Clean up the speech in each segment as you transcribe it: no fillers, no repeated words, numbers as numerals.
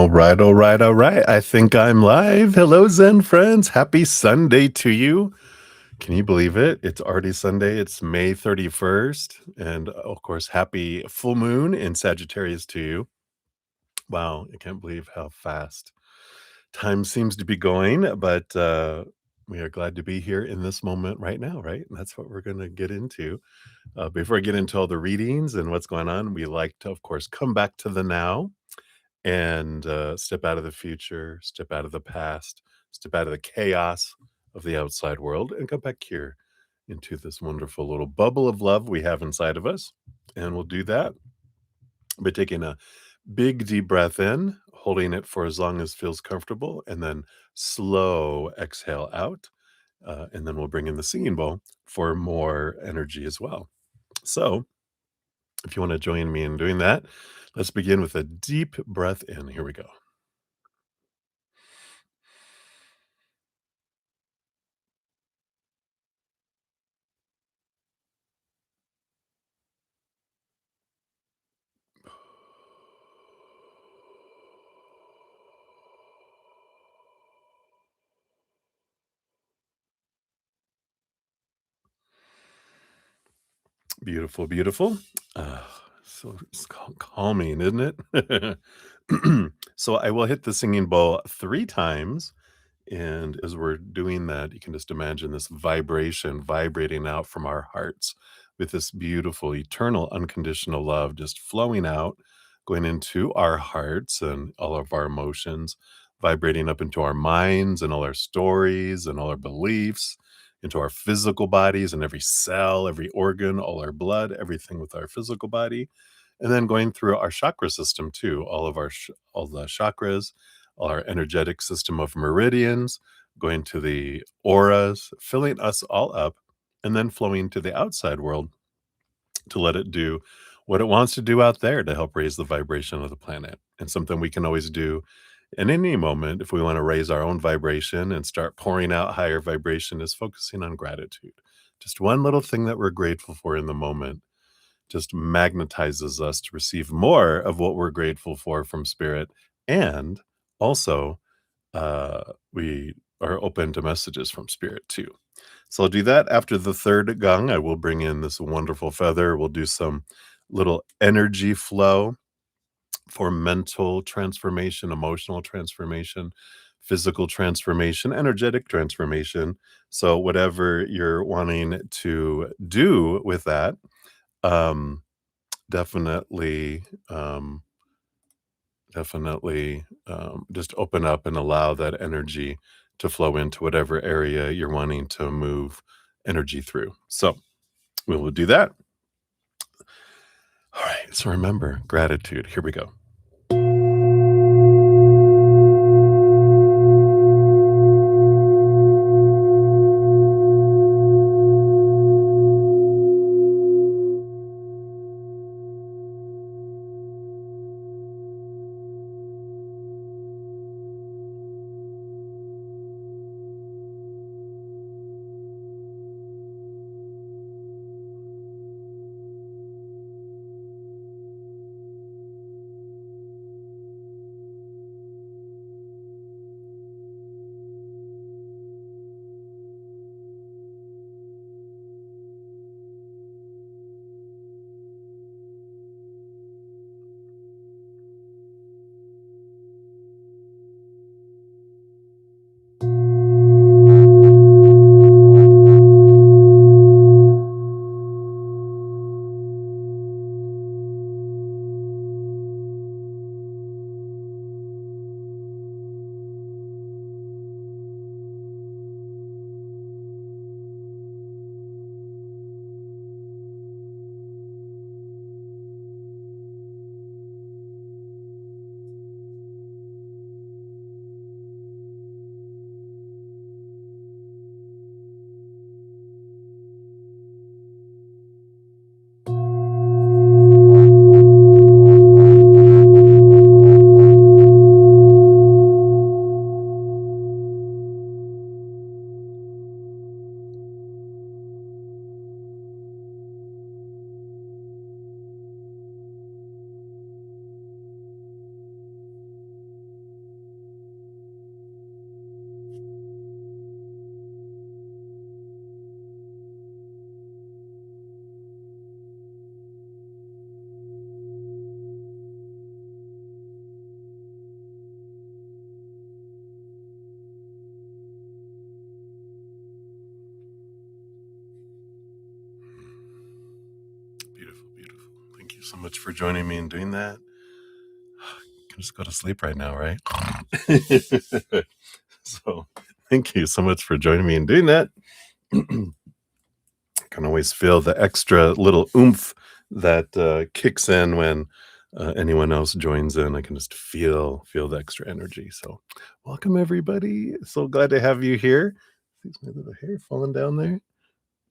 All right, all right, all right. I think I'm live. Hello, Zen friends. Happy Sunday to you. Can you believe it? It's already Sunday. It's May 31st. And of course, happy full moon in Sagittarius to you. Wow, I can't believe how fast time seems to be going, but we are glad to be here in this moment right now, right? And that's what we're going to get into. Before I get into all the readings and what's going on, we like to, of course, come back to the now and step out of the future, step out of the past, step out of the chaos of the outside world, and come back here into this wonderful little bubble of love we have inside of us. And we'll do that by taking a big deep breath in, holding it for as long as feels comfortable, and then slow exhale out. And then we'll bring in the singing bowl for more energy as well. So, if you want to join me in doing that, let's begin with a deep breath in. Here we go. Beautiful, beautiful. So it's calming, isn't it? So I will hit the singing bowl 3 times, and as we're doing that, you can just imagine this vibration vibrating out from our hearts with this beautiful, eternal, unconditional love just flowing out, going into our hearts and all of our emotions, vibrating up into our minds and all our stories and all our beliefs, into our physical bodies and every cell, every organ, all our blood, everything with our physical body, and then going through our chakra system too, all of our all the chakras, our energetic system of meridians, going to the auras, filling us all up, and then flowing to the outside world to let it do what it wants to do out there to help raise the vibration of the planet. And something we can always do in any moment if we want to raise our own vibration and start pouring out higher vibration is focusing on gratitude. Just one little thing that we're grateful for in the moment just magnetizes us to receive more of what we're grateful for from spirit. And also, we are open to messages from spirit too. So I'll do that after the third gong. I will bring in this wonderful feather. We'll do some little energy flow for mental transformation, emotional transformation, physical transformation, energetic transformation. So whatever you're wanting to do with that, um, definitely, just open up and allow that energy to flow into whatever area you're wanting to move energy through. So we will do that. All right. So remember gratitude. Here we go. you so much for joining me in doing that. You can just go to sleep right now, right? So, thank you so much for joining me in doing that. Can always feel the extra little oomph that kicks in when anyone else joins in. I can just feel the extra energy. So, welcome everybody. So glad to have you here. See my little hair falling down there.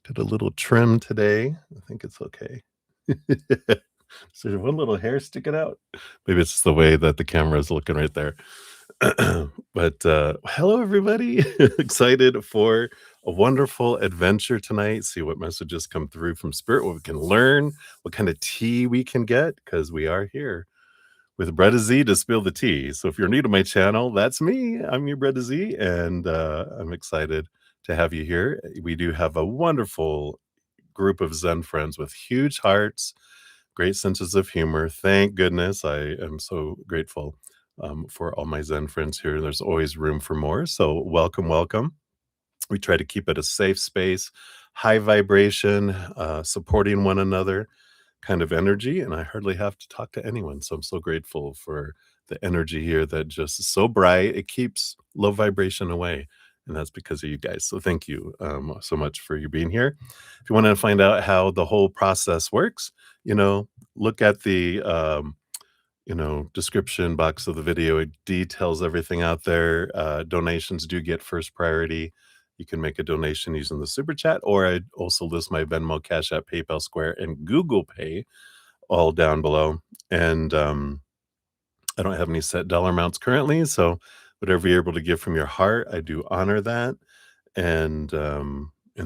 Did a little trim today. I think it's okay. So there's one little hair sticking out. Maybe it's just the way that the camera is looking right there. But hello, everybody. Excited for a wonderful adventure tonight. See what messages come through from Spirit, what we can learn, what kind of tea we can get, because we are here with bruddaZEN to spill the tea. So if you're new to my channel, that's me. I'm your bruddaZEN, and I'm excited to have you here. We do have a wonderful group of Zen friends with huge hearts, great senses of humor. Thank goodness. I am so grateful for all my Zen friends here. There's always room for more. So, welcome, welcome. We try to keep it a safe space, high vibration, supporting one another kind of energy. And I hardly have to talk to anyone. So, I'm so grateful for the energy here that just is so bright. It keeps low vibration away. And that's because of you guys. So, thank you so much for you being here. If you want to find out how the whole process works, you know, look at the description box of the video. It details everything out there. Donations do get first priority. You can make a donation using the super chat, or I also list my Venmo, Cash App, PayPal, Square, and Google Pay all down below. And I don't have any set dollar amounts currently, so whatever you're able to give from your heart, I do honor that. And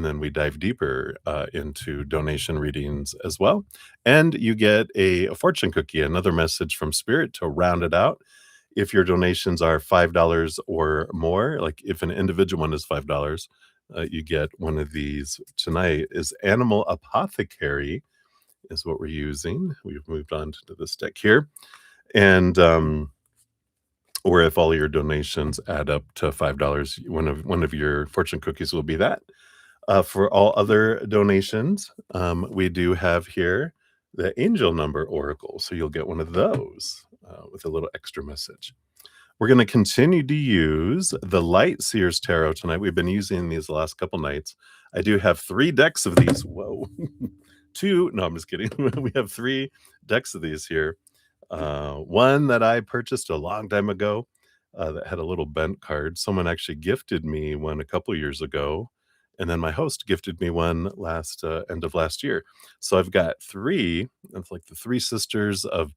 then we dive deeper into donation readings as well. And you get a fortune cookie, another message from Spirit to round it out. If your donations are $5 or more, like if an individual one is $5, you get one of these. Tonight is Animal Apothecary is what we're using. We've moved on to this deck here. And or if all your donations add up to $5, one of your fortune cookies will be that. For all other donations, we do have here the angel number oracle. So you'll get one of those with a little extra message. We're going to continue to use the Light Seers Tarot tonight. We've been using these the last couple nights. I do have 3 decks of these. Whoa. 2. No, I'm just kidding. We have 3 decks of these here. One that I purchased a long time ago that had a little bent card. Someone actually gifted me one a couple years ago, and then my host gifted me one last end of last year. So I've got 3. It's like the 3 sisters of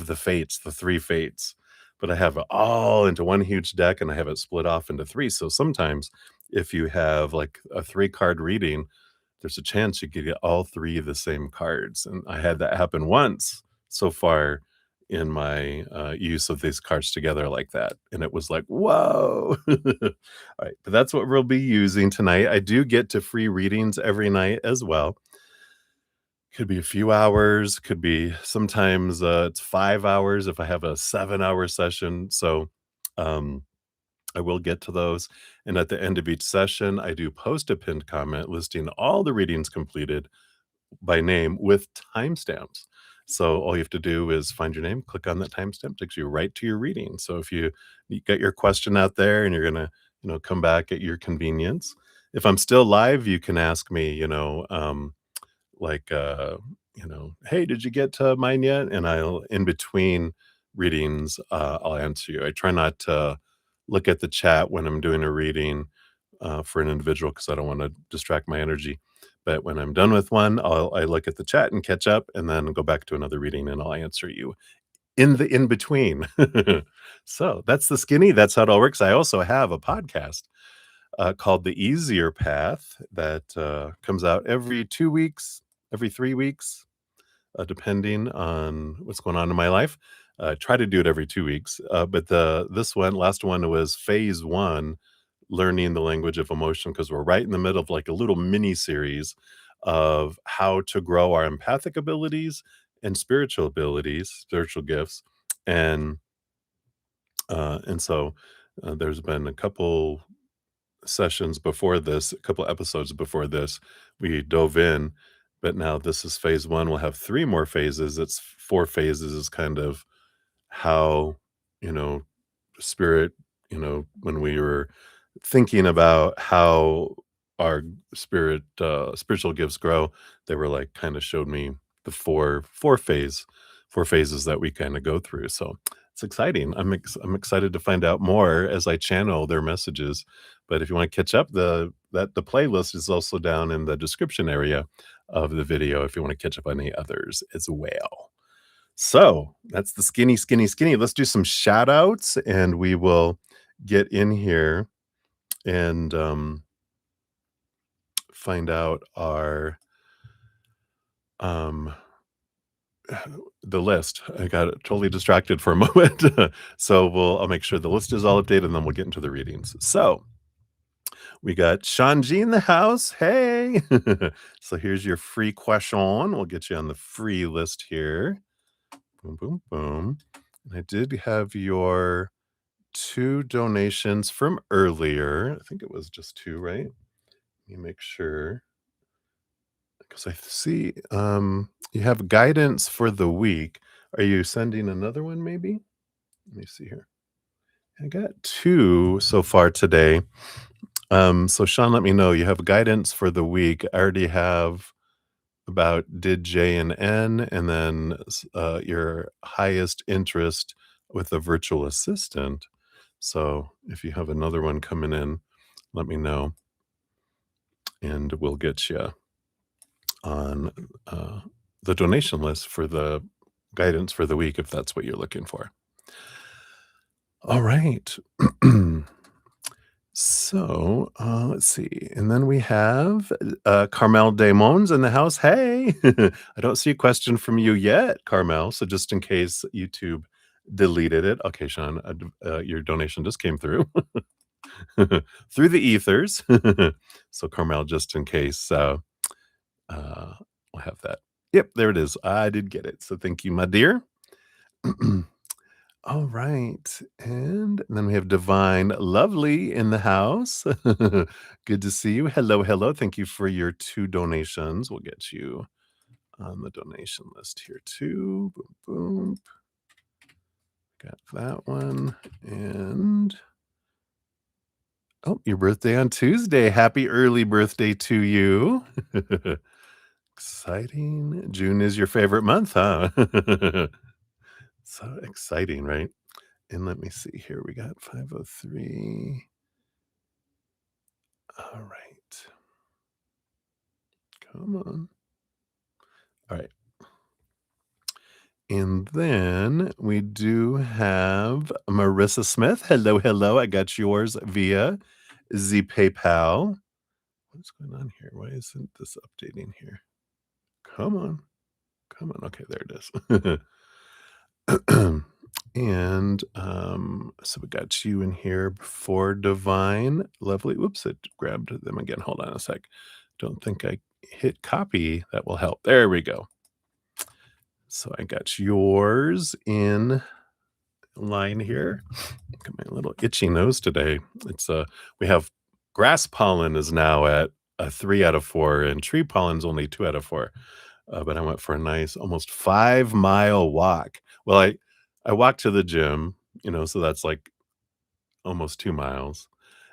the fates, the 3 fates. But I have it all into one huge deck, and I have it split off into 3. So sometimes, if you have like a 3-card reading, there's a chance you could get all 3 of the same cards. And I had that happen once so far in my use of these cards together like that. And it was like, whoa. All right. But that's what we'll be using tonight. I do get to free readings every night as well. Could be a few hours, could be sometimes it's 5 hours if I have a 7-hour session. So I will get to those. And at the end of each session, I do post a pinned comment listing all the readings completed by name with timestamps. So all you have to do is find your name, click on that timestamp, takes you right to your reading. So if you get your question out there and you're gonna, come back at your convenience. If I'm still live, you can ask me, like hey, did you get to mine yet? And I'll in between readings, I'll answer you. I try not to look at the chat when I'm doing a reading for an individual because I don't want to distract my energy. But when I'm done with one, I look at the chat and catch up, and then go back to another reading, and I'll answer you in the in between. So that's the skinny. That's how it all works. I also have a podcast called The Easier Path that comes out every 2 weeks, every 3 weeks, depending on what's going on in my life. Try to do it every 2 weeks. But this last one was phase 1, learning the language of emotion, because we're right in the middle of like a little mini series of how to grow our empathic abilities and spiritual abilities, spiritual gifts. And there's been a couple sessions before this, a couple episodes before this, we dove in but now this is phase 1, we'll have 3 more phases. It's 4 phases is kind of how, you know, spirit, when we were thinking about how our spiritual gifts grow, they were like kinda showed me the 4 phases that we kinda go through, so it's exciting. I'm excited to find out more as I channel their messages, but if you wanna catch up, the playlist is also down in the description area of the video if you wanna catch up on any others as well. So, that's the skinny, skinny, skinny. Let's do some shout outs, and we will get in here and, find out our, um, the list. I got totally distracted for a moment. So, I'll make sure the list is all updated, and then we'll get into the readings. So, we got Sean G in the house. Hey! So, here's your free question. We'll get you on the free list here. Boom, boom, boom. And I did have your 2 donations from earlier. I think it was just 2, right? Let me make sure, because I see, you have guidance for the week. Are you sending another one maybe? Let me see here. I got 2 so far today. So Sean, let me know. You have guidance for the week. I already have about did J and N, and then your highest interest with a virtual assistant. So if you have another one coming in, let me know, and we'll get you on the donation list for the guidance for the week if that's what you're looking for. All right. So let's see. And then we have Carmel Damon's in the house. Hey, I don't see a question from you yet, Carmel. So just in case YouTube deleted it. Okay, Sean, your donation just came through through the ethers. So Carmel, just in case, we'll have that. Yep, there it is. I did get it. So thank you, my dear. All right. And then we have Divine Lovely in the house. Good to see you. Hello, hello. Thank you for your 2 donations. We'll get you on the donation list here too. Boom, boom. Got that one. And oh, your birthday on Tuesday. Happy early birthday to you. Exciting. June is your favorite month, huh? So exciting, right? And let me see here. We got 503. All right. Come on. All right. And then we do have Marissa Smith. Hello, hello. I got yours via the PayPal. What's going on here? Why isn't this updating here? Come on. Come on. Okay, there it is. And so we got you in here before Divine Lovely. Whoops, it grabbed them again. Hold on a sec. Don't think I hit copy. That will help. There we go. So I got yours in line here. Got my little itchy nose today. It's we have grass pollen is now at a 3 out of 4, and tree pollen's only 2 out of 4. But I went for a nice almost 5-mile walk. Well, I walked to the gym, so that's like almost 2 miles,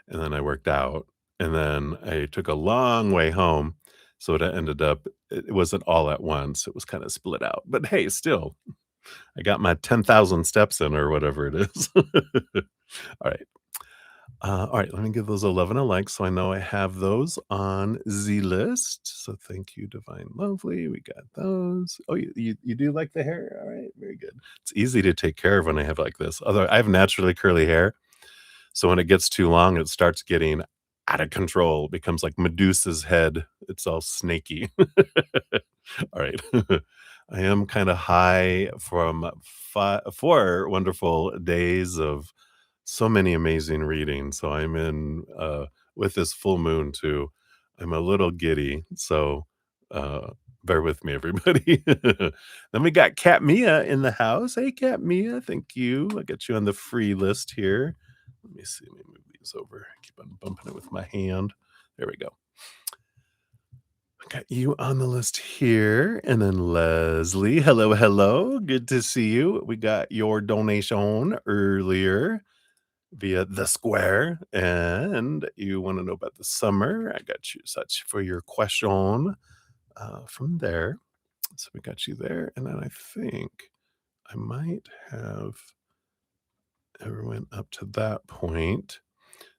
and then I worked out, and then I took a long way home, so it ended up it wasn't all at once, it was kinda split out, but hey, still, I got my 10,000 steps in or whatever it is. Alright. Alright, let me give those 11 a like so I know I have those on the list. So thank you, Divine Lovely. We got those. Oh, you do like the hair? Alright, very good. It's easy to take care of when I have like this. Although I have naturally curly hair, so when it gets too long, it starts getting out of control. It becomes like Medusa's head. It's all snaky. Alright. I am kinda high from 4 wonderful days of so many amazing readings, so I'm in, with this full moon too, I'm a little giddy, so, uh, bear with me, everybody. Then we got Cat Mia in the house. Hey, Cat Mia, thank you. I got you on the free list here. Let me see, let me move these over. I keep on bumping it with my hand. There we go. Got you on the list here, and then Leslie. Hello, hello. Good to see you. We got your donation earlier via the square, and you want to know about the summer. I got you such for your question from there. So we got you there, and then I think I might have everyone up to that point.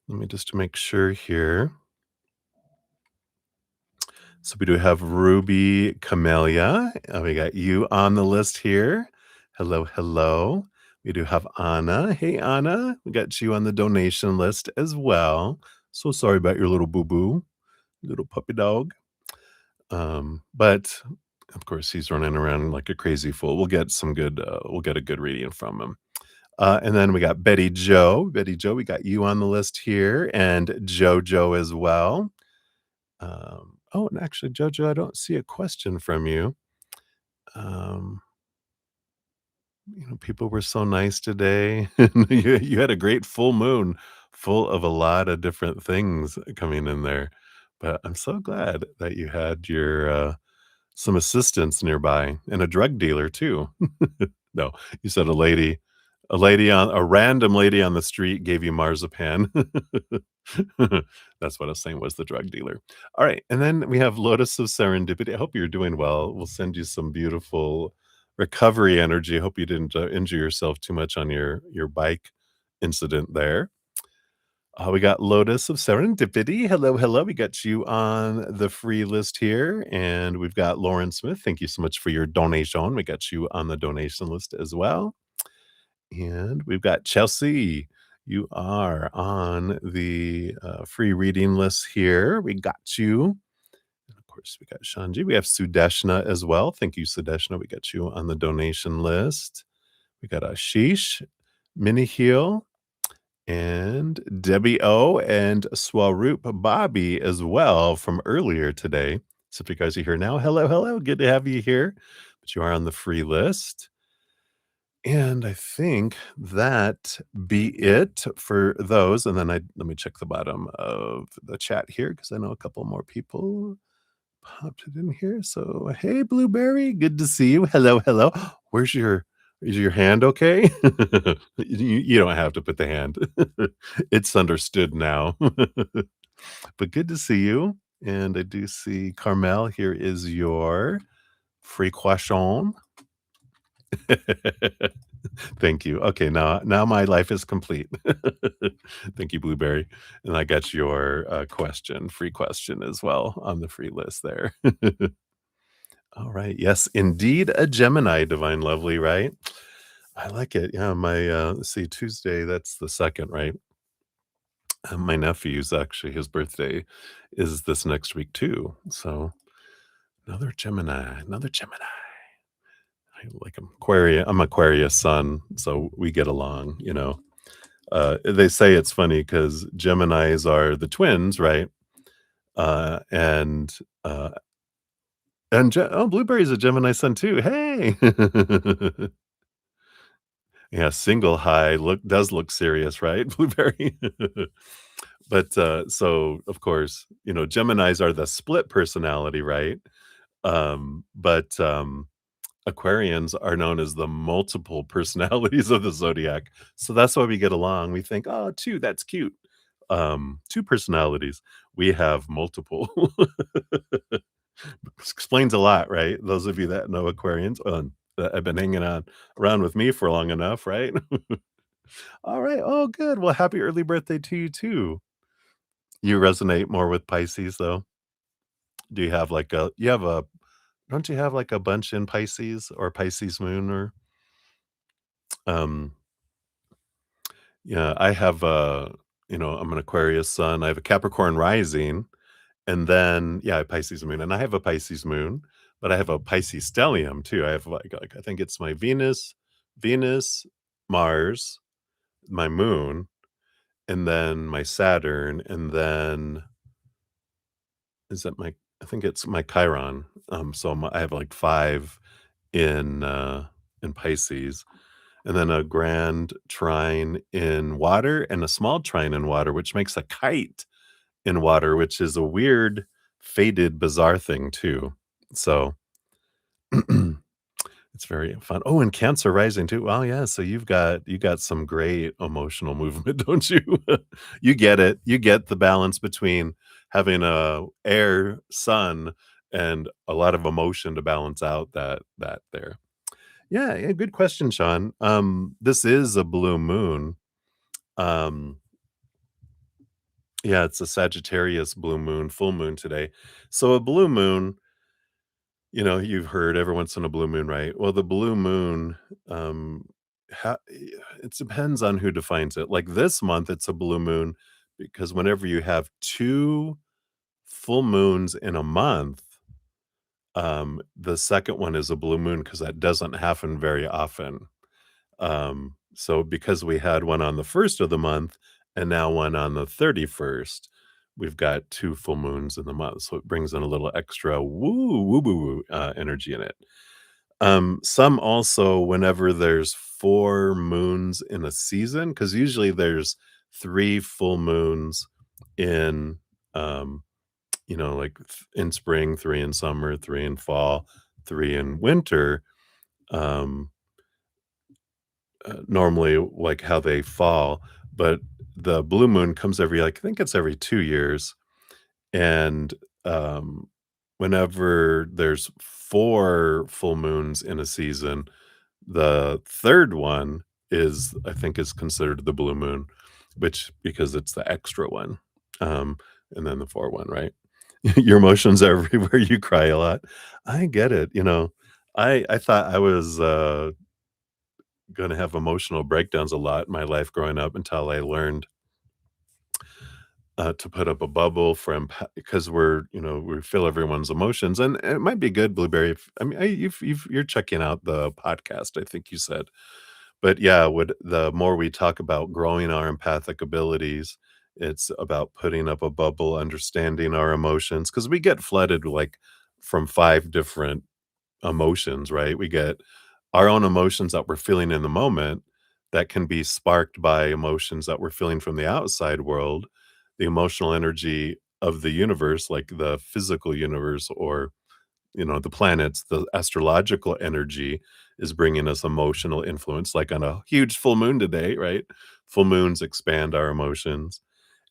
Let me just make sure here. So we do have Ruby Camellia. We got you on the list here. Hello, hello. We do have Anna. Hey, Anna. We got you on the donation list as well. So sorry about your little boo boo, little puppy dog. But of course, he's running around like a crazy fool. We'll get some good. We'll get a good reading from him. And then we got Betty Joe. Betty Joe, we got you on the list here, and JoJo as well. Oh, and actually, Jojo, I don't see a question from you. Um, people were so nice today. You had a great full moon, full of a lot of different things coming in there. But I'm so glad that you had your some assistance nearby and a drug dealer too. No, you said a random lady on the street gave you marzipan. That's what I was saying was the drug dealer. All right, and then we have Lotus of Serendipity. I hope you're doing well. We'll send you some beautiful recovery energy. I hope you didn't injure yourself too much on your bike incident there. We got Lotus of Serendipity. Hello, hello. We got you on the free list here. And we've got Lauren Smith. Thank you so much for your donation. We got you on the donation list as well. And we've got Chelsea. You are on the free reading list here. We got you. And of course, we got Shanji. We have Sudeshna as well. Thank you, Sudeshna. We got you on the donation list. We got Ashish, Mini Heel, and Debbie O, and Swaroop Bobby as well from earlier today. So if you guys are here now, hello, hello. Good to have you here. But you are on the free list. And I think that be it for those. And then let me check the bottom of the chat here because I know a couple more people popped it in here. So hey, Blueberry, good to see you. Hello, hello. Is your hand okay? You don't have to put the hand. It's understood now. But good to see you. And I do see Carmel. Here is your free question. Thank you. Okay, now my life is complete. Thank you, Blueberry. And I got your free question as well on the free list there. All right. Yes, indeed, a Gemini, Divine Lovely, right? I like it. Yeah, my let's see, Tuesday, that's the second, right? My nephew's actually his birthday is this next week too. So another Gemini, another Gemini. I like Aquarius. I'm Aquarius sun, so we get along. They say it's funny because Geminis are the twins, right? Uh, and uh, Blueberry's a Gemini sun too. Hey, yeah, single high does look serious, right? Blueberry. But so of course, Geminis are the split personality, right? But Aquarians are known as the multiple personalities of the zodiac. So that's why we get along. We think, "Oh, 2, that's cute." 2 personalities. We have multiple. Explains a lot, right? Those of you that know Aquarians, that have been hanging on around with me for long enough, right? All right. Oh, good. Well, happy early birthday to you too. You resonate more with Pisces, though? Do you have like a you have a don't you have like a bunch in Pisces or Pisces moon or um yeah, I have I'm an Aquarius sun. I have a Capricorn rising, and then yeah, a Pisces moon, and I have a Pisces moon, but I have a Pisces stellium too. I have like I think it's my Venus, Mars, my moon, and then my Saturn, and then is that my I think it's my Chiron. I have like 5 in Pisces, and then a grand trine in water and a small trine in water, which makes a kite in water, which is a weird faded, bizarre thing too. So it's very fun. Oh, and Cancer rising too. Well, yeah, so you got some great emotional movement, don't you? You get it. You get the balance between having a air sun and a lot of emotion to balance out that there. Yeah, yeah, good question, Sean. This is a blue moon. Um, yeah, it's a Sagittarius blue moon, full moon today. So a blue moon, you've heard every once in a blue moon, right? Well, the blue moon, um, it depends on who defines it. Like this month, it's a blue moon because whenever you have two full moons in a month, the second one is a blue moon because that doesn't happen very often. So because we had one on the 1st of the month and now one on the 31st, we've got 2 full moons in the month, so it brings in a little extra woo, boo woo, energy in it. Some also whenever there's 4 moons in a season, because usually there's 3 full moons in, um, like, in spring, 3 in summer, 3 in fall, 3 in winter, um normally like how they fall, but the blue moon comes every like I think it's every 2 years, and, um, whenever there's 4 full moons in a season, the 3rd one I think is considered the blue moon, which because it's the extra one, um, and then the 4 one, right? Your emotions are everywhere, you cry a lot. I get it, I thought I was, gonna have emotional breakdowns a lot in my life growing up until I learned, to put up a bubble for because we feel everyone's emotions, and it might be good, Blueberry, if I mean, you're checking out the podcast, I think you said. But yeah, would the more we talk about growing our empathic abilities, it's about putting up a bubble, understanding our emotions because we get flooded, like, from 5 different emotions, right? We get our own emotions that we're feeling in the moment that can be sparked by emotions that we're feeling from the outside world, the emotional energy of the universe, like the physical universe or, the planets, the astrological energy is bringing us emotional influence, like on a huge full moon today, right? Full moons expand our emotions.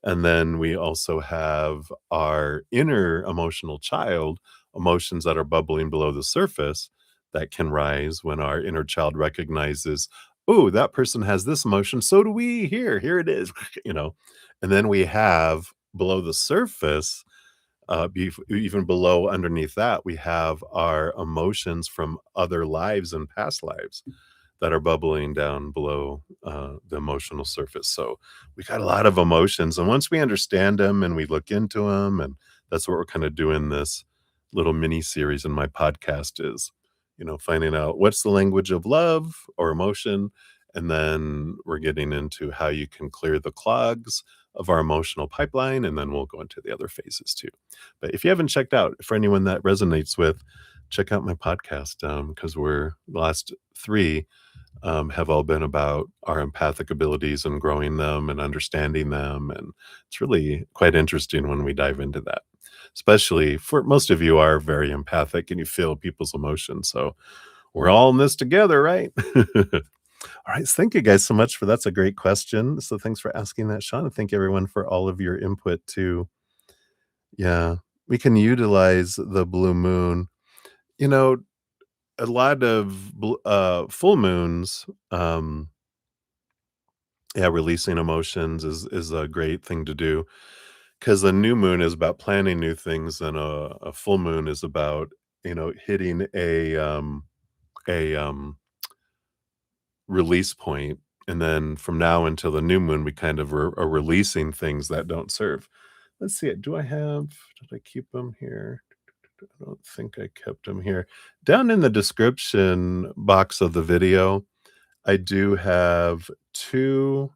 And then we also have our inner emotional child, emotions that are bubbling below the surface that can rise when our inner child recognizes, oh, that person has this emotion. So do we. Here it is, you know. And then we have below the surface, even below underneath that, we have our emotions from other lives and past lives that are bubbling down below the emotional surface. So we got a lot of emotions, and once we understand them and we look into them, and that's what we're kind of doing this little mini series in my podcast is, finding out what's the language of love or emotion, and then we're getting into how you can clear the clogs of our emotional pipeline, and then we'll go into the other phases too. But if you haven't checked out, for anyone that resonates with, check out my podcast because we're the last 3 have all been about our empathic abilities and growing them and understanding them. And it's really quite interesting when we dive into that, especially for most of you are very empathic and you feel people's emotions. So we're all in this together, right? All right. So thank you guys so much for that's a great question. So thanks for asking that, Sean. And thank you everyone for all of your input too. Yeah. We can utilize the blue moon. You know, a lot of full moons, yeah, releasing emotions is a great thing to do because a new moon is about planning new things, and a full moon is about hitting a release point, and then from now until the new moon, we kind of are releasing things that don't serve. Let's see it. Did I keep them here? I don't think I kept them here. Down in the description box of the video, I do have two.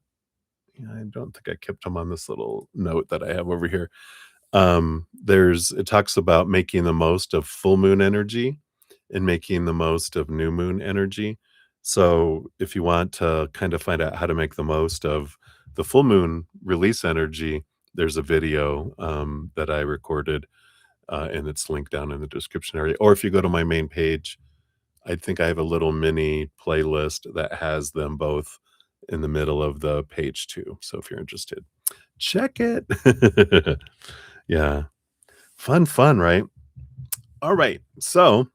Yeah, I don't think I kept them on this little note that I have over here. It talks about making the most of full moon energy and making the most of new moon energy. So if you want to kind of find out how to make the most of the full moon release energy, there's a video that I recorded and it's linked down in the description area. Or if you go to my main page, I think I have a little mini playlist that has them both in the middle of the page too. So if you're interested, check it. Yeah. Fun, fun, right? All right. So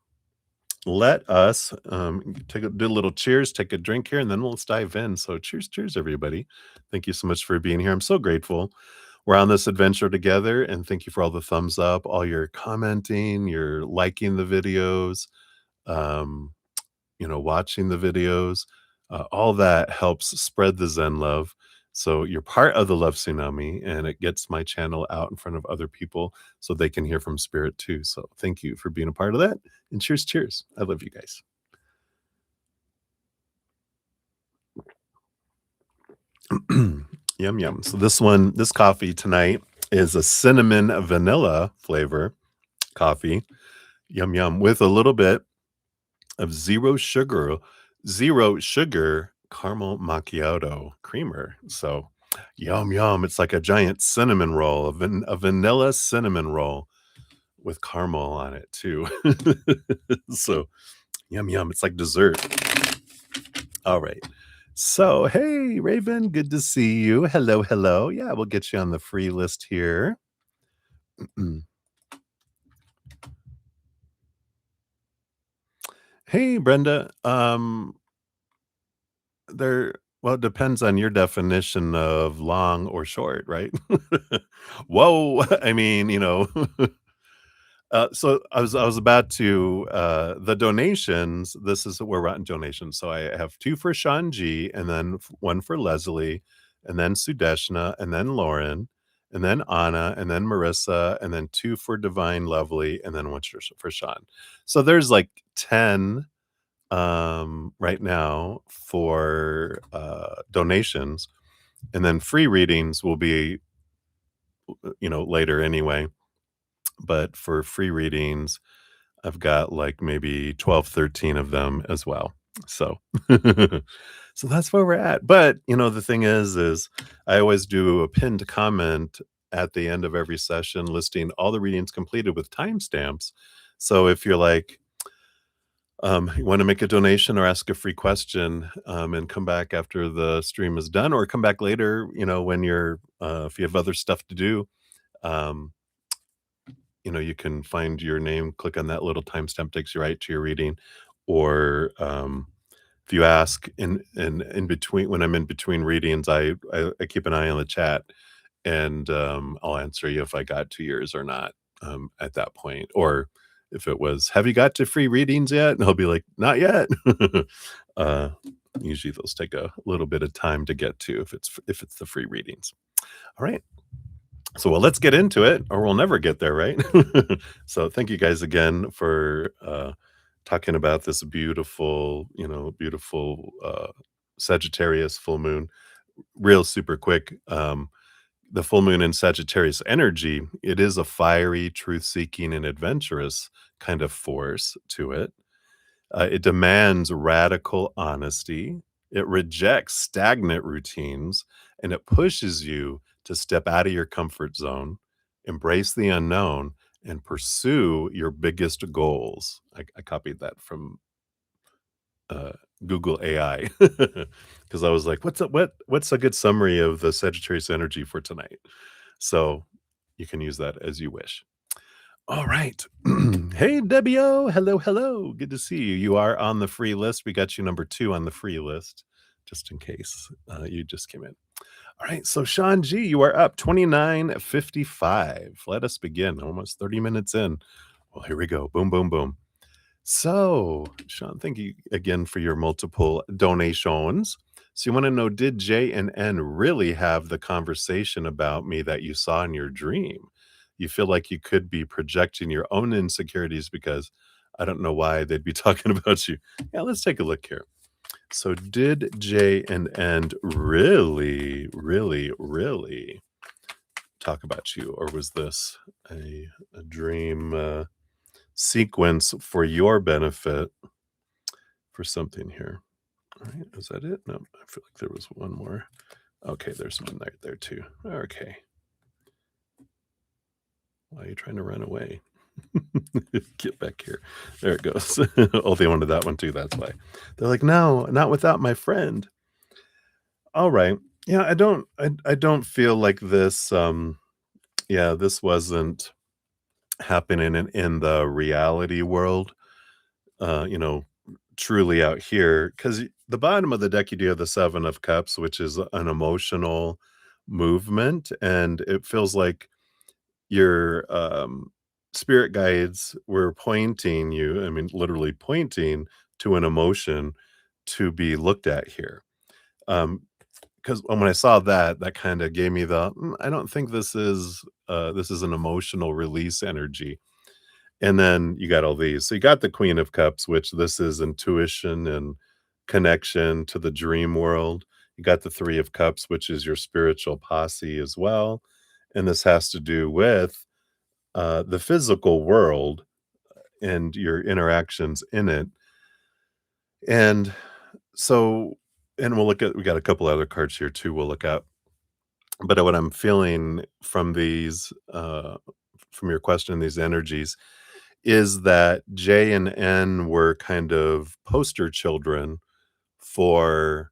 let us do a little cheers, take a drink here, and then let's dive in. So cheers, cheers, everybody. Thank you so much for being here. I'm so grateful we're on this adventure together, and thank you for all the thumbs up, all your commenting, your liking the videos, um, watching the videos. All that helps spread the Zen love. So you're part of the love tsunami, and it gets my channel out in front of other people so they can hear from spirit too. So thank you for being a part of that. And cheers, cheers. I love you guys. Yum, yum. So this coffee tonight is a cinnamon vanilla flavor coffee. Yum, yum. With a little bit of zero sugar caramel macchiato creamer. So yum, yum. It's like a giant cinnamon roll, a vanilla cinnamon roll with caramel on it too. So yum, yum. It's like dessert. All right. So, hey, Raven, good to see you. Hello, hello. Yeah, we'll get you on the free list here. Hey, Brenda. Well, it depends on your definition of long or short, right? Whoa. I mean, so I was about to the donations. This is where we're at in donations. So I have two for Sean G, and then one for Leslie, and then Sudeshna, and then Lauren, and then Anna, and then Marissa, and then two for Divine Lovely, and then one for Sean. So there's like 10 right now for donations, and then free readings will be later anyway. But for free readings, I've got like maybe 12, 13 of them as well. So so that's where we're at. But, the thing is I always do a pinned comment at the end of every session listing all the readings completed with timestamps. So if you're like, you want to make a donation or ask a free question, and come back after the stream is done, or come back later, when if you have other stuff to do, um, you can find your name, click on that little timestamp, takes you right to your reading. Or if you ask in between, when I'm in between readings, I keep an eye on the chat, and I'll answer you if I got to yours or not at that point. Or if it was, have you got to free readings yet? And I'll be like, not yet. uh, Usually those take a little bit of time to get to if it's the free readings. All right. So, well, let's get into it, or we'll never get there, right? So, thank you guys again for talking about this beautiful Sagittarius full moon. Real super quick. The full moon in Sagittarius energy, it is a fiery, truth seeking, and adventurous kind of force to it. It demands radical honesty. It rejects stagnant routines, and it pushes you to step out of your comfort zone, embrace the unknown, and pursue your biggest goals. I copied that from uh, Google AI because I was like, what's a good summary of the Sagittarius energy for tonight? So you can use that as you wish. All right. Hey, Debbie O. Hello, hello. Good to see you. You are on the free list. We got you number 2 on the free list, just in case you just came in. All right. So, Sean G, you are up 29:55. Let us begin. Almost 30 minutes in. Well, here we go. Boom, boom, boom. So, Sean, thank you again for your multiple donations. So, you want to know, did J and N really have the conversation about me that you saw in your dream? You feel like you could be projecting your own insecurities because I don't know why they'd be talking about you. Yeah, let's take a look here. So, did J and N really, really, really talk about you, or was this a dream sequence for your benefit for something here? All right, is that it? No, I feel like there was one more. Okay, there's one there too. Okay. Why are you trying to run away? Get back here. There it goes. Oh, they wanted that one too, that's why. They're like, "No, not without my friend." Alright. Yeah, I don't feel like this, yeah, this wasn't happening in the reality world, you know, truly out here, 'cause the bottom of the deck, you do have the 7 of cups, which is an emotional movement, and it feels like your, spirit guides were pointing you, I mean, literally pointing to an emotion to be looked at here. Um, 'Cause when I saw that, that kinda gave me the, I don't think this is an emotional release energy." And then you got all these. So you got the Queen of Cups, which this is intuition and connection to the dream world. You got the Three of Cups, which is your spiritual posse as well, and this has to do with, the physical world and your interactions in it, and so and we got a couple other cards here too we'll look at. But what I'm feeling from these, from your question, these energies, is that J and N were kind of poster children for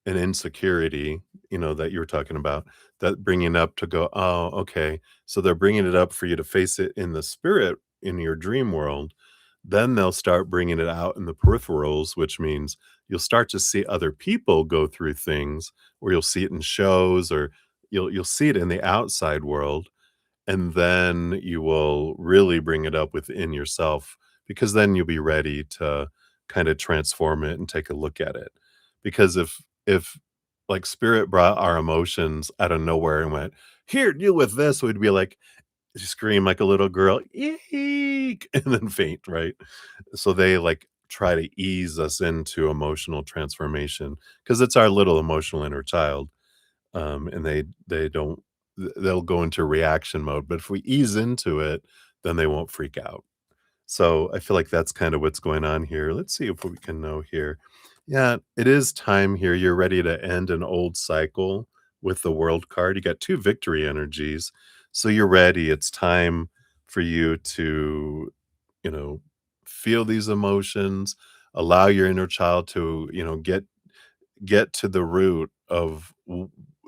an insecurity, that you were talking about, that bringing up to go, oh, okay. So they're bringing it up for you to face it in the spirit in your dream world. Then they'll start bringing it out in the peripherals, which means you'll start to see other people go through things, or you'll see it in shows, or you'll see it in the outside world, and then you will really bring it up within yourself, because then you'll be ready to kind of transform it and take a look at it. Because if like spirit brought our emotions out of nowhere and went, "Here, deal with this," we'd be like, scream like a little girl, "Eek," and then faint, right? So they like try to ease us into emotional transformation, because it's our little emotional inner child, and they don't they'll go into reaction mode, but if we ease into it, then they won't freak out. So I feel like that's kind of what's going on here. Let's see if we can know here. Yeah, it is time here. You're ready to end an old cycle with the world card. You got two victory energies. So you're ready. It's time for you to, you know, feel these emotions, allow your inner child to, get to the root of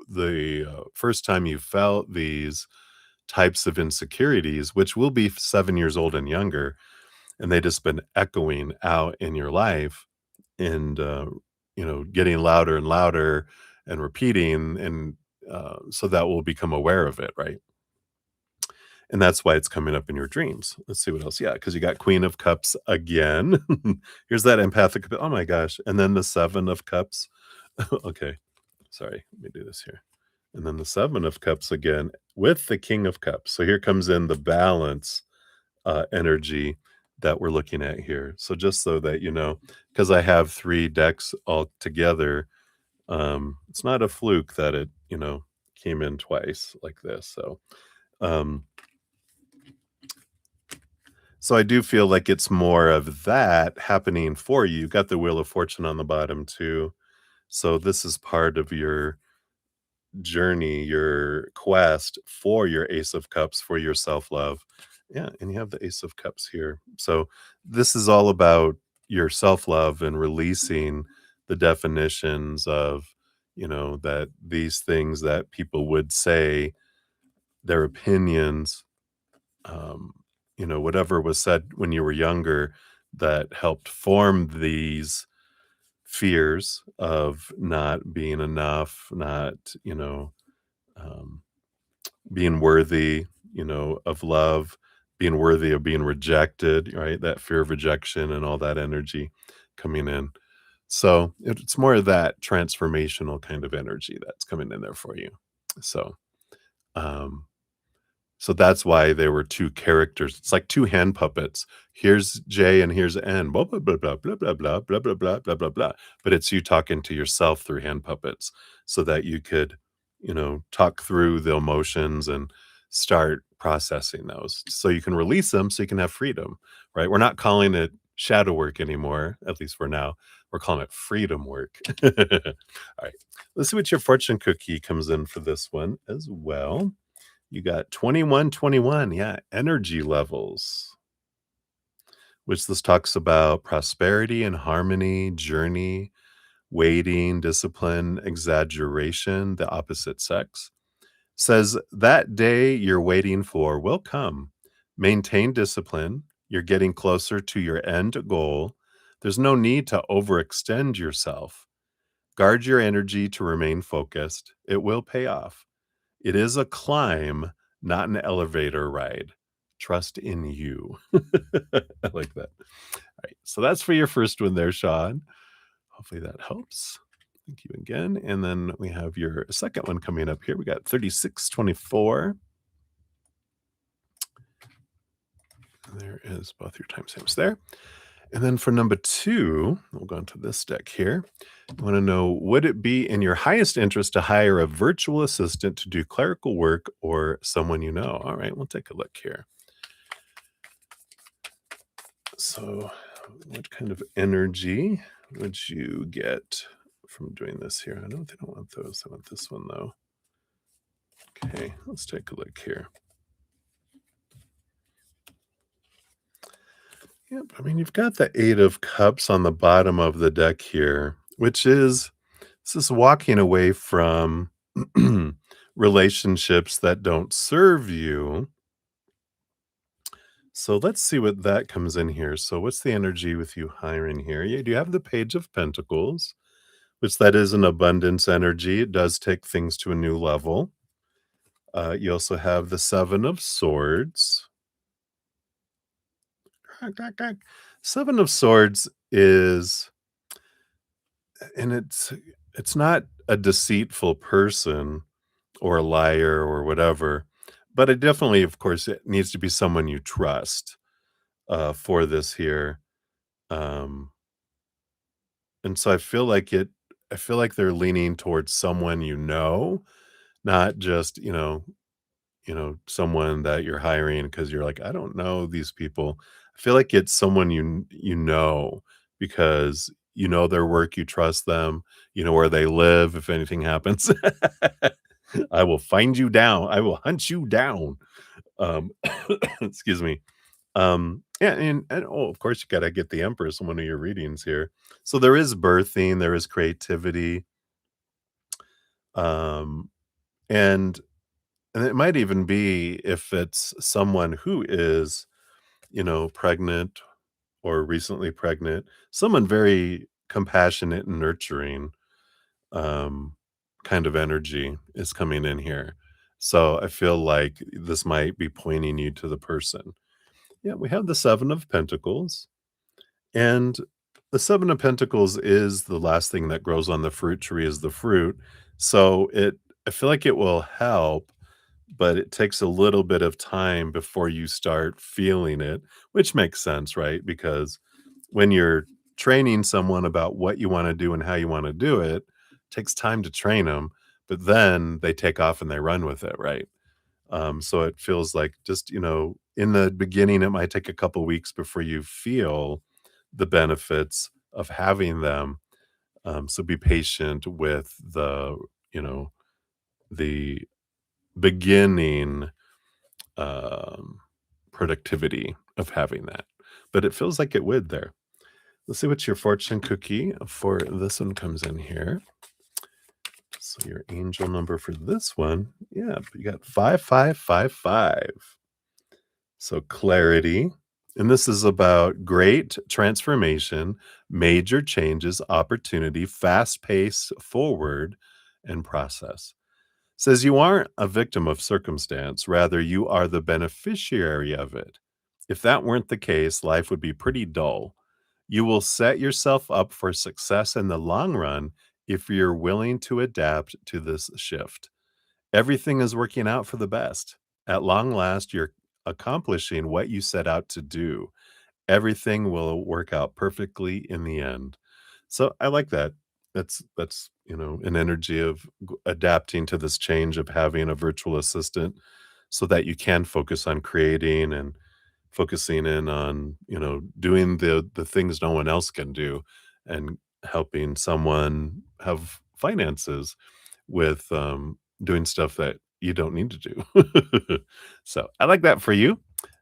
the first time you felt these types of insecurities, which will be 7 years old and younger, and they just been echoing out in your life, and getting louder and louder and repeating, and so that we'll become aware of it, right? And that's why it's coming up in your dreams. Let's see what else. Yeah, because you got Queen of Cups again. Here's that empathic. Oh my gosh! And then the Seven of Cups. Okay, sorry. Let me do this here. And then the Seven of Cups again with the King of Cups. So here comes in the balance energy that we're looking at here. So just so that you know, because I have three decks all together, it's not a fluke that it came in twice like this. Um, so I do feel like it's more of that happening for you. You got the Wheel of Fortune on the bottom too. So this is part of your journey, your quest for your Ace of Cups, for your self-love. Yeah, and you have the Ace of Cups here. So this is all about your self-love and releasing the definitions of, that these things that people would say, their opinions, um, whatever was said when you were younger that helped form these fears of not being enough, not, um, being worthy, of love, being worthy of being rejected, right? That fear of rejection and all that energy coming in. So it's more of that transformational kind of energy that's coming in there for you. So, um, so that's why there were 2 characters. It's like 2 hand puppets. Here's J and here's N. Blah, blah, blah, blah, blah, blah, blah, blah, blah, blah, blah, blah, blah. But it's you talking to yourself through hand puppets so that you could, talk through the emotions and start processing those so you can release them so you can have freedom, right? We're not calling it shadow work anymore, at least for now. We're calling it freedom work. All right. Let's see what your fortune cookie comes in for this one as well. You got 2121, yeah, energy levels, which this talks about prosperity and harmony, journey, waiting, discipline, exaggeration, the opposite sex. Says that day you're waiting for will come. Maintain discipline. You're getting closer to your end goal. There's no need to overextend yourself. Guard your energy to remain focused. It will pay off. It is a climb, not an elevator ride. Trust in you. I like that. All right. So that's for your first one there, Sean. Hopefully that helps. Thank you again. And then we have your second one coming up here. We got 3624. There is both your timestamps there. And then for number two, we'll go into this deck here. I want to know, would it be in your highest interest to hire a virtual assistant to do clerical work or someone you know? All right, we'll take a look here. So, what kind of energy would you get from doing this here? I know they don't want those. I want this one though. Okay, let's take a look here. Yep, I mean, you've got the 8 of cups on the bottom of the deck here, which is this is walking away from relationships that don't serve you. So let's see what that comes in here. So what's the energy with you hiring here? You do have the Page of Pentacles, which that is an abundance energy. It does take things to a new level. You also have the Seven of Swords. Seven of Swords is, and it's not a deceitful person or a liar or whatever, but it definitely, of course, it needs to be someone you trust for this here. Um, and so I feel like they're leaning towards someone you know, not just someone that you're hiring because you're like, I don't know these people. I feel like it's someone you know because you know their work, you trust them, you know where they live. If anything happens, I will find you down. I will hunt you down. Um, excuse me. Yeah, and oh, of course, you gotta get the Empress in one of your readings here. So there is birthing, there is creativity, um, and and it might even be if it's someone who is, pregnant or recently pregnant, someone very compassionate and nurturing, um, kind of energy is coming in here. So I feel like this might be pointing you to the person. Yeah, we have the Seven of Pentacles, and the Seven of Pentacles is the last thing that grows on the fruit tree is the fruit. So I feel like it will help, but it takes a little bit of time before you start feeling it, which makes sense, right? Because when you're training someone about what you want to do and how you want to do it, it takes time to train them, but then they take off and they run with it, right? So it feels like just, in the beginning, it might take a couple weeks before you feel the benefits of having them. So be patient with you know, the beginning um, productivity of having that. But it feels like it would there. Let's see what your fortune cookie for this one comes in here. So your angel number for this one, yeah, you got 5555. So clarity. And this is about great transformation, major changes, opportunity, fast pace forward, and process. Says you aren't a victim of circumstance, rather, you are the beneficiary of it. If that weren't the case, life would be pretty dull. You will set yourself up for success in the long run if you're willing to adapt to this shift. Everything is working out for the best. At long last, you're accomplishing what you set out to do. Everything will work out perfectly in the end. So I like that. That's an energy of adapting to this change of having a virtual assistant so that you can focus on creating and focusing in on, doing the things no one else can do and helping someone have finances with doing stuff that you don't need to do. So I like that for you.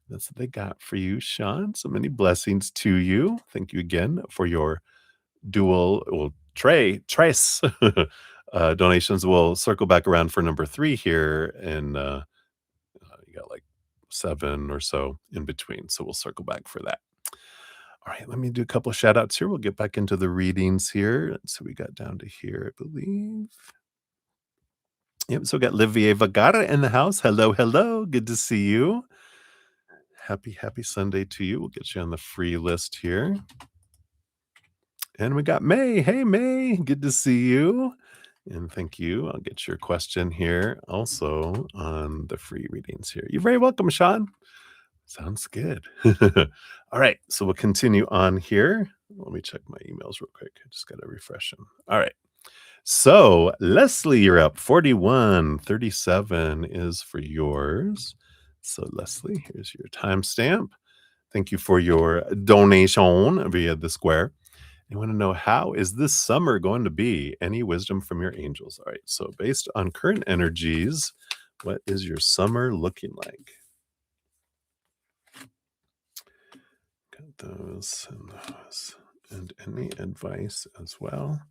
That's what they got for you, Sean. So many blessings to you. Thank you again for your dual, well, trace donations. We'll circle back around for number three here, and you got like seven or so in between. So we'll circle back for that. All right, let me do a couple of shout outs here. We'll get back into the readings here. So we got down to here, I believe. Yep. So we got Livier Vagara in the house. Hello, hello. Good to see you. Happy Sunday to you. We'll get you on the free list here. And we got May. Hey, May. Good to see you. And thank you. I'll get your question here also on the free readings here. You're very welcome, Sean. Sounds good. All right. So we'll continue on here. Let me check my emails real quick. I just got to refresh them. All right. So, Leslie, you're up. 4137 is for yours. So, Leslie, here's your timestamp. Thank you for your donation via the square. I want to know, how is this summer going to be? Any wisdom from your angels? All right. So, based on current energies, what is your summer looking like? Got those and those. And any advice as well.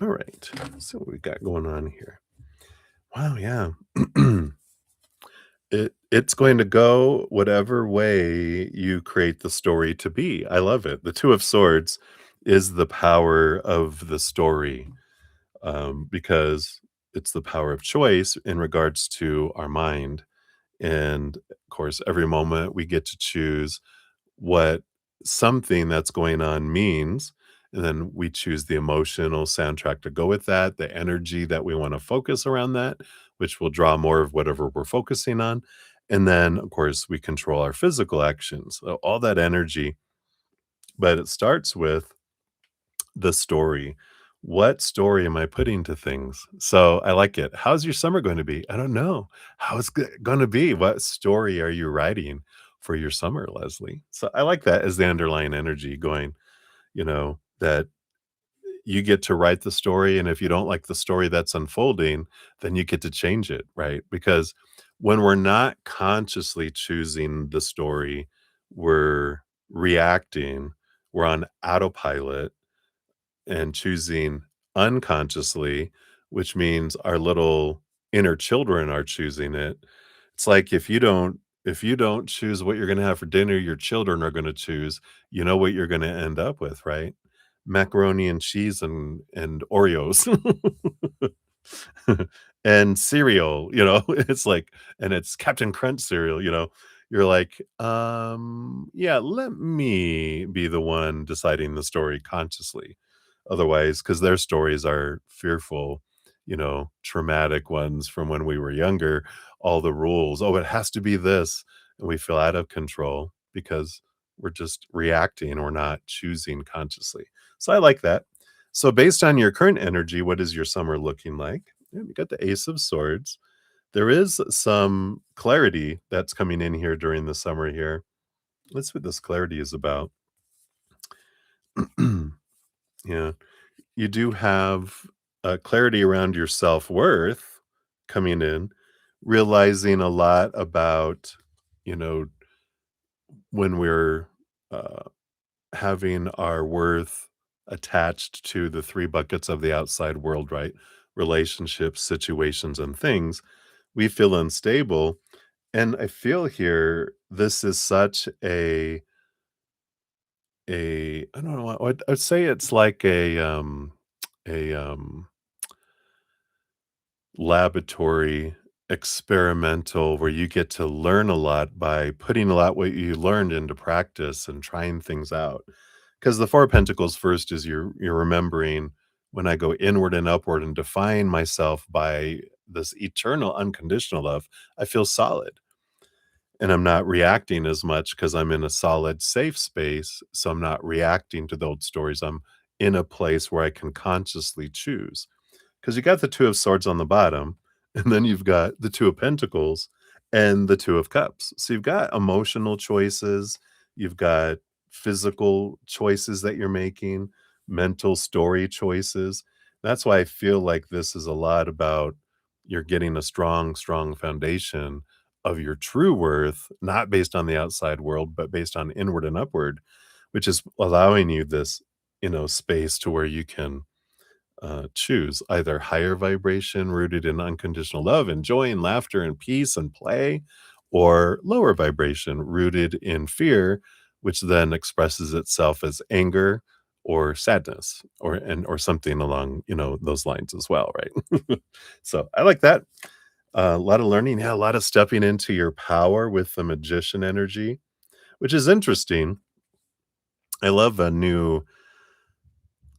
All right. So, what we got going on here? Wow, yeah. It's going to go whatever way you create the story to be. I love it. The Two of Swords is the power of the story, because it's the power of choice in regards to our mind. And of course, every moment we get to choose what something that's going on means. And then we choose the emotional soundtrack to go with that, the energy that we want to focus around that, which will draw more of whatever we're focusing on. And then, of course, we control our physical actions, so all that energy. But it starts with the story. What story am I putting to things? So I like it. How's your summer going to be? I don't know. How it's going to be? What story are you writing for your summer, Leslie? So I like that as the underlying energy going, that you get to write the story. And if you don't like the story that's unfolding, then you get to change it, right? Because when we're not consciously choosing the story, we're reacting, we're on autopilot and choosing unconsciously, which means our little inner children are choosing it. It's like if you don't choose what you're gonna have for dinner, your children are gonna choose, what you're gonna end up with, right? Macaroni and cheese and Oreos. And cereal, it's like, and it's Captain Crunch cereal, you're like, yeah, let me be the one deciding the story consciously. Otherwise, because their stories are fearful, traumatic ones from when we were younger, all the rules, oh, it has to be this. And we feel out of control because we're just reacting, we're not choosing consciously. So I like that. So based on your current energy, what is your summer looking like? Yeah, we got the Ace of Swords. There is some clarity that's coming in here during the summer here. Let's see what this clarity is about. Yeah, you do have clarity around your self-worth coming in, realizing a lot about, you know, when we're uh, having our worth attached to the three buckets of the outside world, right? Relationships, situations, and things, we feel unstable. And I feel here this is such I don't know, I'd say it's like a laboratory experimental where you get to learn a lot by putting a lot what you learned into practice and trying things out. Because the Four of Pentacles first is you're remembering, when I go inward and upward and define myself by this eternal unconditional love, I feel solid. And I'm not reacting as much because I'm in a solid, safe space. So I'm not reacting to the old stories. I'm in a place where I can consciously choose. Because you got the Two of Swords on the bottom, and then you've got the Two of Pentacles and the Two of Cups. So you've got emotional choices, you've got physical choices that you're making, mental story choices. That's why I feel like this is a lot about you're getting a strong, strong foundation of your true worth, not based on the outside world, but based on inward and upward, which is allowing you this, space to where you can choose either higher vibration rooted in unconditional love and joy and laughter and peace and play, or lower vibration rooted in fear, which then expresses itself as anger or sadness or something along those lines as well, right? So I like that. A lot of learning, yeah, a lot of stepping into your power with the magician energy, which is interesting. I love a new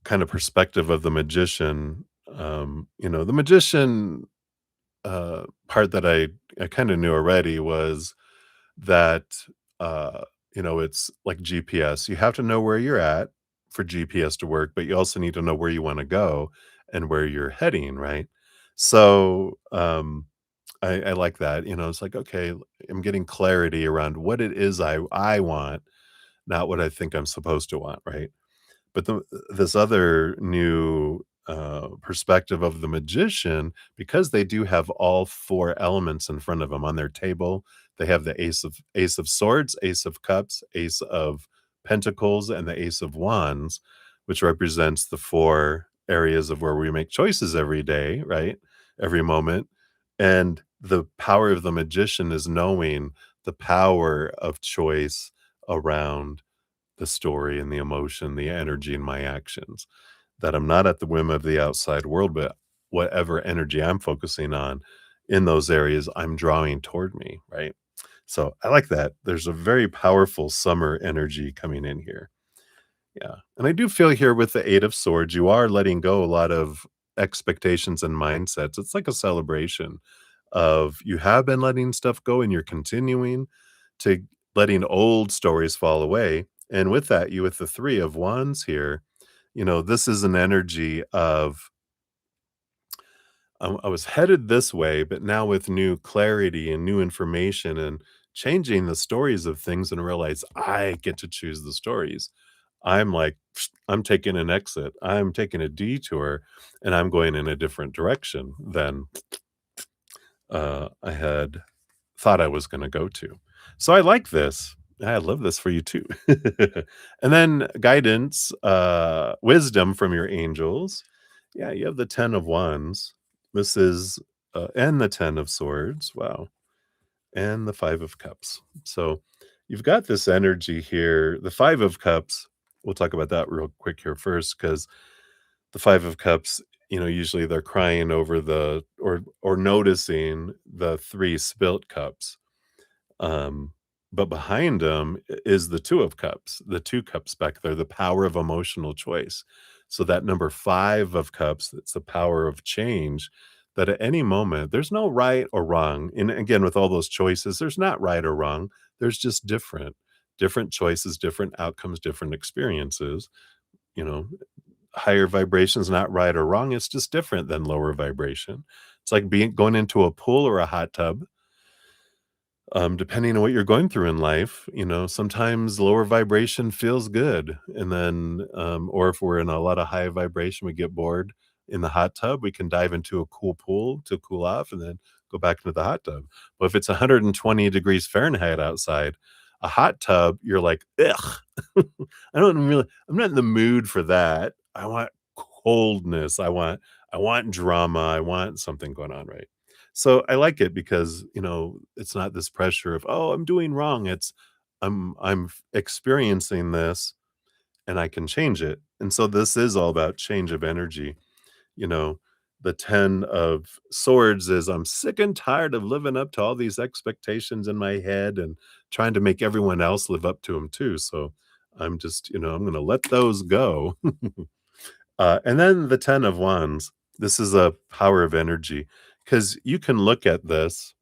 kind of perspective of the magician. The magician part that I kind of knew already was that it's like GPS. You have to know where you're at for GPS to work, but you also need to know where you want to go and where you're heading, right? So I like that. It's like, okay, I'm getting clarity around what it is I want, not what I think I'm supposed to want, right? But this other new, perspective of the magician, because they do have all 4 elements in front of them on their table, they have the ace of swords, ace of cups, ace of pentacles, and the ace of wands, which represents the 4 areas of where we make choices every day, right? Every moment, and the power of the magician is knowing the power of choice around the story and the emotion, the energy in my actions, that I'm not at the whim of the outside world, but whatever energy I'm focusing on in those areas, I'm drawing toward me, right? So I like that. There's a very powerful summer energy coming in here. Yeah. And I do feel here with the 8 of swords, you are letting go a lot of expectations and mindsets. It's like a celebration of you have been letting stuff go and you're continuing to letting old stories fall away. And with that, you with the 3 of wands here, this is an energy of I was headed this way, but now with new clarity and new information and changing the stories of things and realize I get to choose the stories. I'm like, I'm taking an exit. I'm taking a detour and I'm going in a different direction than I had thought I was gonna go to. So I like this. I love this for you too. And then guidance, wisdom from your angels. Yeah, you have the 10 of wands. This is and the 10 of swords. Wow. And the 5 of cups. So you've got this energy here. The 5 of cups, we'll talk about that real quick here first, because the 5 of cups, usually they're crying over the or noticing the 3 spilt cups. Um, but behind them is the 2 of cups, the 2 cups back there, the power of emotional choice. So that number 5 of cups, it's the power of change, that at any moment, there's no right or wrong. And again, with all those choices, there's not right or wrong. There's just different choices, different outcomes, different experiences. You know, higher vibration is not right or wrong. It's just different than lower vibration. It's like going into a pool or a hot tub. Depending on what you're going through in life, sometimes lower vibration feels good. And then, or if we're in a lot of high vibration, we get bored in the hot tub, we can dive into a cool pool to cool off and then go back into the hot tub. But if it's 120 degrees Fahrenheit outside, a hot tub, you're like, ugh, I'm not in the mood for that. I want coldness. I want drama. I want something going on, right? So I like it because, it's not this pressure of, "Oh, I'm doing wrong." It's experiencing this and I can change it. And so this is all about change of energy. You know, the 10 of swords is I'm sick and tired of living up to all these expectations in my head and trying to make everyone else live up to them too. So I'm just, I'm going to let those go. And then the 10 of wands. This is a power of energy because you can look at this.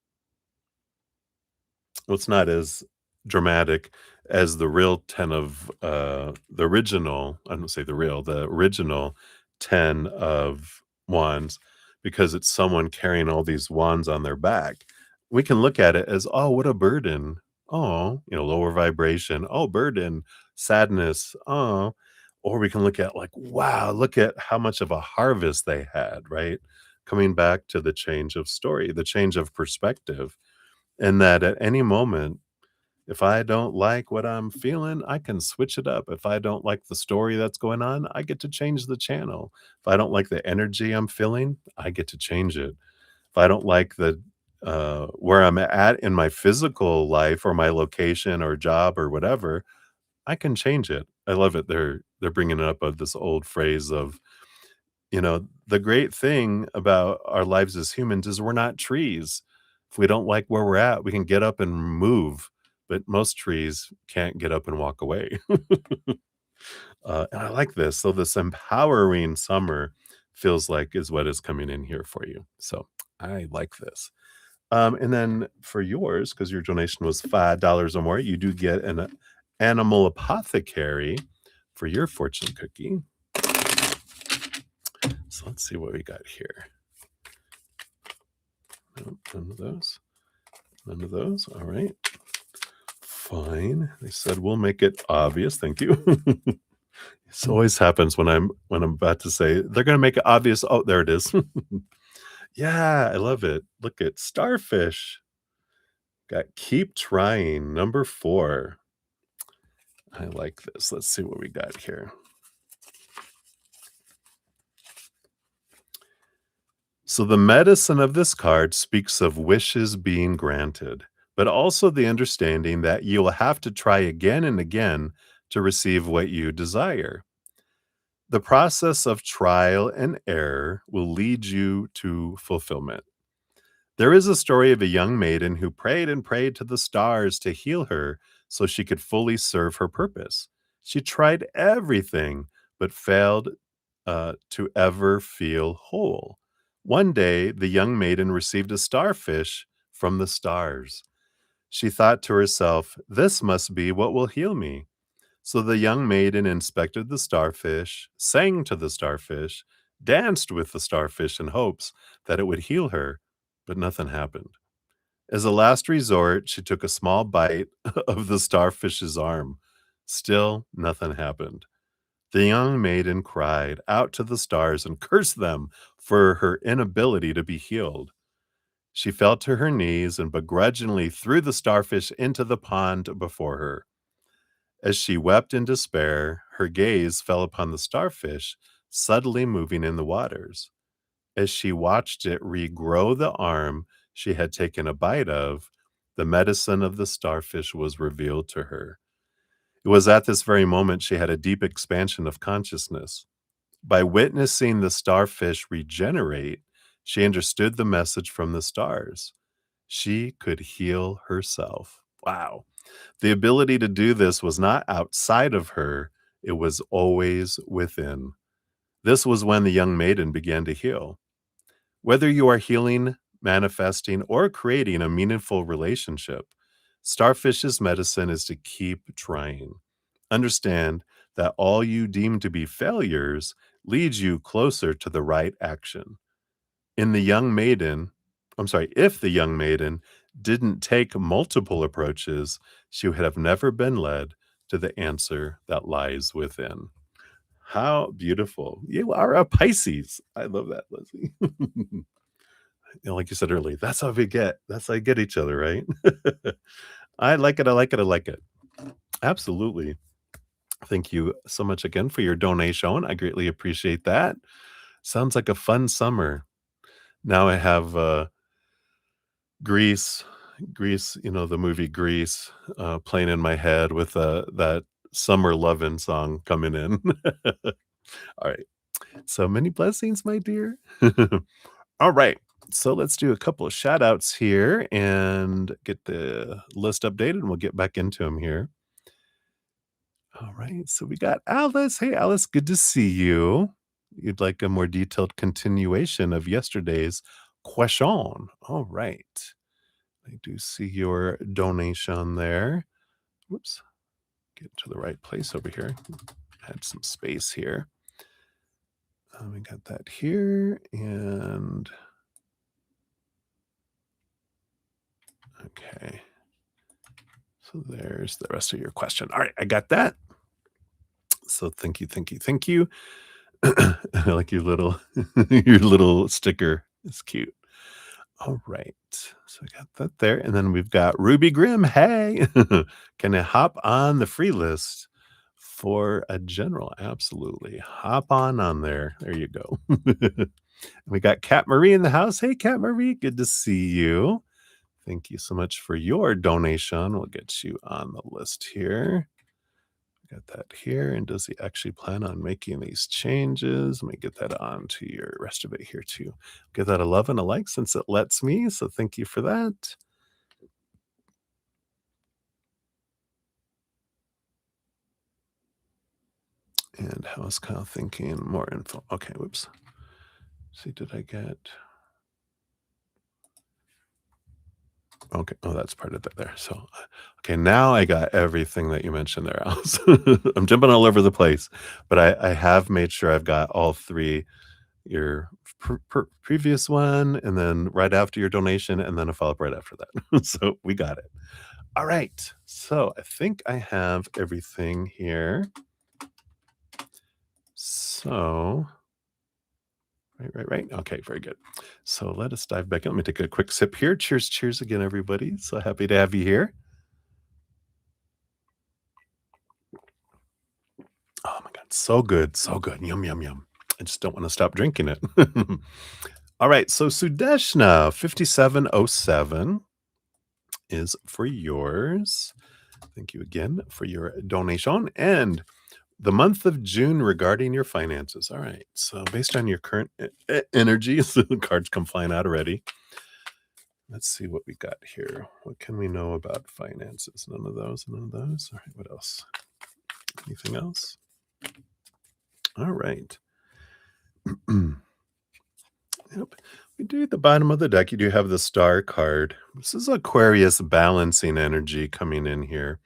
Well, it's not as dramatic as the real 10 of the original. I don't say the original 10 of wands, because it's someone carrying all these wands on their back. We can look at it as, oh, what a burden. Oh, lower vibration. Oh, burden, sadness. Oh, or we can look at like, wow, look at how much of a harvest they had, right? coming back to the change of story, the change of perspective, and that at any moment, if I don't like what I'm feeling, I can switch it up. If I don't like the story that's going on, I get to change the channel. If I don't like the energy I'm feeling, I get to change it. If I don't like the where I'm at in my physical life or my location or job or whatever, I can change it. I love it. They're bringing up of this old phrase of, the great thing about our lives as humans is we're not trees. If we don't like where we're at, we can get up and move, but most trees can't get up and walk away. And I like this. So this empowering summer feels like is what is coming in here for you. So I like this. And then for yours, because your donation was $5 or more, you do get an animal apothecary for your fortune cookie. So let's see what we got here. Nope, none of those. None of those. All right. Fine. They said we'll make it obvious. Thank you. This always happens when I'm about to say they're gonna make it obvious. Oh, there it is. Yeah, I love it. Look at starfish. Got keep trying, number 4. I like this. Let's see what we got here. So the medicine of this card speaks of wishes being granted, but also the understanding that you will have to try again and again to receive what you desire. The process of trial and error will lead you to fulfillment. There is a story of a young maiden who prayed and prayed to the stars to heal her so she could fully serve her purpose. She tried everything but failed to ever feel whole. One day, the young maiden received a starfish from the stars. She thought to herself, "This must be what will heal me." So the young maiden inspected the starfish, sang to the starfish, danced with the starfish in hopes that it would heal her, but nothing happened. As a last resort, she took a small bite of the starfish's arm. Still, nothing happened. The young maiden cried out to the stars and cursed them for her inability to be healed. She fell to her knees and begrudgingly threw the starfish into the pond before her. As she wept in despair, her gaze fell upon the starfish subtly moving in the waters. As she watched it regrow the arm she had taken a bite of, the medicine of the starfish was revealed to her. It was at this very moment she had a deep expansion of consciousness. By witnessing the starfish regenerate, she understood the message from the stars. She could heal herself. Wow. The ability to do this was not outside of her, it was always within. This was when the young maiden began to heal. Whether you are healing, manifesting, or creating a meaningful relationship, Starfish's medicine is to keep trying. Understand that all you deem to be failures leads you closer to the right action. In the young maiden, if the young maiden didn't take multiple approaches, she would have never been led to the answer that lies within. How beautiful. You are a Pisces. I love that, Leslie. Like you said earlier, that's how we get. That's how we get each other, right? I like it. I like it. I like it. Absolutely. Thank you so much again for your donation. I greatly appreciate that. Sounds like a fun summer. Now I have Grease, Grease, the movie Grease, playing in my head with that summer lovin' song coming in. All right. So many blessings, my dear. All right. So let's do a couple of shout outs here and get the list updated, and we'll get back into them here. All right. So we got Alice. Hey, Alice, good to see you. You'd like a more detailed continuation of yesterday's question. All right. I do see your donation there. Whoops. Get to the right place over here. Add some space here. We got that here. And okay. So there's the rest of your question. All right. I got that. So thank you, thank you, thank you. I like your little your little sticker It's cute. All right. So we got that there. And then we've got Ruby Grimm. Hey, can I hop on the free list for a general? Absolutely. Hop on there. There you go. We got Kat Marie in the house. Hey, Kat Marie. Good to see you. Thank you so much for your donation. We'll get you on the list here. Got that here. And does he actually plan on making these changes? Let me get that on to your rest of it here too. Give that a love and a like since it lets me. So thank you for that. And how is Kyle thinking? More info. Okay, whoops. See, did I get? Okay. Oh, that's part of it there. So, okay, now I got everything that you mentioned there. I'm jumping all over the place, but I have made sure I've got all three, your previous one, and then right after your donation, and then a follow up right after that. So we got it. All right. So I think I have everything here. So, right. Okay, very good. So let us dive back in. Let me take a quick sip here. Cheers, cheers again, everybody. So happy to have you here. Oh my God, so good, so good. Yum, yum, yum. I just don't want to stop drinking it. All right, so Sudeshna 5707 is for yours. Thank you again for your donation. And the month of June regarding your finances. All right, so based on your current energy, so the cards come flying out already. Let's see what we got here. What can we know about finances? None of those, none of those. All right, what else? Anything else? All right. Yep. We do at the bottom of the deck, you do have the star card. This is Aquarius balancing energy coming in here.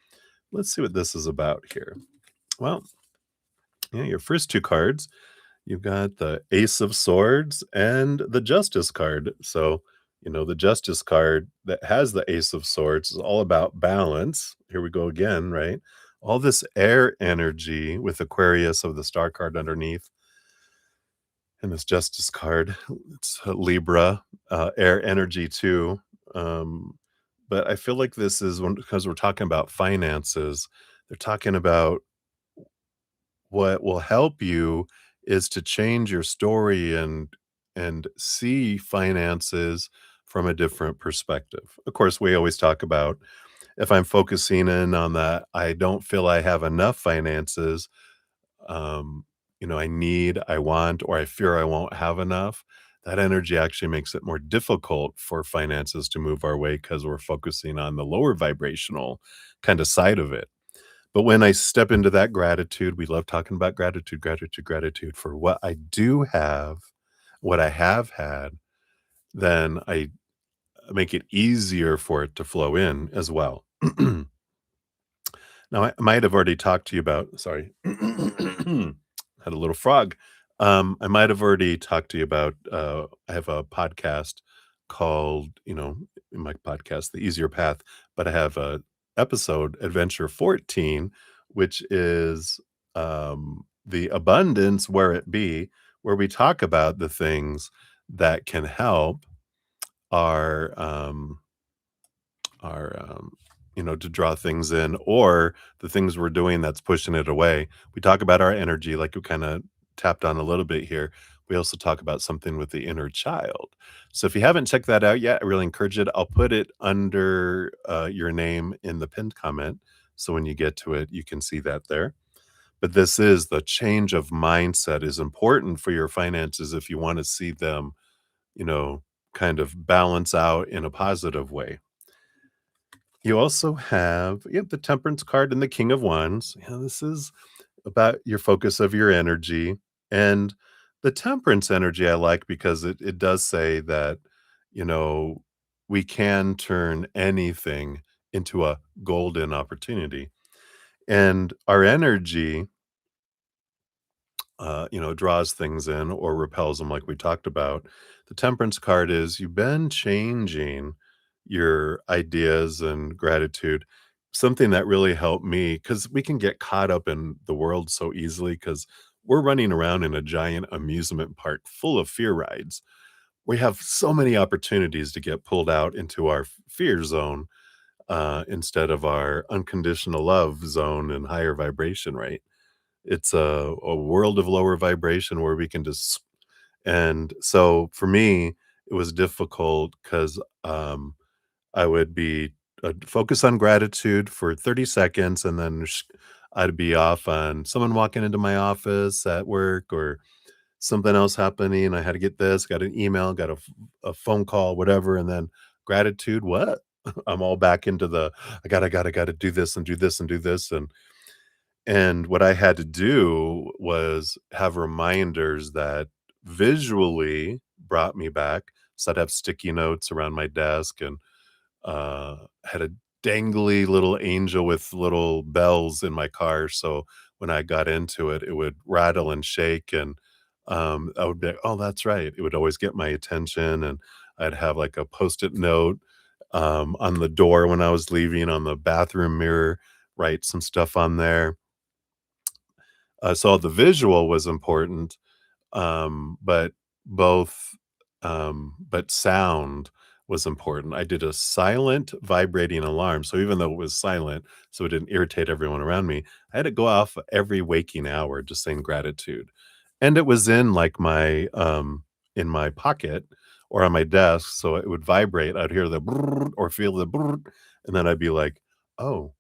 Let's see what this is about here. Well, yeah, your first two cards, you've got the Ace of Swords and the Justice card. So, the Justice card that has the Ace of Swords is all about balance. Here we go again, right? All this air energy with Aquarius of the star card underneath and this Justice card. It's Libra, air energy too. But I feel like this is because we're talking about finances, they're talking about what will help you is to change your story and see finances from a different perspective. Of course, we always talk about if I'm focusing in on that, I don't feel I have enough finances, um, I need, I want, or I fear I won't have enough. That energy actually makes it more difficult for finances to move our way because we're focusing on the lower vibrational kind of side of it. But when I step into that gratitude, we love talking about gratitude, gratitude, gratitude for what I do have, what I have had, then I make it easier for it to flow in as well. Now, I might have already talked to you about, sorry, had a little frog. I might have already talked to you about, I have a podcast called, in my podcast, The Easier Path, but I have a episode, Adventure 14, which is the abundance where it be, where we talk about the things that can help our, to draw things in or the things we're doing that's pushing it away. We talk about our energy, like we kind of tapped on a little bit here. We also talk about something with the inner child. So if you haven't checked that out yet, I really encourage it. I'll put it under your name in the pinned comment. So when you get to it, you can see that there. But this is the change of mindset is important for your finances if you want to see them, you know, kind of balance out in a positive way. You also have, the Temperance card and the King of Wands. This is about your focus of your energy. And the Temperance energy I like because it does say that, you know, we can turn anything into a golden opportunity. And our energy, draws things in or repels them, like we talked about. The Temperance card is you've been changing your ideas and gratitude. Something that really helped me because we can get caught up in the world so easily because we're running around in a giant amusement park full of fear rides. we have so many opportunities to get pulled out into our fear zone, instead of our unconditional love zone and higher vibration, right? It's a world of lower vibration where we can just, and so for me, it was difficult because I would be focus on gratitude for 30 seconds, and then I'd be off on someone walking into my office at work or something else happening. I had to get this, got an email, got a phone call, whatever, and then gratitude. What? I'm all back into the I gotta do this and do this and do this, and what I had to do was have reminders that visually brought me back. So I'd have sticky notes around my desk and had a dangly little angel with little bells in my car, so when I got into it, it would rattle and shake, and, I would be like, "Oh, that's right." It would always get my attention, and I'd have, like, a Post-it note, on the door when I was leaving, on the bathroom mirror, write some stuff on there. So the visual was important, but but sound was important. I did a silent vibrating alarm, so even though it was silent, so it didn't irritate everyone around me, I had to go off every waking hour just saying gratitude, and it was in my pocket or on my desk, so it would vibrate. I'd hear the brrr or feel the brrr, and then I'd be like, "Oh,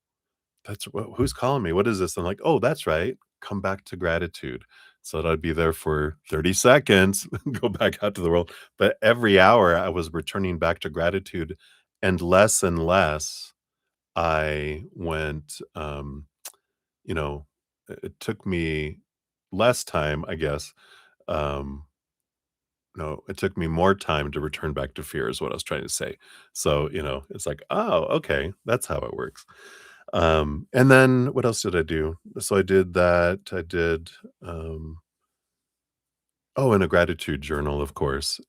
that's who's calling me? What is this?" I'm like, "Oh, that's right. Come back to gratitude." So that I'd be there for 30 seconds, go back out to the world. But every hour I was returning back to gratitude, and less I went, you know, it took me less time, I guess. Um, no, it took me more time to return back to fear is what I was trying to say. So, it's like, oh, okay, that's how it works. And then what else did I do? So I did that. I did, oh, and a gratitude journal, of course.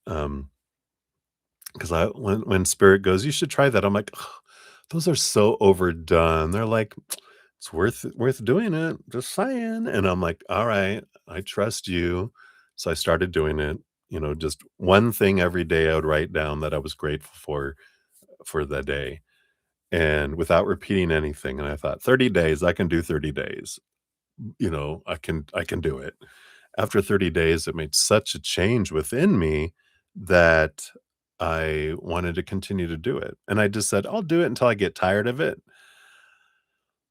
Because when spirit goes, you should try that. I'm like, "Ugh, those are so overdone. They're like, it's worth doing it. Just saying. And I'm like, all right, I trust you. So I started doing it. Just one thing every day I would write down that I was grateful for the day, and without repeating anything. And I thought, 30 days, I can do 30 days. I can do it. After 30 days, it made such a change within me that I wanted to continue to do it. And I just said, I'll do it until I get tired of it,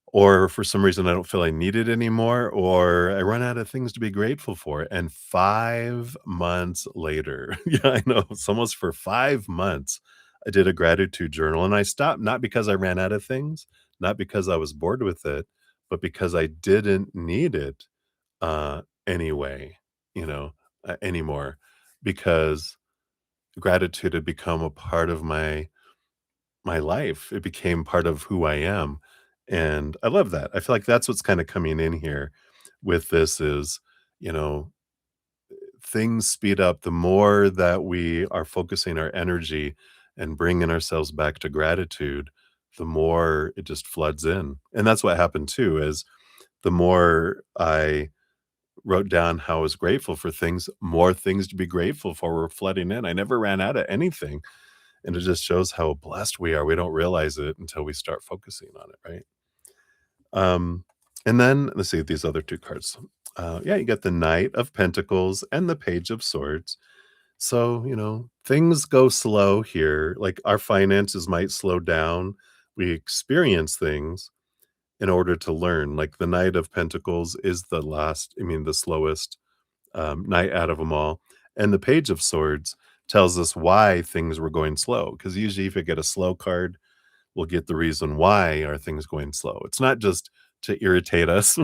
or for some reason I don't feel I need it anymore, or I run out of things to be grateful for. And 5 months later, yeah, I know, it's almost for 5 months, I did a gratitude journal, and I stopped not because I ran out of things, not because I was bored with it, but because I didn't need it anyway, anymore, because gratitude had become a part of my life. It became part of who I am, and I love that. I feel like that's what's kinda coming in here with this is, you know, things speed up the more that we are focusing our energy and bringing ourselves back to gratitude, the more it just floods in, and that's what happened too, is the more I wrote down how I was grateful for things, more things to be grateful for were flooding in. I never ran out of anything, and it just shows how blessed we are. We don't realize it until we start focusing on it, right? Um, and then let's see these other 2 cards. Yeah, you got the Knight of Pentacles and the Page of Swords. So, things go slow here. Like our finances might slow down. We experience things in order to learn. Like the Knight of Pentacles is the slowest knight out of them all. And the Page of Swords tells us why things were going slow. Because usually, if you get a slow card, we'll get the reason why are things going slow. It's not just to irritate us.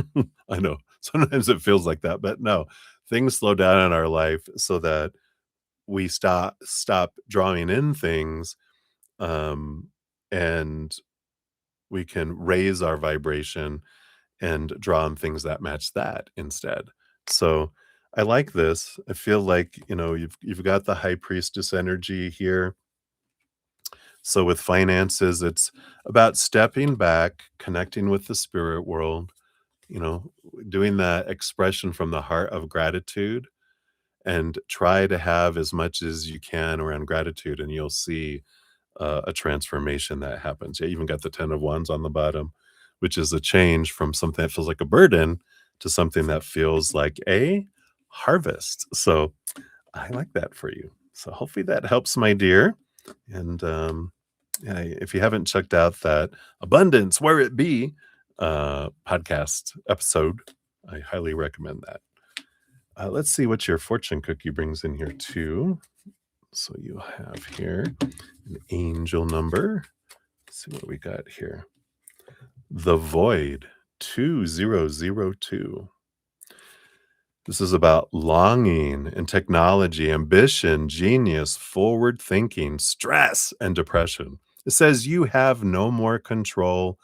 I know sometimes it feels like that, but no, things slow down in our life so that we stop drawing in things, um, and we can raise our vibration and draw on things that match that instead. So I like this. I feel like, you've got the high priestess energy here. So with finances, it's about stepping back, connecting with the spirit world, you know, doing that expression from the heart of gratitude, and try to have as much as you can around gratitude, and you'll see a transformation that happens. Yeah, you even got the 10 of wands on the bottom, which is a change from something that feels like a burden to something that feels like a harvest. So I like that for you. So hopefully that helps, my dear. And yeah, if you haven't checked out that Abundance Where It Be podcast episode, I highly recommend that. Let's see what your fortune cookie brings in here too. So you have here an angel number. Let's see what we got here. The Void 2002. This is about longing and technology, ambition, genius, forward thinking, stress, and depression. It says you have no more control.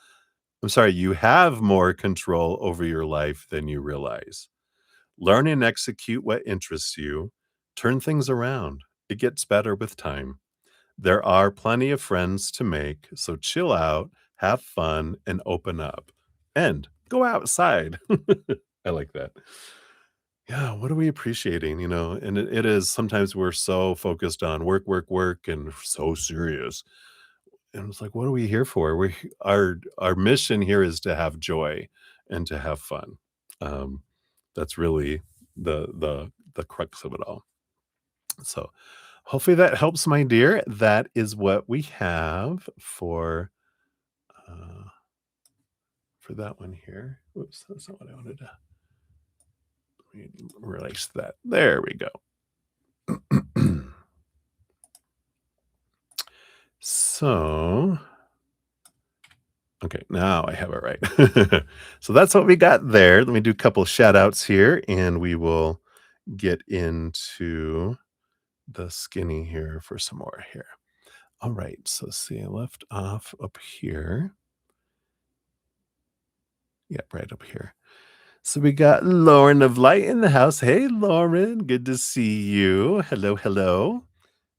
I'm sorry, you have more control over your life than you realize. Learn and execute what interests you. Turn things around. It gets better with time. There are plenty of friends to make, so chill out, have fun, and open up. And go outside. I like that. Yeah, what are we appreciating, you know? And it is sometimes we're so focused on work, work, work, and so serious. And it's like, what are we here for? Our mission here is to have joy and to have fun. Um, that's really the crux of it all. So hopefully that helps, my dear. That is what we have uh, for that one here. Whoops, that's not what I wanted to. Let me release that. There we go. So, okay, now I have it right. So that's what we got there. Let me do a couple shout outs here and we will get into the skinny here for some more here. All right, so see, I left off up here. Yep, right up here. So we got Lauren of Light in the house. Hey, Lauren, good to see you. Hello, hello.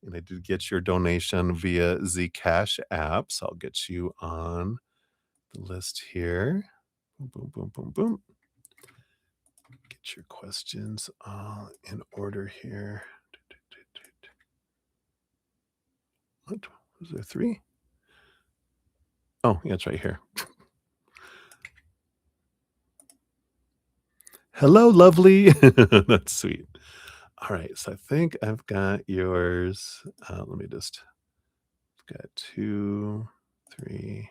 And I did get your donation via the Cash app, so I'll get you on the list here. Boom, boom, boom, boom, boom. Get your questions all in order here. What? Was there 3? Oh, yeah, it's right here. Hello, lovely. That's sweet. All right, so I think I've got yours. Let me just got 2, 3,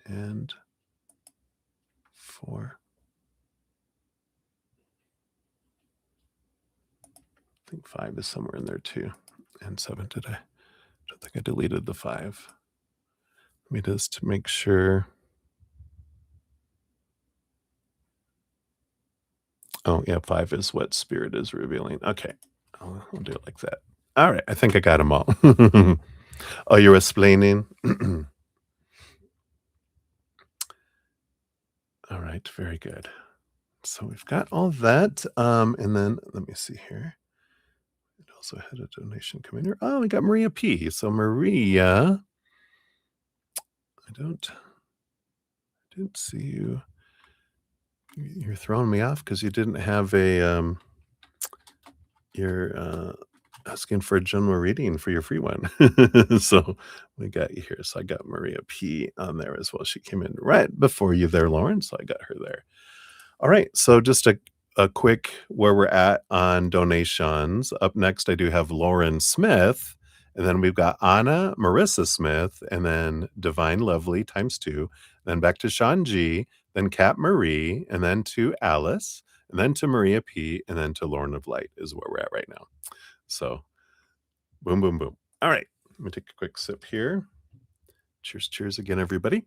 and 4. I think 5 is somewhere in there too. And 7 today. I don't think I deleted the 5. Let me just make sure. Oh, yeah, 5 is what spirit is revealing. Okay. I'll do it like that. All right, I think I got them all. Oh, you're explaining? All right, very good. So we've got all that. And then let me see here. It also had a donation come in here. Oh, we got Maria P. So Maria, I didn't see you. You're throwing me off because you didn't have a you're asking for a general reading for your free one. So we got you here. So I got Maria P on there as well. She came in right before you there, Lauren. So I got her there. All right. So just a quick where we're at on donations. Up next, I do have Lauren Smith. And then we've got Anna Marissa Smith, and then Divine Lovely times 2. Then back to Sean G, then Kat Marie, and then to Alice, and then to Maria P, and then to Lauren of Light is where we're at right now. So boom, boom, boom. All right. Let me take a quick sip here. Cheers, cheers again, everybody.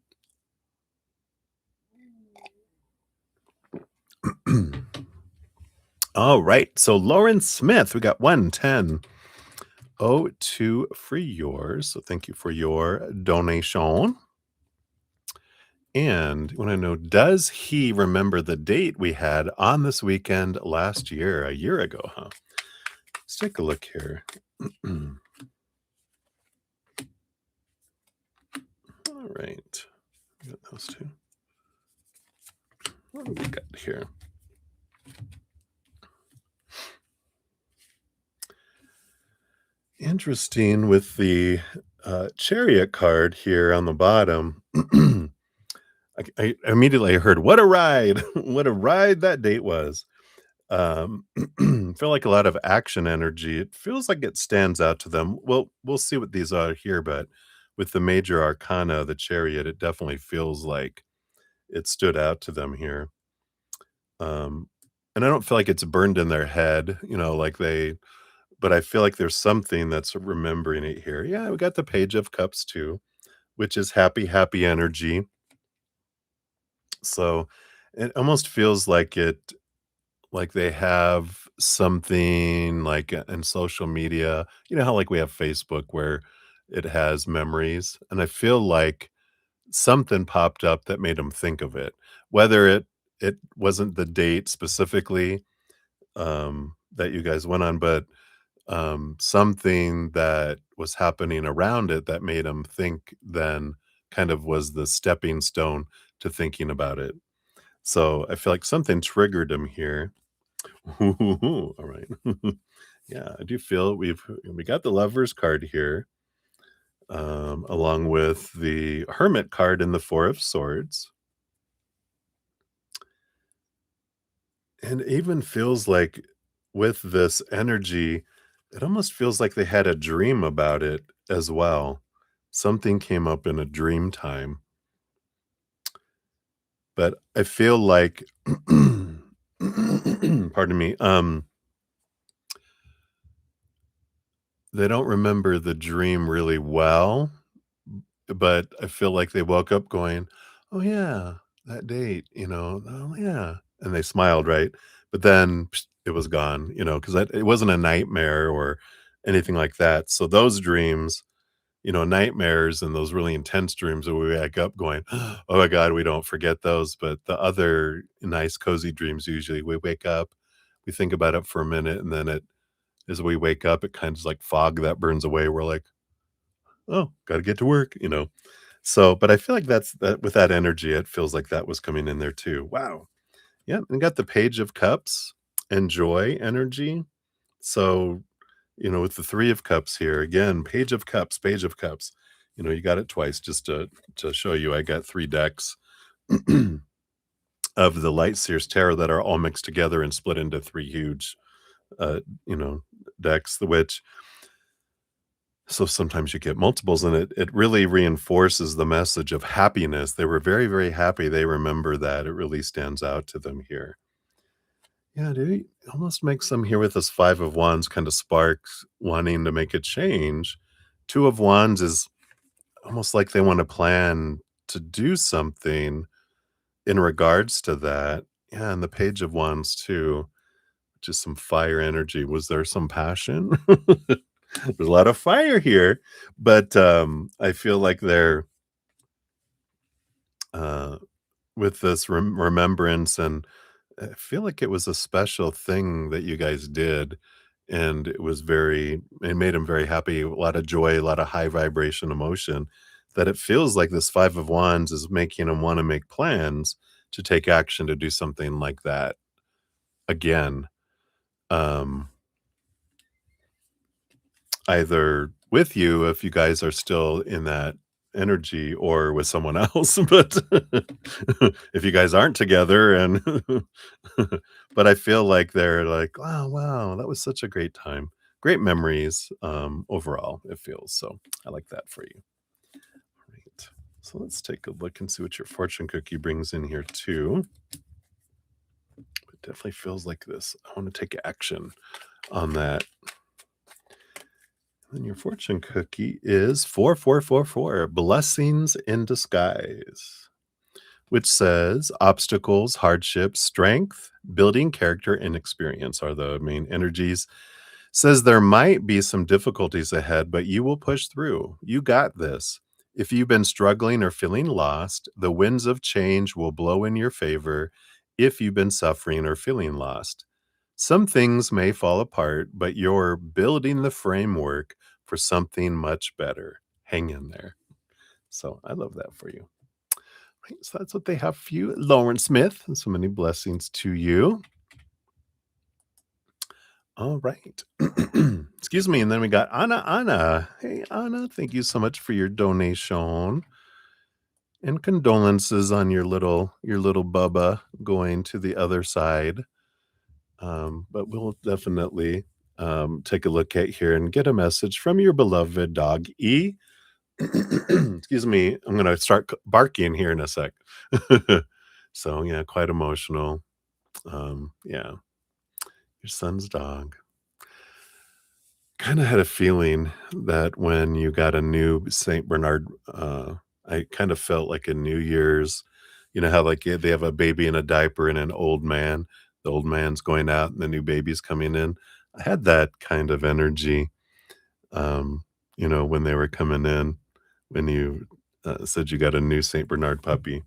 All right. So Lauren Smith, we got 110.02 for yours. So thank you for your donation. And you want to know, does he remember the date we had on this weekend last year, a year ago, huh? Let's take a look here. All right. We got those two. What do we got here? Interesting with the, chariot card here on the bottom. I immediately heard, "What a ride! What a ride that date was." Um, feel like a lot of action energy. It feels like it stands out to them. Well, we'll see what these are here, but with the major arcana, the chariot, it definitely feels like it stood out to them here. Um, and I don't feel like it's burned in their head, like but I feel like there's something that's remembering it here. Yeah, we got the Page of Cups too, which is happy, happy energy. So it almost feels like they have something like in social media. You know how like we have Facebook where it has memories, and I feel like something popped up that made them think of it. Whether it wasn't the date specifically that you guys went on, but something that was happening around it that made him think then kind of was the stepping stone to thinking about it. So I feel like something triggered him here. All right. Yeah, I do feel we got the lovers card here, along with the hermit card and the four of swords. And it even feels like with this energy, it almost feels like they had a dream about it as well. Something came up in a dream time, but I feel like pardon me, they don't remember the dream really well, but I feel like they woke up going, "Oh yeah, that date, oh yeah," and they smiled, right? But then it was gone, because it wasn't a nightmare or anything like that. So those dreams, nightmares and those really intense dreams that we wake up going, "Oh my god, we don't forget those." But the other nice cozy dreams, usually we wake up, we think about it for a minute, and then as we wake up, it kind of is like fog that burns away. We're like, "Oh, gotta get to work." So, but I feel like that with that energy, it feels like that was coming in there too. Wow. Yeah, and got the Page of Cups and joy energy. So, with the 3 of Cups here, again, Page of Cups, Page of Cups. You got it twice just to show you. I got 3 decks of the Light Seers Tarot that are all mixed together and split into 3 huge, uh, you know, decks, which so sometimes you get multiples, and it really reinforces the message of happiness. They were very, very happy. They remember that. It really stands out to them here. Yeah, dude, it almost makes them here with this 5 of Wands kind of sparks wanting to make a change. 2 of Wands is almost like they want to plan to do something in regards to that. Yeah, and the Page of Wands too, just some fire energy. Was there some passion? There's a lot of fire here, but, I feel like they're, uh, with this remembrance, and I feel like it was a special thing that you guys did, and it made him very happy, a lot of joy, a lot of high vibration emotion, that it feels like this 5 of Wands is making him wanna make plans to take action to do something like that again. Um Either with you if you guys are still in that energy or with someone else, but if you guys aren't together and but I feel like they're like, "Wow, wow, that was such a great time." Great memories, overall, it feels, so I like that for you. Right. So let's take a look and see what your fortune cookie brings in here too. It definitely feels like this. I wanna take action on that. And your fortune cookie is 4444, blessings in disguise, which says obstacles, hardships, strength, building character, and experience are the main energies. Says there might be some difficulties ahead, but you will push through. You got this. If you've been struggling or feeling lost, the winds of change will blow in your favor if you've been suffering or feeling lost. Some things may fall apart, but you're building the framework for something much better. Hang in there. So I love that for you. Right, so that's what they have for you, Lauren Smith. And so many blessings to you. All right. Excuse me. And then we got Anna. Anna. Hey, Anna. Thank you so much for your donation and condolences on your little Bubba going to the other side. But we'll definitely take a look at here and get a message from your beloved dog E. Excuse me. I'm gonna start barking here in a sec. So yeah, quite emotional. Yeah, your son's dog. Kind of had a feeling that when you got a new Saint Bernard, I kind of felt like a New Year's. You know how like they have a baby in a diaper and an old man. The old man's going out and the new baby's coming in. I had that kind of energy, um, when they were coming in. When you said you got a new Saint Bernard puppy.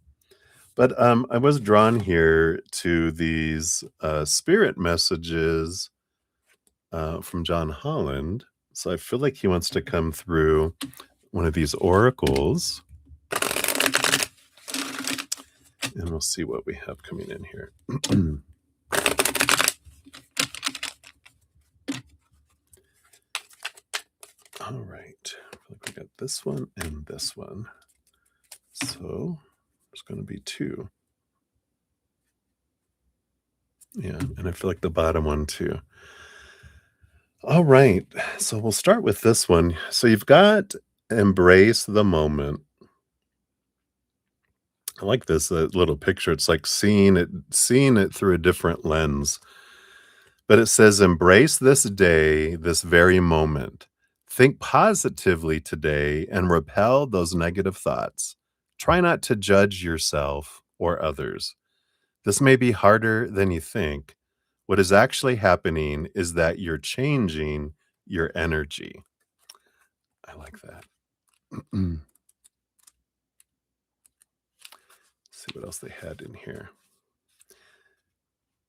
But I was drawn here to these spirit messages from John Holland. So I feel like he wants to come through one of these oracles, and we'll see what we have coming in here. All right. I feel like we got this one and this one. So there's going to be two. Yeah. And I feel like the bottom one too. All right. So we'll start with this one. So you've got embrace the moment. I like this little picture. It's like seeing it through a different lens. But it says, embrace this day, this very moment. Think positively today and repel those negative thoughts. Try not to judge yourself or others. This may be harder than you think. What is actually happening is that you're changing your energy. I like that. See what else they had in here.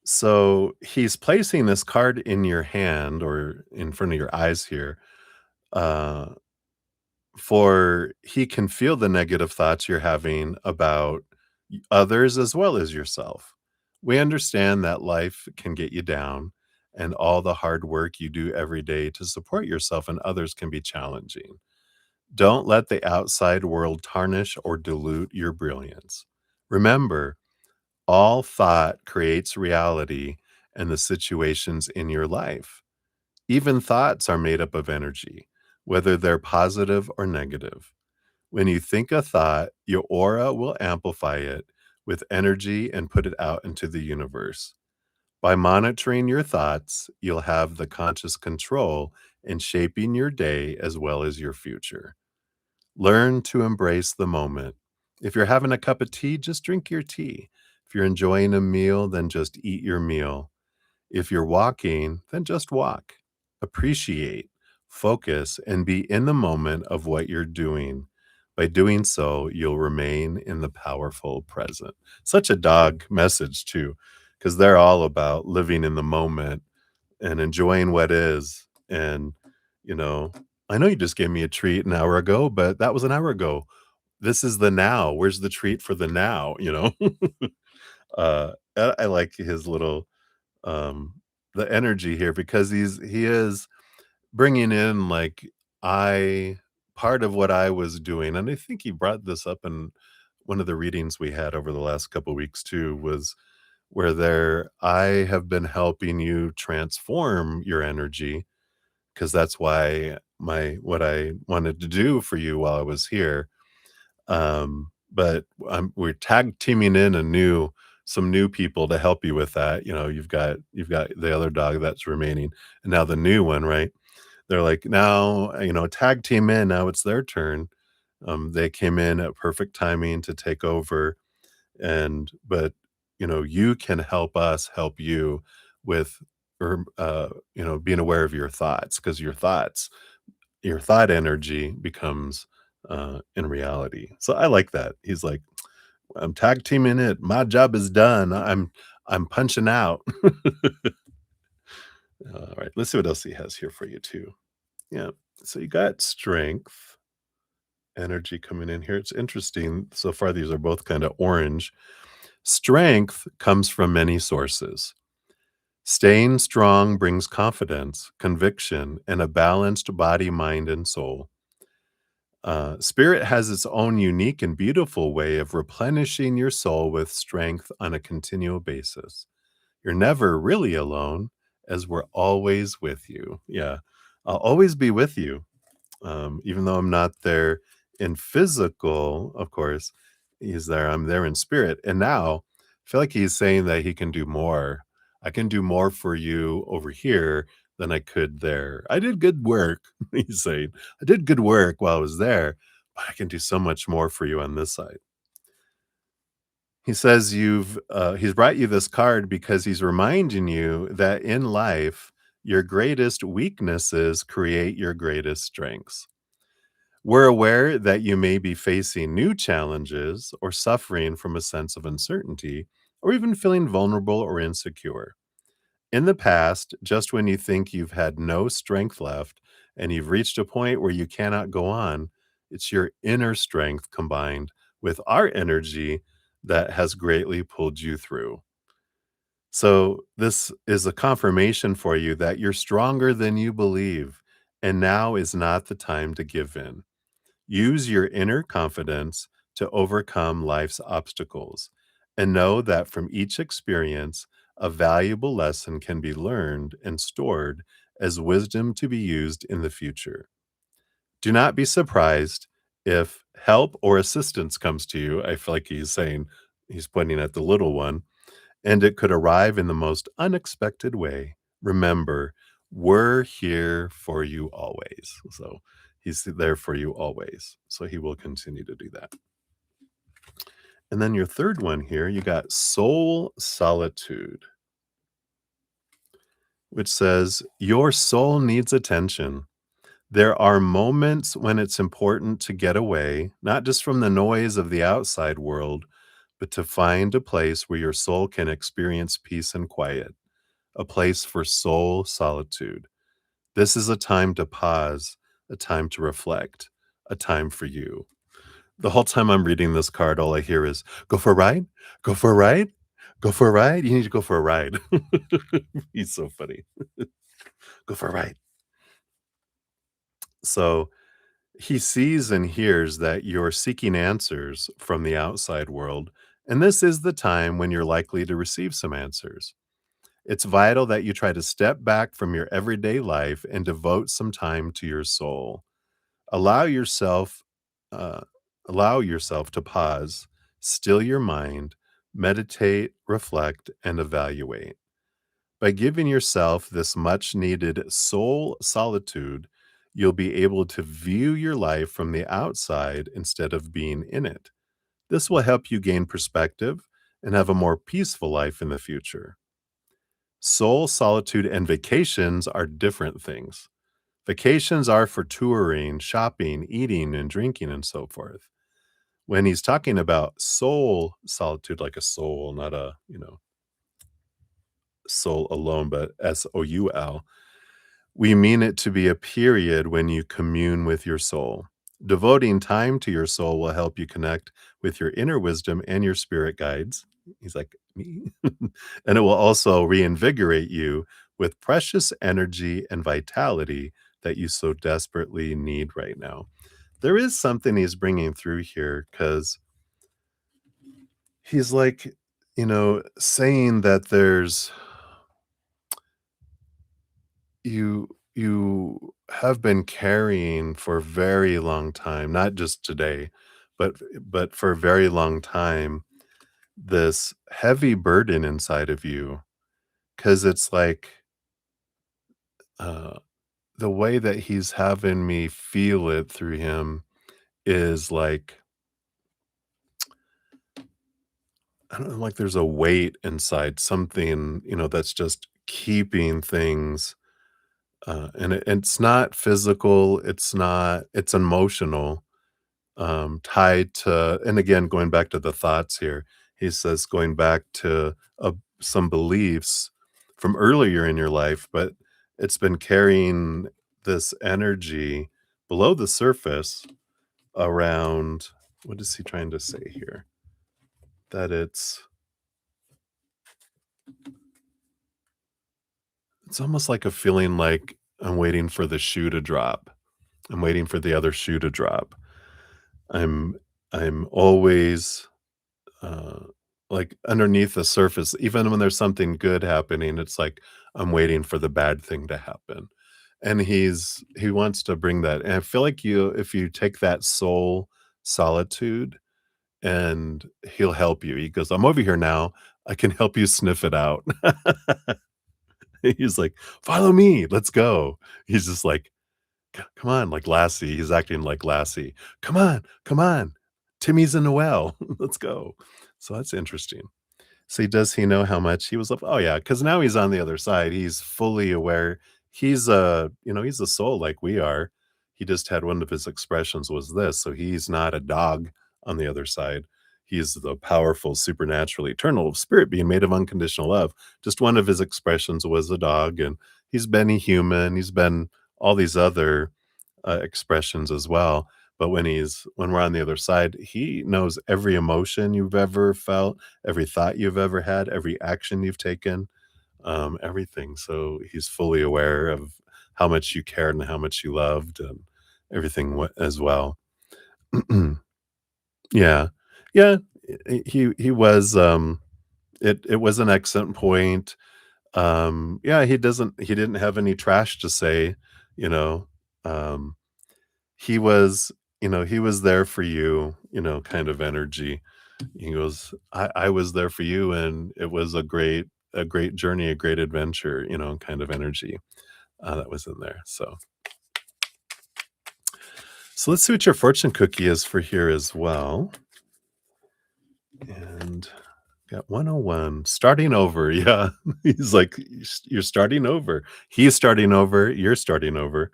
So he's placing this card in your hand or in front of your eyes here, uh, for he can feel the negative thoughts you're having about others as well as yourself. We understand that life can get you down, and all the hard work you do every day to support yourself and others can be challenging. Don't let the outside world tarnish or dilute your brilliance. Remember, all thought creates reality and the situations in your life. Even thoughts are made up of energy, whether they're positive or negative. When you think a thought, your aura will amplify it with energy and put it out into the universe. By monitoring your thoughts, you'll have the conscious control in shaping your day as well as your future. Learn to embrace the moment. If you're having a cup of tea, just drink your tea. If you're enjoying a meal, then just eat your meal. If you're walking, then just walk. Appreciate, focus, and be in the moment of what you're doing. By doing so, you'll remain in the powerful present. Such a dog message, too, because they're all about living in the moment and enjoying what is. And, you know, I know you just gave me a treat an hour ago, but that was an hour ago. This is the now. Where's the treat for the now? I like his little um the energy here because he is bringing in like I part of what I was doing, and I think he brought this up in one of the readings we had over the last couple weeks too, was where there I have been helping you transform your energy because that's why my what I wanted to do for you while I was here. But we're tag teaming in some new people to help you with that. You've got the other dog that's remaining, and now the new one, right? They're like, now, tag team in. Now it's their turn. They came in at perfect timing to take over, but you can help us help you with, being aware of your thoughts because your thought energy becomes in reality. So I like that. He's like, I'm tag teaming it. My job is done. I'm punching out. All right, let's see what else he has here for you too. Yeah. So you got strength, energy coming in here. It's interesting. So far, these are both kind of orange. Strength comes from many sources. Staying strong brings confidence, conviction, and a balanced body, mind, and soul. Spirit has its own unique and beautiful way of replenishing your soul with strength on a continual basis. You're never really alone, as we're always with you. Yeah, I'll always be with you. Even though I'm not there in physical, of course, he's there. I'm there in spirit. And now I feel like he's saying that he can do more. I can do more for you over here than I could there. I did good work. He's saying, I did good work while I was there, but I can do so much more for you on this side. He says he's brought you this card because he's reminding you that in life, your greatest weaknesses create your greatest strengths. We're aware that you may be facing new challenges or suffering from a sense of uncertainty or even feeling vulnerable or insecure. In the past, just when you think you've had no strength left and you've reached a point where you cannot go on, it's your inner strength combined with our energy that has greatly pulled you through. So, this is a confirmation for you that you're stronger than you believe, and now is not the time to give in. Use your inner confidence to overcome life's obstacles and know that from each experience, a valuable lesson can be learned and stored as wisdom to be used in the future. Do not be surprised if help or assistance comes to you. I feel like he's saying, he's pointing at the little one, and it could arrive in the most unexpected way. Remember, we're here for you always. So he's there for you always. So he will continue to do that. And then your third one here, you got soul solitude, which says, your soul needs attention. There are moments when it's important to get away, not just from the noise of the outside world, but to find a place where your soul can experience peace and quiet, a place for soul solitude. This is a time to pause, a time to reflect, a time for you. The whole time I'm reading this card, all I hear is go for a ride, go for a ride, go for a ride. You need to go for a ride. He's so funny. Go for a ride. So he sees and hears that you're seeking answers from the outside world, and this is the time when you're likely to receive some answers. It's vital that you try to step back from your everyday life and devote some time to your soul. Allow yourself uh, allow yourself to pause, still your mind, meditate, reflect, and evaluate. By giving yourself this much needed soul solitude, you'll be able to view your life from the outside instead of being in it. This will help you gain perspective and have a more peaceful life in the future. Soul solitude and vacations are different things. Vacations are for touring, shopping, eating, and drinking, and so forth. When he's talking about soul solitude, like a soul, not a, soul alone, but soul, we mean it to be a period when you commune with your soul. Devoting time to your soul will help you connect with your inner wisdom and your spirit guides. He's like, me. And it will also reinvigorate you with precious energy and vitality that you so desperately need right now. There is something he's bringing through here because he's like, saying that you have been carrying for a very long time, not just today, but for a very long time, this heavy burden inside of you. Because it's like, uh, the way that he's having me feel it through him is like, I don't know, like there's a weight inside something, that's just keeping things, and it's not physical, it's emotional, tied to, and again, going back to the thoughts here, he says going back to some beliefs from earlier in your life, but it's been carrying this energy below the surface around, what is he trying to say here? That it's It's almost like a feeling like I'm waiting for the shoe to drop. I'm waiting for the other shoe to drop. I'm I'm always, uh, like, underneath the surface, even when there's something good happening, it's like I'm waiting for the bad thing to happen. And he wants to bring that, and I feel like if you take that soul solitude, and he'll help you. He goes, "I'm over here now. I can help you sniff it out." He's like, "Follow me. Let's go." He's just like, Come on," like Lassie. He's acting like Lassie. "Come on, come on. Timmy's in the well. Let's go." So that's interesting. See, does he know how much he was loved? Oh, yeah, because now he's on the other side. He's fully aware. He's a soul like we are. He just had one of his expressions was this, so he's not a dog on the other side. He's the powerful, supernatural, eternal spirit being made of unconditional love. Just one of his expressions was a dog, and he's been a human. He's been all these other expressions as well. But when we're on the other side, he knows every emotion you've ever felt, every thought you've ever had, every action you've taken, everything. So he's fully aware of how much you cared and how much you loved and everything as well. Yeah, yeah. He was. It was an excellent point. Yeah, he didn't have any trash to say. You know, um, he was. He was there for you. Kind of energy. He goes, I was there for you, and it was a great journey, a great adventure, kind of energy, that was in there. So let's see what your fortune cookie is for here as well. And got 101, starting over. Yeah. He's like, You're starting over. He's starting over. You're starting over."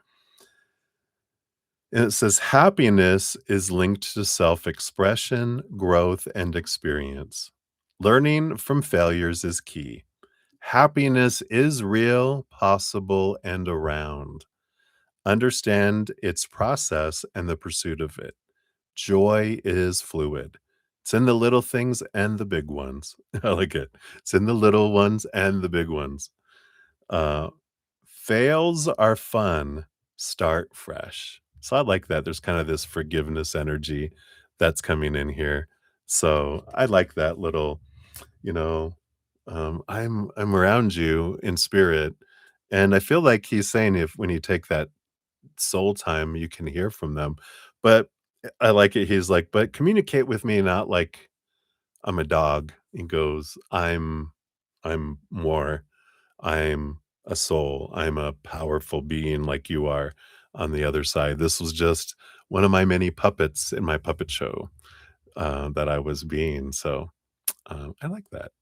And it says, "Happiness is linked to self expression, growth, and experience. Learning from failures is key. Happiness is real, possible, and around. Understand its process and the pursuit of it. Joy is fluid. It's in the little things and the big ones." I like it. It's in the little ones and the big ones. Uh, Fails are fun. Start fresh. So I like that. There's kind of this forgiveness energy that's coming in here. So I like that little you know, I'm around you in spirit, and I feel like he's saying if when you take that soul time, you can hear from them. But I like it. He's like, but communicate with me not like I'm a dog. He goes, I'm more. I'm a soul. I'm a powerful being like you are on the other side. This was just one of my many puppets in my puppet show that I was being. So I like that.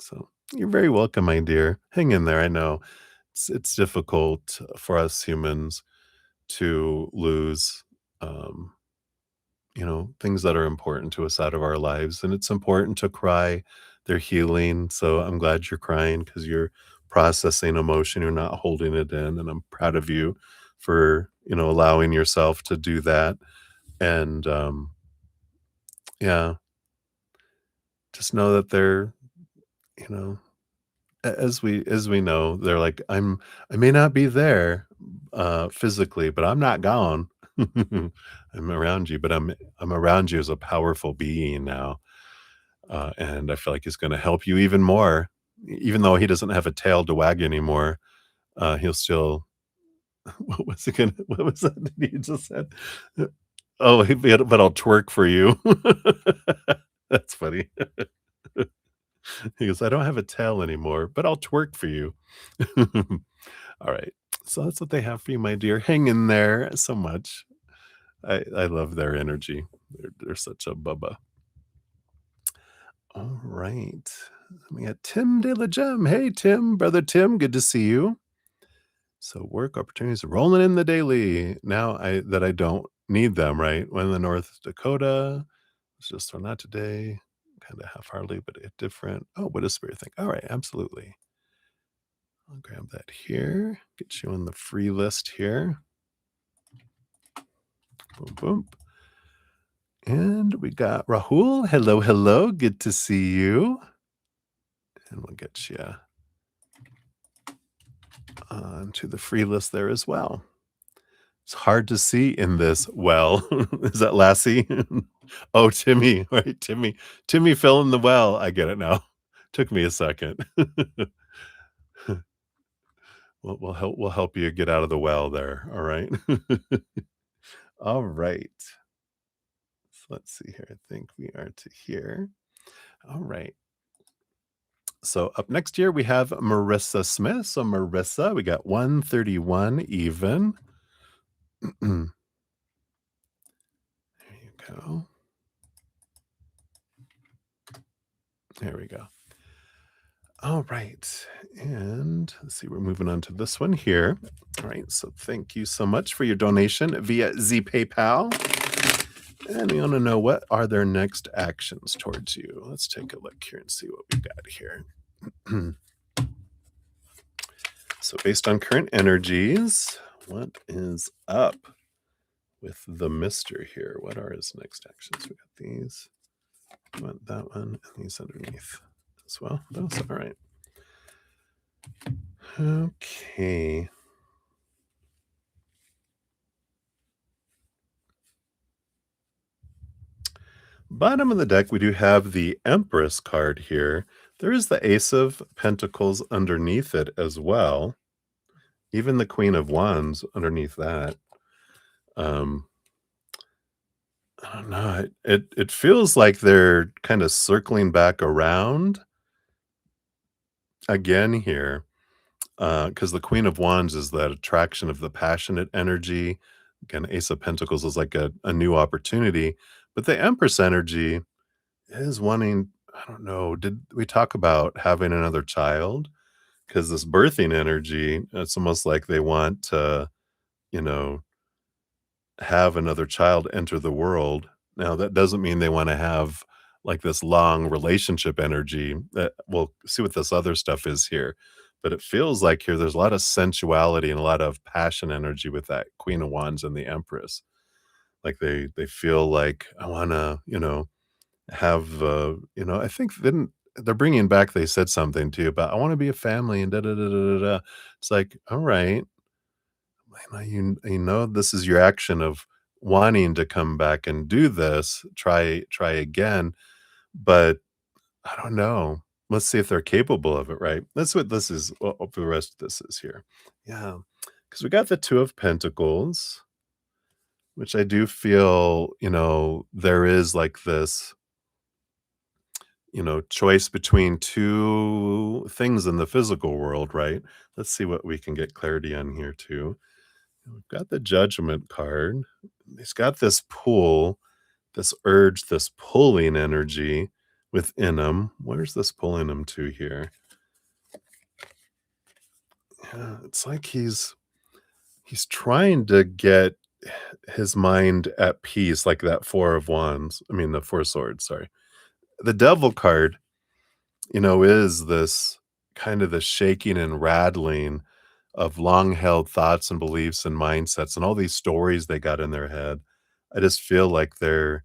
So you're very welcome, my dear. Hang in there. I know it's difficult for us humans to lose, um, things that are important to us out of our lives, and it's important to cry. They're healing. So I'm glad you're crying because you're processing emotion. You're not holding it in, and I'm proud of you for allowing yourself to do that. And yeah, just know that they're you know as we know, they're like, I may not be there, physically, but I'm not gone. I'm around you, but I'm around you as a powerful being now, and I feel like he's gonna help you even more. Even though he doesn't have a tail to wag anymore, he'll still what was that that he just said? Oh, but I'll twerk for you. That's funny. He goes, "I don't have a tail anymore, but I'll twerk for you." All right. So that's what they have for you, my dear. Hang in there so much. I love their energy. They're such a bubba. All right. We got Tim De La Gem. Hey, Tim, brother Tim, good to see you. So work opportunities are rolling in the daily. Now I don't need them, right? When the North Dakota, it's just on that today. Kind of half-heartedly, but different. Oh, what a spirit thing. All right, absolutely. I'll grab that here. Get you on the free list here. Boom, boom. And we got Rahul. Hello, hello. Good to see you. And we'll get you onto the free list there as well. It's hard to see in this well. Is that Lassie? Oh, Timmy, right, Timmy. Timmy fell in the well. I get it now. Took me a second. We'll help you get out of the well there, all right? All right. So let's see here. I think we are to here. All right. So up next here, we have Marissa Smith. So Marissa, we got 131 even. There you go. There we go. All right. And let's see, we're moving on to this one here. All right. So thank you so much for your donation via Z PayPal. And we want to know, what are their next actions towards you? Let's take a look here and see what we got here. So based on current energies, what is up with the Mister here? What are his next actions? We got these. We want that one and these underneath as well. Those, all right. Okay. Bottom of the deck, we do have the Empress card here. There is the Ace of Pentacles underneath it as well. Even the Queen of Wands underneath that. Um, I don't know. It feels like they're kind of circling back around again here. Because the Queen of Wands is that attraction of the passionate energy. Again, Ace of Pentacles is like a new opportunity. But the Empress energy is wanting, I don't know, did we talk about having another child? Because this birthing energy, it's almost like they want to, you know, have another child enter the world. Now, that doesn't mean they want to have like this long relationship energy. That we'll see what this other stuff is here. But it feels like here there's a lot of sensuality and a lot of passion energy with that Queen of Wands and the Empress. Like they feel like, I want to, have I think then they're bringing back, they said something too about, I want to be a family and da da da da da da. It's like, all right, this is your action of wanting to come back and do this, try again, but I don't know. Let's see if they're capable of it, right? That's what this is, what the rest of this is here. Yeah, because we got the Two of Pentacles, which I do feel, there is like this, choice between two things in the physical world, right? Let's see what we can get clarity on here too. We've got the Judgment card. He's got this pull, this urge, this pulling energy within him. Where's this pulling him to here? Yeah, it's like he's trying to get his mind at peace, like that Four of Wands. I mean, the Four of Swords, sorry. The Devil card, is this kind of the shaking and rattling of long held thoughts and beliefs and mindsets and all these stories they got in their head. I just feel like they're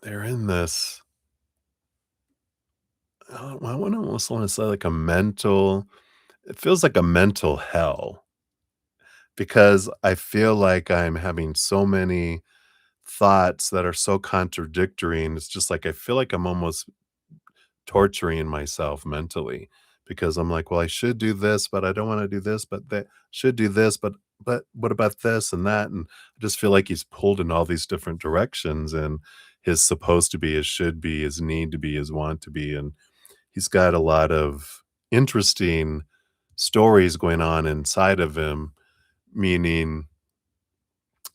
in this, I would almost want to say like a mental, it feels like a mental hell, because I feel like I'm having so many thoughts that are so contradictory, and it's just like I feel like I'm almost torturing myself mentally, because I'm like, well, I should do this, but I don't want to do this, but that should do this, but what about this and that? And I just feel like he's pulled in all these different directions, and his supposed to be, his should be, his need to be, his want to be, and he's got a lot of interesting stories going on inside of him, meaning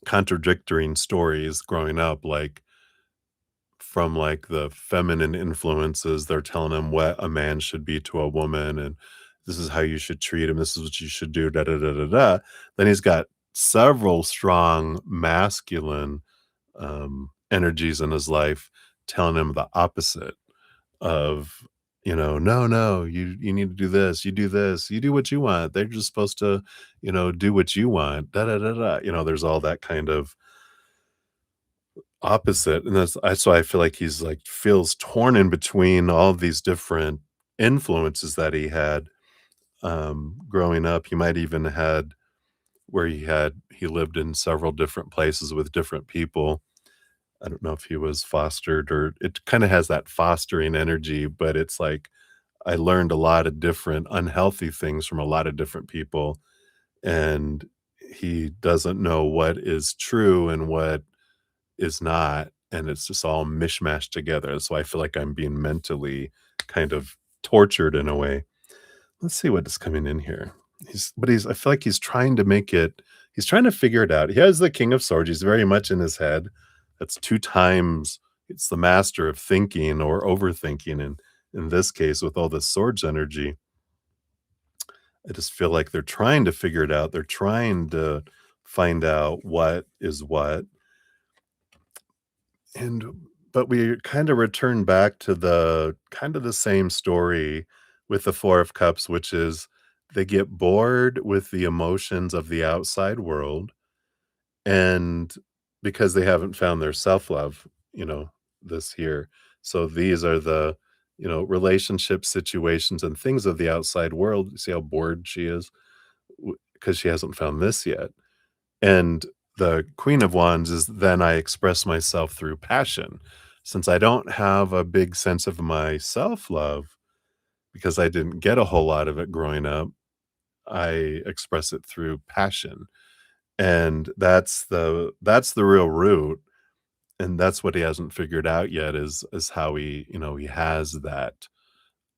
contradicting stories growing up, like from like the feminine influences, they're telling him what a man should be to a woman, and this is how you should treat him, this is what you should do, da da da da da. Then he's got several strong masculine energies in his life telling him the opposite of, no, no, you need to do this, you do this, you do what you want. They're just supposed to, do what you want. Da da da da. There's all that kind of opposite, and so I feel like he's like feels torn in between all of these different influences that he had, growing up. He might even had where he lived in several different places with different people. I don't know if he was fostered or it kinda has that fostering energy, but it's like I learned a lot of different unhealthy things from a lot of different people, and he doesn't know what is true and what is not, and it's just all mishmashed together, so I feel like I'm being mentally kind of tortured in a way. Let's see what is coming in here. He's I feel like he's trying to figure it out. He has the King of Swords, he's very much in his head. That's 2 times it's the master of thinking or overthinking, and in this case, with all the swords energy, I just feel like they're trying to figure it out. They're trying to find out what is what, and but we kinda return back to the kind of the same story with the Four of Cups, which is they get bored with the emotions of the outside world, and because they haven't found their self-love, this year. So these are the, relationship situations and things of the outside world. You see how bored she is because she hasn't found this yet. And the Queen of Wands is then I express myself through passion. Since I don't have a big sense of my self-love because I didn't get a whole lot of it growing up, I express it through passion. And that's the real root, and that's what he hasn't figured out yet is how he has that,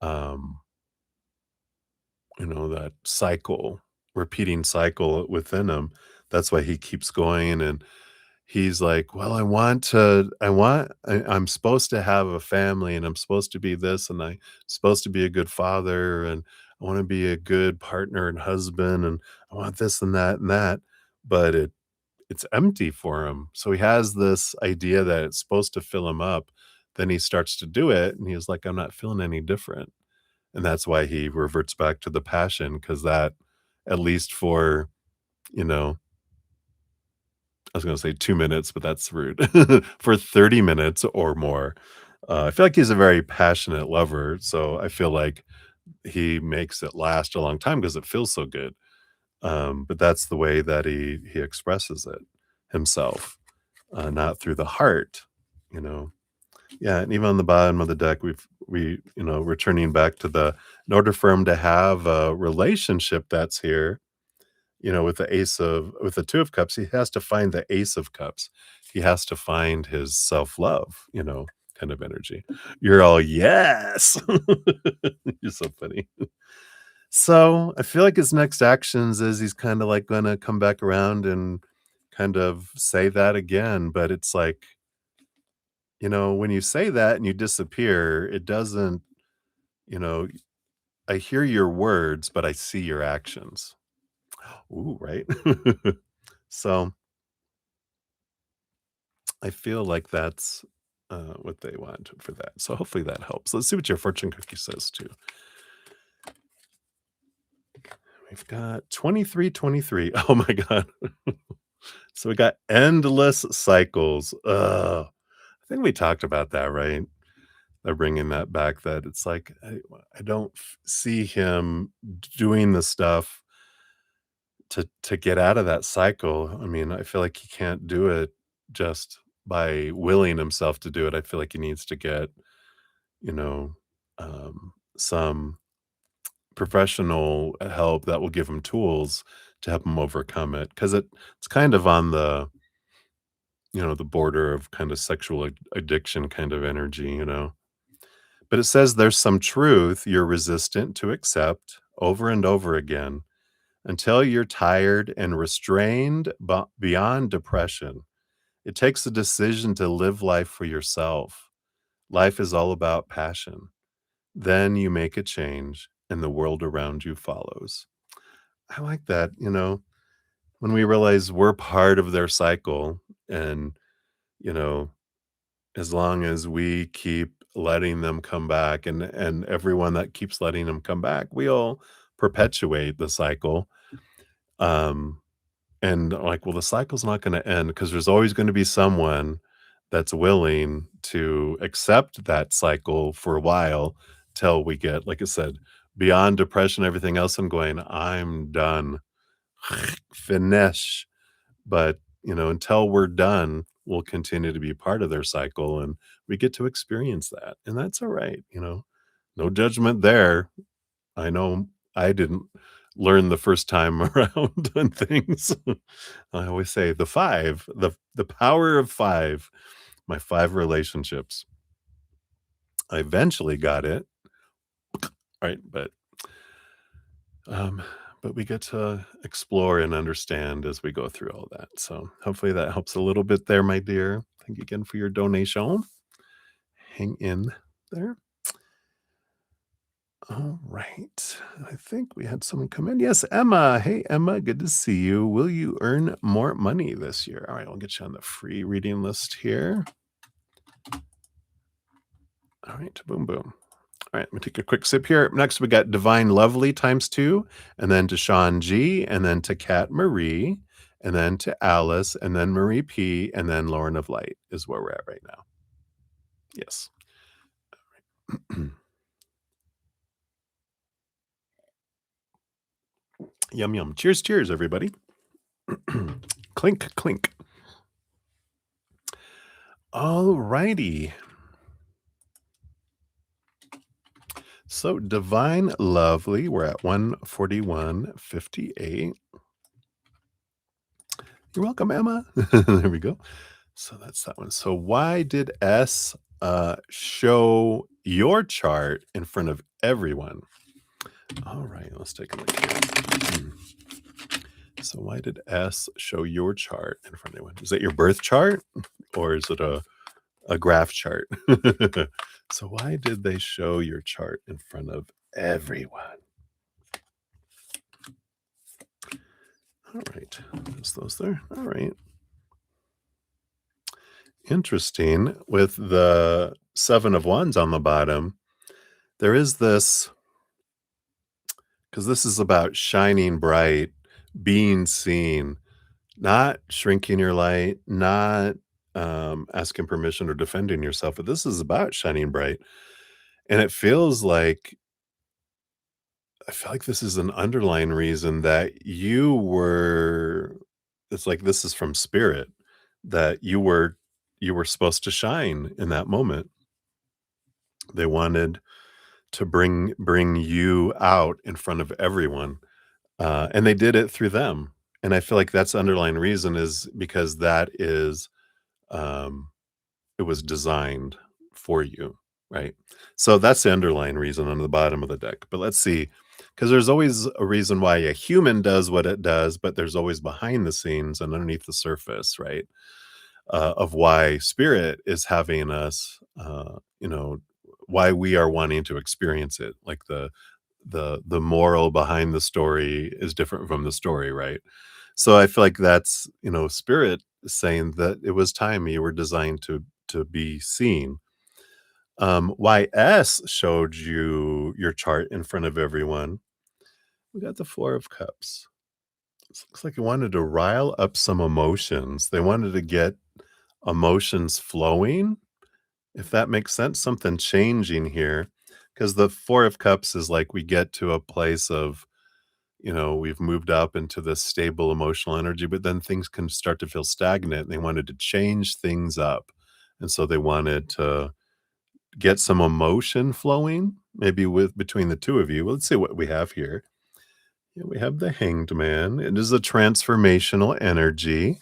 um, that cycle, repeating cycle within him. That's why he keeps going, and he's like, "Well, I'm supposed to have a family, and I'm supposed to be this, and I'm supposed to be a good father, and I wanna be a good partner and husband, and I want this and that," but it's empty for him. So he has this idea that it's supposed to fill him up. Then he starts to do it, and he's like, "I'm not feeling any different." And that's why he reverts back to the passion, because that, at least for, you know, I was gonna say 2 minutes, but that's rude. For 30 minutes or more, I feel like he's a very passionate lover, so I feel like he makes it last a long time because it feels so good. But that's the way that he expresses it himself, not through the heart, you know? Yeah, and even on the bottom of the deck, returning back to in order for him to have a relationship that's here, with the Two of Cups, he has to find the Ace of Cups. He has to find his self-love, kind of energy. You're all, "Yes!" You're so funny. So, I feel like his next actions is he's kinda, like, gonna come back around and kind of say that again, but it's like, when you say that and you disappear, it doesn't you know, I hear your words, but I see your actions. Ooh, right? So, I feel like that's, what they want for that. So, hopefully that helps. Let's see what your fortune cookie says too. We've got 23, 23. Oh my god. So, we got endless cycles. Ugh. I think we talked about that, right? They're bringing that back that it's like, I don't see him doing the stuff to get out of that cycle. I mean, I feel like he can't do it just by willing himself to do it. I feel like he needs to get, you know, some professional help that will give him tools to help him overcome it. Because it's kind of on the border of kind of sexual addiction kind of energy. But it says there's some truth you're resistant to accept over and over again until you're tired and restrained beyond depression. It takes a decision to live life for yourself. Life is all about passion. Then you make a change and the world around you follows. I like that, when we realize we're part of their cycle and, you know, as long as we keep letting them come back and everyone that keeps letting them come back, we'll perpetuate the cycle. Um, and like, well, the cycle's not gonna end because there's always gonna be someone that's willing to accept that cycle for a while till we get, like I said, beyond depression, everything else, and going, "I'm done." Finish. But, until we're done, we'll continue to be part of their cycle, and we get to experience that, and that's alright. No judgment there. I know I didn't learn the first time around on things. I always say the 5, the power of 5, my 5 relationships. I eventually got it, right? Um, but we get to explore and understand as we go through all that. So hopefully that helps a little bit there, my dear. Thank you again for your donation. Hang in there. All right. I think we had someone come in. Yes, Emma. Hey, Emma. Good to see you. Will you earn more money this year? All right. I'll get you on the free reading list here. All right. Boom, boom. All right, let me take a quick sip here. Next, we got Divine Lovely times 2, and then to Sean G, and then to Kat Marie, and then to Alice, and then Marie P, and then Lauren of Light is where we're at right now. Yes. Yum, yum. Cheers, cheers, everybody. Clink, clink. All righty. So, Divine Lovely, we're at 141.58. You're welcome, Emma. There we go. So that's that one. So why did S show your chart in front of everyone? All right, let's take a look here. So why did S show your chart in front of everyone? Is that your birth chart or is it a graph chart? So why did they show your chart in front of everyone? All right, there's those there. All right. Interesting. With the 7 of Wands on the bottom, there is this, because this is about shining bright, being seen, not shrinking your light, not asking permission or defending yourself, but this is about shining bright. And I feel like this is an underlying reason that it's like this is from spirit, that you were supposed to shine in that moment. They wanted to bring you out in front of everyone, and they did it through them. And I feel like that's the underlying reason is because that is, um, it was designed for you, right? So that's the underlying reason on the bottom of the deck. But let's see, because there's always a reason why a human does what it does, but there's always behind the scenes and underneath the surface, right? Of why spirit is having us, why we are wanting to experience it. Like the moral behind the story is different from the story, right? So I feel like that's, spirit saying that it was time you were designed to be seen. Why S showed you your chart in front of everyone. We got the 4 of Cups. This looks like you wanted to rile up some emotions. They wanted to get emotions flowing, if that makes sense, something changing here. Because the 4 of Cups is like we get to a place of, we've moved up into this stable emotional energy, but then things can start to feel stagnant. And they wanted to change things up. And so they wanted to get some emotion flowing, maybe with between the two of you. Let's see what we have here. Yeah, we have the Hanged Man. It is a transformational energy.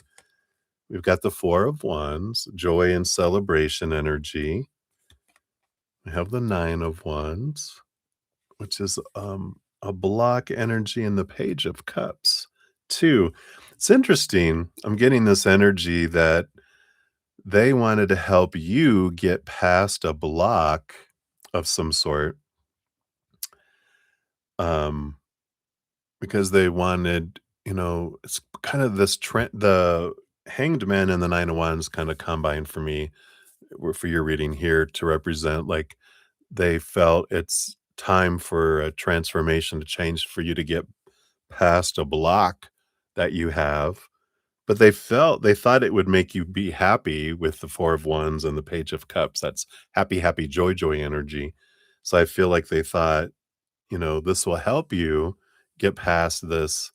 We've got the 4 of Wands, joy and celebration energy. We have the 9 of Wands, which is a block energy in the Page of Cups, too. It's interesting. I'm getting this energy that they wanted to help you get past a block of some sort, um, because they wanted, it's kind of this trend. The Hanged Man and the 9 of Wands kind of combine for me, for your reading here to represent like they felt it's time for a transformation to change for you to get past a block that you have. But they thought it would make you be happy with the 4 of Wands and the Page of Cups. That's happy, happy, joy, joy energy. So I feel like they thought this will help you get past this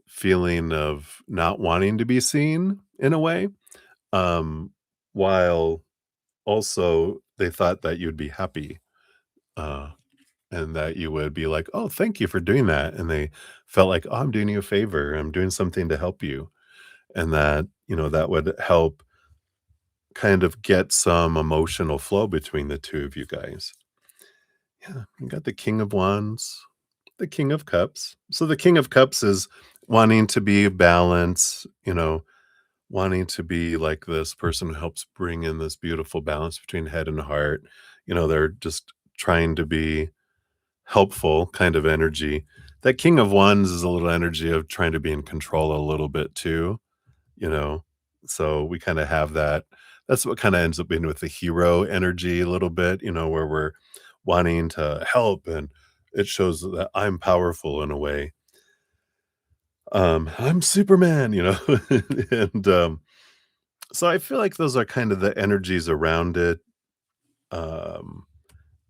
feeling of not wanting to be seen in a way, um, while also they thought that you'd be happy, uh, and that you would be like, "Oh, thank you for doing that," and they felt like, "Oh, I'm doing you a favor, I'm doing something to help you," and that would help kind of get some emotional flow between the 2 of you guys. Yeah, you got the King of Wands, the King of Cups. So the King of Cups is wanting to be balanced, wanting to be like this person who helps bring in this beautiful balance between head and heart. They're just trying to be helpful kind of energy. That King of Wands is a little energy of trying to be in control a little bit too, you know? So we kinda have that. That's what kinda ends up being with the hero energy a little bit, where we're wanting to help, and it shows that I'm powerful in a way. "I'm Superman," And, so I feel like those are kind of the energies around it. Um,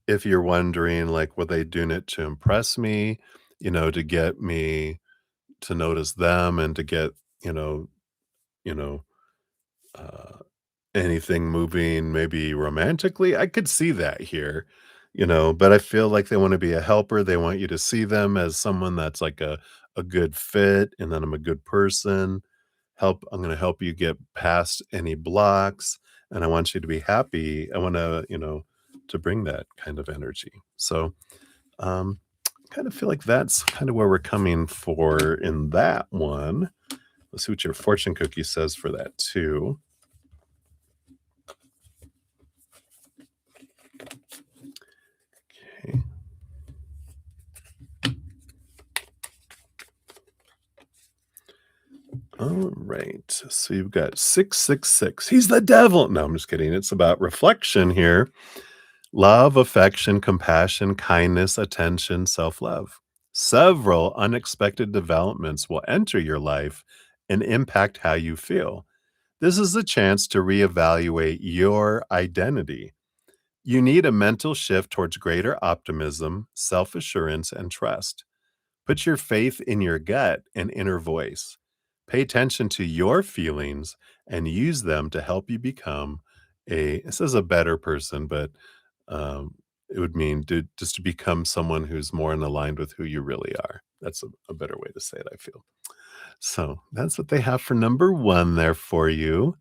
if you're wondering, like, were they doing it to impress me, to get me to notice them and to get, you know you know, uh anything moving maybe romantically, I could see that here, but I feel like they wanna be a helper, they want you to see them as someone that's like a good fit, and that I'm a good person. I'm gonna help you get past any blocks, and I want you to be happy. I wanna, to bring that kind of energy. So, um, kind of feel like that's kind of where we're coming for in that one. Let's see what your fortune cookie says for that too. Okay. All right. So you've got 666. He's the devil. No, I'm just kidding. It's about reflection here. Love, affection, compassion, kindness, attention, self love. Several unexpected developments will enter your life and impact how you feel. This is a chance to reevaluate your identity. You need a mental shift towards greater optimism, self assurance, and trust. Put your faith in your gut and inner voice. Pay attention to your feelings and use them to help you become it says a better person, but it would mean just to become someone who's more in aligned with who you really are. That's a better way to say it, I feel. So that's what they have for number one there for you.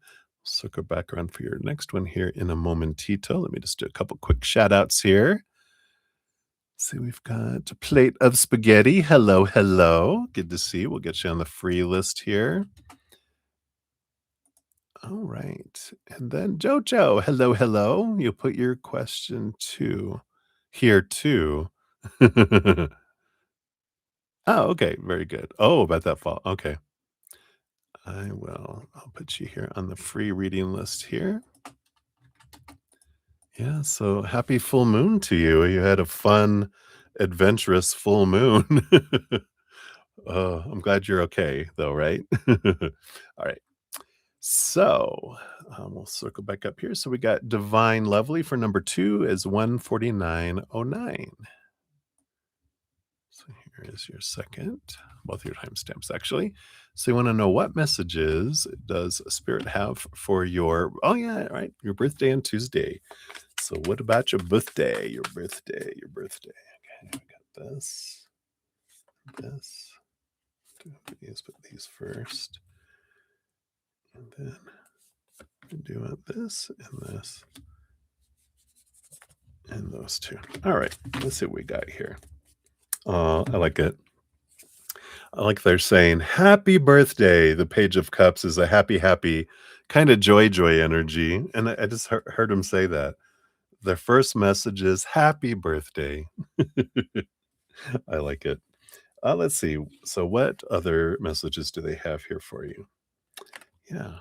Circle back around for your next one here in a momentito. Let me just do a couple quick shout outs here. See, we've got a plate of spaghetti. Hello, hello. Good to see you. We'll get you on the free list here. All right. And then Jojo, hello, hello. You put your question too here too. Oh, okay. Very good. Oh, about that fall. Okay. I'll put you here on the free reading list here. Yeah. So happy full moon to you. You had a fun, adventurous full moon. I'm glad you're okay, though, right? All right. So we'll circle back up here. So we got Divine Lovely for number two is 14909. So here is your second, both your timestamps actually. So you want to know what messages does Spirit have for oh yeah, right, your birthday on Tuesday. So what about your birthday? Your birthday. Okay, we got this. Put these first. And then do it this and this and those two. All right, let's see what we got here. I like it. I like they're saying happy birthday. The Page of Cups is a happy, happy kind of joy energy. And I just heard him say that. Their first message is happy birthday. I like it. Let's see. So, what other messages do they have here for you? Yeah.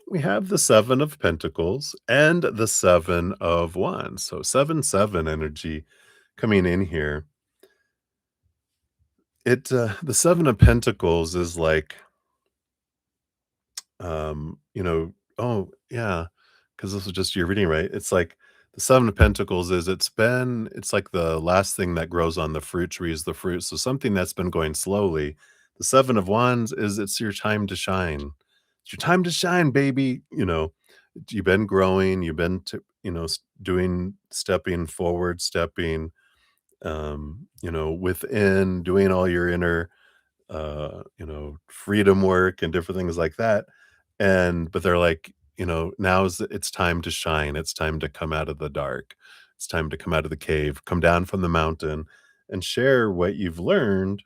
We have the 7 of Pentacles and the 7 of Wands. So 7 energy coming in here. The 7 of Pentacles is like, oh, yeah, because this was just your reading, right? It's like The 7 of Pentacles is it's like the last thing that grows on the fruit tree is the fruit, so something that's been going slowly. The 7 of Wands is it's your time to shine. It's your time to shine, baby, you've been growing, you've been t doing stepping forward, stepping, within, doing all your inner freedom work and different things like that. But they're like, it's time to shine. It's time to come out of the dark. It's time to come out of the cave, come down from the mountain and share what you've learned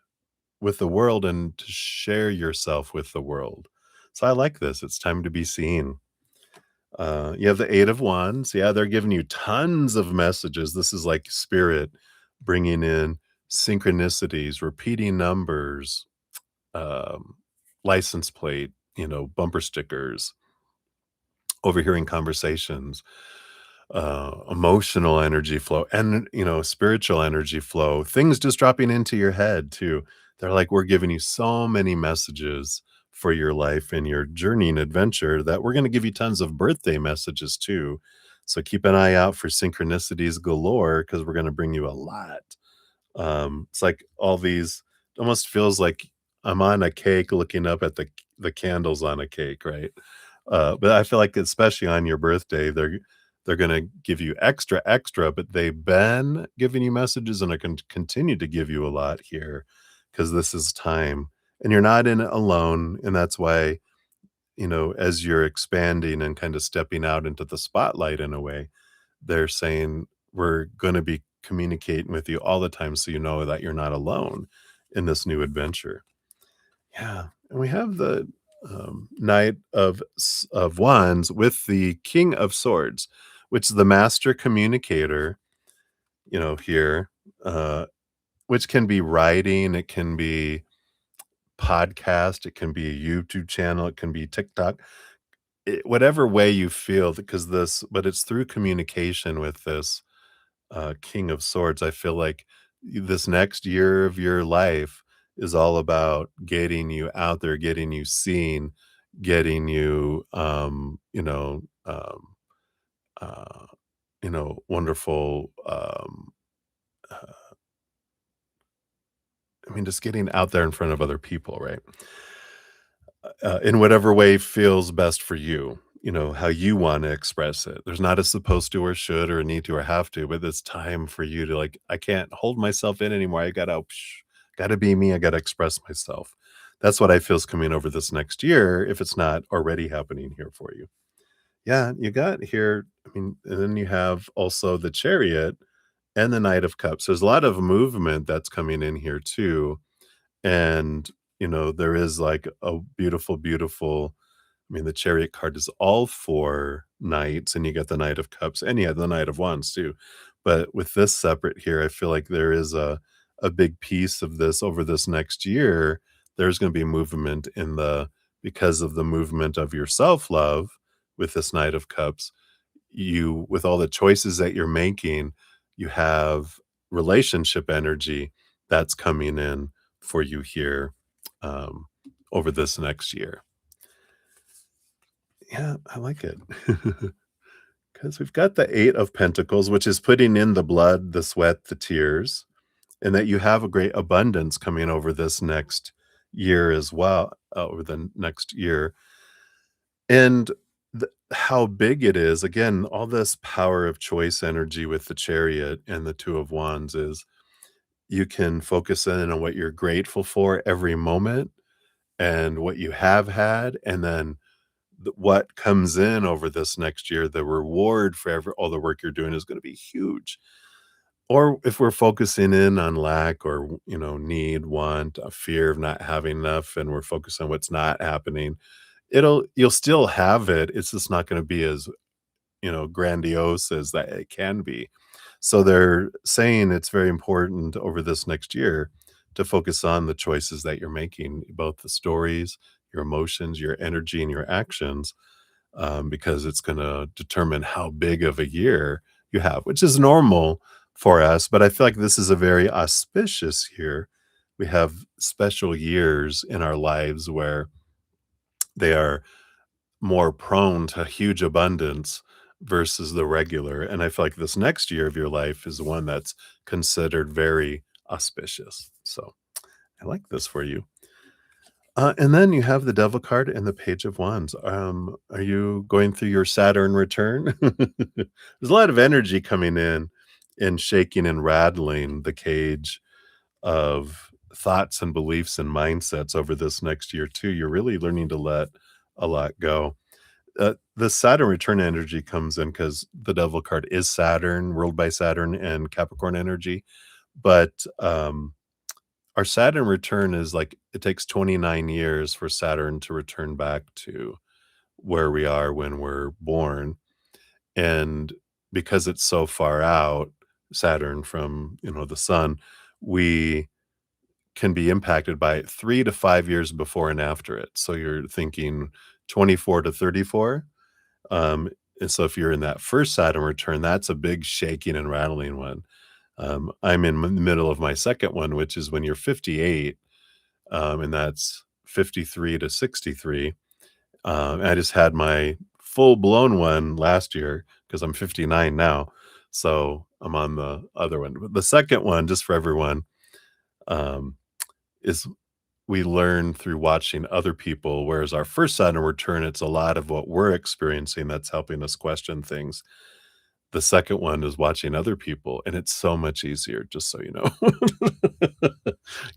with the world and to share yourself with the world. So I like this. It's time to be seen. You have the 8 of Wands. Yeah, they're giving you tons of messages. This is like spirit bringing in synchronicities, repeating numbers, um, license plate, bumper stickers, overhearing conversations, emotional energy flow, and spiritual energy flow. Things just dropping into your head too. They're like, we're giving you so many messages for your life and your journey and adventure that we're going to give you tons of birthday messages too. So keep an eye out for synchronicities galore because we're going to bring you a lot. It's like all these almost feels like I'm on a cake looking up at the candles on a cake, right? But I feel like especially on your birthday, they're gonna give you extra, extra, but they've been giving you messages and are gonna continue to give you a lot here because this is time. And you're not in it alone. And that's why, as you're expanding and kind of stepping out into the spotlight in a way, they're saying, "We're gonna be communicating with you all the time so you know that you're not alone in this new adventure." Yeah, and we have the, Knight of Wands with the King of Swords, which is the master communicator, here, uh, which can be writing, it can be podcast, it can be a YouTube channel, it can be TikTok. Whatever way you feel, because but it's through communication with this King of Swords. I feel like this next year of your life is all about getting you out there, getting you seen, getting you, uh, wonderful. Uh, I mean, just getting out there in front of other people, right? In whatever way feels best for you, how you want to express it. There's not a supposed to or should or need to or have to, but it's time for you to like, I can't hold myself in anymore. Gotta be me. I gotta express myself. That's what I feel is coming over this next year, if it's not already happening here for you. Yeah, you got here. I mean, and then you have also the Chariot and the Knight of Cups. There's a lot of movement that's coming in here too. And, there is like a beautiful, beautiful, I mean, the Chariot card is all 4 knights, and you get the Knight of Cups, and you have the Knight of Wands too. But with this separate here, I feel like there is a big piece of this over this next year. There's gonna be movement because of the movement of your self-love with this Knight of Cups. With all the choices that you're making, you have relationship energy that's coming in for you here, um, over this next year. Yeah, I like it. Because we've got the 8 of Pentacles, which is putting in the blood, the sweat, the tears, and that you have a great abundance coming over this next year as well, over the next year. And how big it is, again, all this power of choice energy with the Chariot and the 2 of Wands is you can focus in on what you're grateful for every moment and what you have had, and then what comes in over this next year, the reward for all the work you're doing is going to be huge. Or if we're focusing in on lack or, need, want, a fear of not having enough, and we're focused on what's not happening, you'll still have it. It's just not going to be as, grandiose as that it can be. So they're saying it's very important over this next year to focus on the choices that you're making, both the stories, your emotions, your energy, and your actions, because it's going to determine how big of a year you have, which is normal for us. But I feel like this is a very auspicious year. We have special years in our lives where they are more prone to huge abundance, versus the regular. And I feel like this next year of your life is the one that's considered very auspicious. So I like this for you. And then you have the Devil card and the Page of Wands. Are you going through your Saturn return? There's a lot of energy coming in and shaking and rattling the cage of thoughts and beliefs and mindsets over this next year too. You're really learning to let a lot go. The Saturn return energy comes in because the Devil card is Saturn, ruled by Saturn and Capricorn energy. But our Saturn return is like it takes 29 years for Saturn to return back to where we are when we're born. And because it's so far out, Saturn from, the sun, we can be impacted by it 3 to 5 years before and after it. So you're thinking 24 to 34. And so if you're in that first Saturn return, that's a big shaking and rattling one. I'm in the middle of my second one, which is when you're 58, and that's 53 to 63. I just had my full blown one last year because I'm 59 now. So I'm on the other one. But the second one, just for everyone, um, is we learn through watching other people, whereas our first Saturn return, it's a lot of what we're experiencing that's helping us question things. The second one is watching other people, and it's so much easier, just so you know.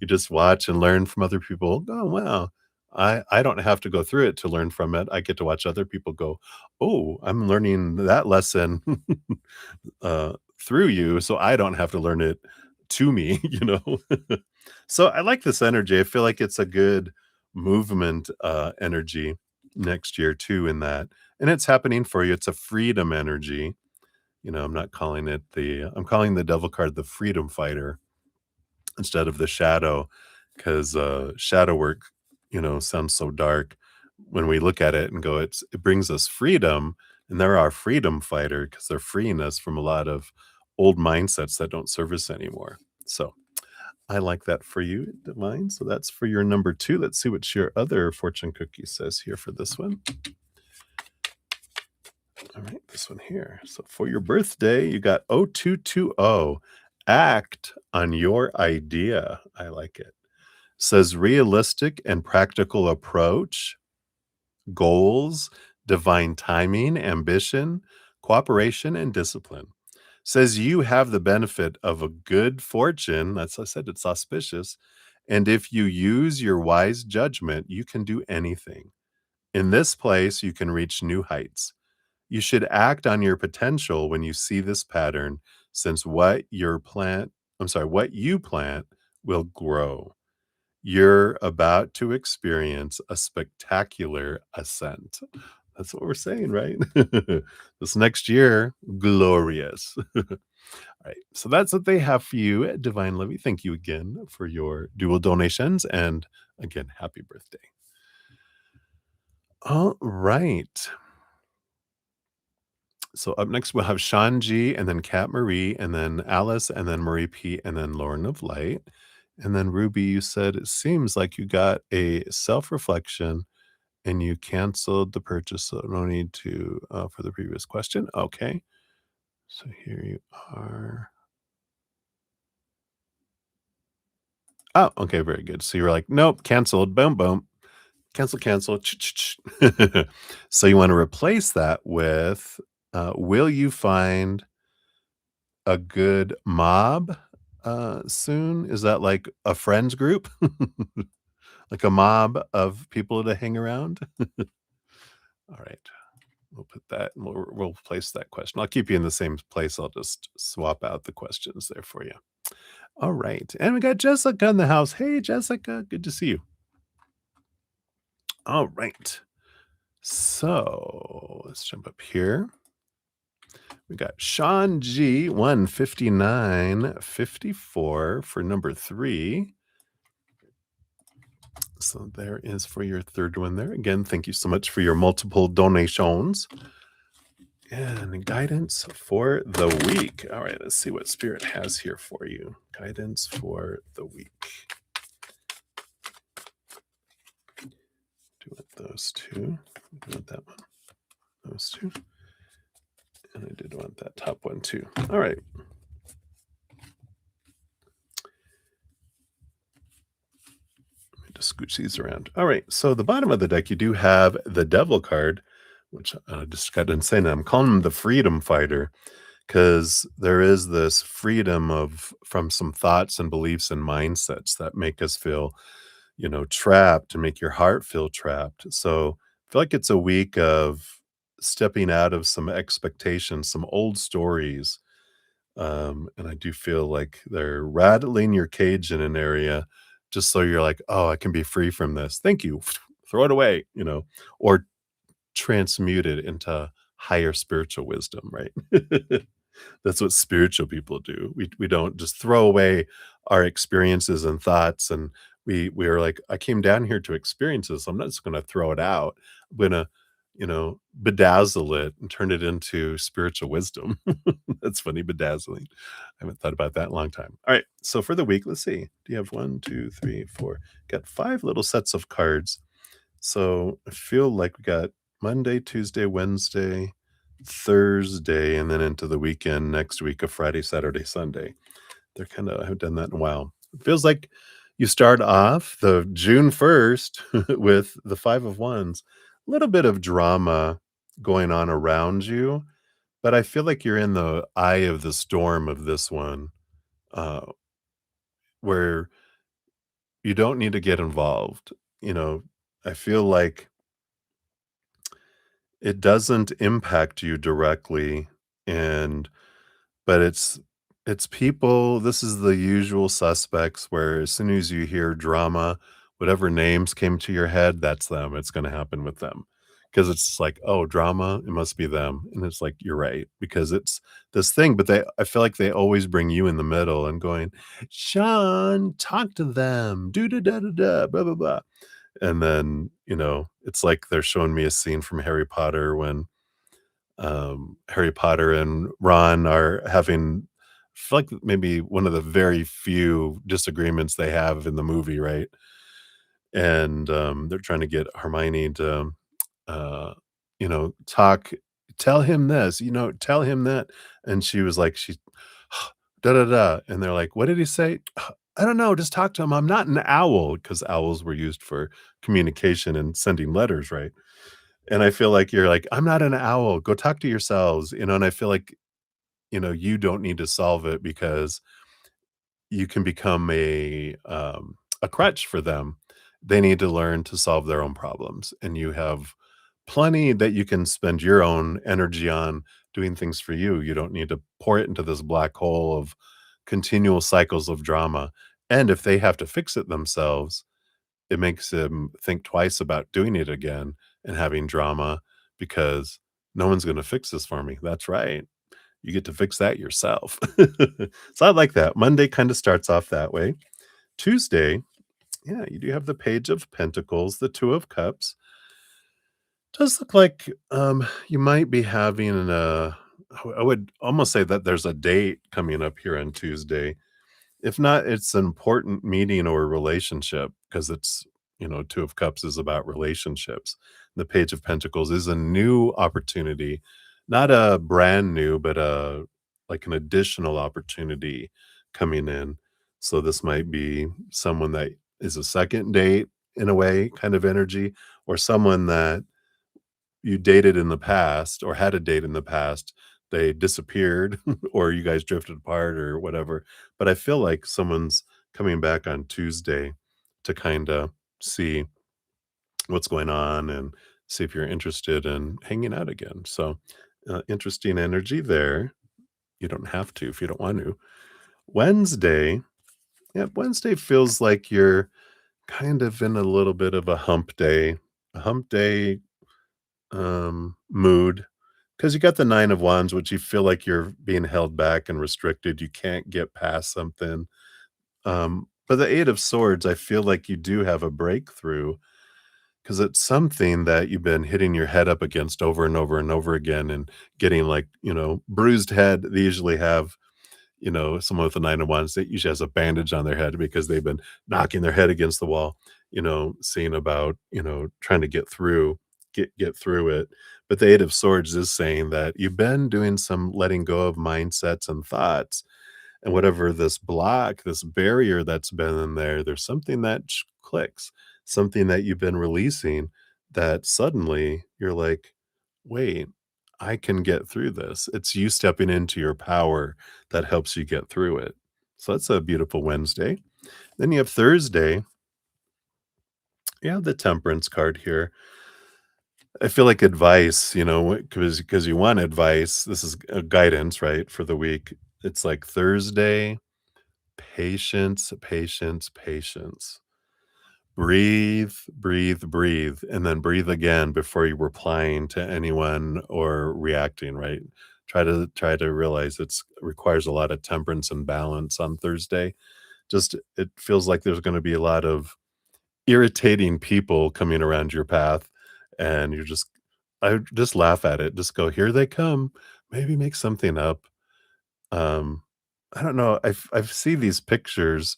You just watch and learn from other people. Oh, wow. I don't have to go through it to learn from it. I get to watch other people go, "Oh, I'm learning that lesson, through you, so I don't have to learn it to me," you know? So I like this energy. I feel like it's a good movement, energy next year too in that, and it's happening for you. It's a freedom energy. I'm not calling it I'm calling the Devil card the freedom fighter instead of the shadow, because shadow work, sounds so dark. When we look at it and go, it brings us freedom, and they're our freedom fighter because they're freeing us from a lot of old mindsets that don't serve us anymore. So I like that for you, Divine. So that's for your number two. Let's see what your other fortune cookie says here for this one. All right, this one here. So for your birthday, you got 0220. Act on your idea. I like it. Says realistic and practical approach, goals, divine timing, ambition, cooperation, and discipline. Says you have the benefit of a good fortune. That's I said it's auspicious. And if you use your wise judgment, you can do anything. In this place, you can reach new heights. You should act on your potential when you see this pattern, since what you plant will grow. You're about to experience a spectacular ascent. That's what we're saying, right? This next year, glorious. All right. So that's what they have for you, Divine Levy. Thank you again for your dual donations. And again, happy birthday. All right. So up next, we'll have Sean G, and then Kat Marie, and then Alice, and then Marie P, and then Lauren of Light. And then Ruby, you said it seems like you got a self-reflection and you canceled the purchase, so no need to for the previous question. Okay. So here you are. Oh, okay, very good. So you were like, nope, canceled. Boom, boom. Cancel, cancel. So you want to replace that with will you find a good mob soon? Is that like a friends group? Like a mob of people to hang around? All right. We'll put that and we'll place that question. I'll keep you in the same place. I'll just swap out the questions there for you. All right. And we got Jessica in the house. Hey, Jessica. Good to see you. All right. So let's jump up here. We got Sean G 159.54 for number 3. So there is for your third one there. Again, thank you so much for your multiple donations. And guidance for the week. All right, let's see what Spirit has here for you. Guidance for the week. Do it those two. Do it that one. Those two. And I did want that top one too. All right. Just scooch these around. All right. So the bottom of the deck, you do have the Devil card, which I just got done saying. I'm calling him the Freedom Fighter because there is this freedom of from some thoughts and beliefs and mindsets that make us feel, trapped, to make your heart feel trapped. So I feel like it's a week of stepping out of some expectations, some old stories. And I do feel like they're rattling your cage in an area just so you're like, oh, I can be free from this. Thank you. Throw it away, or transmute it into higher spiritual wisdom, right? That's what spiritual people do. We don't just throw away our experiences and thoughts, and we are like, I came down here to experience this. I'm not just going to throw it out. I'm going to, bedazzle it and turn it into spiritual wisdom. That's funny, bedazzling. I haven't thought about that in a long time. All right, so for the week, let's see. Do you have one, two, three, four? Got five little sets of cards. So I feel like we got Monday, Tuesday, Wednesday, Thursday, and then into the weekend next week of Friday, Saturday, Sunday. They're kinda I haven't done that in a while. It feels like you start off the June 1st with the 5 of Wands. A little bit of drama going on around you, but I feel like you're in the eye of the storm of this one, uh, where you don't need to get involved. You know, I feel like it doesn't impact you directly, and but it's people. This is the usual suspects where as soon as you hear drama, whatever names came to your head, that's them. It's gonna happen with them. Because it's like, "Oh, drama, it must be them." And it's like, you're right, because it's this thing, but I feel like they always bring you in the middle and going, "Sean, talk to them. Do da da da da, blah, blah, blah." And then, it's like they're showing me a scene from Harry Potter when, Harry Potter and Ron are having I feel like maybe one of the very few disagreements they have in the movie, right? And, they're trying to get Hermione to, uh, talk tell him this, tell him that, and she was like, she "Da, da, da," and they're like, "What did he say?" "I don't know, just talk to him, I'm not an owl," because owls were used for communication and sending letters, right? And I feel like you're like, "I'm not an owl, go talk to yourselves," and I feel like, you don't need to solve it because you can become a crutch for them. They need to learn to solve their own problems, and you have plenty that you can spend your own energy on doing things for you. You don't need to pour it into this black hole of continual cycles of drama, and if they have to fix it themselves, it makes them think twice about doing it again and having drama because no one's gonna fix this for me. That's right. You get to fix that yourself. So I like that. Monday kinda starts off that way. Tuesday, yeah, you do have the Page of Pentacles, the Two of Cups. Does look like, you might be having I would almost say that there's a date coming up here on Tuesday. If not, it's an important meeting or relationship because it's, Two of Cups is about relationships. The Page of Pentacles is a new opportunity, not a brand new, but like an additional opportunity coming in. So this might be someone that is a second date in a way, kind of energy, or someone that you dated in the past or had a date in the past, they disappeared or you guys drifted apart or whatever. But I feel like someone's coming back on Tuesday to kinda see what's going on and see if you're interested in hanging out again. So, interesting energy there. You don't have to if you don't want to. Wednesday, yeah, Wednesday feels like you're kind of in a little bit of a hump day mood, because you got the 9 of Wands, which you feel like you're being held back and restricted, you can't get past something, but the 8 of Swords, I feel like you do have a breakthrough, because it's something that you've been hitting your head up against over and over and over again and getting, like, bruised head. They usually have, someone with the 9 of Wands that usually has a bandage on their head because they've been knocking their head against the wall, seeing about, trying to get through. get through it. But the Eight of Swords is saying that you've been doing some letting go of mindsets and thoughts, and whatever this block, this barrier that's been in there, there's something that clicks, something that you've been releasing that suddenly you're like, wait, I can get through this. It's you stepping into your power that helps you get through it. So that's a beautiful Wednesday. Then you have Thursday. You have the Temperance card here. I feel like advice, because you want advice. This is guidance, right, for the week. It's like Thursday. Patience, patience, patience. Breathe, breathe, breathe, and then breathe again before you replying to anyone or reacting, right? Try to realize it requires a lot of temperance and balance on Thursday. Just it feels like there's gonna be a lot of irritating people coming around your path, and I just laugh at it. Just go, "Here they come." Maybe make something up. Um, I don't know. I've seen these pictures.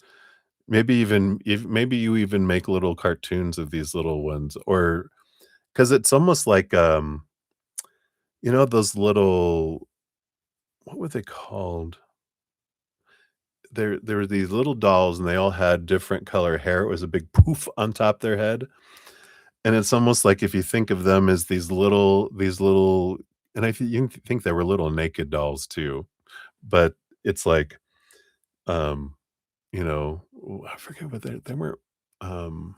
Maybe even if maybe you even make little cartoons of these little ones, or because it's almost like, those little, what were they called? There were these little dolls, and they all had different color hair. It was a big poof on top their head, and it's almost like if you think of them as these little, and you think they were little naked dolls too, but it's like, um, I forget what they weren't, um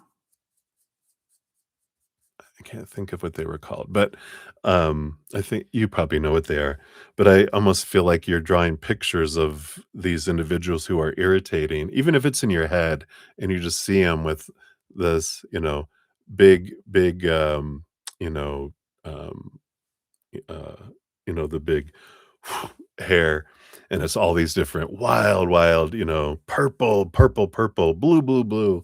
I can't think of what they were called, but, I think you probably know what they are, but I almost feel like you're drawing pictures of these individuals who are irritating, even if it's in your head and you just see them with this, big, big, you know, um, uh, the big hair, and it's all these different wild, wild, purple, purple, purple, blue, blue, blue,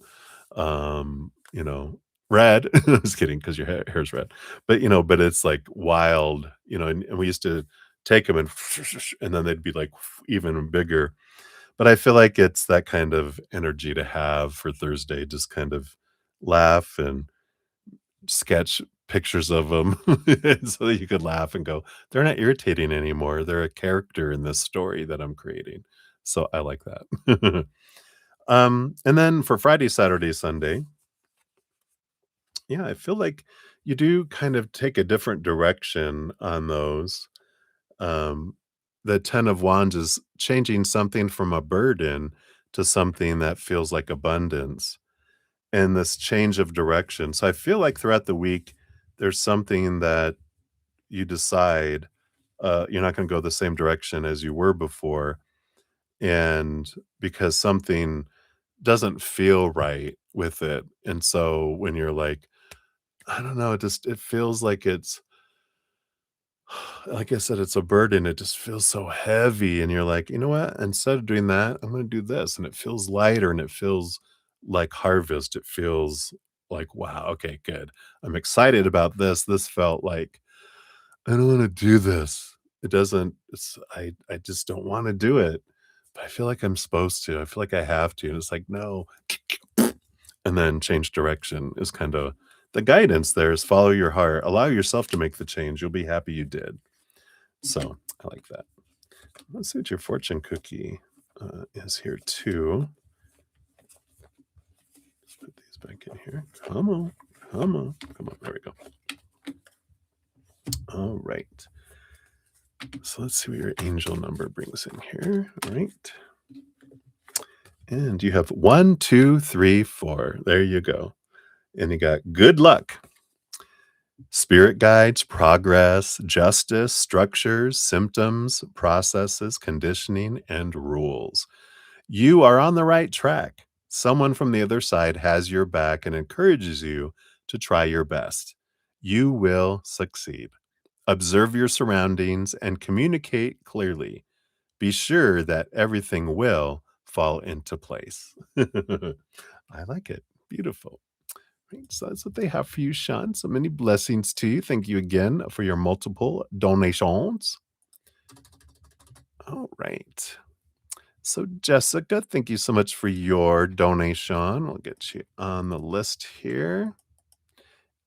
red. Just kidding, because your hair's red. But it's like wild, and we used to take them and and then they'd be like even bigger. But I feel like it's that kind of energy to have for Thursday, just kind of laugh and sketch pictures of them so that you could laugh and go, "They're not irritating anymore. They're a character in this story that I'm creating." So I like that. And then for Friday, Saturday, Sunday, yeah, I feel like you do kind of take a different direction on those. Um, the 10 of Wands is changing something from a burden to something that feels like abundance, and this change of direction. So I feel like throughout the week, there's something that you decide, you're not gonna go the same direction as you were before, and because something doesn't feel right with it, and so when you're like, I don't know, it feels like it's like I said, it's a burden, it just feels so heavy, and you're like, "You know what? Instead of doing that, I'm gonna do this," and it feels lighter, and it feels like harvest, it feels like, "Wow, okay, good. I'm excited about this." This felt like, "I don't wanna do this." It doesn't I just don't wanna do it, but I feel like I'm supposed to, I feel like I have to, and it's like, "No." And then change direction is kinda the guidance there is follow your heart, allow yourself to make the change, you'll be happy you did. So, I like that. Let's see what your fortune cookie, is here too. Let's put these back in here. Come on, come on, come on. There we go. All right. So let's see what your angel number brings in here. All right. And you have 1, 2, 3, 4. There you go. And you got good luck. Spirit guides, progress, justice, structures, symptoms, processes, conditioning, and rules. You are on the right track. Someone from the other side has your back and encourages you to try your best. You will succeed. Observe your surroundings and communicate clearly. Be sure that everything will fall into place. I like it. Beautiful. Right, so that's what they have for you, Sean. So many blessings to you. Thank you again for your multiple donations. All right. So, Jessica, thank you so much for your donation. We'll get you on the list here.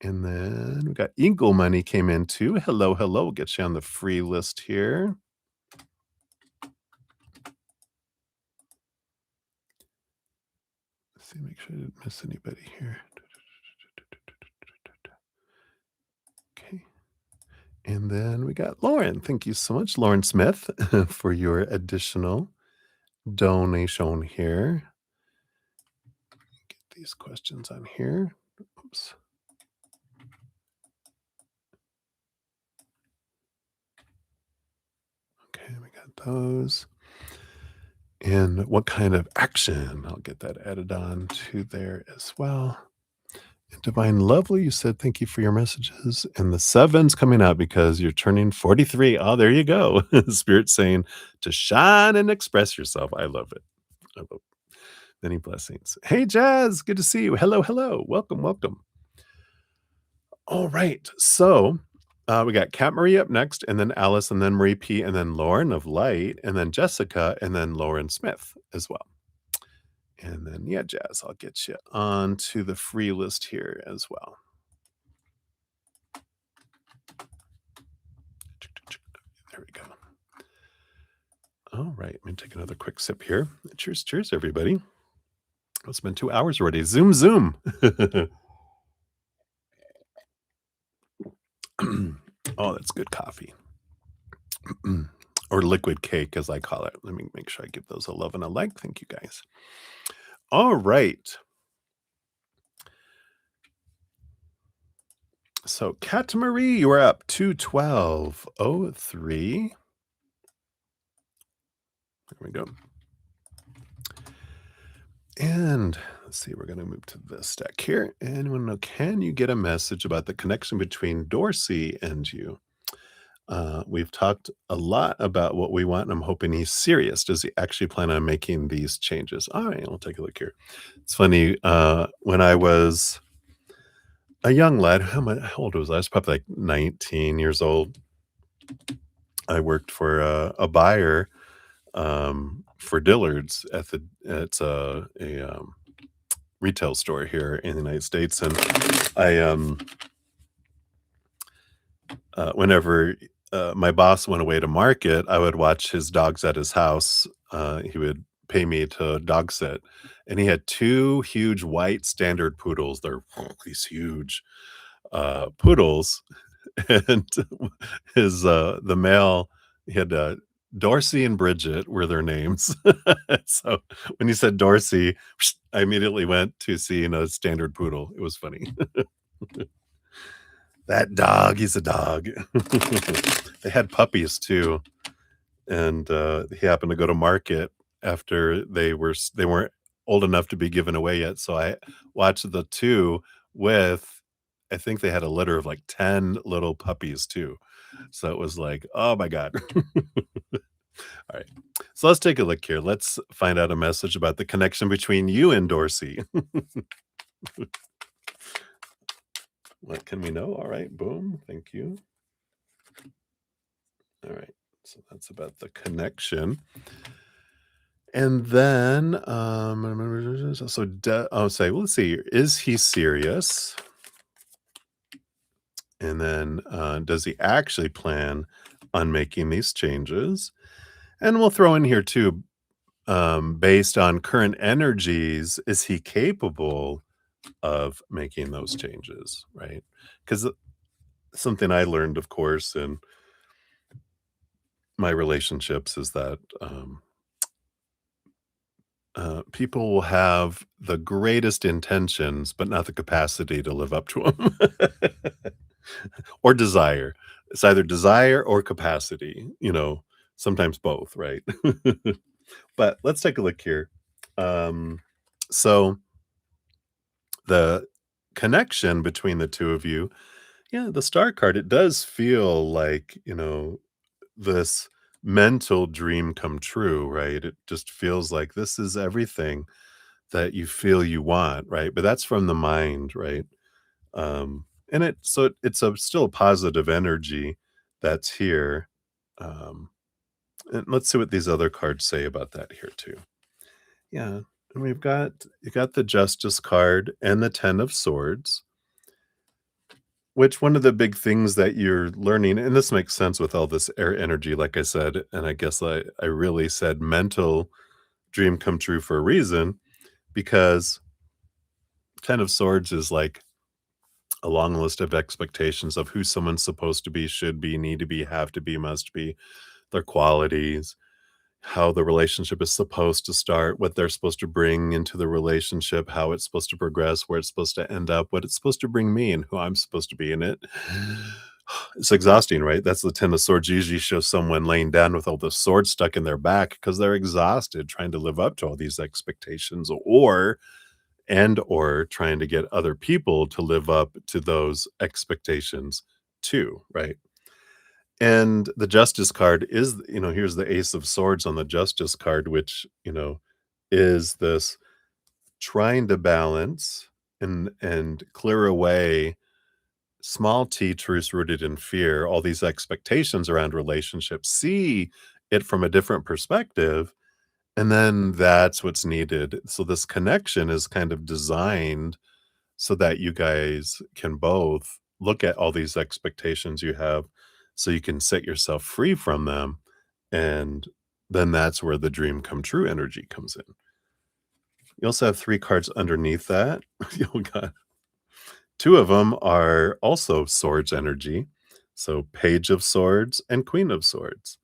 And then we got Eagle Money came in too. Hello, hello. We'll get you on the free list here. Let's see, make sure I didn't miss anybody here. Okay. And then we got Lauren. Thank you so much, Lauren Smith, for your additional donation here. Get these questions on here. Oops. Okay, we got those. And what kind of action? I'll get that added on to there as well. And Divine Lovely, you said thank you for your messages. And the seven's coming out because you're turning 43. Oh, there you go. Spirit saying to shine and express yourself. I love it. I love it. Many blessings. Hey, Jazz, good to see you. Hello, hello. Welcome, welcome. All right. So we got Kat Marie up next, and then Alice, and then Marie P, and then Lauren of Light, and then Jessica, and then Lauren Smith as well. And then, yeah, Jazz, I'll get you on to the free list here as well. There we go. All right. Let me take another quick sip here. Cheers, cheers, everybody. It's been 2 hours already. Zoom, zoom. Oh, that's good coffee. Or liquid cake, as I call it. Let me make sure I give those a love and a like. Thank you, guys. All right. So, Kat Marie, you are up 21203. There we go. And let's see, we're going to move to this stack here. Anyone know, can you get a message about the connection between Dorsey and you? We've talked a lot about what we want, and I'm hoping he's serious. Does he actually plan on making these changes? All right, we'll take a look here. It's funny. When I was a young lad, how old was I? I was probably like 19 years old. I worked for a buyer for Dillard's it's a retail store here in the United States, and I whenever my boss went away to market, I would watch his dogs at his house. He would pay me to dog sit, and he had two huge white standard poodles. They're these huge poodles, and the male, he had Dorsey and Bridget were their names. So when he said Dorsey, I immediately went to seeing a standard poodle. It was funny. That dog, he's a dog. They had puppies too, and he happened to go to market after they weren't old enough to be given away yet. So I watched the two with, I think they had a litter of like 10 little puppies too. So it was like, oh my God. All right. So let's take a look here. Let's find out a message about the connection between you and Dorsey. What can we know? All right. Boom. Thank you. All right. So that's about the connection. And then, I'll say, well, let's see. Is he serious? And then, does he actually plan on making these changes? And we'll throw in here too, based on current energies, is he capable of making those changes? Right? Because something I learned, of course, in my relationships is that people will have the greatest intentions, but not the capacity to live up to them or desire. It's either desire or capacity, sometimes both, right? But let's take a look here. So the connection between the two of you, yeah, the star card, it does feel like, this mental dream come true, right? It just feels like this is everything that you feel you want, right? But that's from the mind, right? And it's still a positive energy that's here. Um, and let's see what these other cards say about that here too. Yeah, and you got the Justice card and the 10 of Swords. Which one of the big things that you're learning, and this makes sense with all this air energy, like I said, and I guess I really said mental dream come true for a reason, because Ten of Swords is like a long list of expectations of who someone's supposed to be, should be, need to be, have to be, must be, their qualities, how the relationship is supposed to start, what they're supposed to bring into the relationship, how it's supposed to progress, where it's supposed to end up, what it's supposed to bring me, and who I'm supposed to be in it. It's exhausting, right? That's the Ten of Swords usually shows someone laying down with all the swords stuck in their back because they're exhausted trying to live up to all these expectations, or trying to get other people to live up to those expectations too, right? And the Justice card is, here's the Ace of Swords on the Justice card, which, is this trying to balance and clear away small t truths rooted in fear, all these expectations around relationships, see it from a different perspective, and then that's what's needed. So this connection is kind of designed so that you guys can both look at all these expectations you have so you can set yourself free from them, and then that's where the dream come true energy comes in. You also have 3 cards underneath that. Oh god. 2 of them are also swords energy. So Page of Swords and Queen of Swords.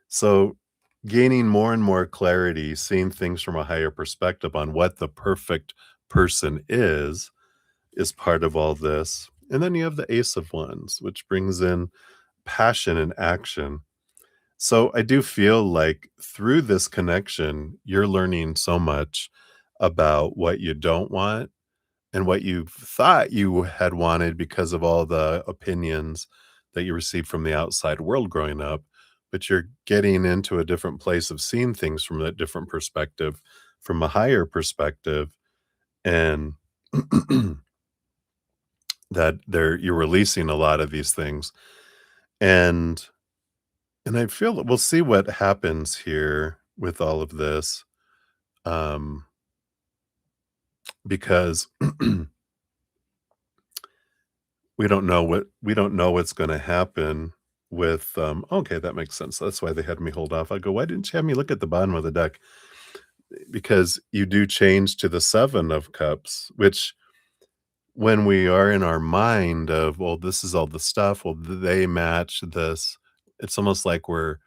So gaining more and more clarity, seeing things from a higher perspective on what the perfect person is part of all this. And then you have the Ace of Wands, which brings in passion and action. So I do feel like through this connection, you're learning so much about what you don't want and what you thought you had wanted because of all the opinions that you received from the outside world growing up. But you're getting into a different place of seeing things from a different perspective, from a higher perspective, and that you're releasing a lot of these things. And I feel that we'll see what happens here with all of this, um, because we don't know what's gonna happen with, okay, that makes sense. That's why they had me hold off. I go, "Why didn't you have me look at the bottom of the deck?" Because you do change to the 7 of Cups, which when we are in our mind of, "Well, this is all the stuff, well, they match this," it's almost like we're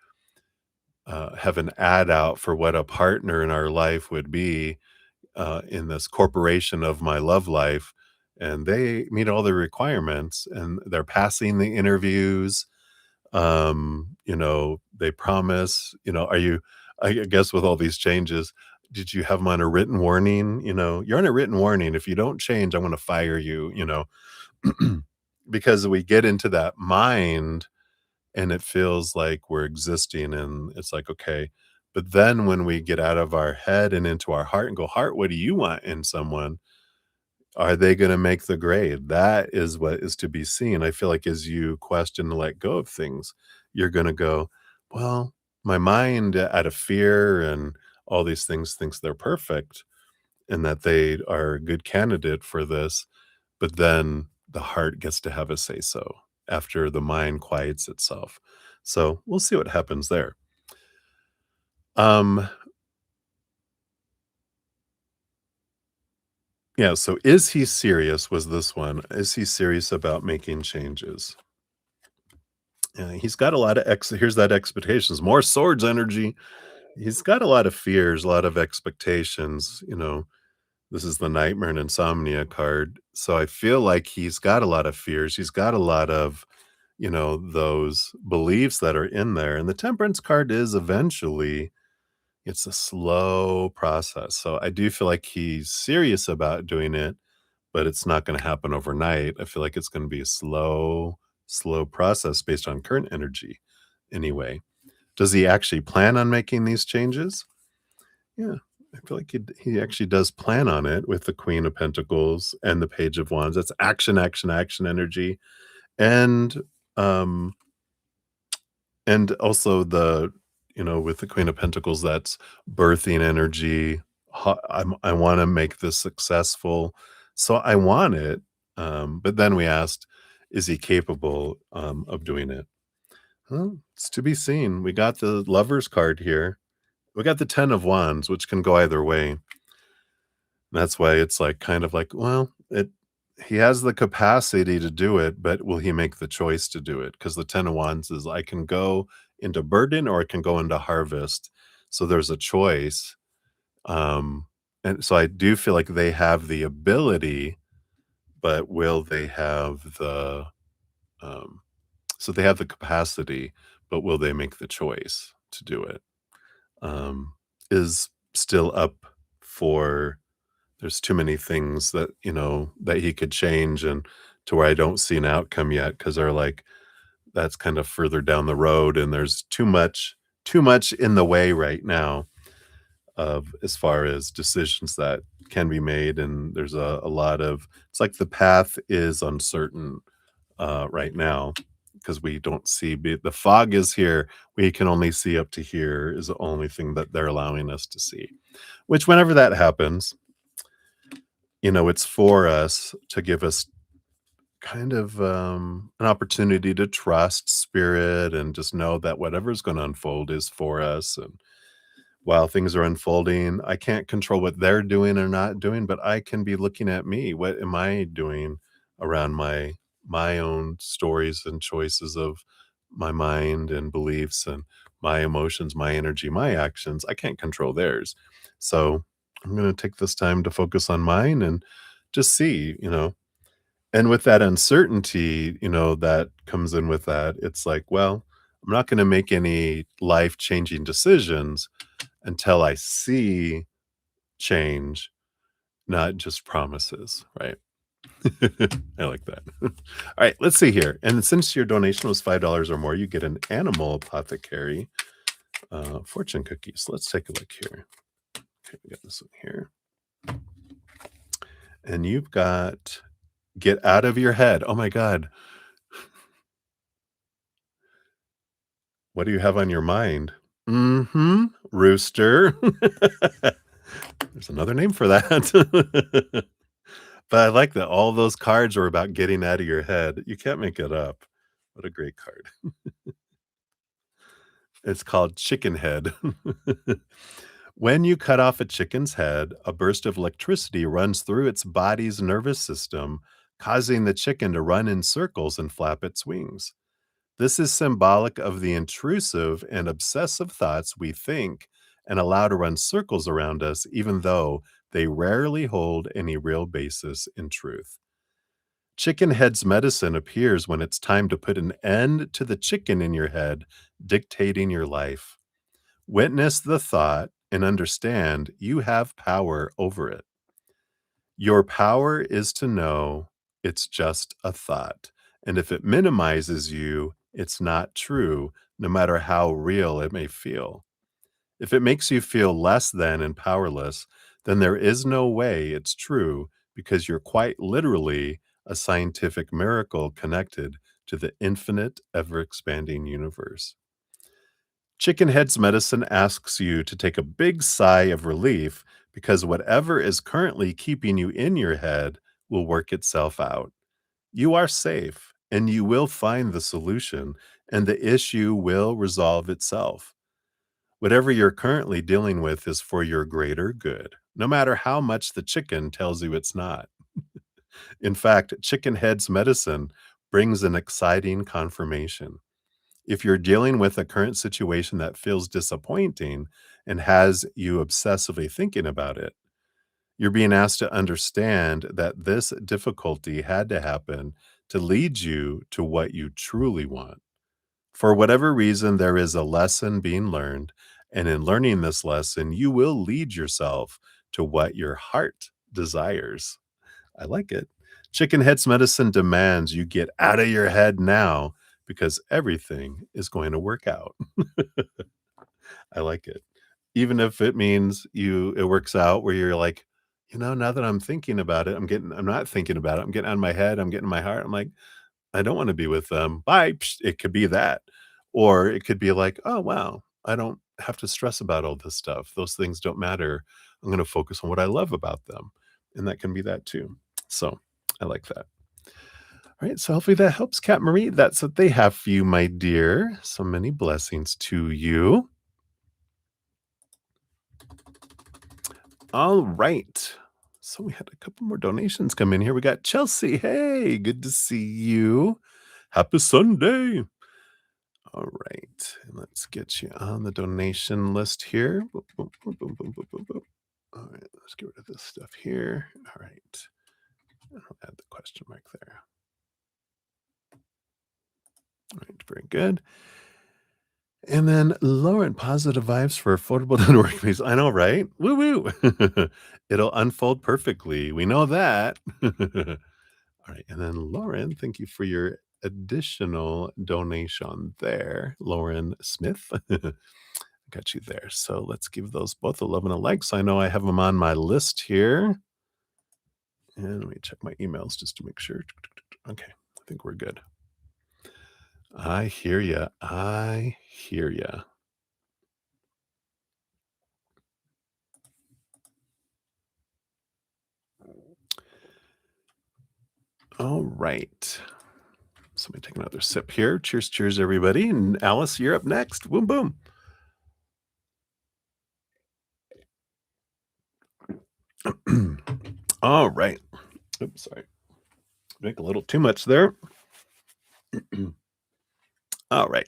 have an ad out for what a partner in our life would be, in this corporation of my love life, and they meet all the requirements and they're passing the interviews. They promise, are you, I guess with all these changes, did you have them on a written warning? You're on a written warning. If you don't change, I'm going to fire you, because we get into that mind and it feels like we're existing and it's like, okay. But then when we get out of our head and into our heart and go, heart, what do you want in someone? Are they going to make the grade? That is what is to be seen. I feel like as you question and let go of things, you're going to go, well, my mind out of fear and all these things thinks they're perfect and that they are a good candidate for this. But then the heart gets to have a say so after the mind quiets itself. So we'll see what happens there. Um, yeah, so is he serious was this one. Is he serious about making changes? He's got a lot of here's that expectations, more swords energy. He's got a lot of fears, a lot of expectations. This is the nightmare and insomnia card. So I feel like he's got a lot of fears. He's got a lot of, those beliefs that are in there. And the temperance card is eventually, it's a slow process. So I do feel like he's serious about doing it, but it's not going to happen overnight. I feel like it's going to be a slow process based on current energy anyway. Does he actually plan on making these changes? Yeah, I feel like he actually does plan on it with the Queen of Pentacles and the Page of Wands. That's action, action, action energy. And um and also with the Queen of Pentacles, that's birthing energy. I wanna make this successful, so I want it, but then we asked, is he capable, of doing it? Well, it's to be seen. We got the Lover's card here. We got the 10 of Wands, which can go either way. That's why it's, like, kind of like, well, it he has the capacity to do it, but will he make the choice to do it? Because the 10 of Wands is, I can go into burden or I can go into harvest. So there's a choice, um, and so I do feel like they have the ability, but will they have the, um so they have the capacity, but will they make the choice to do it? Is still up for there's too many things that, that he could change and to where I don't see an outcome yet because 'cause they're like, that's kind of further down the road and there's too much in the way right now of as far as decisions that can be made, and there's a lot of it's like the path is uncertain, right now because we don't see the fog is here. We can only see up to here is the only thing that they're allowing us to see, which whenever that happens, it's for us to give us kind of, an opportunity to trust spirit and just know that whatever's gonna unfold is for us, and while things are unfolding, I can't control what they're doing or not doing, but I can be looking at me. What am I doing around my own stories and choices of my mind and beliefs and my emotions, my energy, my actions? I can't control theirs. So I'm going to take this time to focus on mine and just see. And with that uncertainty, that comes in with that, it's like, well, I'm not going to make any life changing decisions until I see change, not just promises, right? I like that. All right, let's see here. And since your donation was $5 or more, you get an animal apothecary fortune cookie. So let's take a look here. Okay, we got this one here. And you've got get out of your head. Oh my God. What do you have on your mind? Mm-hmm. Rooster. There's another name for that. But I like that all those cards are about getting out of your head. You can't make it up. What a great card. It's called Chicken Head. When you cut off a chicken's head, a burst of electricity runs through its body's nervous system, causing the chicken to run in circles and flap its wings. This is symbolic of the intrusive and obsessive thoughts we think and allow to run circles around us, even though they rarely hold any real basis in truth. Chicken head's medicine appears when it's time to put an end to the chicken in your head, dictating your life. Witness the thought and understand you have power over it. Your power is to know it's just a thought. And if it minimizes you, it's not true, no matter how real it may feel. If it makes you feel less than and powerless, then there is no way it's true because you're quite literally a scientific miracle connected to the infinite, ever expanding universe. Chicken Head's medicine asks you to take a big sigh of relief because whatever is currently keeping you in your head will work itself out. You are safe and you will find the solution, and the issue will resolve itself. Whatever you're currently dealing with is for your greater good, no matter how much the chicken tells you it's not. In fact, Chicken Head's medicine brings an exciting confirmation. If you're dealing with a current situation that feels disappointing and has you obsessively thinking about it, you're being asked to understand that this difficulty had to happen to lead you to what you truly want. For whatever reason, there is a lesson being learned, and in learning this lesson, you will lead yourself to what your heart desires. I like it. Chicken Head's medicine demands you get out of your head now because everything is going to work out. I like it. Even if it means it works out where you're like, now that I'm thinking about it, I'm not thinking about it. I'm getting out of my head. I'm getting in my heart. I'm like, I don't want to be with them. Bye. Psh, it could be that. Or it could be like, oh, wow, I don't have to stress about all this stuff. Those things don't matter. I'm going to focus on what I love about them. And that can be that too. So I like that. All right, so hopefully that helps, Cat Marie. That's what they have for you, my dear. So many blessings to you. All right. So we had a couple more donations come in here. We got Chelsea. Hey, good to see you. Happy Sunday. All right. And let's get you on the donation list here. Boop, boop, boop, boop, boop, boop, boop, boop. All right. Let's get rid of this stuff here. All right. I'll add the question mark there. All right. Very good. And then Lauren, positive vibes for affordable workplace. I know, right? Woo woo. It'll unfold perfectly. We know that. All right. And then Lauren, thank you for your additional donation there. Lauren Smith. Got you there. So let's give those both a love and a like. So I know I have them on my list here. And let me check my emails just to make sure. Okay. I think we're good. I hear ya. I hear ya. All right. So let me take another sip here. Cheers, cheers, everybody. And Alice, you're up next. Boom, boom. All right. Oops, sorry. Drink a little too much there. All right.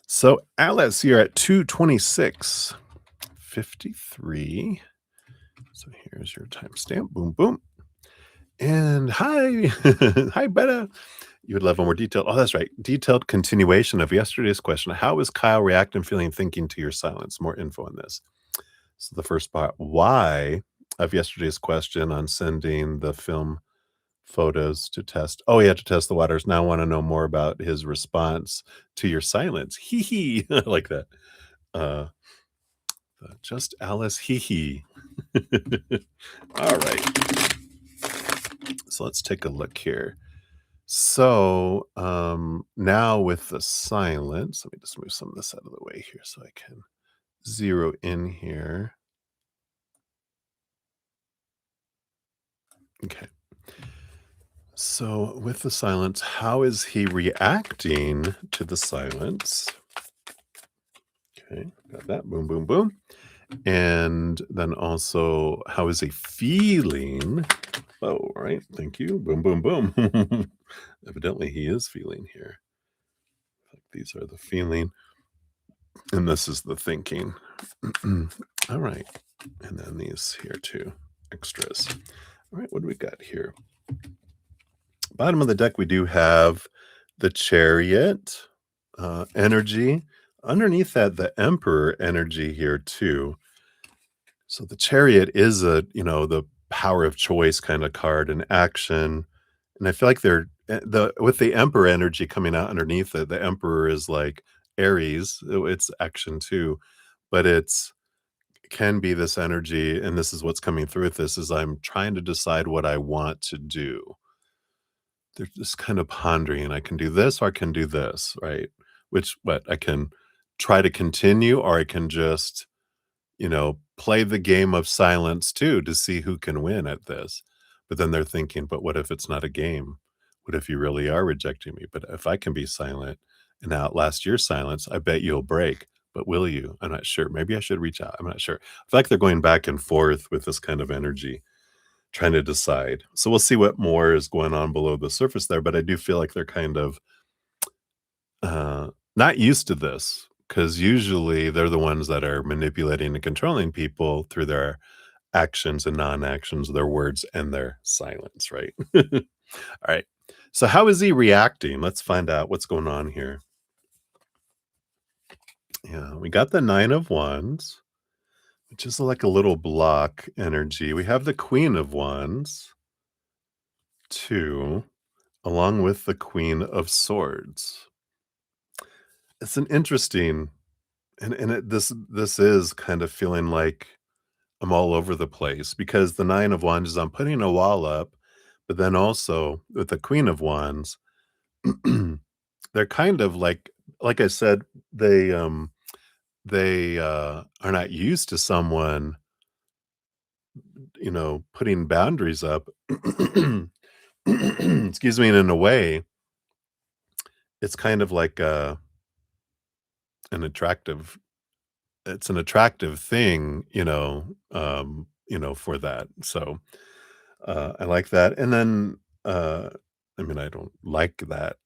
So Alice, you're at 226.53. So here's your timestamp. Boom, boom. And hi. Hi, Betta. You would love a more detailed. Oh, that's right. Detailed continuation of yesterday's question. How is Kyle reacting, feeling, thinking to your silence? More info on this. So the first part, why of yesterday's question on sending the film photos to test. Oh, yeah, to test the waters. Now I want to know more about his response to your silence. Hee hee. I like that. Uh, just Alice hee hee. All right. So let's take a look here. So now with the silence, let me just move some of this out of the way here so I can zero in here. Okay. So with the silence, how is he reacting to the silence? Okay, got that. Boom, boom, boom. And then also, how is he feeling? Oh, right. Thank you. Boom, boom, boom. Evidently, he is feeling here. These are the feeling, and this is the thinking. All right. And then these here too, extras. All right, what do we got here? Bottom of the deck, we do have the Chariot energy. Underneath that, the Emperor energy here too. So the Chariot is the power of choice kind of card and action. And I feel like they're with the Emperor energy coming out underneath it, the Emperor is like Aries. It's action too, but it's can be this energy, and this is what's coming through with this is I'm trying to decide what I want to do. They're just kind of pondering, I can do this or I can do this, right? Which what I can try to continue or I can just, play the game of silence too to see who can win at this. But then they're thinking, but what if it's not a game? What if you really are rejecting me? But if I can be silent and outlast your silence, I bet you'll break. But will you? I'm not sure. Maybe I should reach out. I'm not sure. I feel like they're going back and forth with this kind of energy, trying to decide. So we'll see what more is going on below the surface there. But I do feel like they're kind of not used to this because usually they're the ones that are manipulating and controlling people through their actions and non-actions, their words and their silence, right? All right. So how is he reacting? Let's find out what's going on here. Yeah, we got the 9 of Wands, which is like a little block energy. We have the Queen of Wands, 2, along with the Queen of Swords. It's an interesting and this is kind of feeling like I'm all over the place because the 9 of Wands is I'm putting a wall up, but then also with the Queen of Wands, they're kind of like I said, they are not used to someone, putting boundaries up. excuse me, and in a way, it's kind of like, an attractive it's an attractive thing, for that. So, I like that, and then, I mean, I don't like that,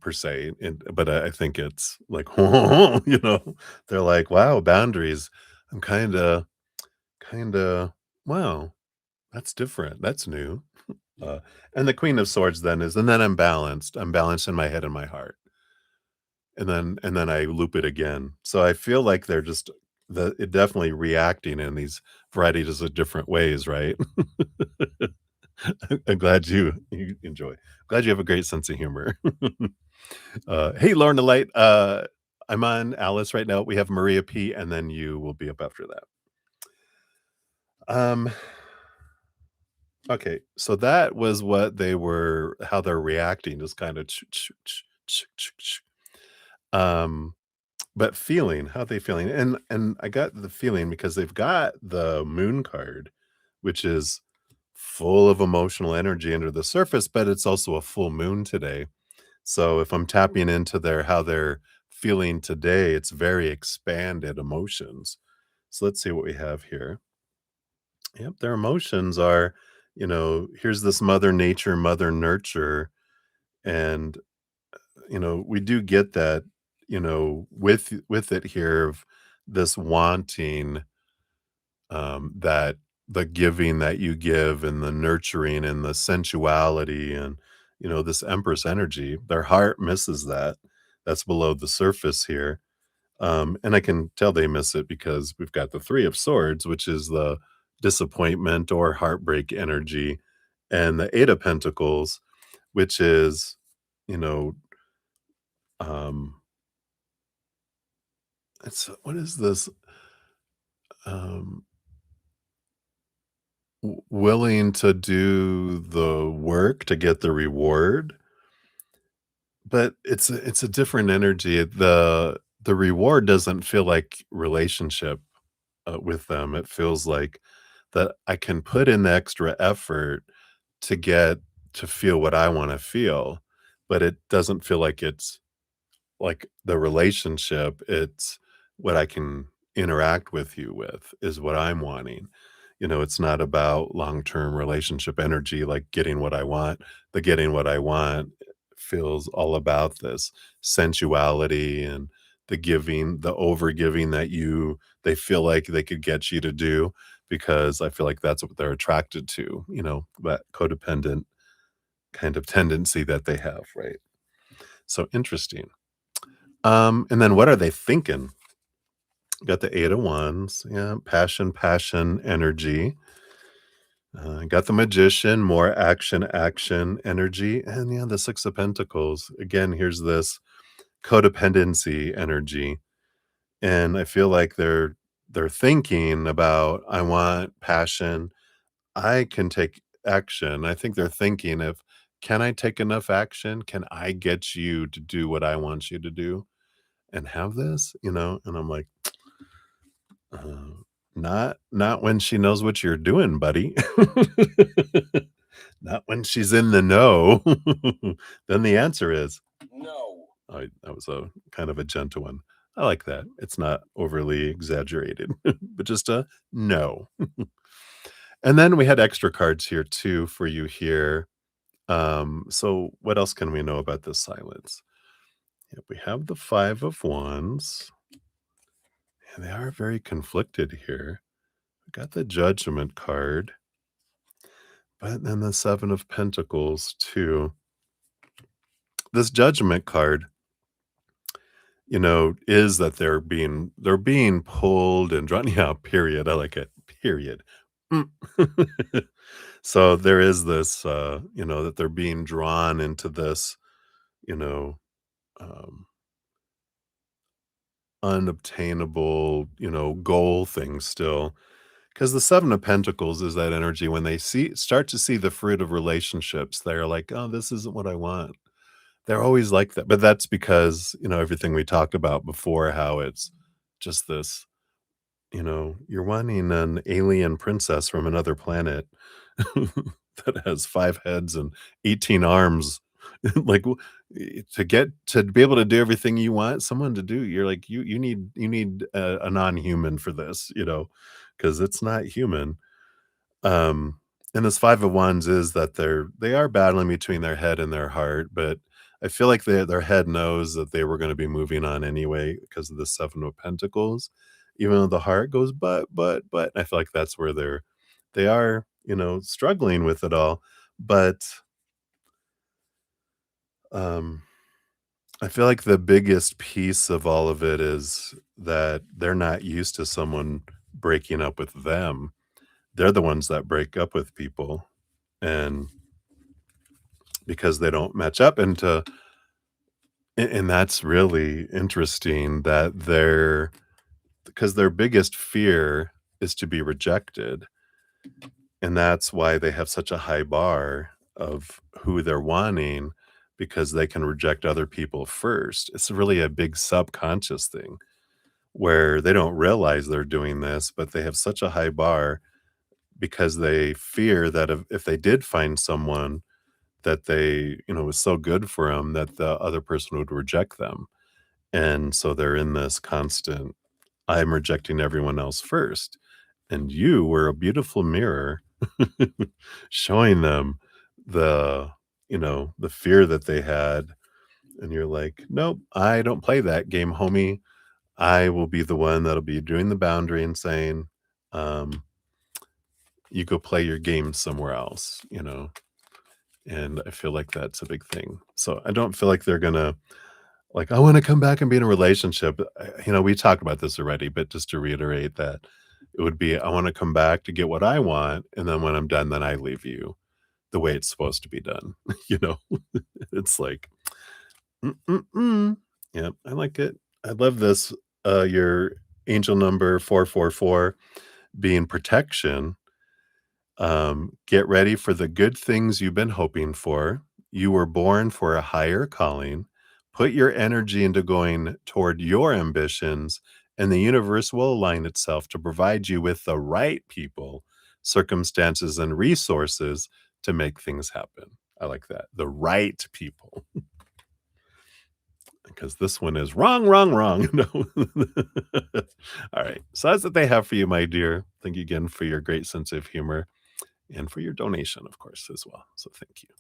per se, but I think it's like, they're like, "Wow, boundaries. I'm kinda wow, that's different. That's new." Uh, and the Queen of Swords then is, and then I'm balanced. I'm balanced in my head and my heart. And then I loop it again. So I feel like they're just it definitely reacting in these varieties of different ways, right? I'm glad you enjoy. Glad you have a great sense of humor. Hey, Lauren Delight. I'm on Alice right now. We have Maria P, and then you will be up after that. Um, okay, so that was what they were, how they're reacting, just kind of, um, but feeling, how they feeling, and I got the feeling because they've got the moon card, which is full of emotional energy under the surface, but it's also a full moon today. So if I'm tapping into how they're feeling today, it's very expanded emotions. So let's see what we have here. Yep, their emotions are, here's this mother nature, mother nurture, and we do get that, with it here of this wanting, that the giving that you give and the nurturing and the sensuality and this empress energy, their heart misses that. That's below the surface here. And I can tell they miss it because we've got the Three of Swords, which is the disappointment or heartbreak energy, and the Eight of Pentacles, which is, you know, um, it's what is this? Um, Willing to do the work to get the reward, but it's a different energy. The reward doesn't feel like relationship, with them. It feels like that I can put in the extra effort to get to feel what I wanna feel, but it doesn't feel like it's like the relationship, it's what I can interact with you with is what I'm wanting. It's not about long-term relationship energy, like getting what I want. The getting what I want feels all about this sensuality and the giving, the over giving that they feel like they could get you to do because I feel like that's what they're attracted to, that codependent kind of tendency that they have, right? So interesting. And then what are they thinking? Got the Eight of Wands, yeah, passion, energy. Got the Magician, more action, energy, and yeah, the Six of Pentacles. Again, here's this codependency energy, and I feel like they're thinking about, I want passion. I can take action. I think they're thinking of, can I take enough action? Can I get you to do what I want you to do and have this? And I'm like, Uh, not when she knows what you're doing, buddy. Not when she's in the know. Then the answer is, "No." That was a kind of a gentle one. I like that. It's not overly exaggerated, but just a no. And then we had extra cards here too for you here. So what else can we know about this silence? Yep, we have the Five of Wands, and they are very conflicted here. We got the Judgment card. But then the Seven of Pentacles too. This Judgment card, is that they're being pulled and drawn. Yeah, period. I like it. Period. Mm. So there is this, that they're being drawn into this, you know, um, unobtainable, goal thing still. Because the Seven of Pentacles is that energy when they start to see the fruit of relationships, they're like, oh, this isn't what I want. They're always like that, but that's because, everything we talked about before, how it's just this, you're wanting an alien princess from another planet. that has 5 heads and 18 arms. Like, to get to be able to do everything you want someone to do, you're like, you need a non-human for this, because it's not human. Um, and this 5 of Wands is that they are battling between their head and their heart, but I feel like their head knows that they were gonna be moving on anyway because of the 7 of Pentacles, even though the heart goes, "But," I feel like that's where they are, struggling with it all, but, um, I feel like the biggest piece of all of it is that they're not used to someone breaking up with them. They're the ones that break up with people, and because they don't match up and that's really interesting that because their biggest fear is to be rejected, and that's why they have such a high bar of who they're wanting, because they can reject other people first. It's really a big subconscious thing where they don't realize they're doing this, but they have such a high bar because they fear that if they did find someone that was so good for them, that the other person would reject them. And so they're in this constant, I'm rejecting everyone else first. And you were a beautiful mirror showing them the, the fear that they had. And you're like, nope, I don't play that game, homie. I will be the one that'll be doing the boundary and saying, um, you go play your game somewhere else. And I feel like that's a big thing. So I don't feel like they're gonna like, "I wanna come back and be in a relationship." We talked about this already, but just to reiterate that it would be, "I wanna come back to get what I want, and then when I'm done, then I leave you the way it's supposed to be done." You know? It's like, "Mm, mm, mm." Yep, I like it. I love this, your angel number 444 being protection. Get ready for the good things you've been hoping for. You were born for a higher calling. Put your energy into going toward your ambitions, and the universe will align itself to provide you with the right people, circumstances, and resources to make things happen. I like that. The right people, because this one is wrong, wrong, wrong. No. All right. So that's what they have for you, my dear. Thank you again for your great sense of humor and for your donation, of course, as well. So thank you.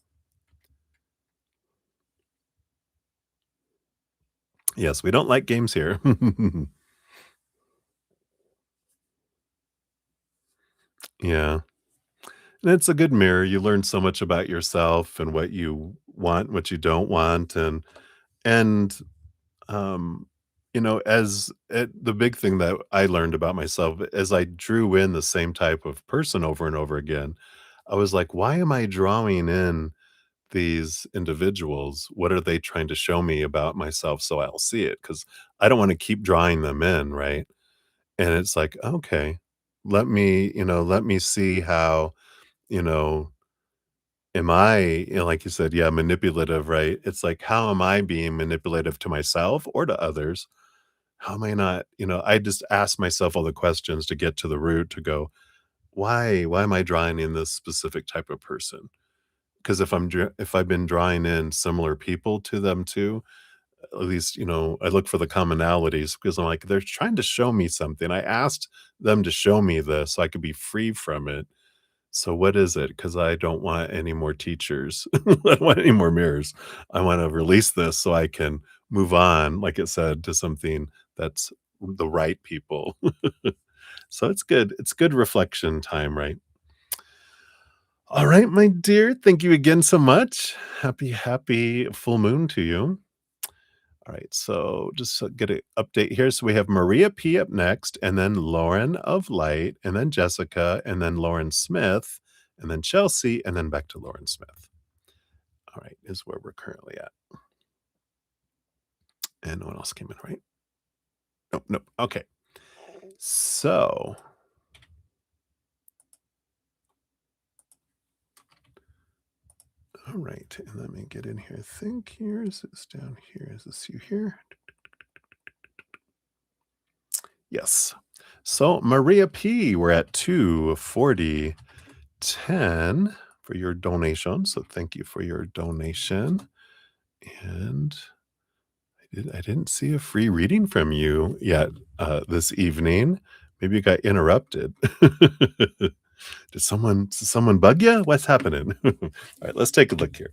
Yes, we don't like games here. Yeah. And it's a good mirror. You learn so much about yourself and what you want, what you don't want. And um, the big thing that I learned about myself as I drew in the same type of person over and over again, I was like, why am I drawing in these individuals? What are they trying to show me about myself so I'll see it? Because I don't want to keep drawing them in, right? And it's like, okay, let me see how, you know, am I, like you said, yeah, manipulative, right? It's like, how am I being manipulative to myself or to others? How am I not, I just ask myself all the questions to get to the root to go, why am I drawing in this specific type of person? Because if I've been drawing in similar people to them too, at least, I look for the commonalities because I'm like, they're trying to show me something. I asked them to show me this so I could be free from it. So what is it? Because I don't want any more teachers. I don't want any more mirrors. I want to release this so I can move on, like it said, to something that's the right people. So it's good. It's good reflection time, right? All right, my dear. Thank you again so much. Happy full moon to you. All right, so just get an update here. So we have Maria P up next, and then Lauren of Light, and then Jessica, and then Lauren Smith, and then Chelsea, and then back to Lauren Smith. All right, is where we're currently at. And no one else came in, right? Nope, nope. Okay. So, all right, and let me get in here. I think here is this down here. Is this you here? Yes. So Maria P, we're at 240 10. for your donation. So thank you for your donation. And I didn't see a free reading from you yet this evening. Maybe you got interrupted. Did someone bug you? What's happening? All right, let's take a look here.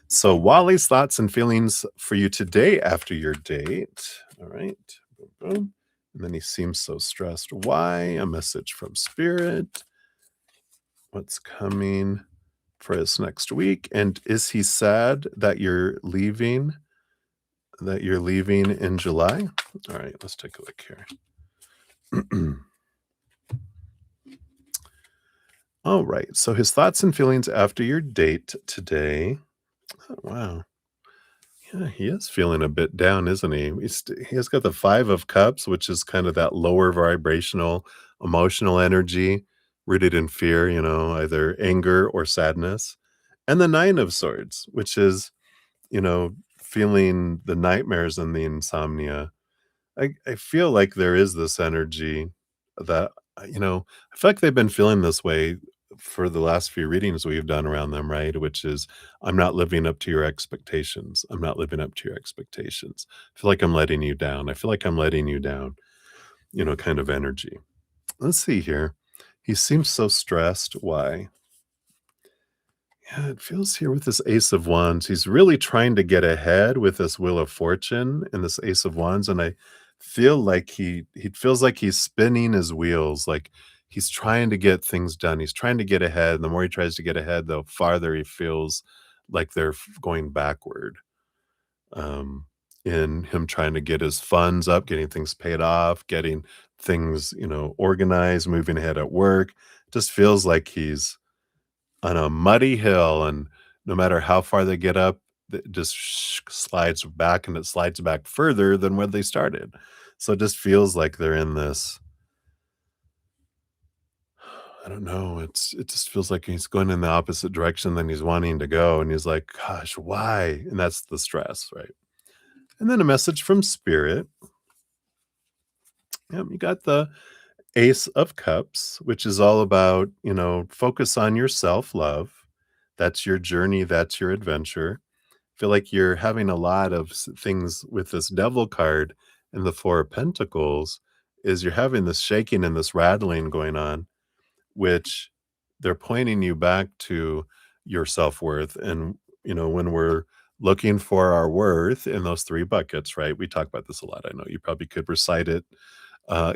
So Wally's thoughts and feelings for you today after your date. All right. Boom, boom. And then he seems so stressed. Why? A message from spirit. What's coming for us next week? And is he sad that you're leaving? That you're leaving in July? All right, let's take a look here. All right. So his thoughts and feelings after your date today. Oh, wow. Yeah, he is feeling a bit down, isn't he? He has got the 5 of Cups, which is kind of that lower vibrational emotional energy rooted in fear, either anger or sadness. And the 9 of Swords, which is, feeling the nightmares and the insomnia. I feel like there is this energy that, I feel like they've been feeling this way for the last few readings we've done around them, right? Which is, I'm not living up to your expectations. I'm not living up to your expectations. I feel like I'm letting you down. I feel like I'm letting you down, kind of energy. Let's see here. He seems so stressed. Why? Yeah, it feels here with this Ace of Wands, he's really trying to get ahead with this Wheel of Fortune and this Ace of Wands, and I feel like he feels like he's spinning his wheels, like he's trying to get things done. He's trying to get ahead, and the more he tries to get ahead, the farther he feels like they're going backward. Um, in him trying to get his funds up, getting things paid off, getting things, organized, moving ahead at work. Just feels like he's on a muddy hill, and no matter how far they get up, it just slides back, and it slides back further than where they started. So it just feels like they're in this, I don't know, it just feels like he's going in the opposite direction than he's wanting to go, and he's like, "Gosh, why?" And that's the stress, right? And then a message from spirit. Yep, you got the Ace of Cups, which is all about, focus on your self-love. That's your journey, that's your adventure. Feel like you're having a lot of things with this devil card and the 4 of Pentacles, is you're having this shaking and this rattling going on, which they're pointing you back to your self-worth. And, when we're looking for our worth in those 3 buckets, right? We talk about this a lot. I know you probably could recite it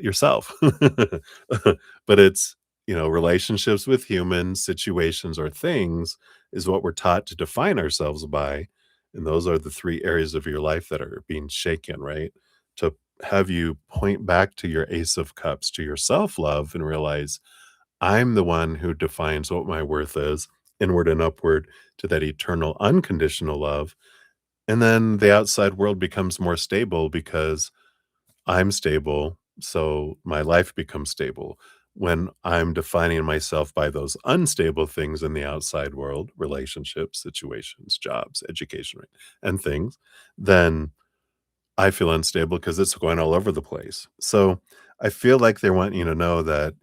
yourself. But it's, relationships with humans, situations, or things is what we're taught to define ourselves by. And those are the 3 areas of your life that are being shaken, right? To have you point back to your Ace of Cups, to your self love, and realize I'm the one who defines what my worth is, inward and upward to that eternal unconditional love. And then the outside world becomes more stable because I'm stable, so my life becomes stable. When I'm defining myself by those unstable things in the outside world, relationships, situations, jobs, education, right, and things, then I feel unstable because it's going all over the place. So I feel like they want you to know that,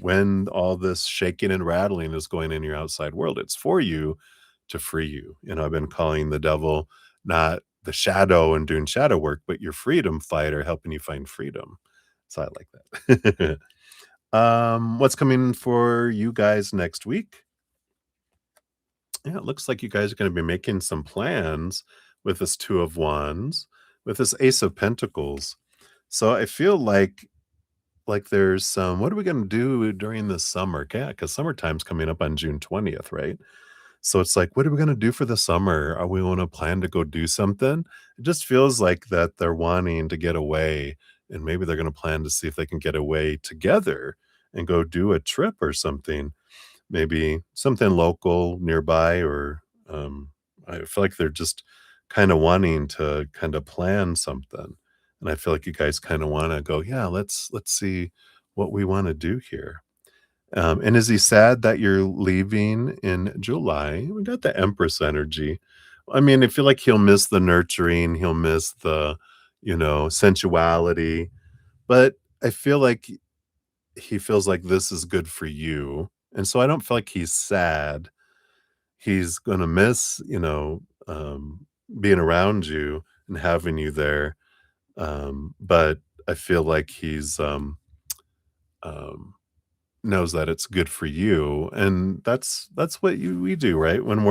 when all this shaking and rattling is going in your outside world, it's for you to free you. I've been calling the devil not the shadow and doing shadow work, but your freedom fighter helping you find freedom. So I like that. What's coming for you guys next week? Yeah, it looks like you guys are going to be making some plans with this 2 of Wands, with this Ace of Pentacles. So I feel like there's some, what are we going to do during the summer? Yeah, because summertime's coming up on June 20th, right? So it's like, what are we going to do for the summer? Are we want to plan to go do something? It just feels like that they're wanting to get away, and maybe they're going to plan to see if they can get away together and go do a trip or something. Maybe something local nearby, or I feel like they're just kind of wanting to kind of plan something. And I feel like you guys kind of want to go, yeah, let's see what we want to do here. And is he sad that you're leaving in July? We got the Empress energy. I mean, I feel like he'll miss the nurturing, he'll miss the, sensuality, but I feel like he feels like this is good for you. And so I don't feel like he's sad. He's gonna miss, being around you and having you there, but I feel like he's, um knows that it's good for you, and that's what we do, right? When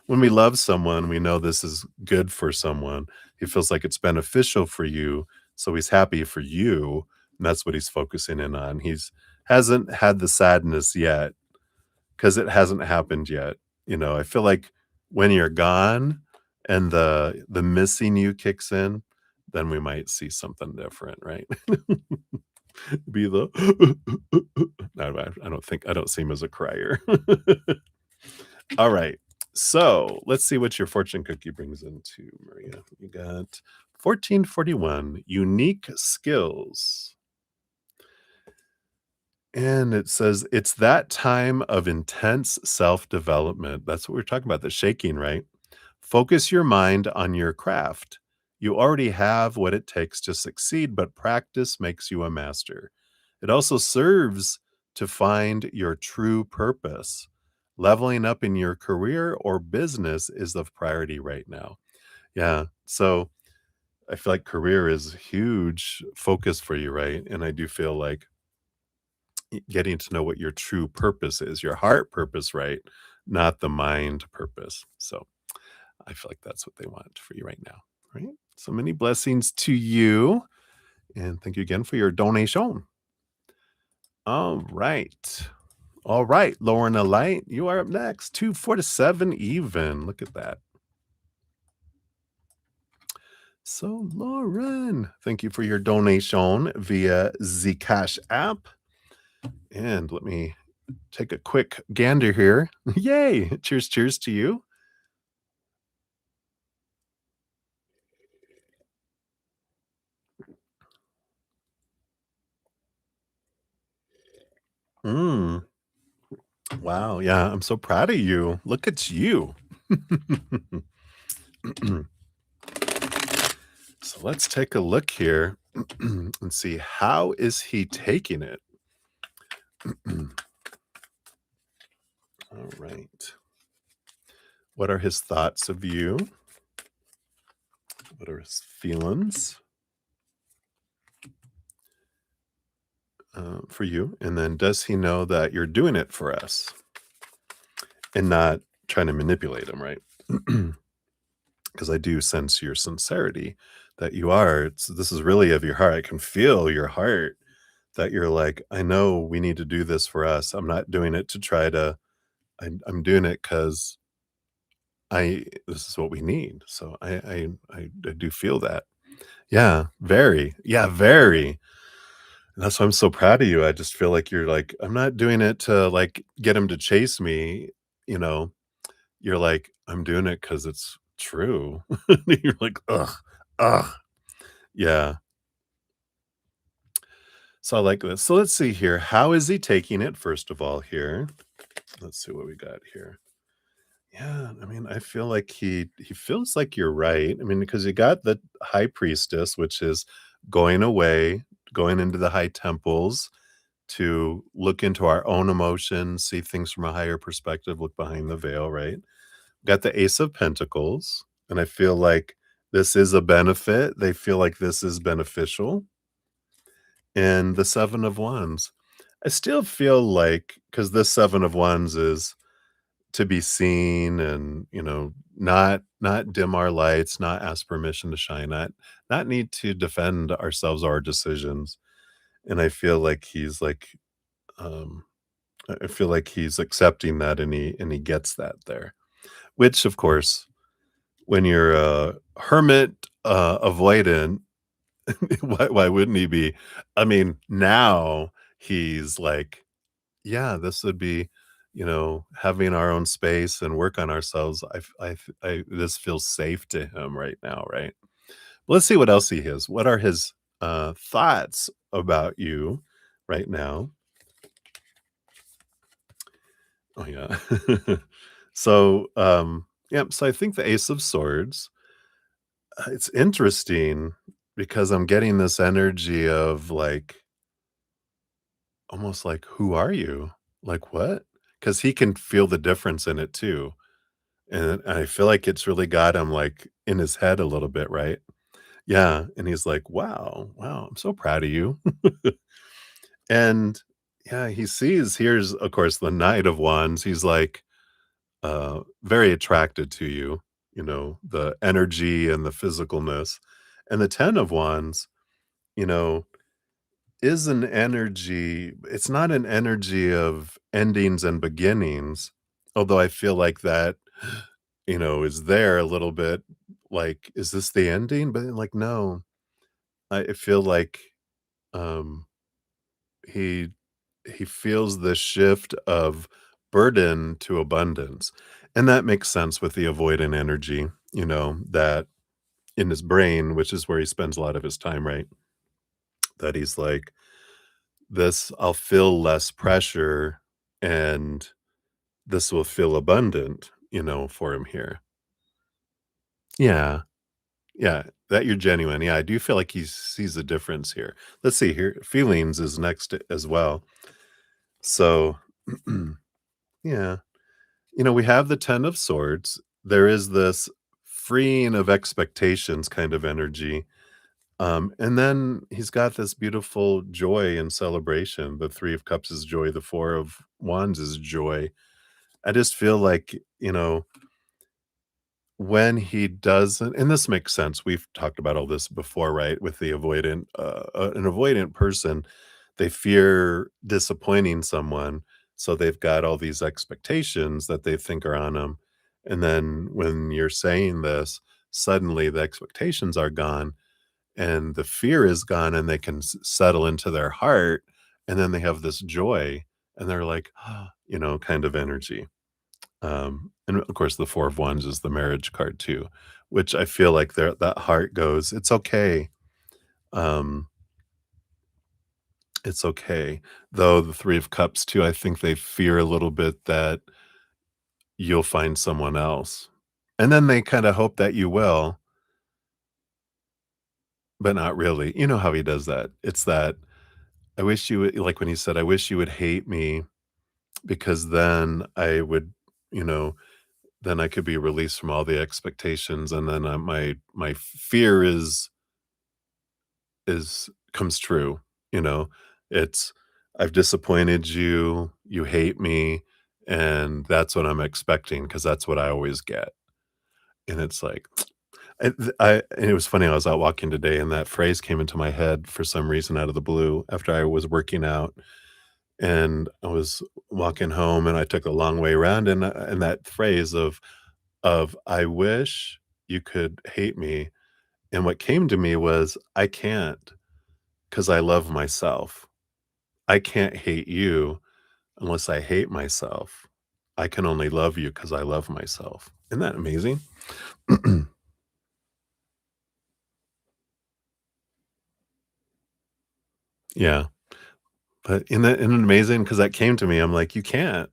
we love someone, we know this is good for someone. He feels like it's beneficial for you, so he's happy for you, and that's what he's focusing in on. He's hasn't had the sadness yet because it hasn't happened yet. I feel like when you're gone and the missing you kicks in, then we might see something different, right? Be the no, I don't see him as a crier. All right. So let's see what your fortune cookie brings into Maria. You got 1441 unique skills. And it says it's that time of intense self development. That's what we're talking about, the shaking, right? Focus your mind on your craft. You already have what it takes to succeed, but practice makes you a master. It also serves to find your true purpose. Leveling up in your career or business is of priority right now. Yeah. So I feel like career is a huge focus for you, right? And I do feel like getting to know what your true purpose is, your heart purpose, right? Not the mind purpose. So I feel like that's what they want for you right now, right? So many blessings to you. And thank you again for your donation. All right. All right, Lauren the Light, you are up next. 247 even. Look at that. So, Lauren, thank you for your donation via the Cash app. And let me take a quick gander here. Yay! Cheers, cheers to you. Mm. Wow. Yeah, I'm so proud of you. Look at you. So let's take a look here and see how is he taking it. All right. What are his thoughts of you? What are his feelings for you? And then does he know that you're doing it for us and not trying to manipulate him, right? Because I do sense your sincerity that you are. This is really of your heart. I can feel your heart that you're like, I know we need to do this for us. I'm not doing it to try to, I'm doing it because this is what we need. So I do feel that. Yeah, very. Yeah, very. And that's why I'm so proud of you. I just feel like you're like, I'm not doing it to like get him to chase me. You know, you're like, I'm doing it because it's true. You're like, ugh, ugh. Yeah. So I like this. So let's see here. How is he taking it? First of all, here. Let's see what we got here. Yeah, I mean, I feel like he feels like you're right. I mean, because you got the high priestess, which is going away, going into the high temples to look into our own emotions, see things from a higher perspective, look behind the veil, right? Got the Ace of Pentacles, and I feel like this is a benefit. They feel like this is beneficial. And the Seven of Wands. I still feel like because this Seven of Wands is to be seen and, not dim our lights, not ask permission to shine, not need to defend ourselves or our decisions. And I feel like he's like, um, I feel like he's accepting that and he gets that there. Which of course, when you're a hermit avoidant, why wouldn't he be? I mean, now he's like, yeah, this would be, having our own space and work on ourselves. This feels safe to him right now, right? Let's see what else he has. What are his thoughts about you right now? Oh yeah. Yeah, so I think the Ace of Swords, it's interesting because I'm getting this energy of like almost like, who are you? Like what? because he can feel the difference in it too, and I feel like it's really got him, like, in his head a little bit, right? Yeah, and he's like, "Wow, wow, I'm so proud of you." And, yeah, he sees here's, of course, the Knight of Wands, he's, like, very attracted to you, the energy and the physicalness, and the Ten of Wands, you know, is an energy it's not an energy of endings and beginnings, although I feel like that, is there a little bit, like, "Is this the ending?" But then, like, no, I feel like, um, he he feels the shift of burden to abundance, and that makes sense with the avoidant energy, that in his brain, which is where he spends a lot of his time, right? That he's like, "This I'll feel less pressure, and this will feel abundant, for him here." Yeah, yeah, that you're genuine. Yeah, I do feel like he sees a difference here. Let's see here. Feelings is next as well. So, yeah. We have the 10 of swords. There is this freeing of expectations kind of energy. And then he's got this beautiful joy and celebration. The 3 of cups is joy, the 4 of wands is joy. I just feel like, when he doesn't, and this makes sense. We've talked about all this before, right? With the avoidant, an avoidant person, they fear disappointing someone, so they've got all these expectations that they think are on them. And then when you're saying this, suddenly the expectations are gone and the fear is gone, and they can settle into their heart, and then they have this joy, and they're like, kind of energy. And of course, the 4 of Wands is the marriage card too, which I feel like that heart goes, "It's okay. Um, it's okay." Though the 3 of Cups too, I think they fear a little bit that you'll find someone else. And then they kinda hope that you will, but not really. You know how he does that. It's that, "I wish you would," like when he said, "I wish you would hate me because then I would, you know, then I could be released from all the expectations, and then, my fear is comes true, you know? It's, I've disappointed you, you hate me, and that's what I'm expecting because that's what I always get." And it's like, and it was funny, I was out walking today, and that phrase came into my head for some reason out of the blue after I was working out, and I was walking home, and I took a long way around, and that phrase of "I wish you could hate me," and what came to me was, "I can't, not 'cause I love myself. I can't hate you unless I hate myself. I can only love you because I love myself." Isn't that amazing? Yeah, but isn't it amazing? Because that came to me, I'm like, "You can't."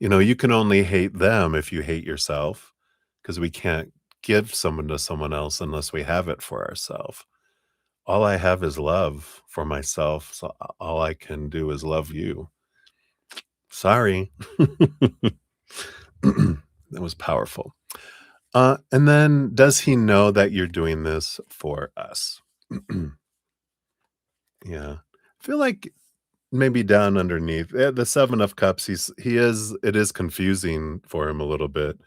You can only hate them if you hate yourself, because we can't give someone to someone else unless we have it for ourselves. All I have is love for myself, so all I can do is love you. Sorry. That was powerful. And then does he know that you're doing this for us? Yeah. I feel like maybe down underneath, the 7 of cups, it is confusing for him a little bit,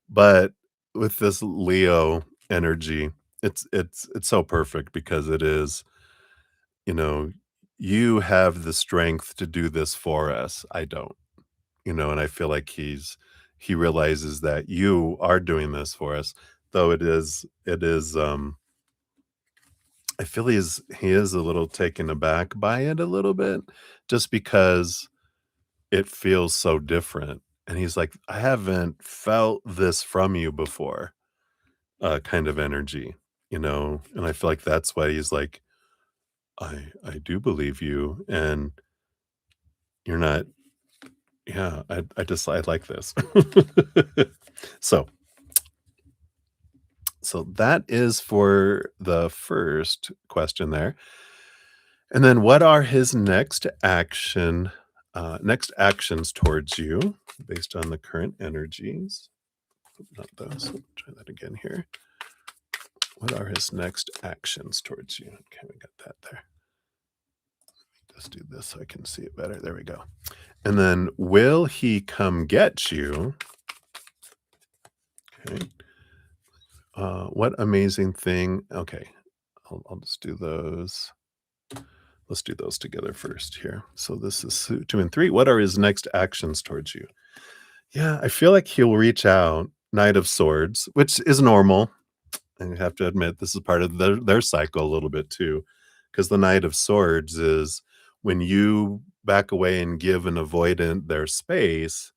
but with this Leo energy, it's so perfect because it is, you know, you have the strength to do this for us. I don't. And I feel like he realizes that you are doing this for us, though it is, I feel he is a little taken aback by it a little bit, just because it feels so different, and he's like, "I haven't felt this from you before," kind of energy, and I feel like that's why he's like, "I do believe you, and you're not." Yeah, I like this. So so that is for the first question there. And then what are his next action Next actions towards you based on the current energies. Not those. Try that again here. What are his next actions towards you? Okay, we got that there. Let's do this so I can see it better. There we go. And then, will he come get you? Okay. What amazing thing. Okay. I'll just do those. Let's do those together first here. So this is 2 and 3. What are his next actions towards you? Yeah, I feel like he'll reach out. Knight of Swords, which is normal. And you have to admit this is part of their cycle a little bit too, because the Knight of Swords is when you back away and give an avoidant their space,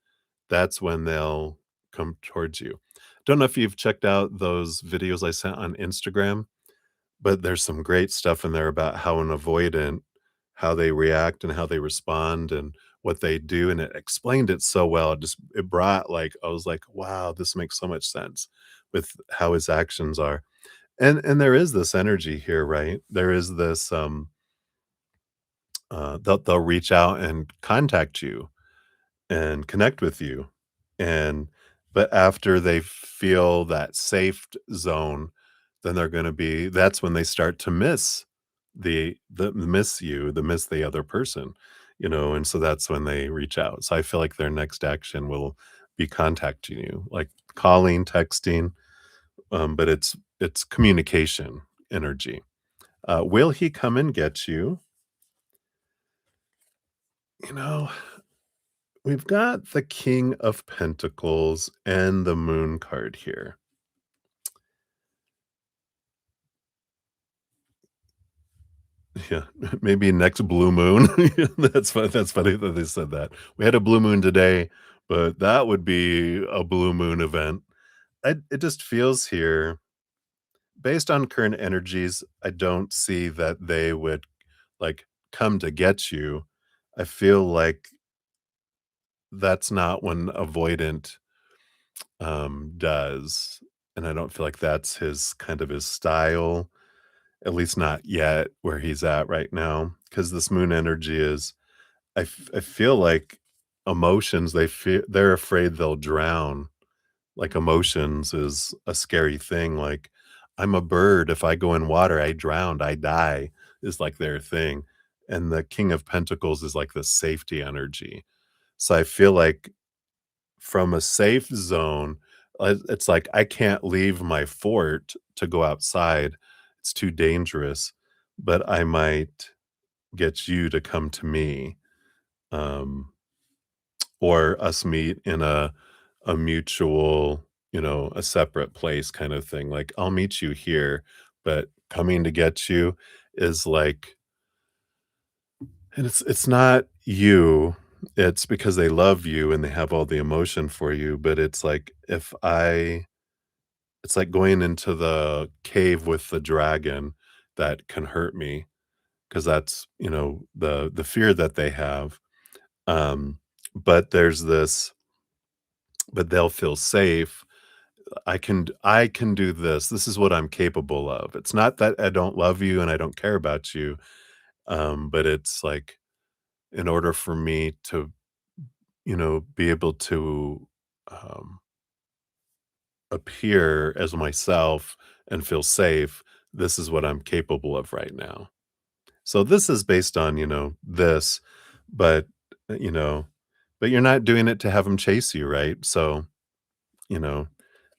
that's when they'll come towards you. Don't know if you've checked out those videos I sent on Instagram, but there's some great stuff in there about how an avoidant, how they react and how they respond and what they do, and it explained it so well. It brought, like, I was like, "Wow, this makes so much sense with how his actions are." And there is this energy here, right? There is this, they'll reach out and contact you and connect with you, and but after they feel that safe zone, then they're gonna be that's when they start to miss miss you, miss the other person, and so that's when they reach out. So I feel like their next action will be contacting you, like calling, texting, but it's communication energy. Will he come and get you? You know, we've got the King of Pentacles and the Moon card here. Yeah, maybe next blue moon. That's funny that they said that. We had a blue moon today, but that would be a blue moon event. It just feels here, based on current energies, I don't see that they would, like, come to get you. I feel like that's not when avoidant, does, and I don't feel like that's his kind of his style, at least not yet where he's at right now. Because this moon energy is I feel like emotions, they're afraid they'll drown. Like, emotions is a scary thing, like, "I'm a bird, if I go in water, I drown, I die," is, like, their thing, and the King of Pentacles is, like, the safety energy. So I feel like from a safe zone, it's like, I can't leave my fort to go outside, it's too dangerous, but I might get you to come to me, um, or us meet in a mutual, a separate place kind of thing, like, I'll meet you here, but coming to get you is like, and it's not you, it's because they love you and they have all the emotion for you, but it's like, if I it's like going into the cave with the dragon that can hurt me, because that's, the fear that they have, um, but there's this but they'll feel safe. I can do this. This is what I'm capable of. It's not that I don't love you and I don't care about you, but it's like, in order for me to, be able to, um, appear as myself and feel safe, this is what I'm capable of right now. So this is based on, this, but, uh, you know, but you're not doing it to have them chase you, right? So, you know,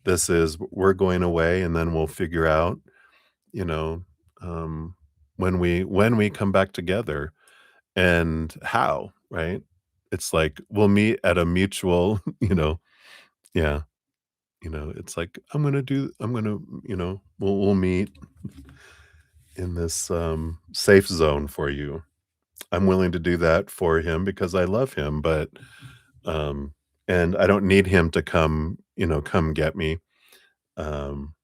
this is, we're going away and then we'll figure out, you know, um, when we come back together and how, right? It's like we'll meet at a mutual, yeah, it's like, I'm gonna, we'll meet in this safe zone for you. I'm willing to do that for him because I love him, but um and I don't need him to come get me um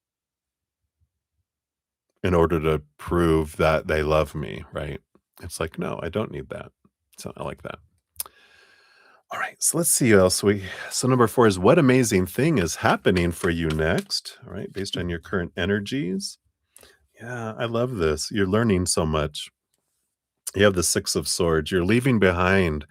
in order to prove that they love me, right? It's like, no, I don't need that. So I like that. All right, so let's see what else we so number 4 is, what amazing thing is happening for you next, all right, based on your current energies. Yeah, I love this. You're learning so much. You have the 6 of Swords. You're leaving behind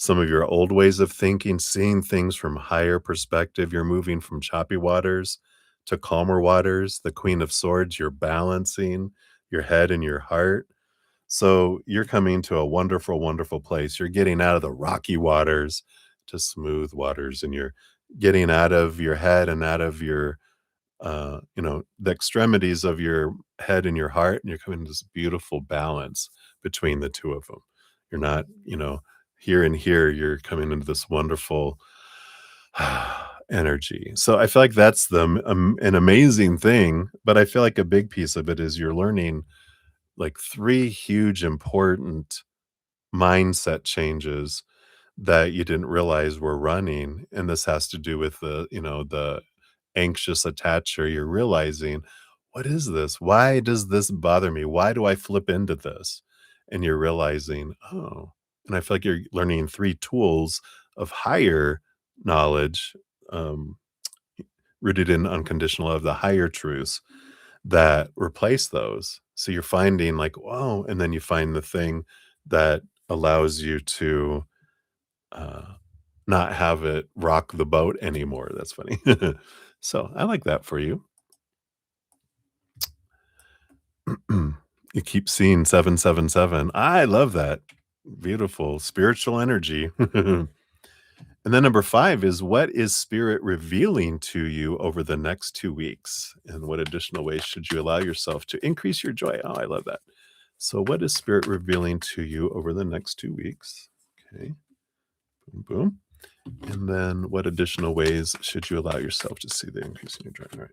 some of your old ways of thinking, seeing things from higher perspective. You're moving from choppy waters to calmer waters. The Queen of Swords, you're balancing your head and your heart. So you're coming to a wonderful, wonderful place. You're getting out of the rocky waters to smooth waters, and you're getting out of your head and out of your, the extremities of your head and your heart, and you're coming to this beautiful balance between the two of them. You're not, here and here. You're coming into this wonderful energy. So I feel like that's an amazing thing. But I feel like a big piece of it is you're learning like three huge important mindset changes that you didn't realize were running, and this has to do with the anxious attacher. You're realizing, what is this? Why does this bother me? Why do I flip into this? And you're realizing, oh, and I feel like you're learning three tools of higher knowledge, um, rooted in unconditional love, the higher truths that replace those. So you're finding like, whoa, and then you find the thing that allows you to uh, not have it rock the boat anymore. That's funny. So I like that for you. You keep seeing 777. I love that. Beautiful spiritual energy. And then number 5 is, what is spirit revealing to you over the next 2 weeks? And what additional ways should you allow yourself to increase your joy? Oh, I love that. So what is spirit revealing to you over the next 2 weeks? Okay. Boom, boom. And then what additional ways should you allow yourself to see the increase in your joy? All right.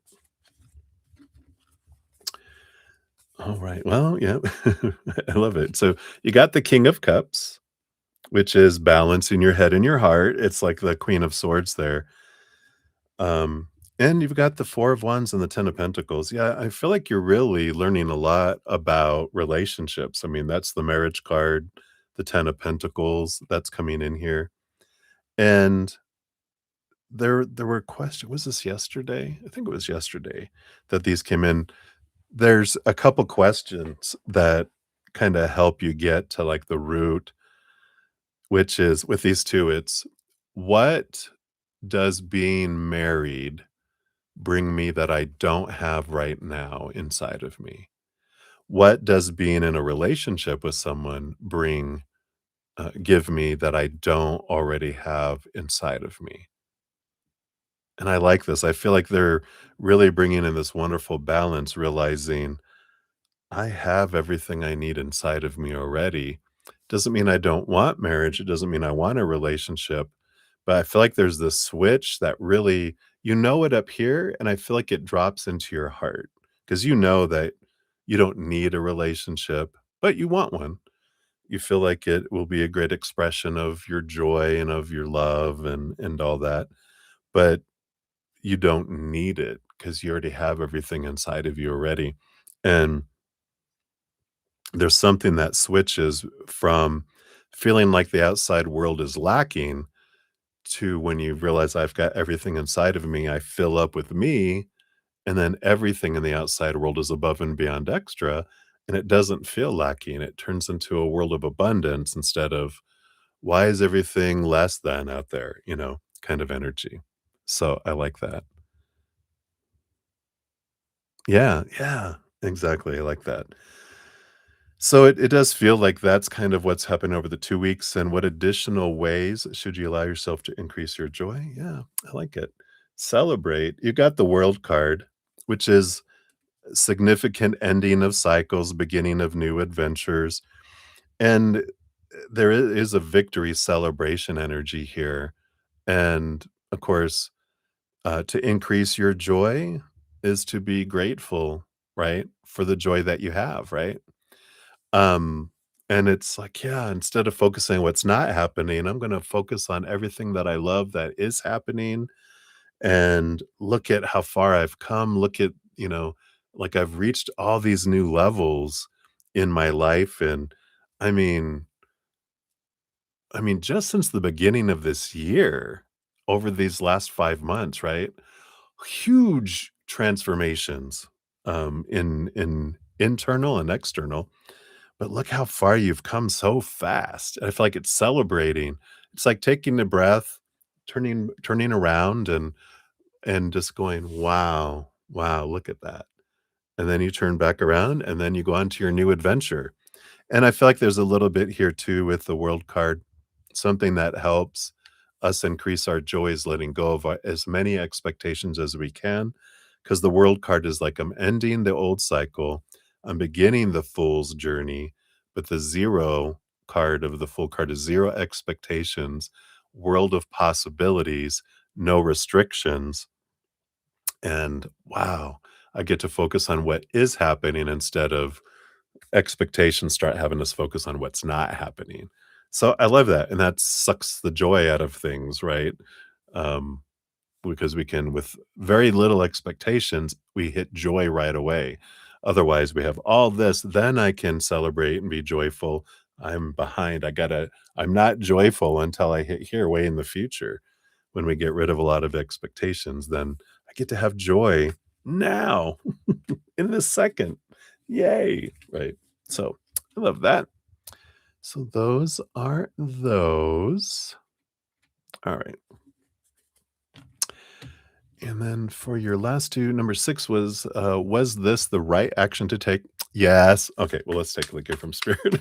All right. Well, yeah. I love it. So you got the King of Cups, which is balancing your head and your heart. It's like the Queen of Swords there. Um, and you've got the Four of Wands and the Ten of Pentacles. Yeah, I feel like you're really learning a lot about relationships. I mean, that's the marriage card, the Ten of Pentacles that's coming in here. And there were questions. Was this yesterday? I think it was yesterday that these came in. There's a couple questions that kind of help you get to like the root, which is with these two, it's, what does being married bring me that I don't have right now inside of me? What does being in a relationship with someone give me that I don't already have inside of me? And I like this. I feel like they're really bringing in this wonderful balance, realizing I have everything I need inside of me already. Doesn't mean I don't want marriage. It doesn't mean I want a relationship. But I feel like there's this switch that really, you know it up here, and I feel like it drops into your heart because you know that you don't need a relationship, but you want one. You feel like it will be a great expression of your joy and of your love and all that. But you don't need it because you already have everything inside of you already. And there's something that switches from feeling like the outside world is lacking to when you realize I've got everything inside of me, I fill up with me, and then everything in the outside world is above and beyond extra, and it doesn't feel lacking. It turns into a world of abundance instead of, why is everything less than out there, kind of energy. So I like that. Yeah, yeah, exactly. I like that. So it does feel like that's kind of what's happened over the 2 weeks, and what additional ways should you allow yourself to increase your joy? Yeah, I like it. Celebrate. You got the World card, which is significant ending of cycles, beginning of new adventures, and there is a victory celebration energy here, and, of course, to increase your joy is to be grateful, right, for the joy that you have, right? Um, and it's like, yeah, instead of focusing on what's not happening, I'm gonna focus on everything that I love that is happening, and look at how far I've come. Look at, like I've reached all these new levels in my life. And I mean, just since the beginning of this year, over these last 5 months, right? Huge transformations in internal and external. but look how far you've come so fast. I feel like it's celebrating. It's like taking a breath, turning around and just going, "Wow, wow, look at that." And then you turn back around and then you go on to your new adventure. And I feel like there's a little bit here too with the world card. Something that helps us increase our joy is letting go of as many expectations as we can. Because the world card is like I'm ending the old cycle, I'm beginning the fool's journey. But the zero card of the full card is zero expectations, world of possibilities, no restrictions. And wow, I get to focus on what is happening instead of expectations start having us focus on what's not happening. So I love that, and that sucks the joy out of things, right? Um, because we can, with very little expectations, we hit joy right away. Otherwise, we have all this, then I can celebrate and be joyful. I'm behind. I'm not joyful until I hit here way in the future. When we get rid of a lot of expectations, then I get to have joy now in this second. Yay. Right. So I love that. So those are those. All right. And then for your last two, number 6 was this the right action to take? Yes. Okay. Well, let's take a look here from Spirit.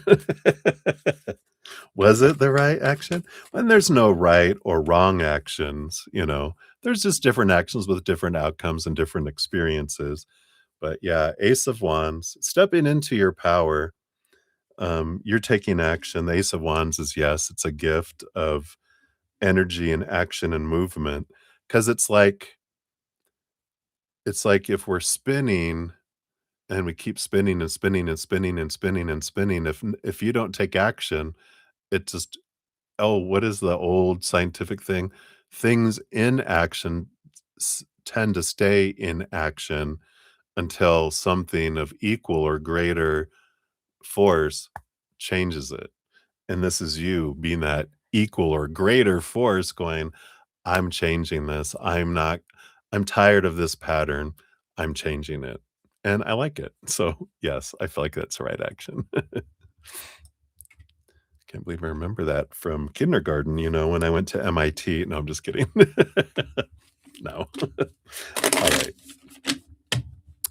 Was it the right action? And there's no right or wrong actions, there's just different actions with different outcomes and different experiences. But yeah, Ace of Wands, stepping into your power. You're taking action. The Ace of Wands is, yes, it's a gift of energy and action and movement. Because it's like if we're spinning and we keep spinning and spinning and spinning and spinning and spinning, if you don't take action, it just what is the old scientific thing? Things in action tend to stay in action until something of equal or greater force changes it. And this is you being that equal or greater force going, I'm changing this. I'm tired of this pattern. I'm changing it. And I like it. So, yes, I feel like that's the right action. Can't believe I remember that from kindergarten, when I went to MIT. No, I'm just kidding. No. All right.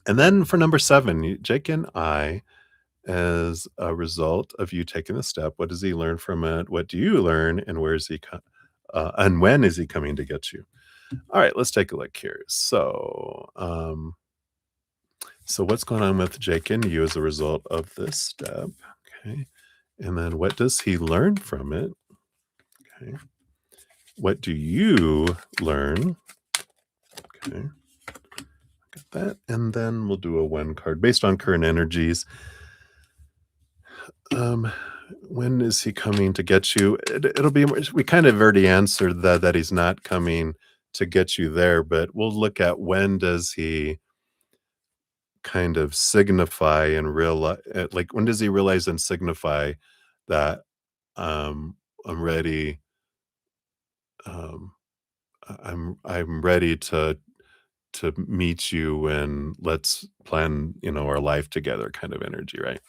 And then for number 7, Jake and I, as a result of you taking the step, what does he learn from it? What do you learn? And where is he and when is he coming to get you? All right, let's take a look here. So what's going on with Jake and you as a result of this step? Okay. And then what does he learn from it? Okay. What do you learn? Okay. Got that. And then we'll do a when card based on current energies. Um, when is he coming to get you? It'll be, we kind of already answered that he's not coming to get you there, but we'll look at when does he kind of signify and realize, like, when does he realize and signify that I'm ready, um I'm ready to meet you and let's plan, our life together kind of energy, right?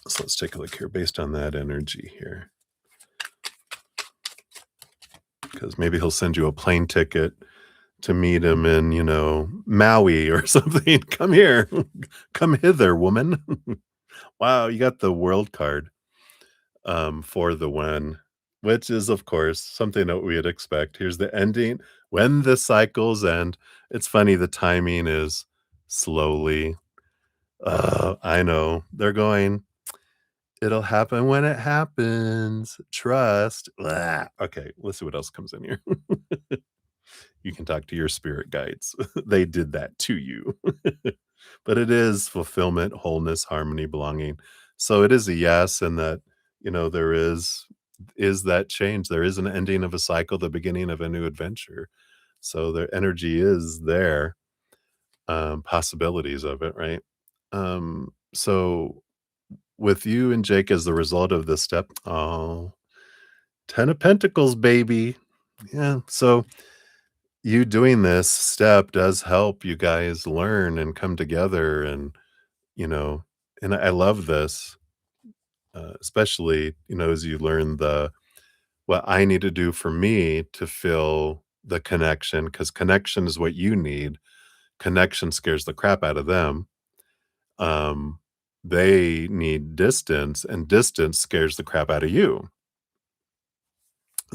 So let's take a look here based on that energy here. Because maybe he'll send you a plane ticket to meet him in, Maui or something. Come here. Come hither, woman. Wow, you got the world card for the when, which is, of course, something that we'd expect. Here's the ending. When the cycles end. It's funny, the timing is slowly. I know. They're going, it'll happen when it happens. Trust. Blah. Okay, let's see what else comes in here. You can talk to your spirit guides. They did that to you. But it is fulfillment, wholeness, harmony, belonging. So it is a yes, and that, there is that change. There is an ending of a cycle, the beginning of a new adventure. So the energy is there, possibilities of it, right? So with you and Jake as the result of this step, 10 of Pentacles, baby. Yeah. So you doing this step does help you guys learn and come together and, you know, and I love this, especially, as you learn what I need to do for me to feel the connection, because connection is what you need. Connection scares the crap out of them. Um, they need distance, and distance scares the crap out of you.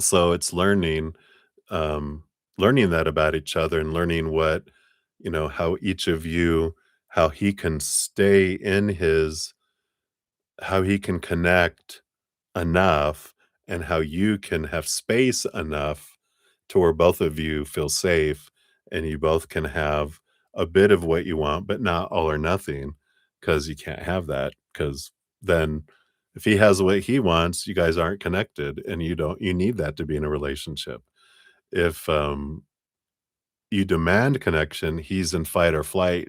So it's um, learning that about each other and learning how each of you, how he can stay in how he can connect enough and how you can have space enough to where both of you feel safe and you both can have a bit of what you want, but not all or nothing, because you can't have that. Because then if he has what he wants, you guys aren't connected and you need that to be in a relationship. If you demand connection, he's in fight or flight,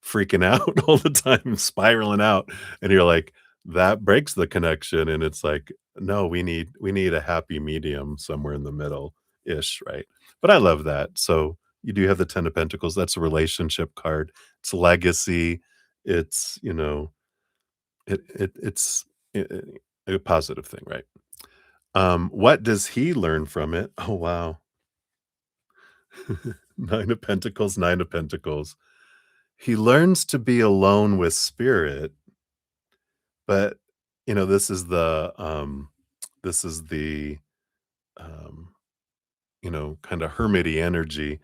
freaking out all the time, spiraling out, and you're like, that breaks the connection, and it's like, no, we need a happy medium somewhere in the middle-ish, right? But I love that. So, you do have the 10 of Pentacles, that's a relationship card, it's legacy, it's, it's a positive thing, right? What does he learn from it? Oh, wow. 9 of Pentacles, 9 of Pentacles. He learns to be alone with spirit, but, this is the, um, kinda hermity energy,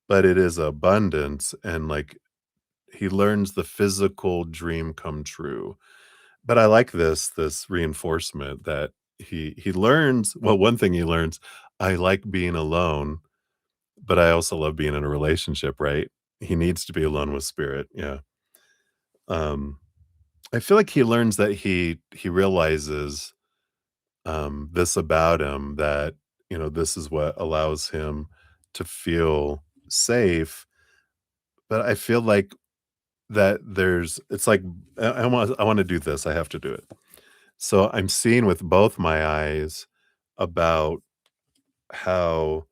but it is abundance, and, like, he learns the physical dream come true. But I like this reinforcement that he learns one thing he learns, I like being alone, but I also love being in a relationship, right? He needs to be alone with spirit, yeah. Um, I feel like he learns that he realizes, this about him, that, this is what allows him to feel safe, but I feel like that it's like, I wanna do this, I have to do it. So, I'm seeing with both my eyes about how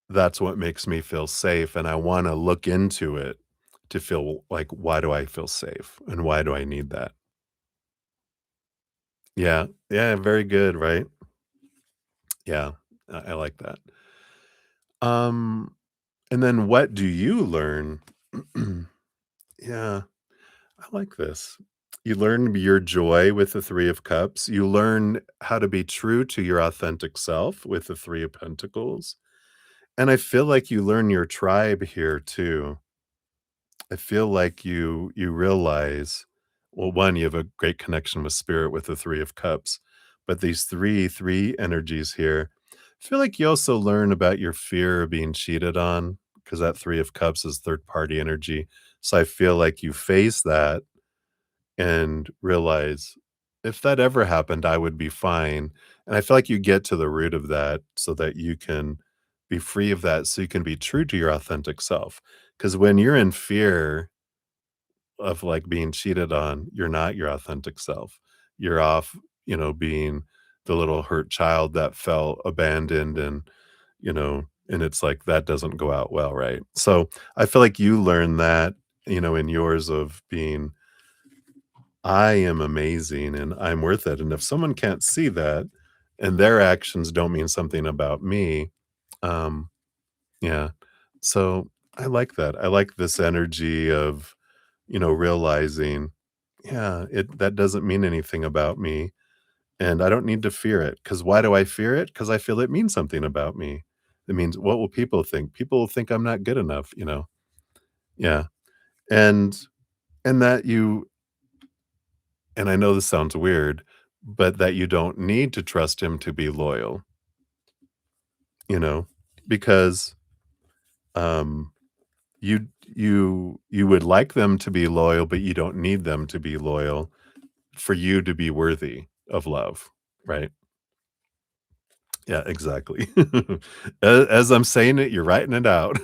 that's what makes me feel safe, and I wanna look into it to feel like, why do I feel safe, and why do I need that? Yeah, yeah, very good, right? Yeah, I like that. Um, and then what do you learn? Yeah, I like this. You learn your joy with the 3 of Cups. You learn how to be true to your authentic self with the 3 of Pentacles. And I feel like you learn your tribe here too. I feel like you realize, well, one, you have a great connection with spirit with the 3 of Cups, but these three energies here, I feel like you also learn about your fear of being cheated on, because that 3 of Cups is third party energy. So I feel like you face that and realize, if that ever happened, I would be fine. And I feel like you get to the root of that so that you can be free of that, so you can be true to your authentic self. Because when you're in fear of, like, being cheated on, you're not your authentic self. You're off, being the little hurt child that felt abandoned, and it's like that doesn't go out well, right? So I feel like you learn that, in yours of being, I am amazing and I'm worth it. And if someone can't see that and their actions don't mean something about me, um, yeah. So I like that. I like this energy of, realizing, yeah, that doesn't mean anything about me. And I don't need to fear it. Cause why do I fear it? Because I feel it means something about me. It means, what will people think? People will think I'm not good enough. Yeah. And that and I know this sounds weird, but that you don't need to trust him to be loyal, you know, because um you would like them to be loyal, but you don't need them to be loyal for you to be worthy of love, right? Yeah, exactly. As I'm saying it, you're writing it out.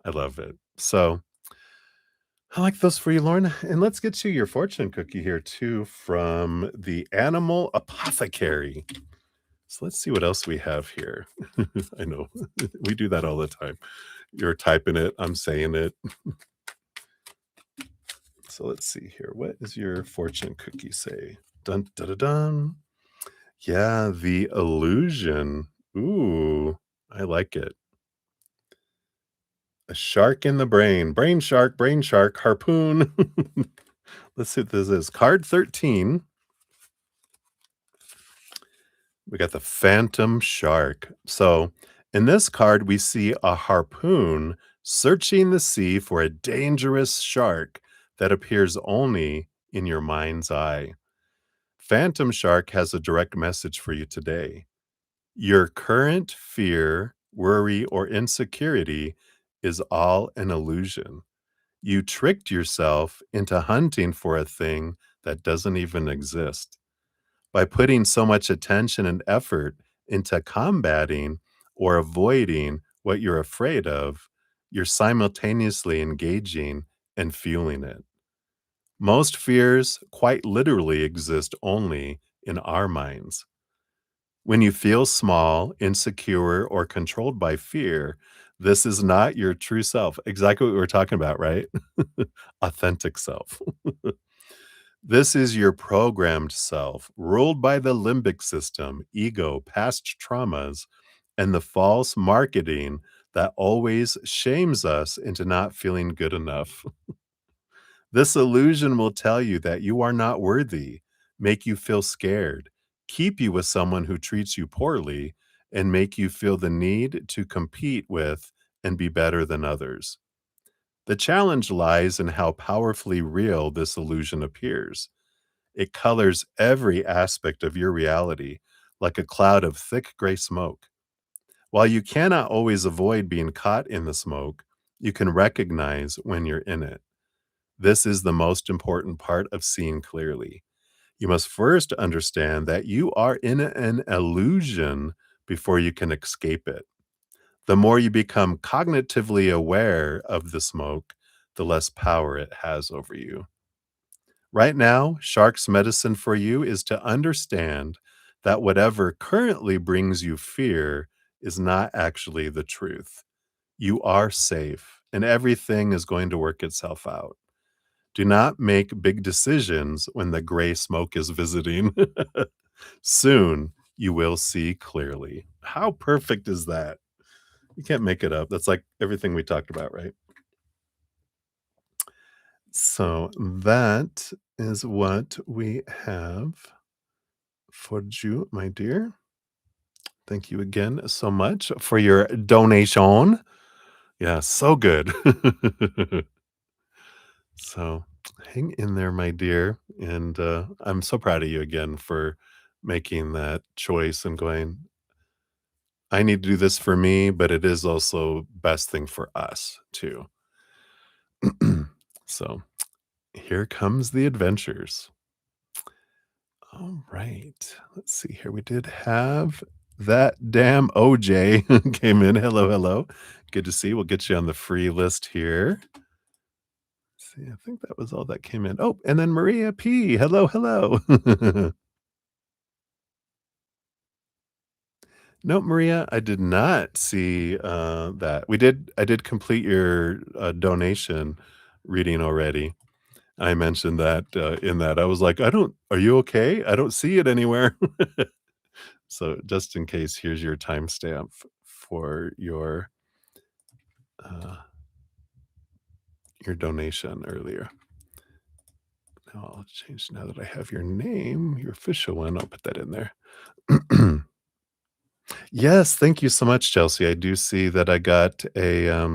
I love it. So I like those for you, Lauren. And let's get you your fortune cookie here too from the Animal Apothecary. So let's see what else we have here. I know we do that all the time. You're typing it, I'm saying it. So let's see here. What does your fortune cookie say? Dun dun dun dun. Yeah, the illusion. Ooh, I like it. A shark in the brain shark, harpoon. Let's see what this is. Card 13. We got the phantom shark. So in this card, we see a harpoon searching the sea for a dangerous shark that appears only in your mind's eye. Phantom shark has a direct message for you today. Your current fear, worry, or insecurity is all an illusion. You tricked yourself into hunting for a thing that doesn't even exist. By putting so much attention and effort into combating or avoiding what you're afraid of, you're simultaneously engaging and fueling it. Most fears quite literally exist only in our minds. When you feel small, insecure, or controlled by fear, this is not your true self. Exactly what we were talking about, right? Authentic self. This is your programmed self, ruled by the limbic system, ego, past traumas, and the false marketing that always shames us into not feeling good enough. This illusion will tell you that you are not worthy, make you feel scared, keep you with someone who treats you poorly, and make you feel the need to compete with and be better than others. The challenge lies in how powerfully real this illusion appears. It colors every aspect of your reality like a cloud of thick gray smoke. While you cannot always avoid being caught in the smoke, you can recognize when you're in it. This is the most important part of seeing clearly. You must first understand that you are in an illusion before you can escape it. The more you become cognitively aware of the smoke, the less power it has over you. Right now, Shark's medicine for you is to understand that whatever currently brings you fear is not actually the truth. You are safe, and everything is going to work itself out. Do not make big decisions when the gray smoke is visiting. Soon you will see clearly. How perfect is that? You can't make it up. That's like everything we talked about, right? So that is what we have for you, my dear. Thank you again so much for your donation. Yeah, so good. So hang in there, my dear. And I'm so proud of you again for making that choice and going, I need to do this for me, but it is also best thing for us too. So here comes the adventures. All right. Let's see here. We did have that damn OJ came in. Hello, hello. Good to see you. We'll get you on the free list here. See, I think that was all that came in. Oh, and then Maria P. Hello, hello. No, Maria, I did not see that. I did complete your donation reading already. I mentioned that in that. I was like, are you okay? I don't see it anywhere. So just in case, here's your timestamp for uh, your donation earlier. Now I'll change now that I have your name, your official one. I'll put that in there. Yes, thank you so much, Chelsea. I do see that I got a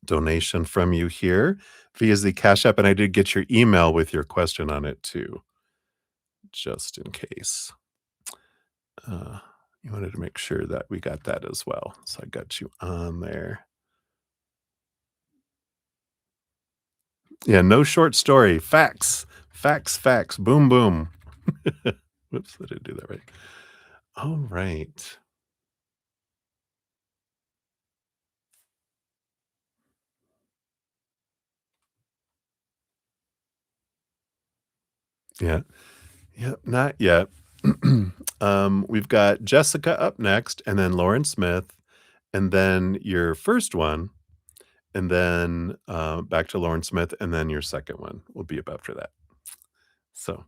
donation from you here via the Cash App, and I did get your email with your question on it too, just in case. Uh, you wanted to make sure that we got that as well. So I got you on there. Yeah, no short story. Facts, facts, facts. Boom, boom. Whoops, I didn't do that right. All right. Yeah. Yeah, not yet. We've got Jessica up next, and then Lauren Smith, and then your first one, and then, back to Lauren Smith, and then your second one will be up after that. So,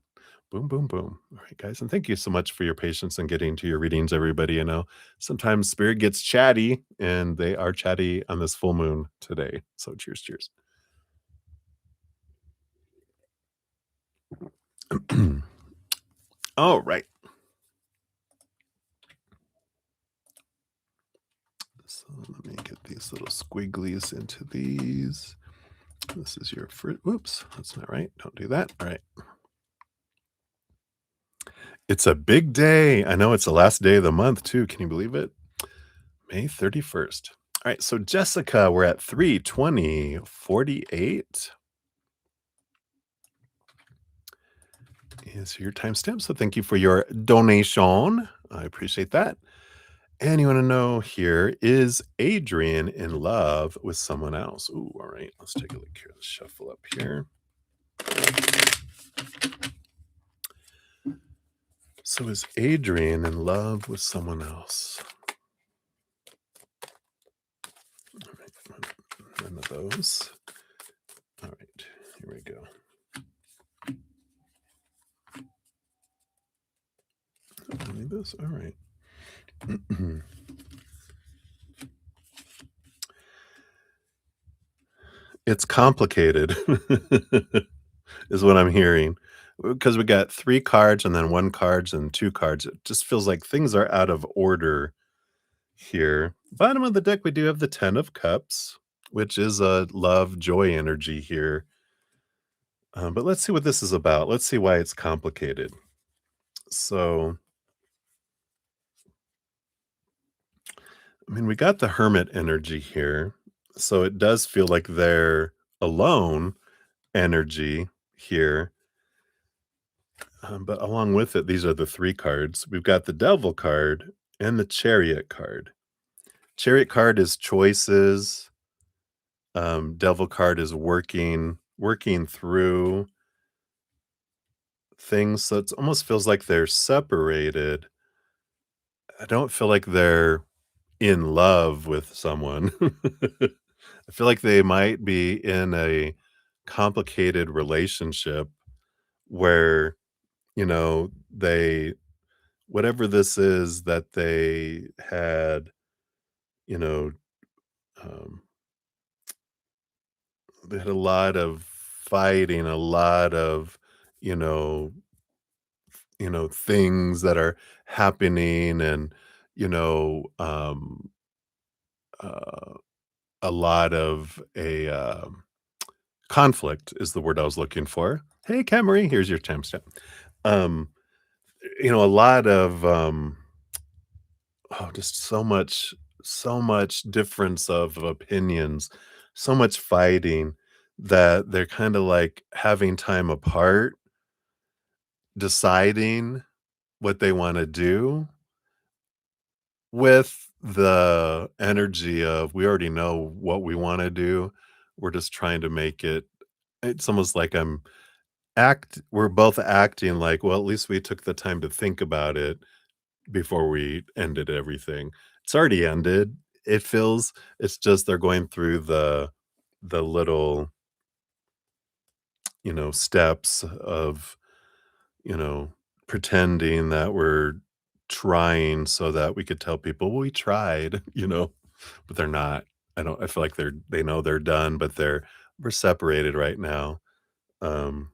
boom, boom, boom. All right, guys, and thank you so much for your patience and getting to your readings, everybody. You know, sometimes spirit gets chatty, and they are chatty on this full moon today. So, cheers, cheers. All right. So let me get these little squigglies into these. This is your fruit. Whoops, that's not right. Don't do that. All right. It's a big day. I know it's the last day of the month, too. Can you believe it? May 31st. All right. So, Jessica, we're at 3:20:48 is your timestamp. So, thank you for your donation. I appreciate that. And you want to know here, is Adrian in love with someone else? Ooh, all right. Let's take a look here. Let's shuffle up here. So is Adrian in love with someone else? All right, none of those. All right, here we go. Only this. All right. It's complicated, is what I'm hearing. Because we got 3 cards and then 1 cards and 2 cards. It just feels like things are out of order here. Bottom of the deck, we do have the 10 of Cups, which is a love, joy energy here. But let's see what this is about. Let's see why it's complicated. So, I mean, we got the hermit energy here. So it does feel like they're alone energy here. But along with it, these are the 3 cards. We've got the devil card and the chariot card. Chariot card is choices. Devil card is working through things. So it almost feels like they're separated. I don't feel like they're in love with someone. I feel like they might be in a complicated relationship where, they whatever this is that they had, you know, um, they had a lot of fighting, a lot of, you know, things that are happening and, you know, uh, a lot of conflict is the word I was looking for. Hey, Camry, here's your timestamp. Um, a lot of just so much difference of opinions, so much fighting that they're kind of like having time apart, deciding what they want to do with the energy of we already know what we want to do. We're just trying to make it. It's almost like we're both acting like, well, at least we took the time to think about it before we ended everything. It's already ended. It feels it's just they're going through the little, steps of, you know, pretending that we're trying so that we could tell people, "Well, we tried," but they're not. I feel like they know they're done, but we're separated right now, um,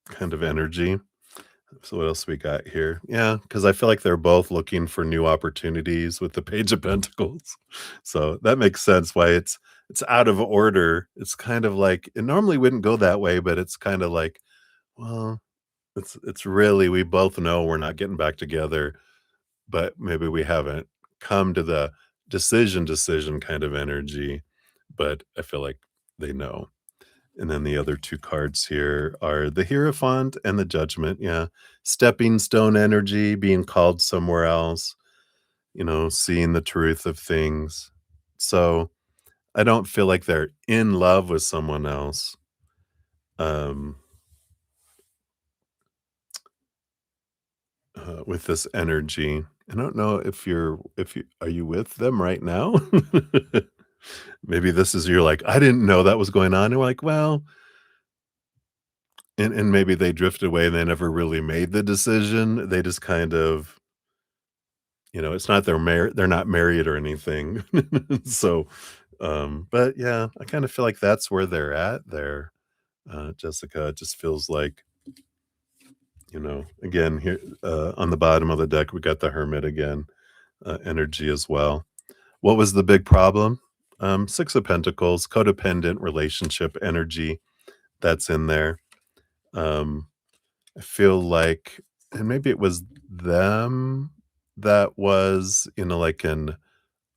kind of energy. So what else we got here? Yeah, because I feel like they're both looking for new opportunities with the Page of Pentacles. So that makes sense why it's out of order. It's kind of like it normally wouldn't go that way, but it's kind of like, well, it's really we both know we're not getting back together, but maybe we haven't come to the decision kind of energy, but I feel like they know. And then the other 2 cards here are the Hierophant and the Judgment, yeah. Stepping stone energy, being called somewhere else, seeing the truth of things. So, I don't feel like they're in love with someone else, um, with this energy. I don't know if you are you with them right now? Maybe this is you're like, "I didn't know that was going on." And we're like, "Well," and maybe they drifted away and they never really made the decision. They just kind of, it's not they're not married or anything. So, but yeah, I kind of feel like that's where they're at there, Jessica. It just feels like, again, here, on the bottom of the deck, we got the Hermit again, energy as well. What was the big problem? Six of Pentacles, codependent relationship energy that's in there. Um, I feel like, and maybe it was them that was, like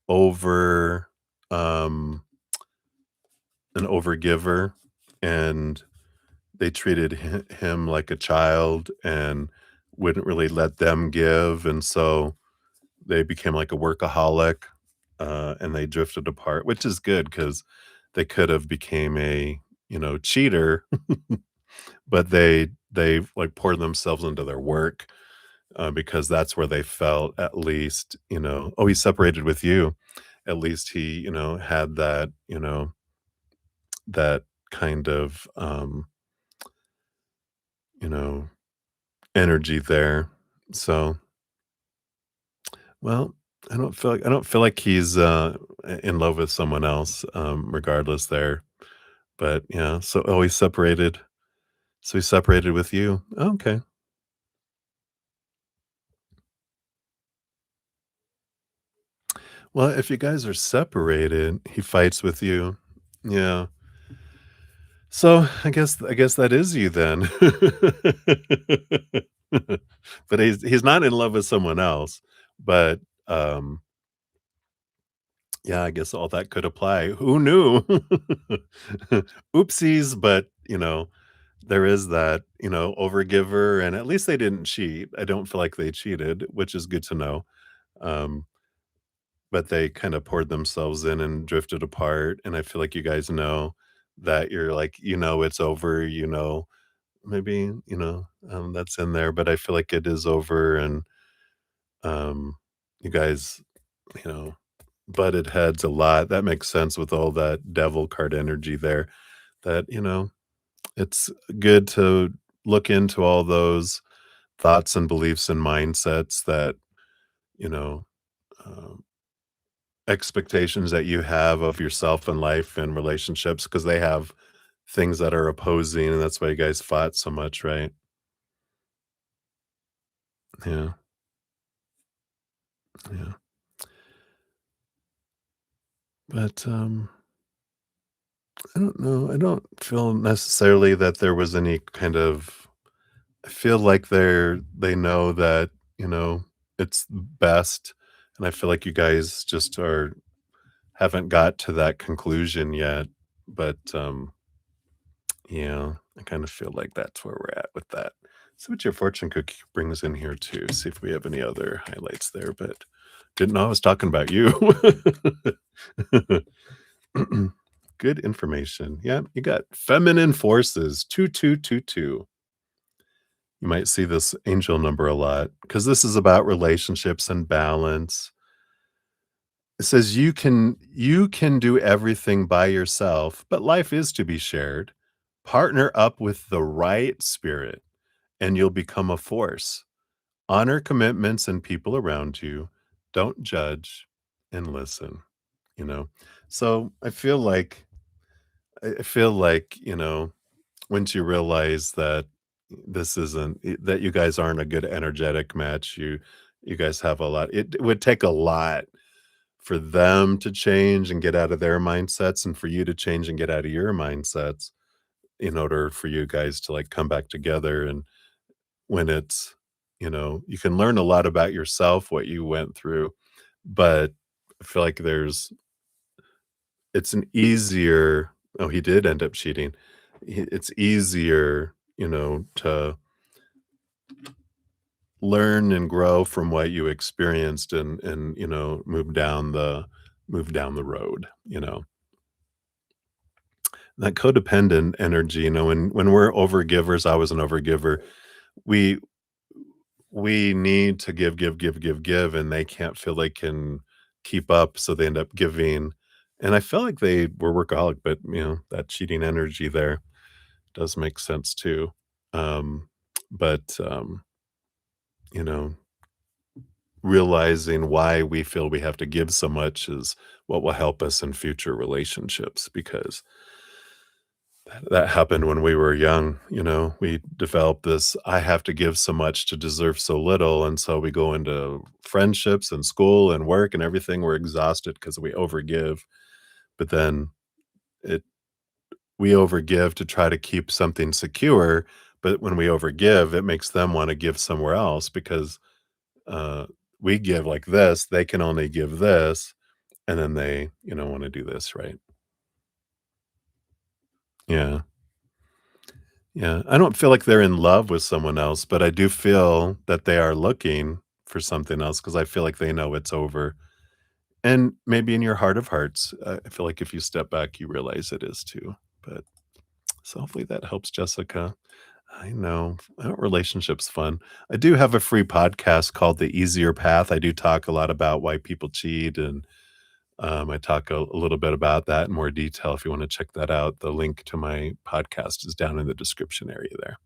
over, um, an overgiver, and they treated him like a child and wouldn't really let them give, and so they became like a workaholic, and they drifted apart, which is good because they could have became a, cheater, but they like poured themselves into their work, because that's where they felt at least, oh, he separated with you. At least he, had that, that kind of, you know, energy there. So, well, I don't feel like he's in love with someone else, regardless there. But yeah, so always separated. So he separated with you. Okay. Well, if you guys are separated, he fights with you. Yeah. So I guess that is you then. But he's not in love with someone else. But yeah, I guess all that could apply. Who knew? Oopsies, but there is that, overgiver, and at least they didn't cheat. I don't feel like they cheated, which is good to know. Um, but they kind of poured themselves in and drifted apart. And I feel like you guys know that you're like, it's over, maybe, that's in there, but I feel like it is over, and you guys, you know, butted heads a lot. That makes sense with all that devil card energy there. That, it's good to look into all those thoughts and beliefs and mindsets that, you know, um, expectations that you have of yourself and life and relationships, because they have things that are opposing, and that's why you guys fought so much, right? Yeah, yeah. But I don't know. I don't feel necessarily that there was any kind of, I feel like they know that, it's best, and I feel like you guys just haven't got to that conclusion yet, but, yeah, I kind of feel like that's where we're at with that. See what your fortune cookie brings in here too, see if we have any other highlights there, but didn't know I was talking about you. Good information. Yeah, you got feminine forces, 2222. You might see this angel number a lot because this is about relationships and balance. It says you can do everything by yourself, but life is to be shared. Partner up with the right spirit and you'll become a force. Honor commitments and people around you. Don't judge and listen, you know. So I feel like, once you realize that this isn't that you guys aren't a good energetic match, you guys have a lot. It would take a lot for them to change and get out of their mindsets, and for you to change and get out of your mindsets, in order for you guys to like come back together. And when it's, you can learn a lot about yourself, what you went through, but I feel like it's an easier, oh, he did end up cheating. It's easier, to learn and grow from what you experienced, and move down the road, that codependent energy, when we're overgivers. I was an overgiver. We we need to give, give, give, give, give, and they can't feel they can keep up, so they end up giving, And I felt like they were workaholic, but, that cheating energy there does make sense too. Um, but, you know, realizing why we feel we have to give so much is what will help us in future relationships because that happened when we were young. We developed this I have to give so much to deserve so little. And so we go into friendships and school and work and everything. We're exhausted because we overgive. But then it we overgive to try to keep something secure. But when we overgive, it makes them want to give somewhere else because uh, we give like this, they can only give this, and then they, want to do this, right? Yeah. Yeah. I don't feel like they're in love with someone else, but I do feel that they are looking for something else because I feel like they know it's over. And maybe in your heart of hearts, I feel like if you step back, you realize it is too. But so hopefully that helps, Jessica. I know. Relationships fun. I do have a free podcast called The Easier Path. I do talk a lot about why people cheat, and I talk a little bit about that in more detail. If you want to check that out, the link to my podcast is down in the description area there.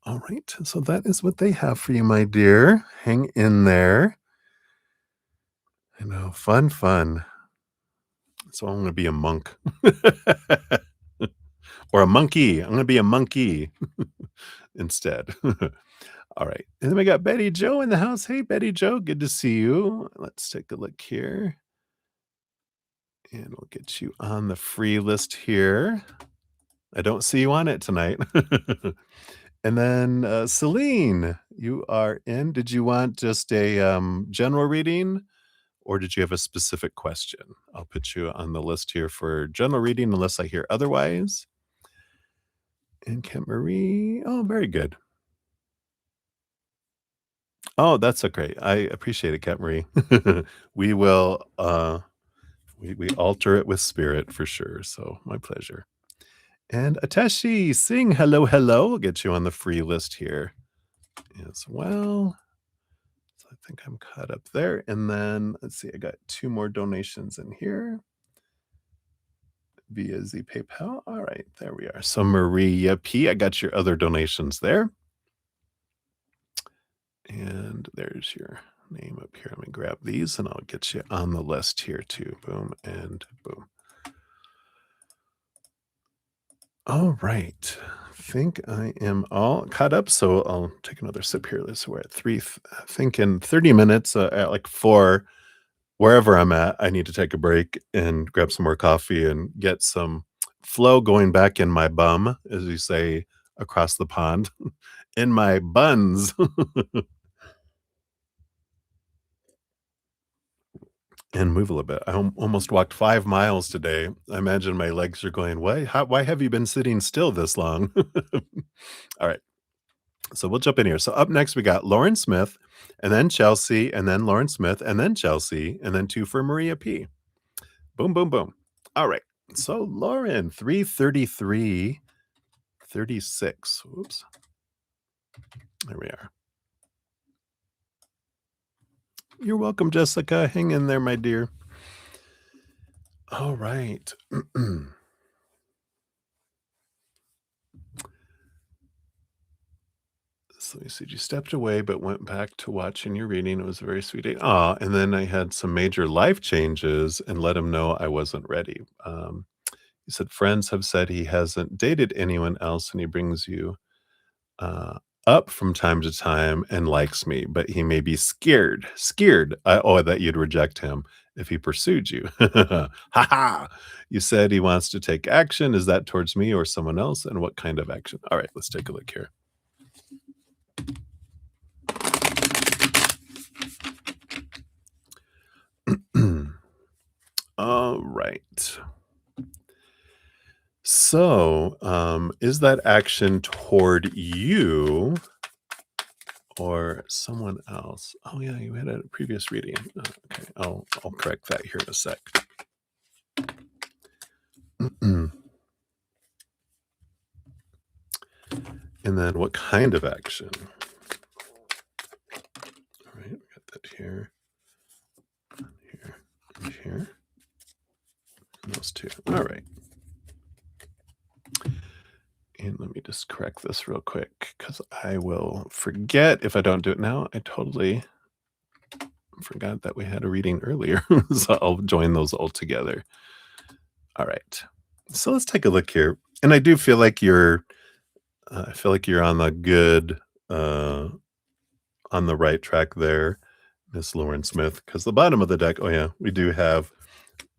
All right. So that is what they have for you, my dear. Hang in there. I know. Fun, fun. So I'm going to be a monk or a monkey. I'm going to be a monkey instead. All right. And then we got Betty Joe in the house. Hey, Betty Joe. Good to see you. Let's take a look here. And we'll get you on the free list here. I don't see you on it tonight. And then Celine, you are in. Did you want just a general reading or did you have a specific question? I'll put you on the list here for general reading unless I hear otherwise. And Kent Marie. Oh, very good. Oh, that's okay. I appreciate it, Cat Marie. We will we alter it with spirit for sure. So my pleasure. And Ateshi, sing hello, hello. We'll get you on the free list here as well. So I think I'm caught up there. And then let's see, I got 2 more donations in here via Z PayPal. All right, there we are. So Maria P, I got your other donations there. And there's your name up here. Let me grab these and I'll get you on the list here too. Boom and boom. All right. I think I am all caught up. So I'll take another sip here. This we're at three. I think in 30 minutes, at like 4, wherever I'm at, I need to take a break and grab some more coffee and get some flow going back in my bum, as you say across the pond, in my buns. And move a little bit. I almost walked 5 miles today. I imagine my legs are going, why have you been sitting still this long? All right. So we'll jump in here. So up next, we got Lauren Smith, and then Chelsea, and then Lauren Smith, and then Chelsea, and then 2 for Maria P. Boom, boom, boom. All right. So Lauren, 333.36. Whoops. There we are. You're welcome, Jessica. Hang in there, my dear. All right. So you said you stepped away but went back to watching your reading. It was a very sweet day. And then I had some major life changes and let him know I wasn't ready. He said friends have said he hasn't dated anyone else and he brings you uh, up from time to time and likes me, but he may be scared, that you'd reject him if he pursued you. Ha ha! You said he wants to take action. Is that towards me or someone else? And what kind of action? All right, let's take a look here. All right. So, is that action toward you or someone else? Oh yeah, you had a previous reading. Okay, I'll correct that here in a sec. And then what kind of action? All right, we got that here, here, and here. All right. And let me just correct this real quick because I will forget if I don't do it now. I totally forgot that we had a reading earlier. So I'll join those all together. All right. So let's take a look here. And I do feel like I feel like you're on the good, on the right track there, Miss Lauren Smith. Because the bottom of the deck, oh yeah, we do have,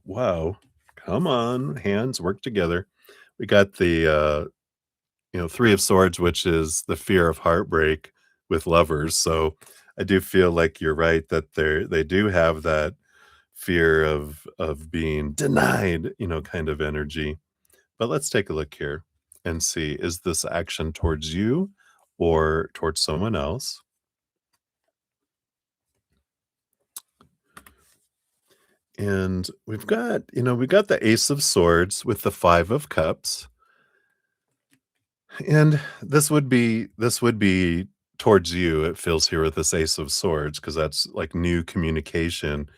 wow, come on, hands work together. We got the, Three of Swords, which is the fear of heartbreak with lovers. So I do feel like you're right that they do have that fear of being denied, kind of energy. But let's take a look here and see, is this action towards you or towards someone else? And we got the Ace of Swords with the Five of Cups. And this would be towards you, it feels here with this Ace of Swords, because that's like new communication.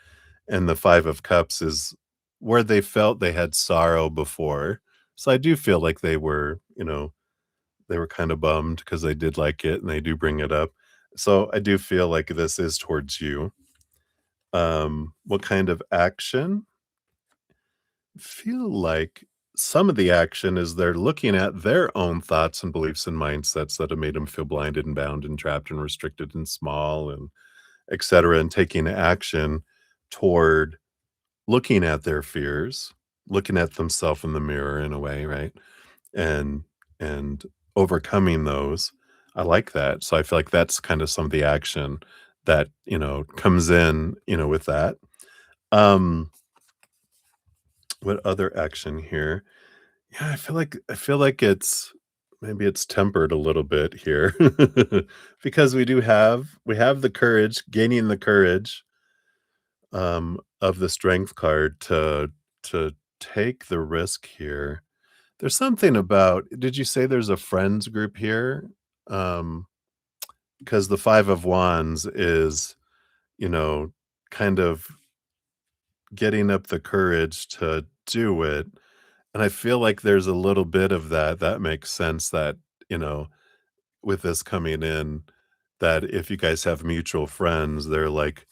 And the Five of Cups is where they felt they had sorrow before. So I do feel like they were kind of bummed because they did like it and they do bring it up. So I do feel like this is towards you. What kind of action? Feel like some of the action is they're looking at their own thoughts and beliefs and mindsets that have made them feel blinded and bound and trapped and restricted and small and et cetera, and taking action toward looking at their fears, looking at themselves in the mirror in a way, right? And and overcoming those. I like that. So I feel like that's kind of some of the action that, comes in, with that. Um, what other action here? Yeah, I feel like it's tempered a little bit here because we have the courage, gaining the courage of the strength card to take the risk here. There's something about, did you say there's a friends group here? Um, because the 5 of Wands is, you know, kind of getting up the courage to do it, and I feel like there's a little bit of that makes sense that, you know, with this coming in, that if you guys have mutual friends, they're like,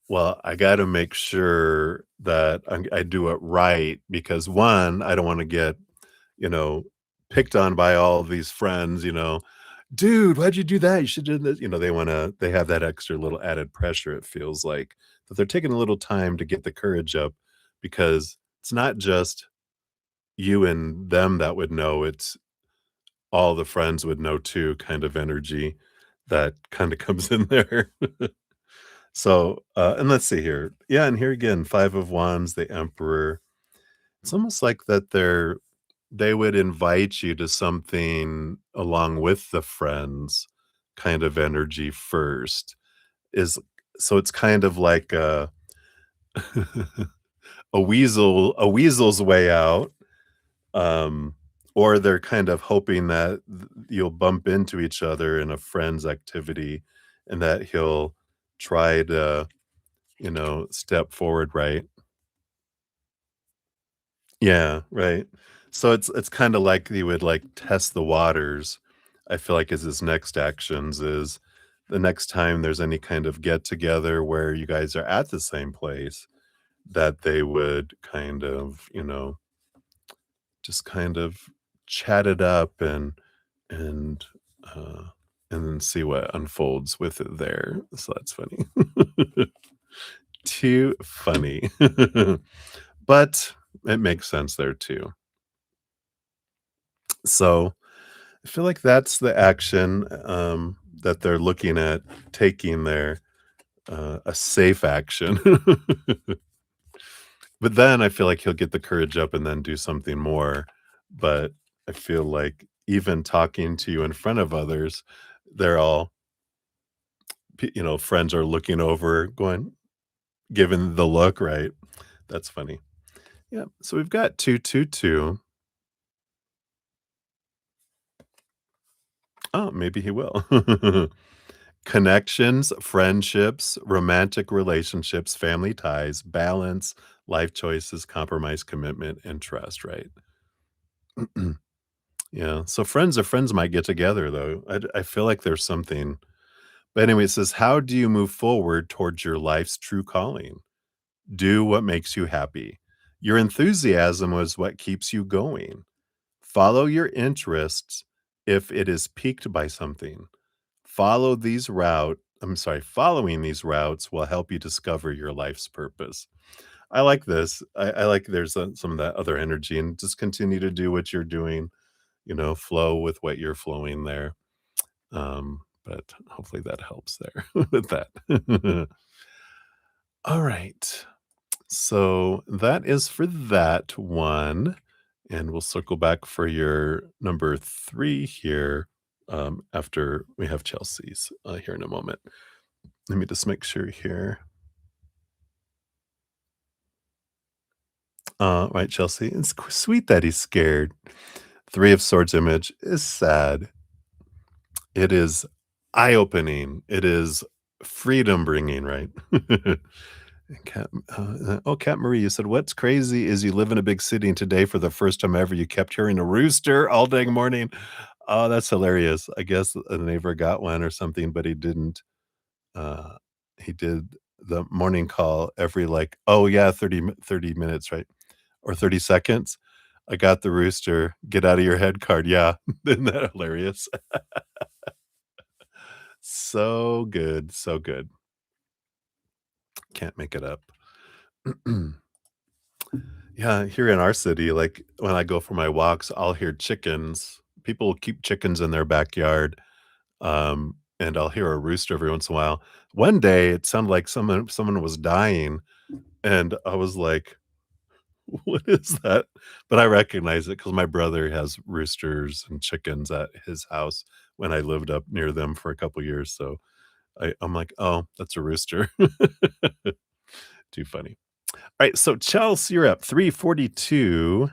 "Well, I gotta make sure that I do it right because 1, I don't wanna get, you know, picked on by all of these friends, "Dude, why'd you do that? You should do this." They have that extra little added pressure, it feels like, that they're taking a little time to get the courage up because it's not just you and them that would know, it's all the friends would know too kind of energy that kinda comes in there. So, and let's see here. Yeah, and here again, 5 of Wands, the Emperor. It's almost like that they would invite you to something along with the friends kind of energy first. Is so it's kind of like a weasel's way out, um, or they're kind of hoping that you'll bump into each other in a friend's activity and that he'll try to, step forward, right? Yeah, right. So it's kinda like he would, like, test the waters, I feel like, is his next actions is the next time there's any kind of get together where you guys are at the same place, that they would kind of, just kind of chat it up and, uh, and then see what unfolds with it there. So that's funny. Too funny. But it makes sense there too. So I feel like that's the action, that they're looking at taking there, a safe action. But then I feel like he'll get the courage up and then do something more. But I feel like even talking to you in front of others, they're all, friends are looking over, going, giving the look, right? That's funny. Yeah. So we've got 222. Oh, maybe he will. Connections, friendships, romantic relationships, family ties, balance, life choices, compromise, commitment, and trust, right? Yeah. So friends of friends might get together though. I feel like there's something. But anyway, it says, how do you move forward towards your life's true calling? Do what makes you happy. Your enthusiasm is what keeps you going. Follow your interests if it is piqued by something. Following these routes will help you discover your life's purpose. I like this. I like there's some of that other energy and just continue to do what you're doing, flow with what you're flowing there. But hopefully that helps there with that. All right. So that is for that one. And we'll circle back for your number three here after we have Chelsea's here in a moment. Let me just make sure here. Right, Chelsea. It's sweet that he's scared. Three of Swords image is sad. It is eye opening. It is freedom bringing, right? Cat, Cat Marie, you said, what's crazy is you live in a big city and today, for the first time ever, you kept hearing a rooster all dang morning. Oh, that's hilarious. I guess a neighbor got one or something, but he didn't. Uh, he did the morning call every oh yeah, 30 minutes, right? Or 30 seconds. I got the rooster, get out of your head card. Yeah. Isn't that hilarious? So good. So good. Can't make it up. Yeah, here in our city, when I go for my walks, I'll hear chickens. People keep chickens in their backyard, and I'll hear a rooster every once in a while. One day, it sounded like someone was dying, and I was like, "What is that?" But I recognize it because my brother has roosters and chickens at his house when I lived up near them for a couple years, so I'm like, "Oh, that's a rooster." Too funny. Alright, so Chelsea, you're up 342.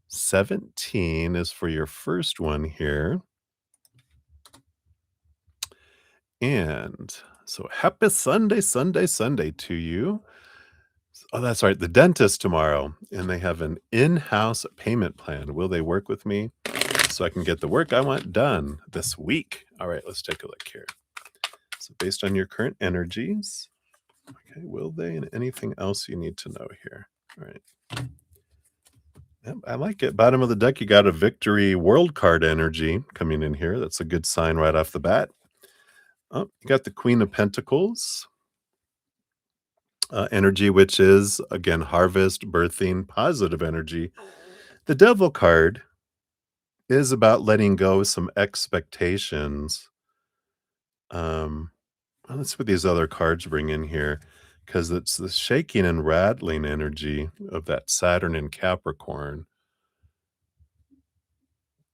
17 is for your first one here. And so happy Sunday, Sunday, Sunday to you. Oh, that's right. The dentist tomorrow, and they have an in-house payment plan. Will they work with me so I can get the work I want done this week? All right, let's take a look here. So based on your current energies, okay, will they, and anything else you need to know here? All right. Yep, I like it. Bottom of the deck, you got a victory world card energy coming in here. That's a good sign right off the bat. Oh, you got the Queen of Pentacles energy, which is, again, harvest, birthing, positive energy. The Devil card is about letting go of some expectations. Well, let's see what these other cards bring in here, because it's the shaking and rattling energy of that Saturn in Capricorn.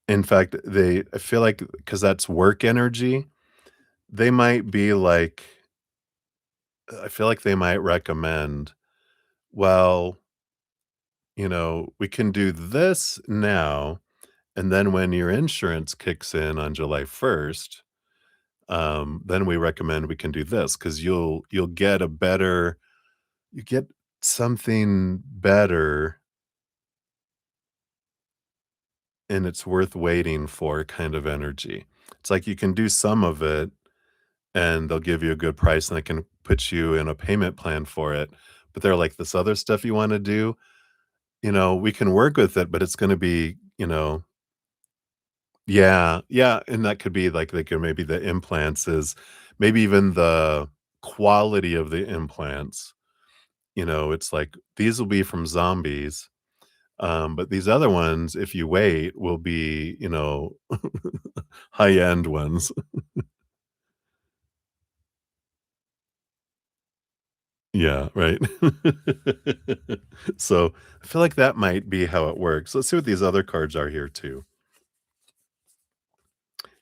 In fact, I feel like because that's work energy, they might be I feel like they might recommend, well, we can do this now, and then when your insurance kicks in on July 1st, then we recommend we can do this because you'll get you get something better, and it's worth waiting for kind of energy. It's like you can do some of it, and they'll give you a good price, and they can put you in a payment plan for it. But they're like, this other stuff you want to do, we can work with it, but it's going to be, yeah, yeah, and that could be maybe the implants is maybe even the quality of the implants, it's like these will be from zombies, but these other ones, if you wait, will be, high-end ones. Yeah, right. So, I feel like that might be how it works. Let's see what these other cards are here too.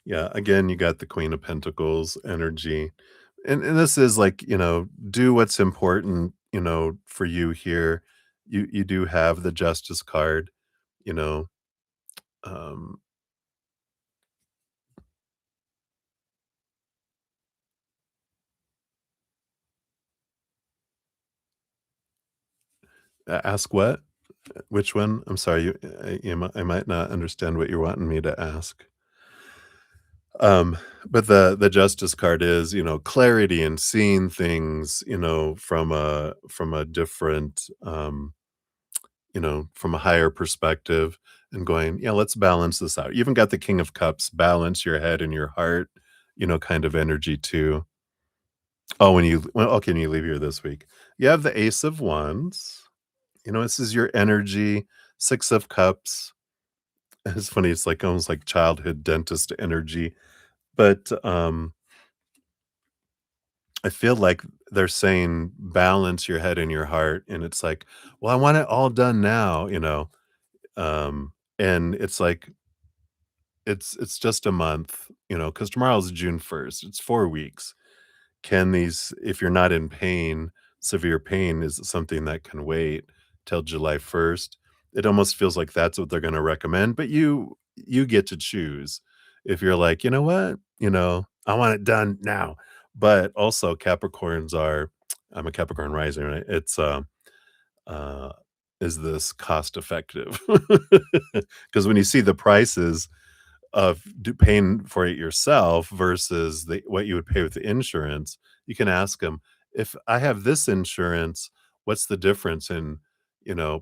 Yeah, again, you got the Queen of Pentacles energy. And this is do what's important, for you here. You do have the Justice card, you know. Um, Ask what? Which one? I'm sorry, I might not understand what you're wanting me to ask. Um, but the justice card is, clarity and seeing things, from a different, from a higher perspective and going, yeah, let's balance this out. You even got the King of Cups, balance your head and your heart, kind of energy too. Oh, okay, when you leave here this week, you have the Ace of Wands. This is your energy, Six of Cups. It's funny, it's like almost like childhood dentist energy. But I feel like they're saying balance your head and your heart. And it's like, well, I want it all done now. And it's like it's just a month, because tomorrow's June 1st. It's 4 weeks. Can these, if you're not in pain, severe pain is something that can wait till July 1st. It almost feels like that's what they're gonna recommend, but you get to choose. If you're like, "You know what? I want it done now." But also Capricorns are I'm a Capricorn rising, right? Uh, is this cost effective? Because when you see the prices of paying for it yourself versus what you would pay with the insurance, you can ask them, if I have this insurance, what's the difference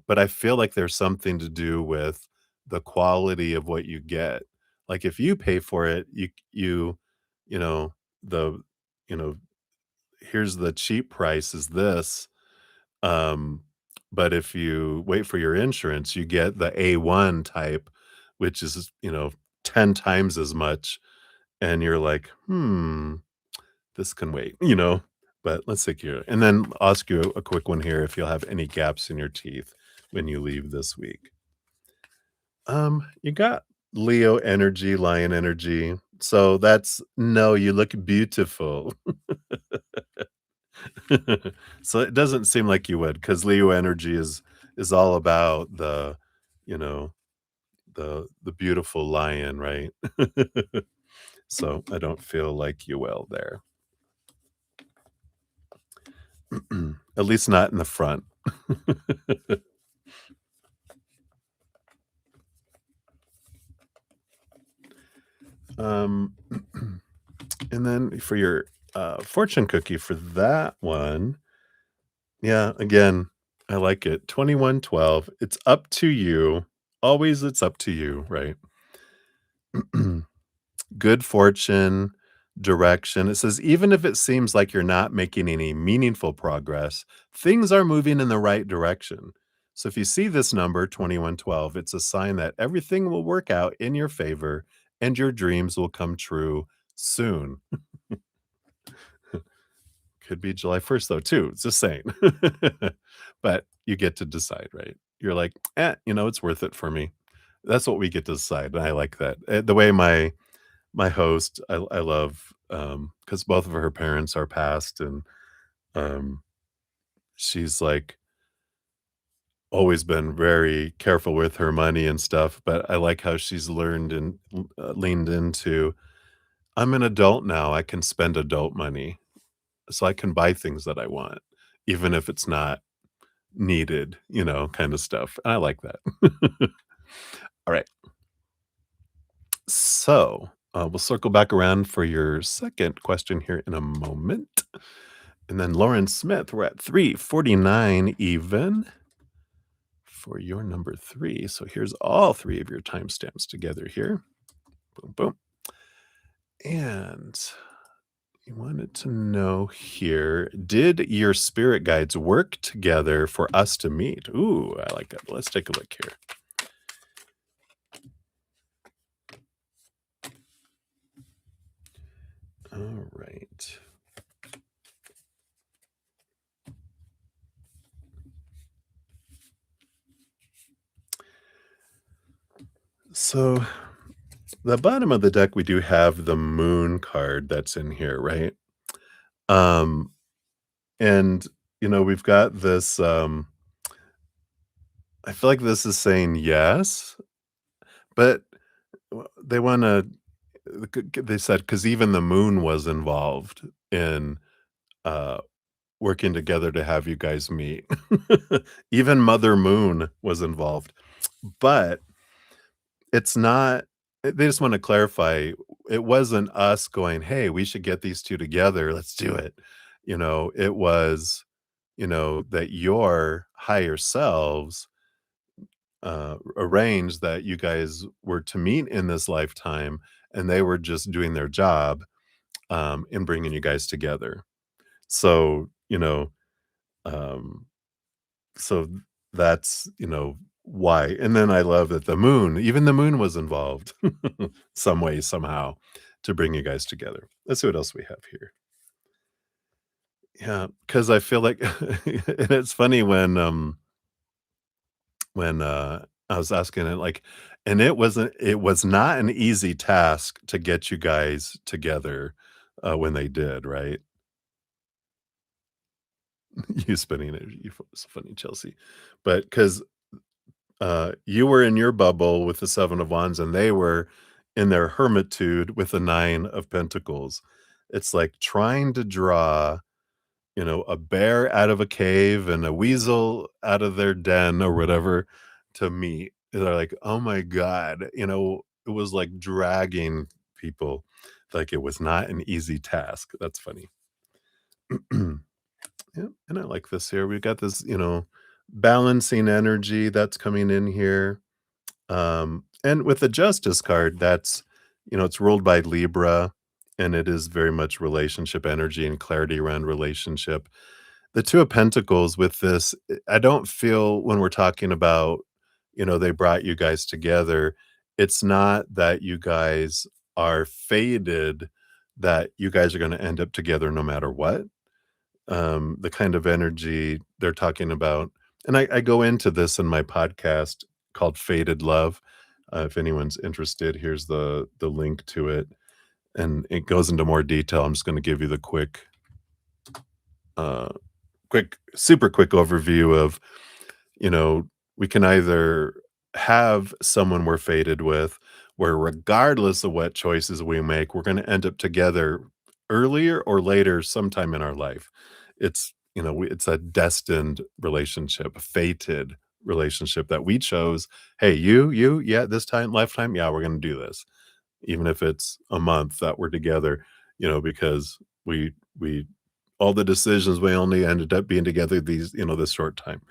but I feel like there's something to do with the quality of what you get. Like if you pay for it, you know, the, you know, here's the cheap price is this. Um, but if you wait for your insurance, you get the A1 type, which is, 10 times as much. And you're like, this can wait. But let's take here. And then I'll ask you a quick one here if you'll have any gaps in your teeth when you leave this week. You got Leo energy, lion energy. So that's no, you look beautiful. So it doesn't seem like you would, because Leo energy is all about you know, the beautiful lion, right? So I don't feel like you will there. At least not in the front. Um, and then for your, fortune cookie for that one, yeah, again, I like it. 2112. It's up to you. Always it's up to you, right? Good fortune, direction. It says, even if it seems like you're not making any meaningful progress, things are moving in the right direction. So if you see this number, 2112, it's a sign that everything will work out in your favor and your dreams will come true soon. Could be July 1st, though, too. Just saying. But you get to decide, right? You're like, it's worth it for me. That's what we get to decide. And I like that. The way my host, I love, because both of her parents are passed, and, um, she's, like, always been very careful with her money and stuff, but I like how she's learned and leaned into, "I'm an adult now, I can spend adult money, so I can buy things that I want, even if it's not needed," kinda stuff. I like that. Alright, so, we'll circle back around for your second question here in a moment. And then Lauren Smith, we're at 349 even for your number 3. So here's all 3 of your timestamps together here. Boom, boom. And you wanted to know here, did your spirit guides work together for us to meet? Ooh, I like that. Let's take a look here. All right. So the bottom of the deck, we do have the moon card that's in here, right? Um, and we've got this I feel like this is saying yes, but they wanna they said, because even the moon was involved in, uh, working together to have you guys meet. Even Mother Moon was involved. But it's not they just wanna clarify, it wasn't us going, "Hey, we should get these 2 together, let's do it." It was, that your higher selves, arranged that you guys were to meet in this lifetime, and they were just doing their job, in bringing you guys together. So, um So that's, why. And then I love that even the moon was involved some way, somehow to bring you guys together. Let's see what else we have here. Yeah, because I feel like and it's funny when I was asking it like and it was not an easy task to get you guys together, when they did, right? You spending energy, so funny, Chelsea. But because you were in your bubble with the 7 of Wands, and they were in their hermitude with the 9 of Pentacles. It's like trying to draw, a bear out of a cave and a weasel out of their den or whatever to meet. And they're like, "Oh my god," it was like dragging people. Like, it was not an easy task. That's funny. Yeah, and I like this here. We've got this, balancing energy that's coming in here. And with the Justice card, that's it's ruled by Libra, and it is very much relationship energy and clarity around relationship. The Two of Pentacles with this, I don't feel when we're talking about, they brought you guys together, it's not that you guys are fated, that you guys are gonna end up together no matter what. The kind of energy they're talking about and I go into this in my podcast called Fated Love. If anyone's interested, here's the link to it, and it goes into more detail. I'm just gonna give you the uh, super quick overview of, you know, we can either have someone we're fated with, where regardless of what choices we make, we're gonna end up together earlier or later sometime in our life. It's a destined relationship, a fated relationship that we chose. "Hey, yeah, this time lifetime, yeah, we're gonna do this." Even if it's a month that we're together, because we all the decisions, we only ended up being together this short time,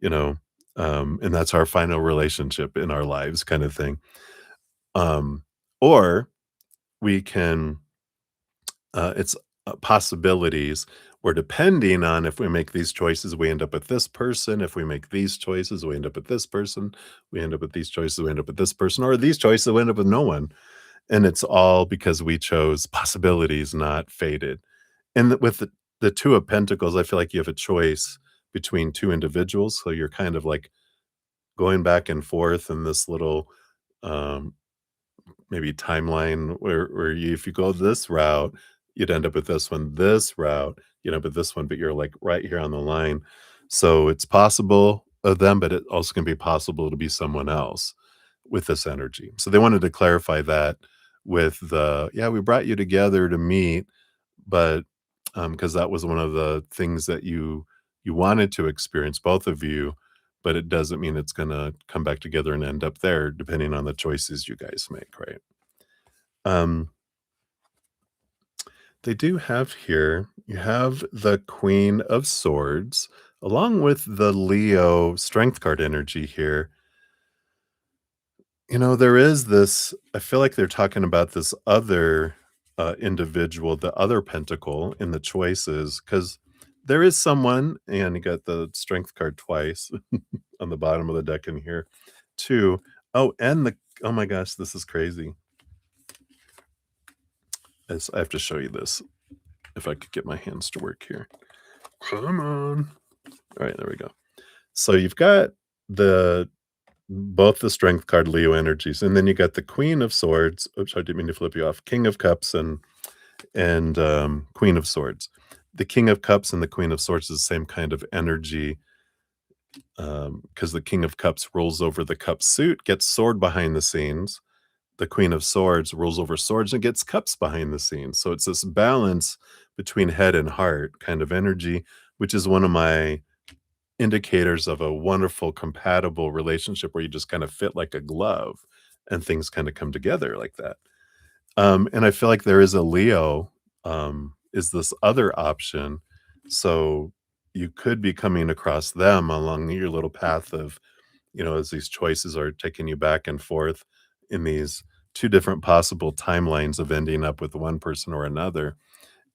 you know, and that's our final relationship in our lives kind of thing. Um, or we can, it's possibilities where depending on if we make these choices, we end up with this person. If we make these choices, we end up with this person. We end up with these choices, we end up with this person, or these choices, we end up with no one. And it's all because we chose possibilities, not fated. And with the Two of Pentacles, I feel like you have a choice between two individuals. So you're kind of like going back and forth in this little um, maybe timeline where if you go this route, you'd end up with this one, this route, but this one, but you're like right here on the line. So it's possible of them, but it also can be possible to be someone else with this energy. So they wanted to clarify that with yeah, we brought you together to meet, but because that was one of the things that you wanted to experience, both of you, but it doesn't mean it's gonna come back together and end up there, depending on the choices you guys make, right? Um, they do have here, you have the Queen of Swords, along with the Leo Strength card energy here. There is this I feel like they're talking about this other, individual, the other pentacle in the choices, because there is someone and you got the strength card twice on the bottom of the deck in here too. Oh, and oh my gosh, this is crazy. I have to show you this if I could get my hands to work here. Come on. Alright, there we go. So you've got the both the strength card Leo energies, and then you got the Queen of Swords. Oops, I didn't mean to flip you off. King of Cups and Queen of Swords. The King of Cups and the Queen of Swords is the same kind of energy, because the King of Cups rolls over the cup suit, gets sword behind the scenes. The Queen of Swords rolls over swords and gets cups behind the scenes. So it's this balance between head and heart kind of energy, which is one of my indicators of a wonderful compatible relationship where you just kind of fit like a glove and things kind of come together like that. And I feel like there is a Leo, is this other option. So you could be coming across them along your little path of, as these choices are taking you back and forth in these two different possible timelines of ending up with one person or another.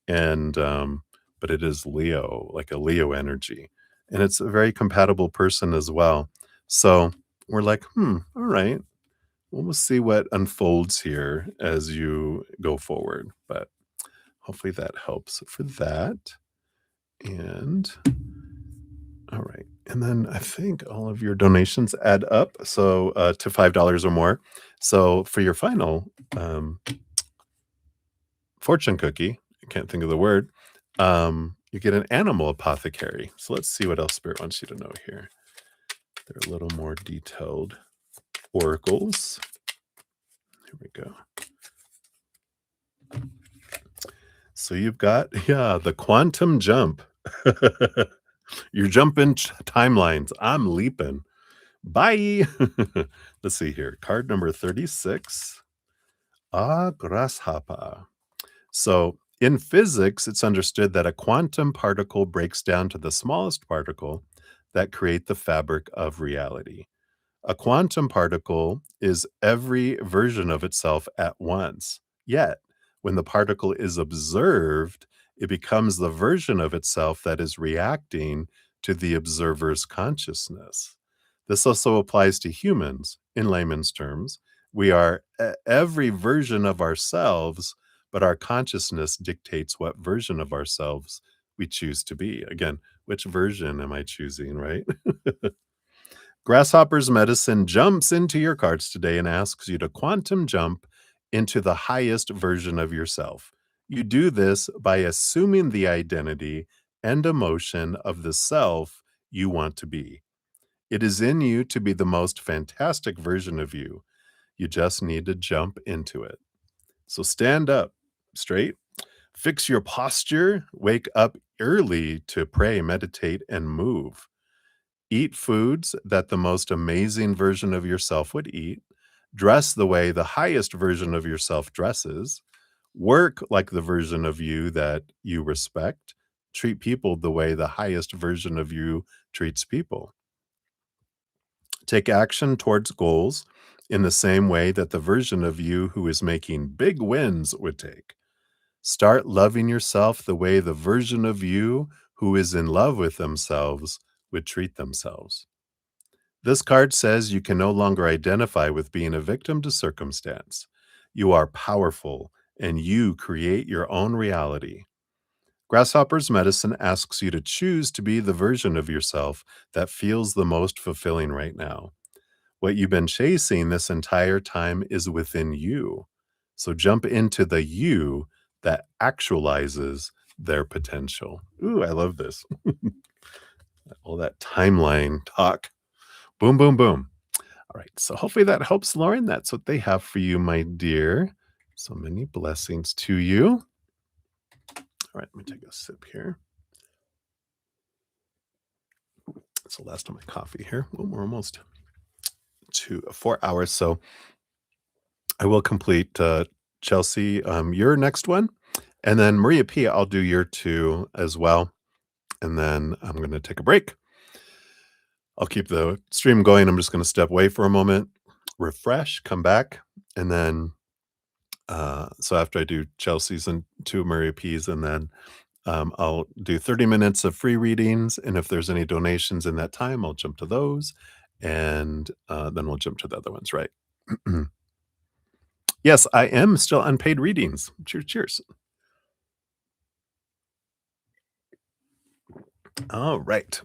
And, but it is Leo, like a Leo energy. And it's a very compatible person as well. So we're like, all right. Well, we'll see what unfolds here as you go forward. But hopefully that helps for that. And all right. And then I think all of your donations add up. So to $5 or more. So for your final fortune cookie, I can't think of the word, you get an animal apothecary. So let's see what else Spirit wants you to know here. They're a little more detailed oracles. Here we go. So you've got, yeah, the quantum jump. You're jumping timelines. I'm leaping. Bye. Let's see here. Card number 36. Grasshopper. So in physics, it's understood that a quantum particle breaks down to the smallest particle that create the fabric of reality. A quantum particle is every version of itself at once. Yet, when the particle is observed, it becomes the version of itself that is reacting to the observer's consciousness. This also applies to humans. In layman's terms, we are every version of ourselves, but our consciousness dictates what version of ourselves we choose to be. Again, which version am I choosing, right? Grasshopper's medicine jumps into your cards today and asks you to quantum jump into the highest version of yourself. You do this by assuming the identity and emotion of the self you want to be. It is in you to be the most fantastic version of you. You just need to jump into it. So stand up straight, fix your posture, wake up early to pray, meditate, and move. Eat foods that the most amazing version of yourself would eat. Dress the way the highest version of yourself dresses. Work like the version of you that you respect. Treat people the way the highest version of you treats people. Take action towards goals in the same way that the version of you who is making big wins would take. Start loving yourself the way the version of you who is in love with themselves would treat themselves. This card says you can no longer identify with being a victim to circumstance. You are powerful and you create your own reality. Grasshopper's medicine asks you to choose to be the version of yourself that feels the most fulfilling right now. What you've been chasing this entire time is within you. So jump into the you that actualizes their potential. Ooh, I love this. All that timeline talk. Boom, boom, boom. All right. So hopefully that helps, Lauren. That's what they have for you, my dear. So many blessings to you. All right. Let me take a sip here. That's the last of my coffee here. Well, we're almost to 4 hours. So I will complete Chelsea, your next one. And then Maria P, I'll do your two as well. And then I'm going to take a break. I'll keep the stream going. I'm just going to step away for a moment, refresh, come back. And then, so after I do Chelsea's and two Maria P's, and then I'll do 30 minutes of free readings. And if there's any donations in that time, I'll jump to those. And then we'll jump to the other ones, right? Yes, I am still unpaid readings. Cheers, cheers. All right.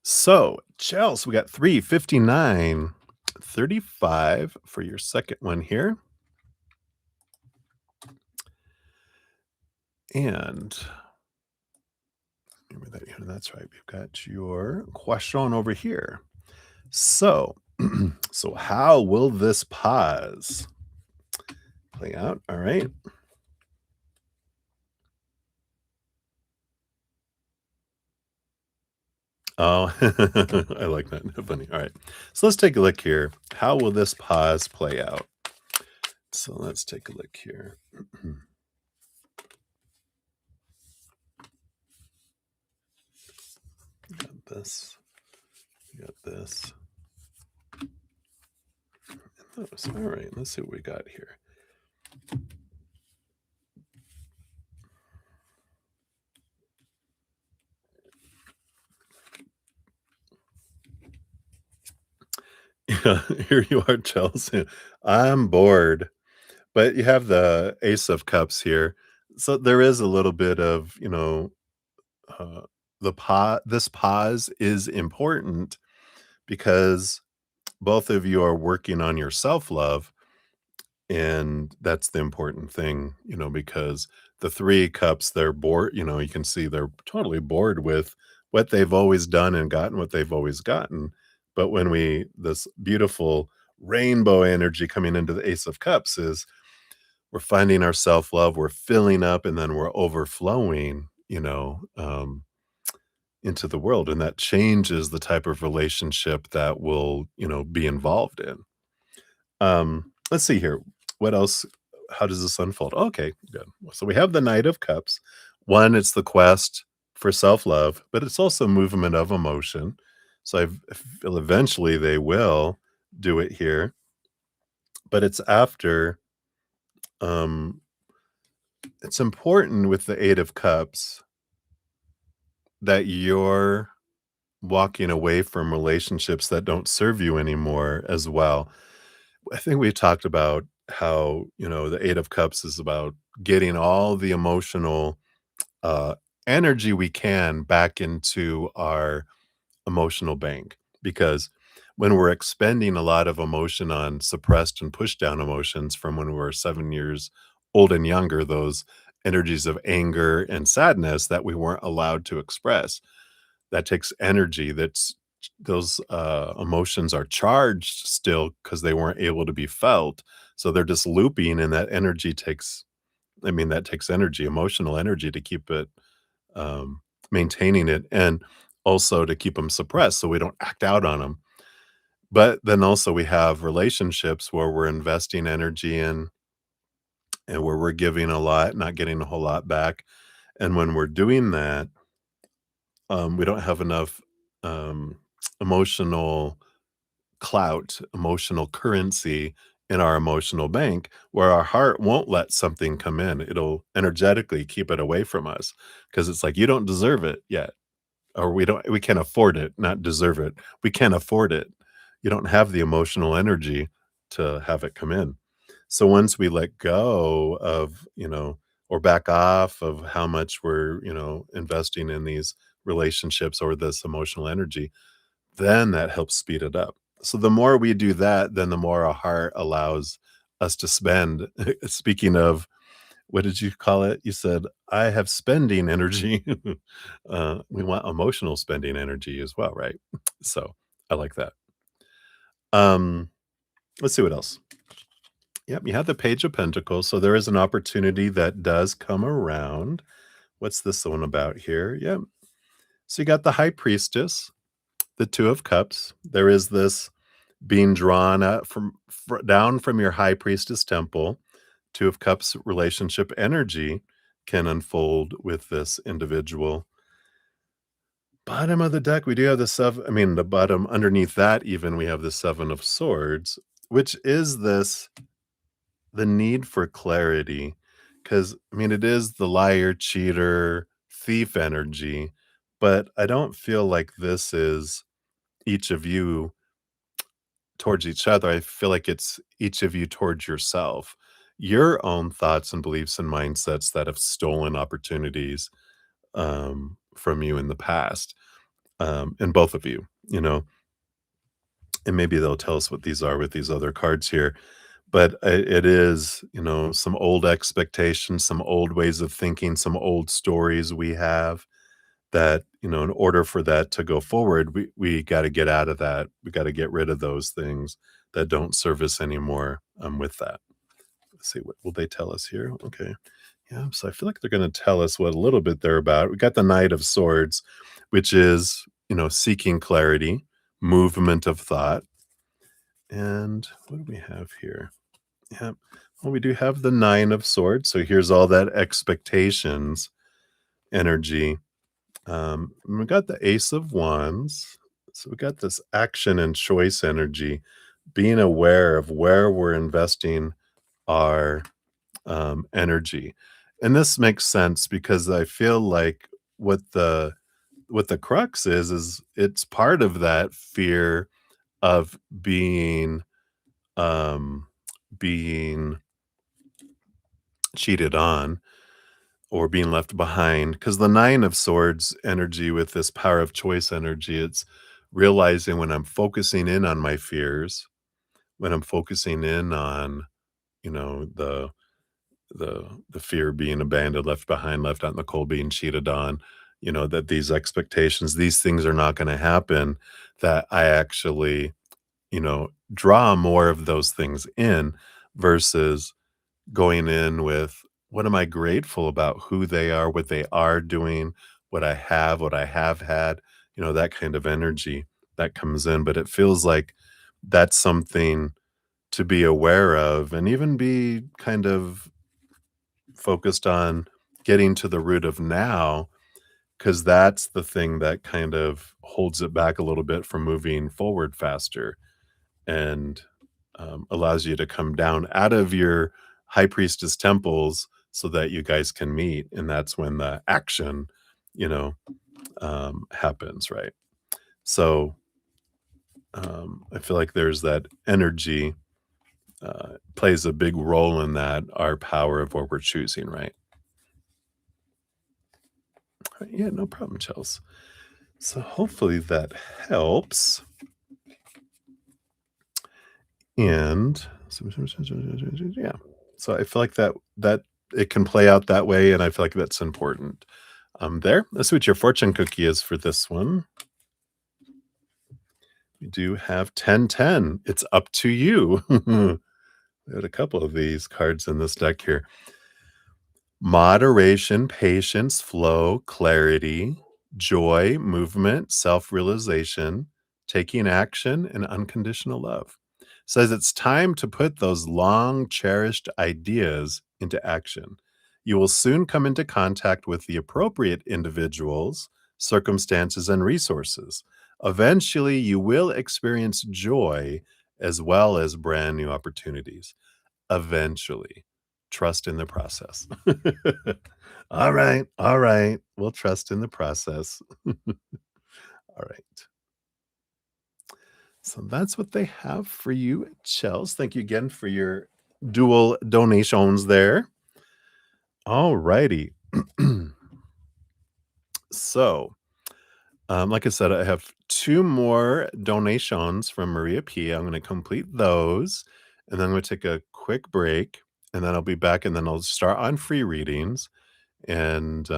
So, Chels, we got 359, 35 for your second one here. And that's right. We've got your question over here. So, so how will this pause play out? All right. Oh, I like that. Funny. All right. So let's take a look here. How will this pause play out? So let's take a look here. Got this. Got this. And those. All right. Let's see what we got here. Yeah, here you are, Chelsea. I'm bored. But you have the Ace of Cups here. So there is a little bit of, uh, this pause is important because both of you are working on your self-love, and that's the important thing, because the 3 cups, they're bored, you can see they're totally bored with what they've always done and gotten what they've always gotten. But when we this beautiful rainbow energy coming into the Ace of Cups is we're finding our self-love, we're filling up, and then we're overflowing, into the world, and that changes the type of relationship that we'll, be involved in. Let's see here. What else? How does this unfold? Okay, good. So we have the Knight of Cups. One, it's the quest for self-love, but it's also movement of emotion. So I feel eventually they will do it here, but um it's important with the 8 of Cups that you're walking away from relationships that don't serve you anymore as well. I think we talked about how, the 8 of Cups is about getting all the emotional, uh, energy we can back into our emotional bank, because when we're expending a lot of emotion on suppressed and pushed down emotions from when we were 7 years old and younger, those energies of anger and sadness that we weren't allowed to express, that takes energy. Those emotions are charged still because they weren't able to be felt, so they're just looping, and that energy takes, that takes energy, emotional energy, to keep it, um, maintaining it, and also to keep them suppressed so we don't act out on them. But then also we have relationships where we're investing energy in and where we're giving a lot, not getting a whole lot back. And when we're doing that, we don't have enough, um, emotional clout, emotional currency in our emotional bank, where our heart won't let something come in. It'll energetically keep it away from us because it's like, you don't deserve it yet. Or we can't afford it, not deserve it. We can't afford it. You don't have the emotional energy to have it come in. So once we let go of, or back off of how much we're, investing in these relationships or this emotional energy, then that helps speed it up. So the more we do that, then the more our heart allows us to spend. Speaking of, what did you call it? You said, "I have spending energy." We want emotional spending energy as well, right? So, I like that. Um, let's see what else. Yep, you have the Page of Pentacles, so there is an opportunity that does come around. What's this one about here? Yep. So you got the High Priestess, the Two of Cups. There is this being drawn out down from your High Priestess temple. Two of Cups relationship energy can unfold with this individual. Bottom of the deck, we do have the the bottom underneath that, even we have the Seven of Swords, which is the need for clarity. Because, it is the liar, cheater, thief energy, but I don't feel like this is each of you towards each other. I feel like it's each of you towards yourself, your own thoughts and beliefs and mindsets that have stolen opportunities, from you in the past, and both of you, and maybe they'll tell us what these are with these other cards here. But it is, some old expectations, some old ways of thinking, some old stories we have that, in order for that to go forward, we got to get out of that. We got to get rid of those things that don't serve us anymore, with that. Let's see, what will they tell us here? Okay. Yeah, so I feel like they're going to tell us what a little bit they're about. We got the Knight of Swords, which is, seeking clarity, movement of thought. And what do we have here? Yeah. Well, we do have the Nine of Swords. So here's all that expectations energy. And we got the Ace of Wands. So we got this action and choice energy, being aware of where we're investing our energy. And this makes sense because I feel like what the crux is it's part of that fear of um being cheated on or being left behind, because the Nine of Swords energy with this power of choice energy, it's realizing when I'm focusing in on my fears, when I'm focusing in on, the the fear of being abandoned, left behind, left out in the cold, being cheated on, that these expectations, these things are not going to happen, that I actually, draw more of those things in versus going in with what am I grateful about, who they are, what they are doing, what I have had, that kind of energy that comes in. But it feels like that's something to be aware of and even be kind of focused on getting to the root of now, because that's the thing that kind of holds it back a little bit from moving forward faster and allows you to come down out of your high priestess temples so that you guys can meet. And that's when the action, you know, happens, right? So I feel like there's that energy plays a big role in that, our power of what we're choosing, right? Yeah, no problem, Chels. So hopefully that helps. And yeah, so I feel like that it can play out that way, and I feel like that's important. There. Let's see what your fortune cookie is for this one. We do have 1010. It's up to you. We had a couple of these cards in this deck here. Moderation, patience, flow, clarity, joy, movement, self-realization, taking action, and unconditional love. Says it's time to put those long cherished ideas into action. You will soon come into contact with the appropriate individuals, circumstances, and resources. Eventually, you will experience joy as well as brand new opportunities. Eventually. Trust in the process. All right, all right. We'll trust in the process. All right. So that's what they have for you, Chels. Thank you again for your dual donations there. All righty. So, like I said, I have two more donations from Maria P. I'm going to complete those, and then I'm going to take a quick break, and then I'll be back, and then I'll start on free readings. And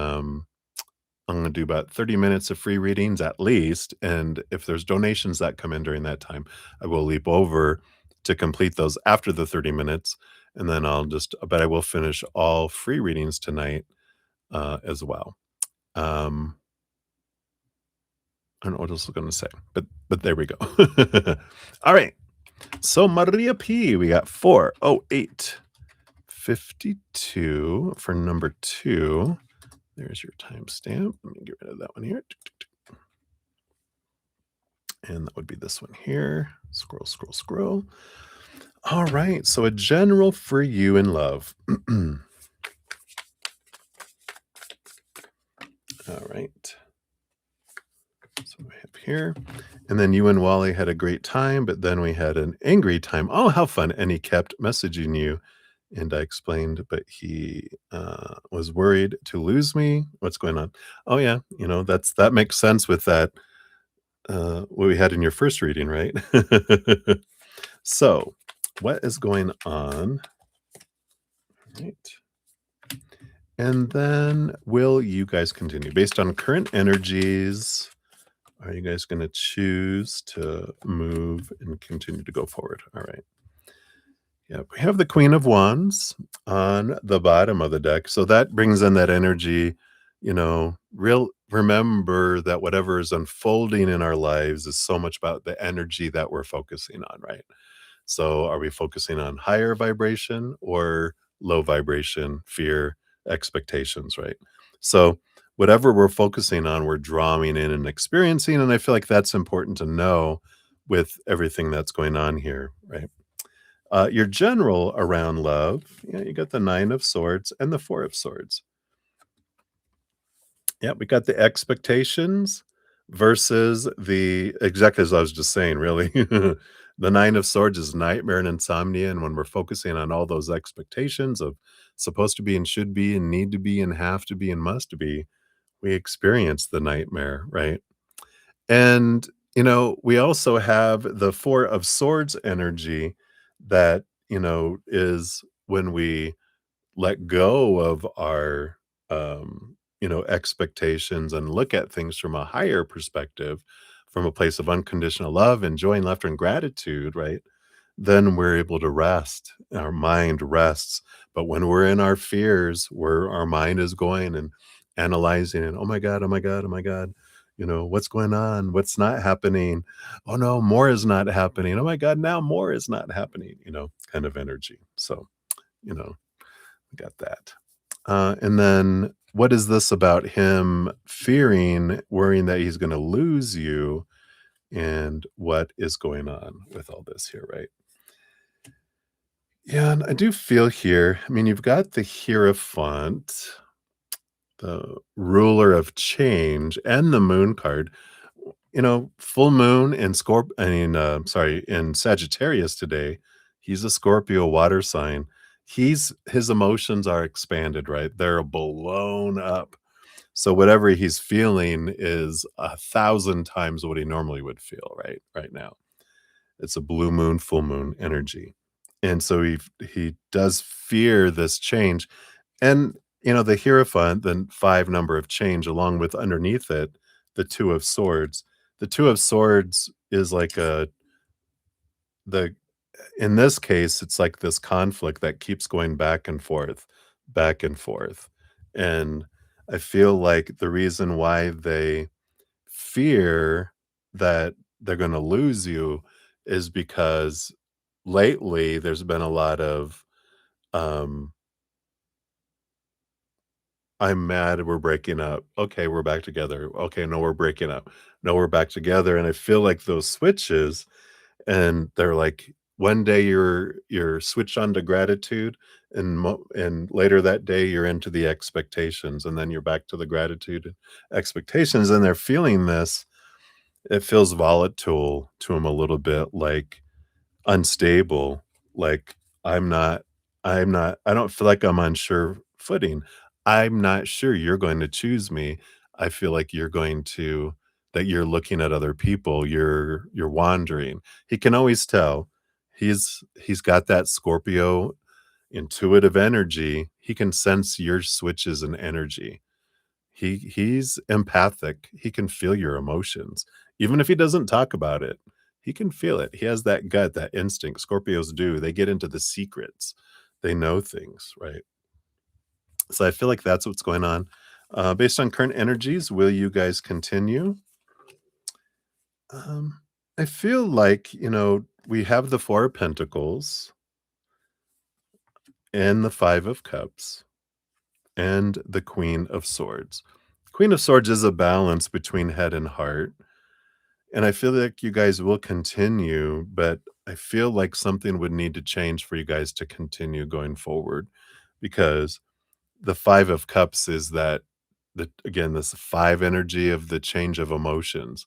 I'm going to do about 30 minutes of free readings at least. And if there's donations that come in during that time, I will leap over to complete those after the 30 minutes. And then but I will finish all free readings tonight as well. I don't know what else I was going to say, but there we go. All right. So Maria P, we got 40852 for number 2. There's your timestamp. Let me get rid of that one here. And that would be this one here. Scroll, scroll, scroll. All right. So a general for you in love. All right. So we have here. And then you and Wally had a great time, but then we had an angry time. Oh, how fun. And he kept messaging you. And I explained, but he was worried to lose me. What's going on? Oh, yeah. That makes sense with that. What we had in your first reading, right? So, what is going on? Right. And then will you guys continue based on current energies? Are you guys going to choose to move and continue to go forward? All right. Yeah, we have the Queen of Wands on the bottom of the deck. So that brings in that energy, real remember that whatever is unfolding in our lives is so much about the energy that we're focusing on, right? So are we focusing on higher vibration or low vibration, fear, expectations, right? So whatever we're focusing on, we're drawing in and experiencing. And I feel like that's important to know with everything that's going on here, right? Your general around love, you got the Nine of Swords and the Four of Swords. Yeah, we got the expectations versus the exactly as I was just saying, really. The Nine of Swords is nightmare and insomnia, and when we're focusing on all those expectations of supposed to be and should be and need to be and have to be and must be, we experience the nightmare, right? And, we also have the Four of Swords energy that, is when we let go of our expectations and look at things from a higher perspective, from a place of unconditional love and joy and laughter and gratitude, right? Then we're able to rest. Our mind rests. But when we're in our fears, where our mind is going and analyzing and, oh my god, oh my god, oh my god, what's going on, what's not happening, oh no, more is not happening, oh my god, now more is not happening, kind of energy. So you know got that. And then what is this about him fearing, worrying that he's gonna lose you, and what is going on with all this here, right? Yeah, and I do feel here, I mean, you've got the Hierophant, the ruler of change, and the moon card. Full moon in sorry, in Sagittarius today. He's a Scorpio water sign. His emotions are expanded, right? They're blown up. So whatever he's feeling is 1,000 times what he normally would feel, right now. It's a blue moon, full moon energy. And so he does fear this change. And, the Hierophant, the 5 number of change, along with underneath it, the Two of Swords. The Two of Swords is like the in this case, it's like this conflict that keeps going back and forth, back and forth. And I feel like the reason why they fear that they're gonna lose you is because lately there's been a lot of, um I'm mad, we're breaking up. Okay, we're back together. Okay, no, we're breaking up. No, we're back together, and I feel like those switches, and they're like, one day you're switched on to gratitude, and later that day, you're into the expectations, and then you're back to the gratitude and expectations, and they're feeling this. It feels volatile to them a little bit, like unstable, like, I'm not I don't feel like I'm on sure footing. I'm not sure you're going to choose me. I feel like that you're looking at other people, you're wandering. He can always tell. He's got that Scorpio intuitive energy. He can sense your switches and energy. He's empathic. He can feel your emotions. Even if he doesn't talk about it, he can feel it. He has that gut, that instinct. Scorpios do. They get into the secrets. They know things, right? So I feel like that's what's going on. Based on current energies, will you guys continue? Um, I feel like, we have the Four of Pentacles and the Five of Cups and the Queen of Swords. Queen of Swords is a balance between head and heart. And I feel like you guys will continue, but I feel like something would need to change for you guys to continue going forward because the 5 of cups is that again, this 5 energy of the change of emotions.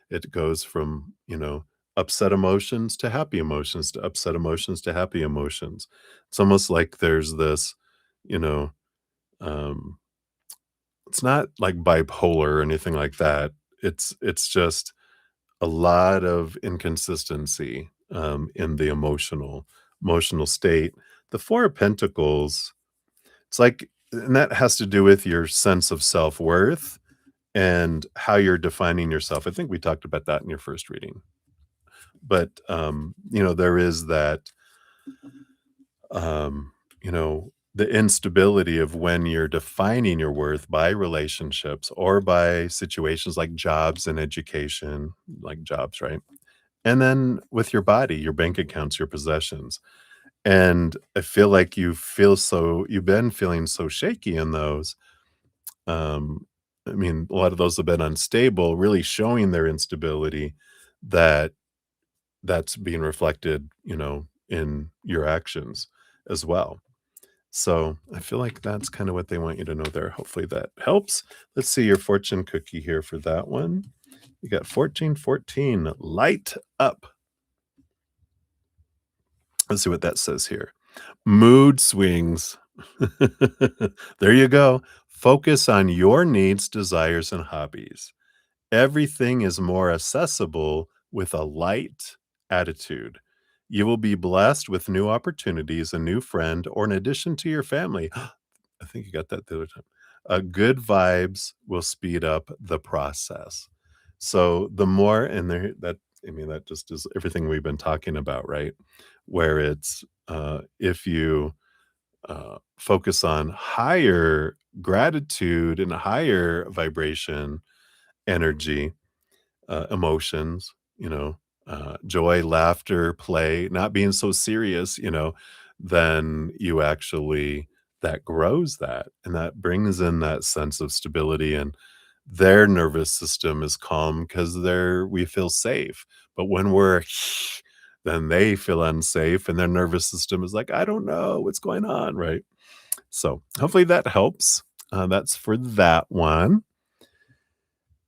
It goes from, upset emotions to happy emotions to upset emotions to happy emotions. It's almost like there's this, you know, um, it's not like bipolar or anything like that. It's just a lot of inconsistency, in the emotional state. The Four of Pentacles, it's like and that has to do with your sense of self-worth and how you're defining yourself. I think we talked about that in your first reading. But, there is that, um, the instability of when you're defining your worth by relationships or by situations like jobs and education, like jobs, right? And then with your body, your bank accounts, your possessions. And I feel like you've been feeling so shaky in those. Um, I mean, a lot of those have been unstable, really showing their instability that that's being reflected, in your actions as well. So I feel like that's kind of what they want you to know there. Hopefully that helps. Let's see your fortune cookie here for that one. You got 1414, light up. Let's see what that says here. Mood swings. There you go. Focus on your needs, desires, and hobbies. Everything is more accessible with a light attitude. You will be blessed with new opportunities, a new friend, or an addition to your family. I think you got that the other time. Good vibes will speed up the process. So the more, and there that I mean that just is everything we've been talking about, right? Where it's if you focus on higher gratitude and higher vibration energy, emotions, joy, laughter, play, not being so serious, then you actually that grows that and that brings in that sense of stability and their nervous system is calm because we feel safe. But when we're then they feel unsafe and their nervous system is like, I don't know what's going on, right? So hopefully that helps. That's for that one.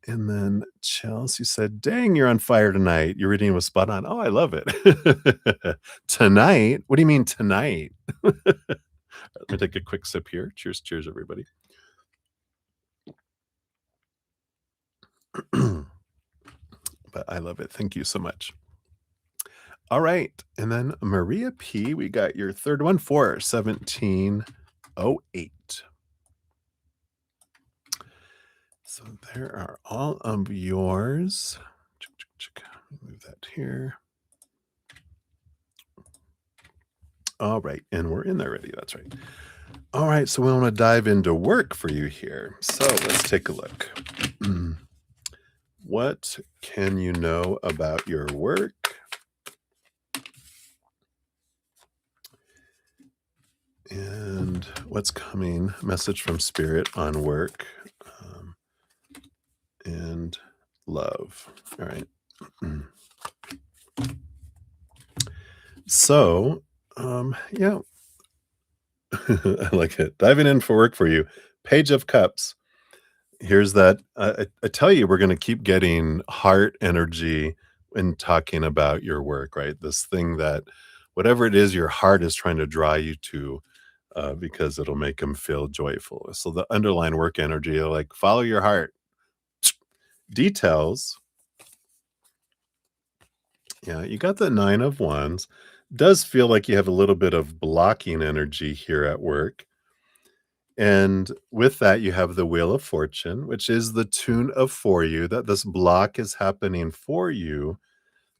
And then Chelsea said, "Dang, you're on fire tonight. Your reading was spot on." Oh, I love it. Tonight? What do you mean tonight? Let me take a quick sip here. Cheers, cheers, everybody. But I love it. Thank you so much. All right. And then Maria P, we got your third one for 1708. So there are all of yours. Move that here. All right. And we're in there already. That's right. All right, so we want to dive into work for you here. So let's take a look. What can you know about your work? And what's coming? Message from spirit on work and love. All right. So, yeah, I like it. Diving in for work for you. Page of Cups. Here's that. I tell you, we're going to keep getting heart energy when talking about your work, right? This thing that whatever it is your heart is trying to draw you to, because it'll make them feel joyful. So the underlying work energy, like follow your heart. Details. Yeah, you got the 9 of Wands. Does feel like you have a little bit of blocking energy here at work. And with that, you have the Wheel of Fortune, which is the tune of for you, that this block is happening for you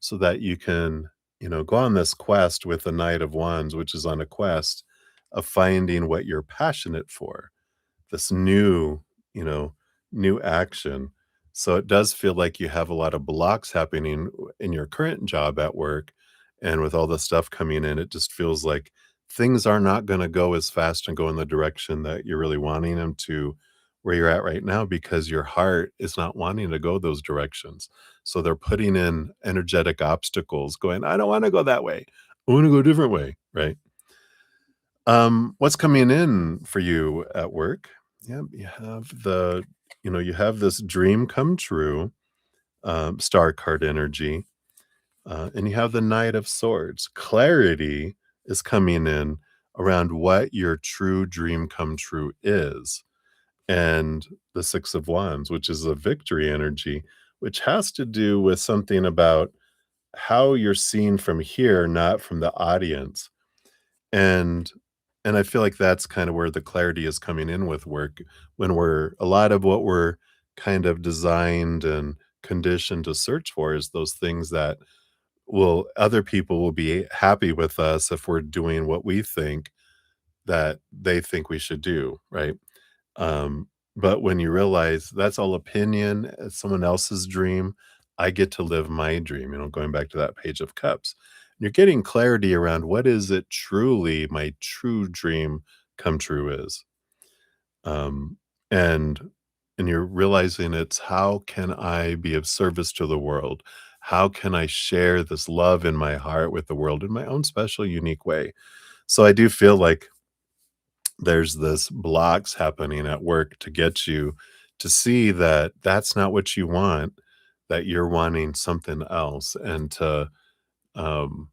so that you can, go on this quest with the Knight of Wands, which is on a quest of finding what you're passionate for, this you know, new action. So it does feel like you have a lot of blocks happening in your current job at work. And with all the stuff coming in, it just feels like things are not going to go as fast and go in the direction that you're really wanting them to where you're at right now because your heart is not wanting to go those directions. So they're putting in energetic obstacles going, I don't want to go that way. I want to go a different way. Right. What's coming in for you at work? Yeah, you have this dream come true, star card energy, and you have the Knight of Swords. Clarity is coming in around what your true dream come true is, and the Six of Wands, which is a victory energy, which has to do with something about how you're seen from here, not from the audience. And I feel like that's kind of where the clarity is coming in with work when a lot of what we're kind of designed and conditioned to search for is those things that other people will be happy with us if we're doing what we think that they think we should do, right? But when you realize that's all opinion, it's someone else's dream, I get to live my dream, going back to that Page of Cups. You're getting clarity around what is it truly my true dream come true is. Um, and and you're realizing it's how can I be of service to the world? How can I share this love in my heart with the world in my own special, unique way? So I do feel like there's this blocks happening at work to get you to see that that's not what you want, that you're wanting something else, and to um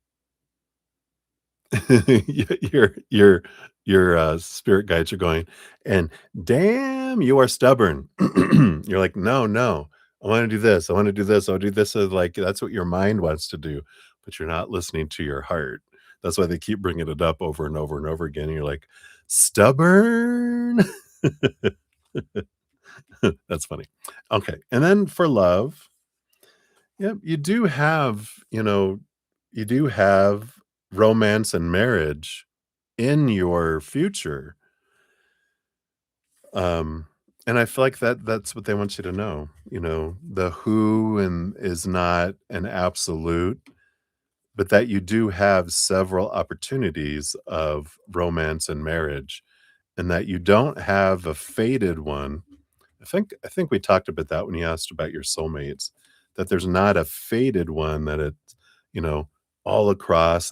your spirit guides are going, and damn, you are stubborn. You're like, no, no, I want to do this. I want to do this. I'll do this. Like that's what your mind wants to do, but you're not listening to your heart. That's why they keep bringing it up over and over and over again. And you're like, stubborn. That's funny. Okay, and then for love, yeah, you do have romance and marriage in your future. Um, and I feel like that's what they want you to know. The who and is not an absolute, but that you do have several opportunities of romance and marriage, and that you don't have a fated one. I think we talked about that when you asked about your soulmates, that there's not a fated one, that it's, you know, all across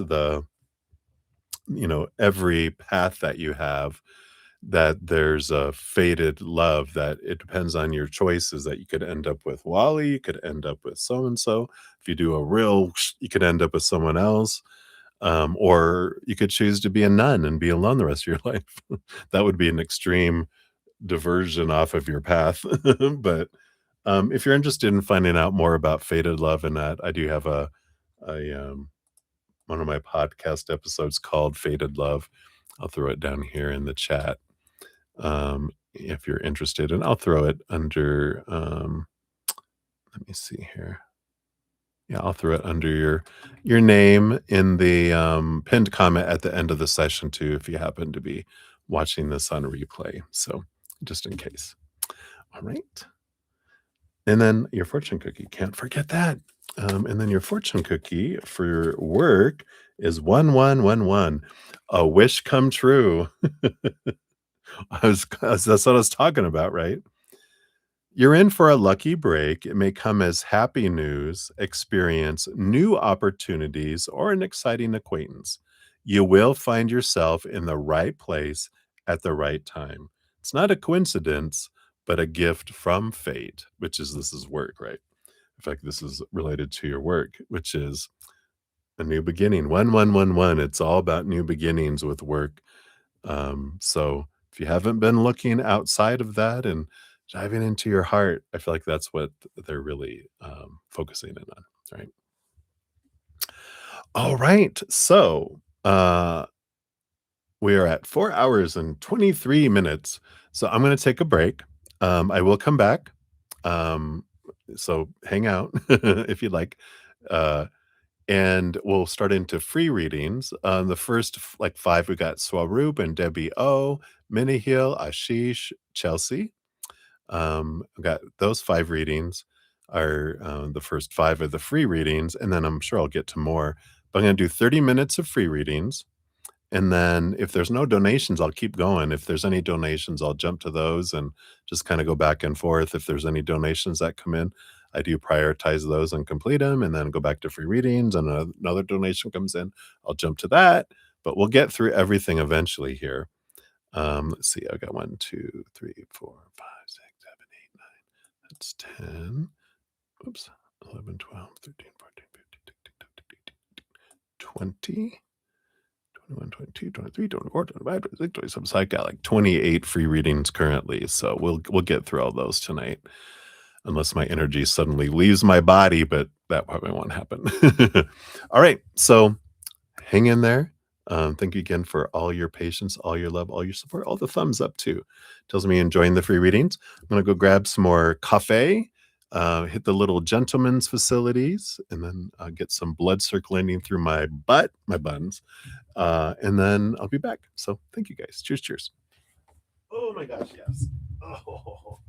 every path that you have, that there's a fated love, that it depends on your choices, that you could end up with Wally, you could end up with so and so. If you do a real, you could end up with someone else. Or you could choose to be a nun and be alone the rest of your life. That would be an extreme diversion off of your path. But if you're interested in finding out more about fated love and that, I do have a one of my podcast episodes called Fated Love. I'll throw it down here in the chat if you're interested, and I'll throw it under. Let me see here. Yeah, I'll throw it under your name in the pinned comment at the end of the session too, if you happen to be watching this on replay. So just in case. All right. And then your fortune cookie, can't forget that. And then your fortune cookie for work is 1111. A wish come true. That's what I was talking about, right? You're in for a lucky break. It may come as happy news, experience, new opportunities, or an exciting acquaintance. You will find yourself in the right place at the right time. It's not a coincidence, but a gift from fate, which is this is work, right? In fact, this is related to your work, which is a new beginning. 1111. It's all about new beginnings with work. So if you haven't been looking outside of that and diving into your heart, I feel like that's what they're really focusing in on. Right. All right. So we are at 4 hours and 23 minutes. So I'm going to take a break. I will come back. Um, so hang out if you'd like. Uh, and we'll start into free readings. The first like five, we got Swaroop and Debbie O, Minihil, Ashish, Chelsea. I got those five readings are the first five of the free readings, and then I'm sure I'll get to more. But I'm going to do 30 minutes of free readings. And then if there's no donations, I'll keep going. If there's any donations, I'll jump to those and just kind of go back and forth. If there's any donations that come in, I do prioritize those and complete them and then go back to free readings. And another donation comes in, I'll jump to that. But we'll get through everything eventually here. Let's see. I got 1, 2, 3, 4, 5, 6, 7, 8, 9. That's 10. Oops. 11, 12, 13, 14, 15, 20. 21, 22, 23, 24, 25, 26, 27. So I got like 28 free readings currently. So we'll get through all those tonight. Unless my energy suddenly leaves my body, but that probably won't happen. All right. So hang in there. Thank you again for all your patience, all your love, all your support, all the thumbs up too. Tells me you're enjoying the free readings. I'm going to go grab some more coffee, hit the little gentleman's facilities, and then get some blood circulating through my butt, my buns. and then I'll be back. So thank you guys. Cheers, cheers. Oh my gosh, yes. Oh.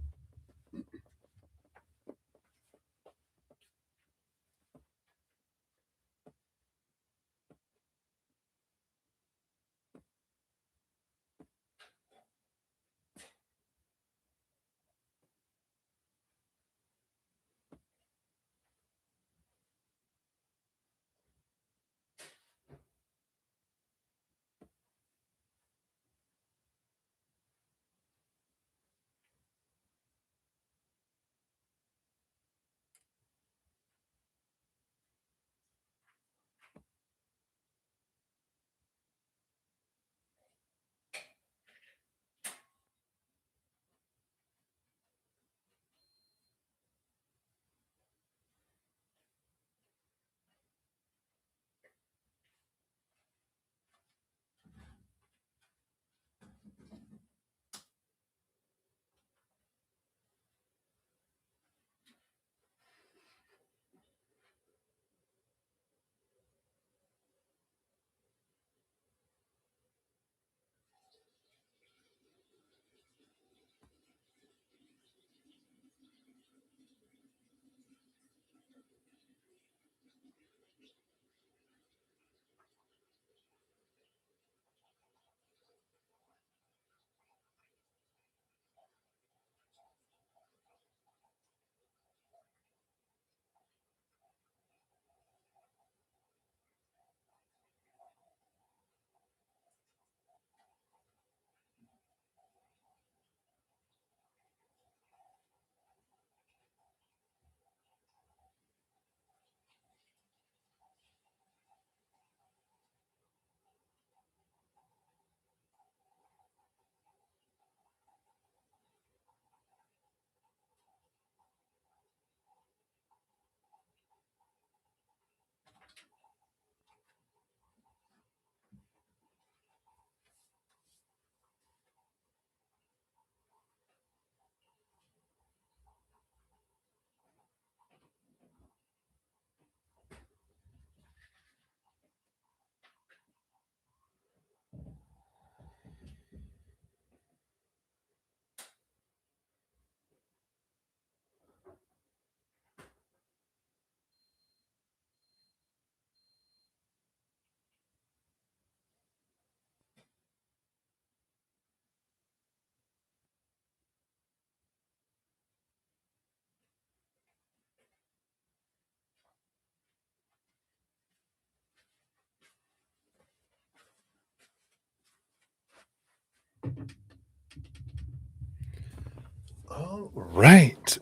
All right.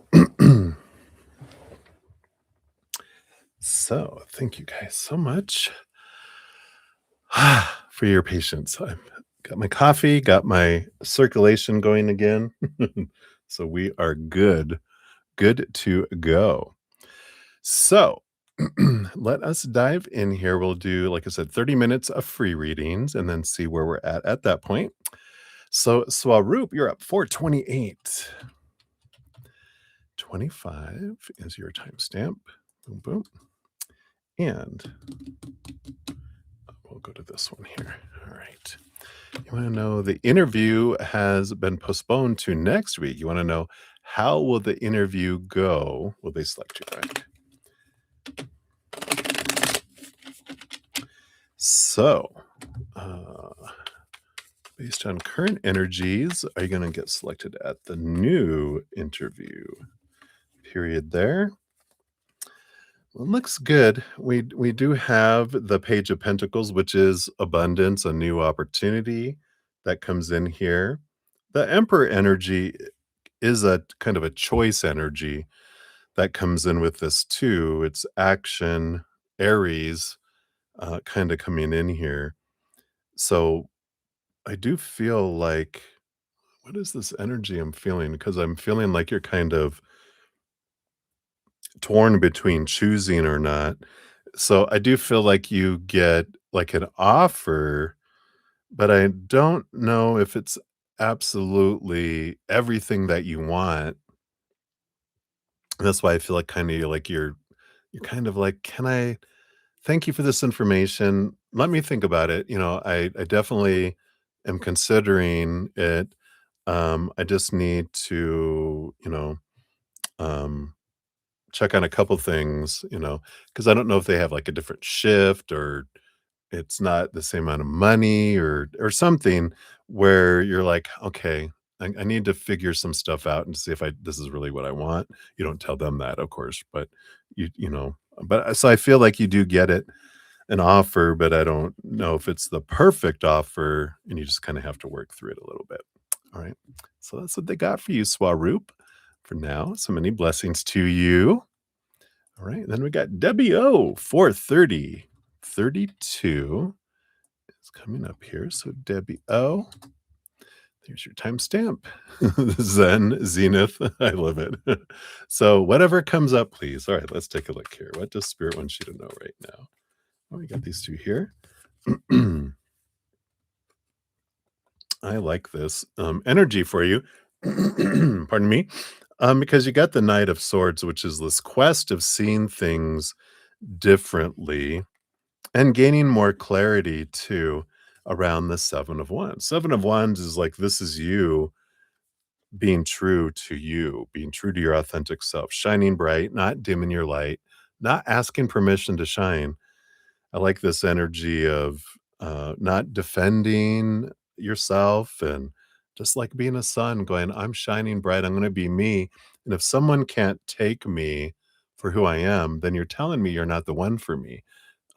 So, thank you guys so much for your patience. I got my coffee, got my circulation going again. So, we are good to go. So, let us dive in here. We'll do, like I said, 30 minutes of free readings and then see where we're at that point. So, Swaroop, you're up 428. 25 is your timestamp. Boom, boom. And we'll go to this one here. All right. You want to know the interview has been postponed to next week. You want to know how will the interview go? Will they select you, right? So, uh, based on current energies, are you going to get selected at the new interview period there? Well, looks good. We do have the Page of Pentacles, which is abundance, a new opportunity that comes in here. The Emperor energy is a kind of a choice energy that comes in with this too. It's action, Aries, kind of coming in here. So I do feel like, what is this energy I'm feeling? Because I'm feeling like you're kind of torn between choosing or not. So I do feel like you get like an offer, but I don't know if it's absolutely everything that you want. That's why I feel like kind of you're kind of like, can I thank you for this information. let me think about it. I definitely am considering it. I just need to, um, check on a couple things, because I don't know if they have like a different shift or it's not the same amount of money or something where you're like, okay, I need to figure some stuff out and see if I this is really what I want. You don't tell them that, of course, but so I feel like you do get an offer, but I don't know if it's the perfect offer, and you just kinda have to work through it a little bit. Alright. So that's what they got for you, Swaroop, for now. So many blessings to you. Alright, then we got Debbie O, 4:30:32 is coming up here. So Debbie O, there's your timestamp. Zen, Zenith, I love it. So whatever comes up, please. Alright, let's take a look here. What does Spirit want you to know right now? Oh, we got these 2 here. I like this, energy for you. Pardon me. Because you got the Knight of Swords, which is this quest of seeing things differently and gaining more clarity too around the 7 of Wands. 7 of Wands is like, this is you, being true to your authentic self, shining bright, not dimming your light, not asking permission to shine. I like this energy of not defending yourself and just like being a sun going, I'm shining bright, I'm going to be me. And if someone can't take me for who I am, then you're telling me you're not the one for me.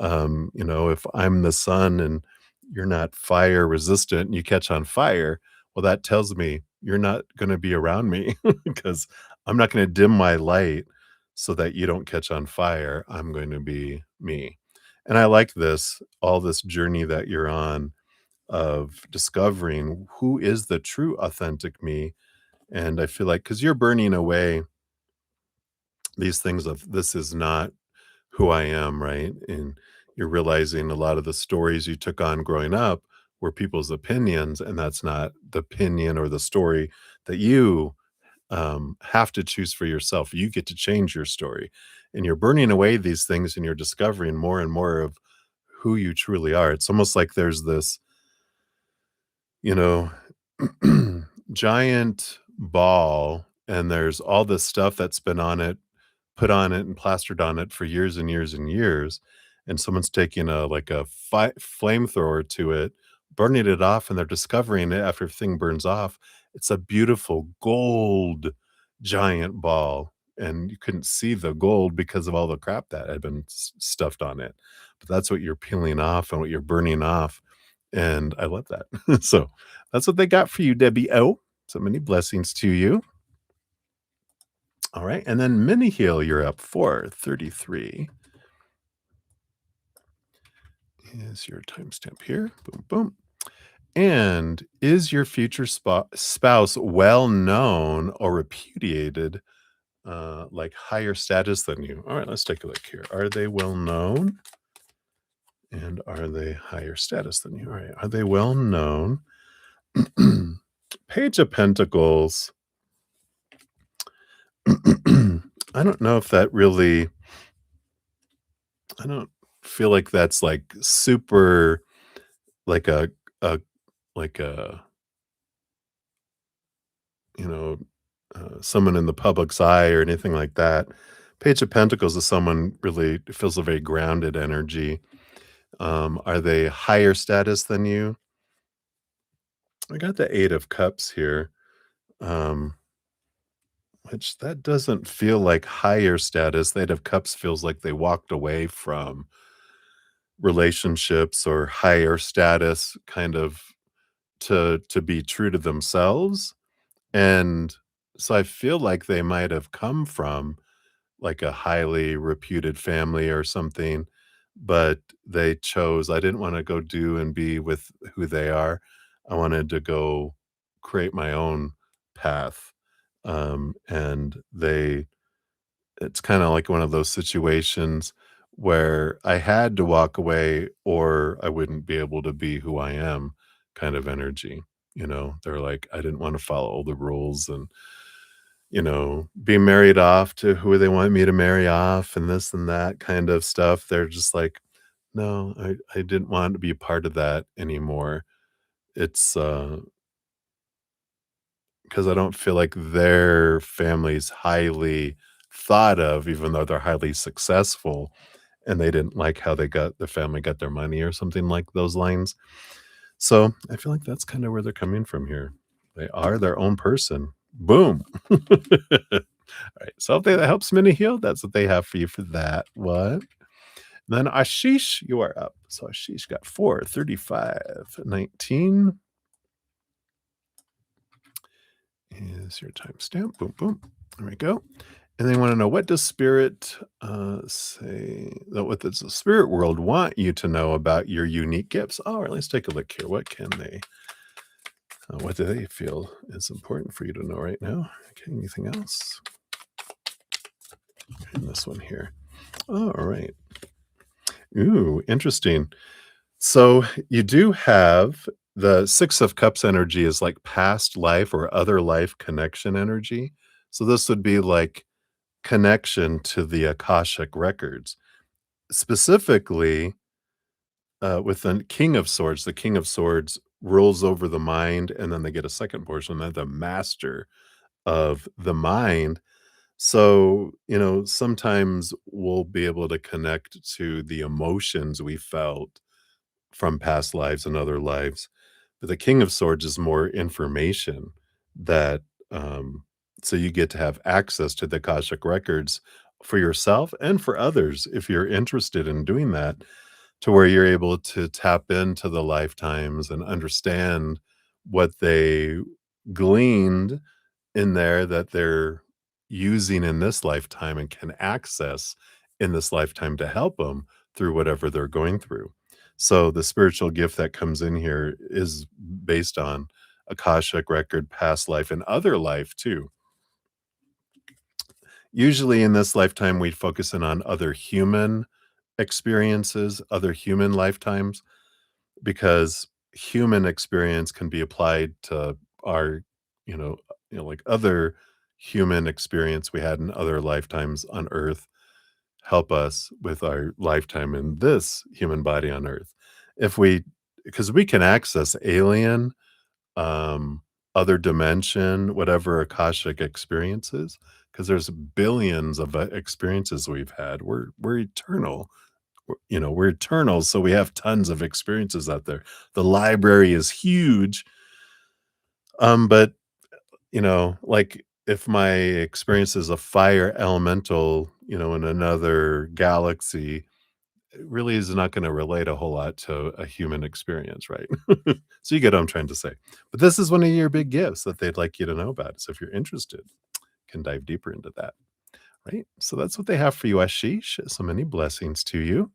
If I'm the sun and you're not fire resistant and you catch on fire, well, that tells me you're not going to be around me because I'm not going to dim my light so that you don't catch on fire. I'm going to be me. And I like all this journey that you're on of discovering who is the true authentic me. And I feel like because you're burning away these things of this is not who I am, right? And you're realizing a lot of the stories you took on growing up were people's opinions, and that's not the opinion or the story that you have to choose for yourself. You get to change your story, and you're burning away these things, and you're discovering more and more of who you truly are. It's almost like there's this, you know, giant ball, and there's all this stuff that's been on it, put on it, and plastered on it for years and years and years. And someone's taking a flamethrower to it, burning it off, and they're discovering it after everything burns off. It's a beautiful gold giant ball. And you couldn't see the gold because of all the crap that had been stuffed on it. But that's what you're peeling off and what you're burning off. And I love that. So that's what they got for you, Debbie O. So many blessings to you. All right. And then Mini Heal, you're up 4:33 is your timestamp here. Boom, boom. And is your future spouse well known or repudiated, like higher status than you? All right, let's take a look here. Are they well known? And are they higher status than you? All right. Are they well known? Page of Pentacles. I don't know if that really, I don't feel like that's like super like a like a, you know, someone in the public's eye or anything like that. Page of Pentacles is someone really feels a very grounded energy. Are they higher status than you? I got the 8 of Cups here, um, which that doesn't feel like higher status. The 8 of Cups feels like they walked away from relationships or higher status kind of to be true to themselves. And so I feel like they might have come from like a highly reputed family or something, but they chose, I didn't want to go do and be with who they are. I wanted to go create my own path. And it's kind of like one of those situations where I had to walk away or I wouldn't be able to be who I am kind of energy. They're like, I didn't want to follow all the rules and, be married off to who they want me to marry off and this and that kind of stuff. They're just like, No, I didn't want to be a part of that anymore. It's, because I don't feel like their family's highly thought of, even though they're highly successful, and they didn't like how the family got their money or something like those lines. So, I feel like that's kinda where they're coming from here. They are their own person. Boom. Alright, so if that helps Minnie heal, that's what they have for you for that one. Then Ashish, you are up. So Ashish got 4, 35, 19 is your timestamp. Boom, boom. There we go. And they want to know, what does spirit say? What does the spirit world want you to know about your unique gifts? All right, let's take a look here. What can they? What do they feel is important for you to know right now? Okay, anything else? And this one here. All right. Ooh, interesting. So you do have the 6 of Cups energy is like past life or other life connection energy. So this would be like connection to the Akashic records. Specifically, with the King of Swords rules over the mind, and then they get a second portion, they're the master of the mind. So, sometimes we'll be able to connect to the emotions we felt from past lives and other lives. But the King of Swords is more information that, so you get to have access to the Akashic records for yourself and for others if you're interested in doing that, to where you're able to tap into the lifetimes and understand what they gleaned in there that they're using in this lifetime and can access in this lifetime to help them through whatever they're going through. So the spiritual gift that comes in here is based on Akashic record, past life, and other life too. Usually in this lifetime, we focus in on other human experiences, other human lifetimes, because human experience can be applied to our, like other human experience we had in other lifetimes on Earth, help us with our lifetime in this human body on Earth. If we, because we can access alien, um, other dimension, whatever Akashic experiences, because there's billions of experiences we've had. We're eternal. We're eternal, so we have tons of experiences out there. The library is huge, but like if my experience is a fire elemental, in another galaxy, it really is not going to relate a whole lot to a human experience, right? So you get what I'm trying to say. But this is one of your big gifts that they'd like you to know about. So if you're interested, can dive deeper into that, right? So that's what they have for you, Ashish. So many blessings to you.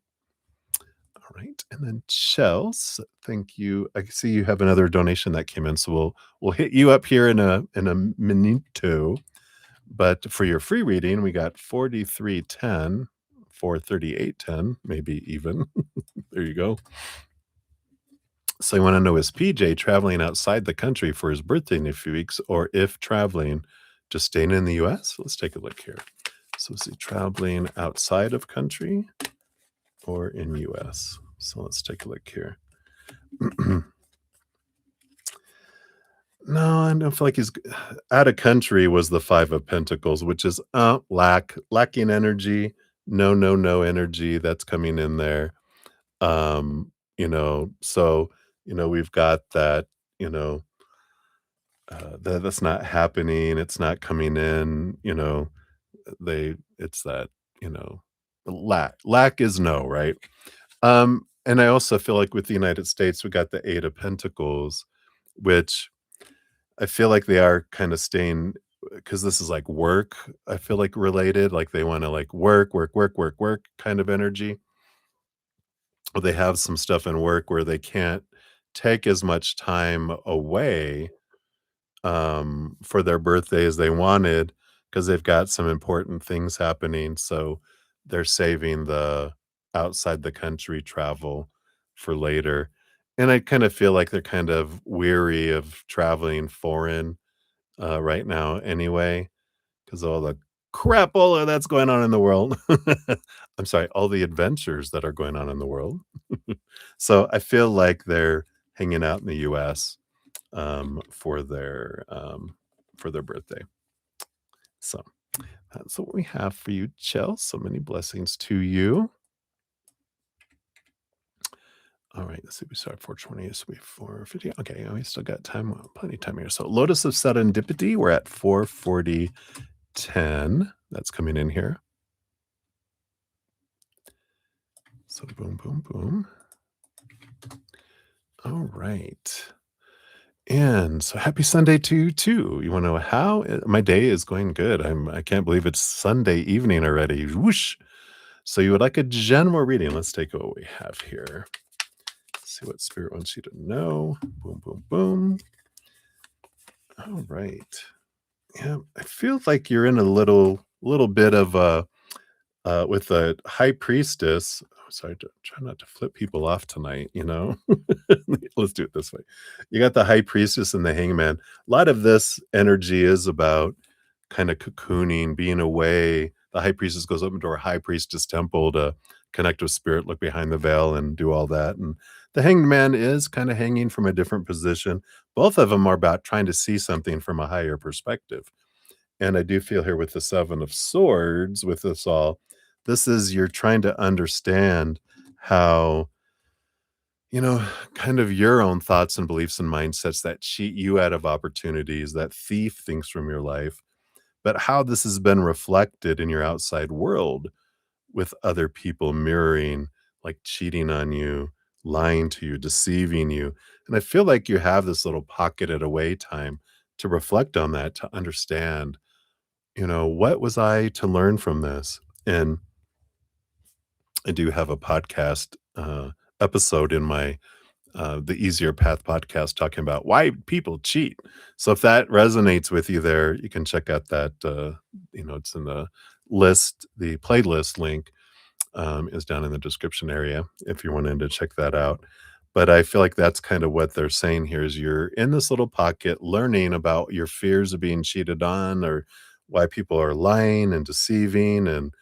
All right. And then Chels, thank you. I see you have another donation that came in. So we'll hit you up here in a minuto. But for your free reading, we got 4310, 43810, maybe even. There you go. So you want to know, is PJ traveling outside the country for his birthday in a few weeks, or if traveling, just staying in the US? Let's take a look here. So is he traveling outside of country or in US? So let's take a look here. No, I don't feel like he's out of country was the 5 of Pentacles, which is, lacking energy, no, no, no energy that's coming in there. So, we've got that, that's not happening, it's not coming in, it's that, you know, lack is no, right? And I also feel like with the United States, we got the 8 of Pentacles, which I feel like they are kinda staying, because this is like work, I feel like related, like they wanna like work, work, work, work, work kind of energy. Or they have some stuff in work where they can't take as much time away, for their birthday as they wanted, because 'cause they've got some important things happening, so they're saving the outside the country travel for later. And I kinda feel like they're kind of weary of traveling foreign, right now anyway, because all the crapola that's going on in the world. I'm sorry, all the adventures that are going on in the world. So I feel like they're hanging out in the US um, for their um, for their birthday. So that's what we have for you, Chell. So many blessings to you. All right, let's see. We start 420. This will be 450. Okay, we still got time. Well, plenty of time here. So Lotus of Serendipity, we're at 440.10. That's coming in here. So boom, boom, boom. All right. And so happy Sunday to you too. You want to know how my day is going? Good. I can't believe it's Sunday evening already. Whoosh. So you would like a general reading? Let's take what we have here. See what Spirit wants you to know. Boom, boom, boom. All right. Yeah, I feel like you're in a little bit of a with the high priestess. Oh, sorry, try not to flip people off tonight. Let's do it this way. You got the high priestess and the hangman. A lot of this energy is about kind of cocooning, being away. The high priestess goes up into her high priestess temple to connect with spirit, look behind the veil, and do all that. And the hanged man is kind of hanging from a different position. Both of them are about trying to see something from a higher perspective. And I do feel here with the 7 of swords, with this all, this is you're trying to understand how, you know, kind of your own thoughts and beliefs and mindsets that cheat you out of opportunities, that thief things from your life, but how this has been reflected in your outside world with other people mirroring, like cheating on you, lying to you, deceiving you. And I feel like you have this little pocketed away time to reflect on that, to understand, what was I to learn from this? And I do have a podcast episode in my the Easier Path podcast talking about why people cheat. So if that resonates with you there, you can check out that it's in the list. The playlist link is down in the description area if you're wanting to check that out. But I feel like that's kind of what they're saying here is you're in this little pocket learning about your fears of being cheated on or why people are lying and deceiving and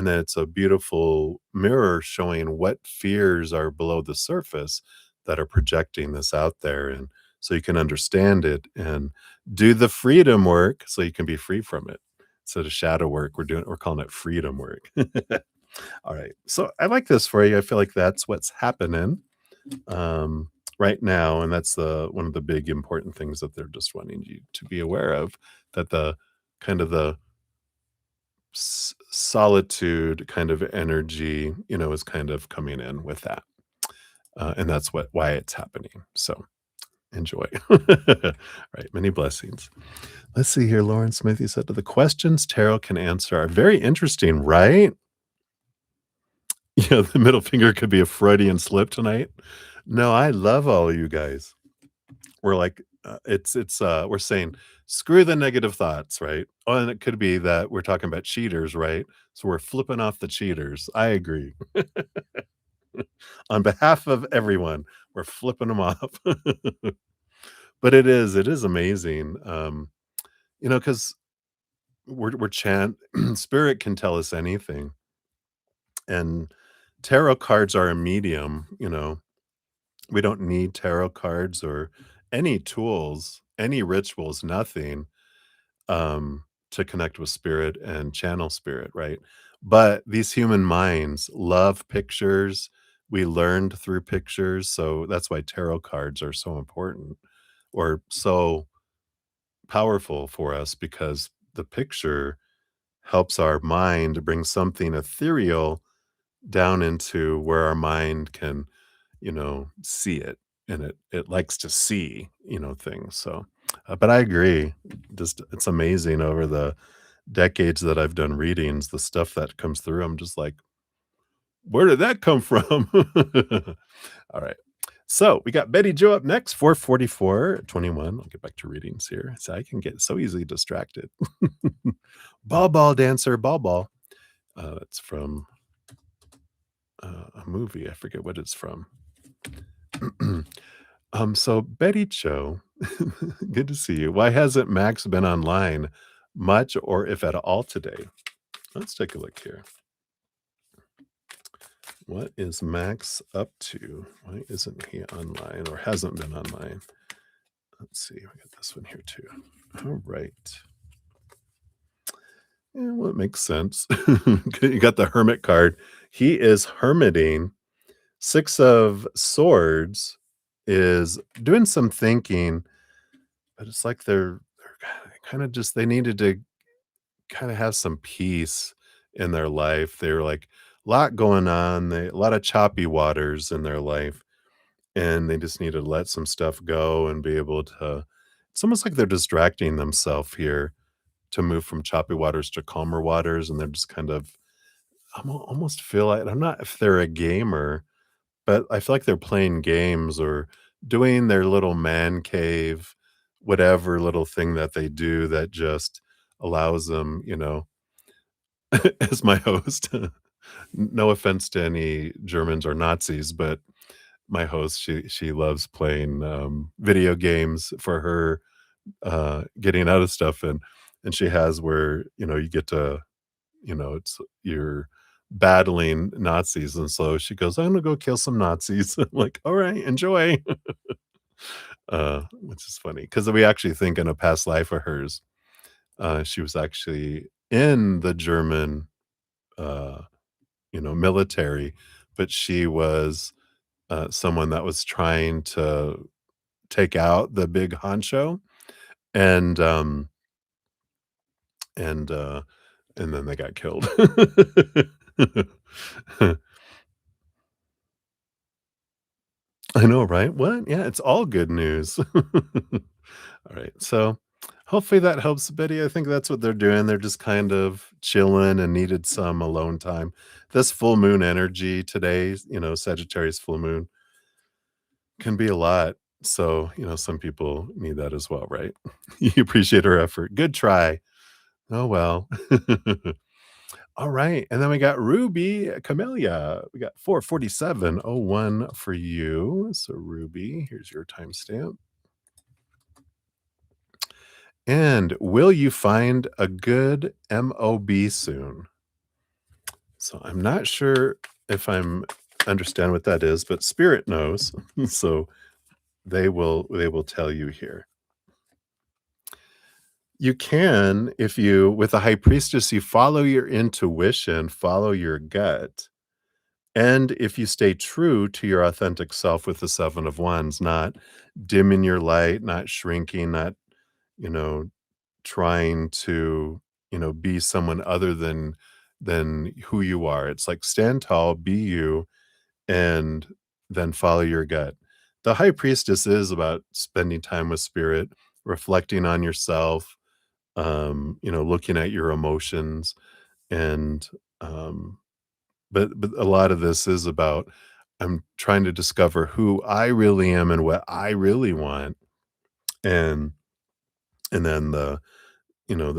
then it's a beautiful mirror showing what fears are below the surface that are projecting this out there and so you can understand it and do the freedom work so you can be free from it. Instead of shadow work, we're calling it freedom work. All right. So I like this for you. I feel like that's what's happening right now. And that's the one of the big important things that they're just wanting you to be aware of, that the kind of the solitude kind of energy, is kind of coming in with that. And that's why it's happening. So enjoy. Right. Many blessings. Let's see here. Lauren Smithy said, the questions tarot can answer are very interesting, right? The middle finger could be a Freudian slip tonight. No, I love all of you guys. We're like, we're saying, screw the negative thoughts, right? Oh, and it could be that we're talking about cheaters, right? So we're flipping off the cheaters. I agree. On behalf of everyone, we're flipping them off. But it is amazing. Because we're spirit can tell us anything. And tarot cards are a medium, we don't need tarot cards or any tools, any rituals, nothing to connect with spirit and channel spirit, right? But these human minds love pictures. We learned through pictures. So that's why tarot cards are so important or so powerful for us because the picture helps our mind bring something ethereal down into where our mind can see it and it likes to see, things. So, but I agree. Just it's amazing over the decades that I've done readings, the stuff that comes through. I'm just like, where did that come from? All right. So we got Betty Joe up next, 444:21. I'll get back to readings here. So I can get so easily distracted. Ball dancer, ball. It's from a movie. I forget what it's from. So Betty Cho, good to see you. Why hasn't Max been online? much or if at all today. Let's take a look here. What is Max up to? Why isn't he online or hasn't been online? Let's see. We got this one here too. All right. Yeah, well, it makes sense. You got the hermit card. He is hermiting. Six of Swords is doing some thinking, but it's like they're kind of just they needed to kind of have some peace in their life. They're like a lot going on, a lot of choppy waters in their life, and they just need to let some stuff go and be able to. It's almost like they're distracting themselves here to move from choppy waters to calmer waters, and they're just kind of. Almost feel like I'm not if they're a gamer, but I feel like they're playing games or doing their little man cave, whatever little thing that they do that just allows them, as my host, no offense to any Germans or Nazis, but my host, she loves playing, video games for her, getting out of stuff, and she has where, you get to it's you're battling Nazis, and so she goes, "I'm gonna go kill some Nazis." I'm like, "All right, enjoy." Which is funny because we actually think in a past life of hers, she was actually in the German, uh, military, but she was, someone that was trying to take out the big honcho, and, um, and, uh, and then they got killed. I know, right? What? Yeah, it's all good news. All right. So hopefully that helps Betty. I think that's what they're doing. They're just kind of chilling and needed some alone time. This full moon energy today, Sagittarius full moon can be a lot. So, some people need that as well, right? You appreciate her effort. Good try. Oh, well. All right. And then we got Ruby Camellia. We got 44701 for you. So, Ruby, here's your timestamp. And will you find a good MOB soon? So, I'm not sure if I'm understand what that is, but spirit knows. So, they will tell you here. You can if you with the high priestess you follow your intuition, follow your gut. And if you stay true to your authentic self with the 7 of Wands, not dimming your light, not shrinking, not, you know, trying to, be someone other than who you are. It's like stand tall, be you, and then follow your gut. The high priestess is about spending time with spirit, reflecting on yourself, looking at your emotions and um but a lot of this is about I'm trying to discover who I really am and what I really want. And then the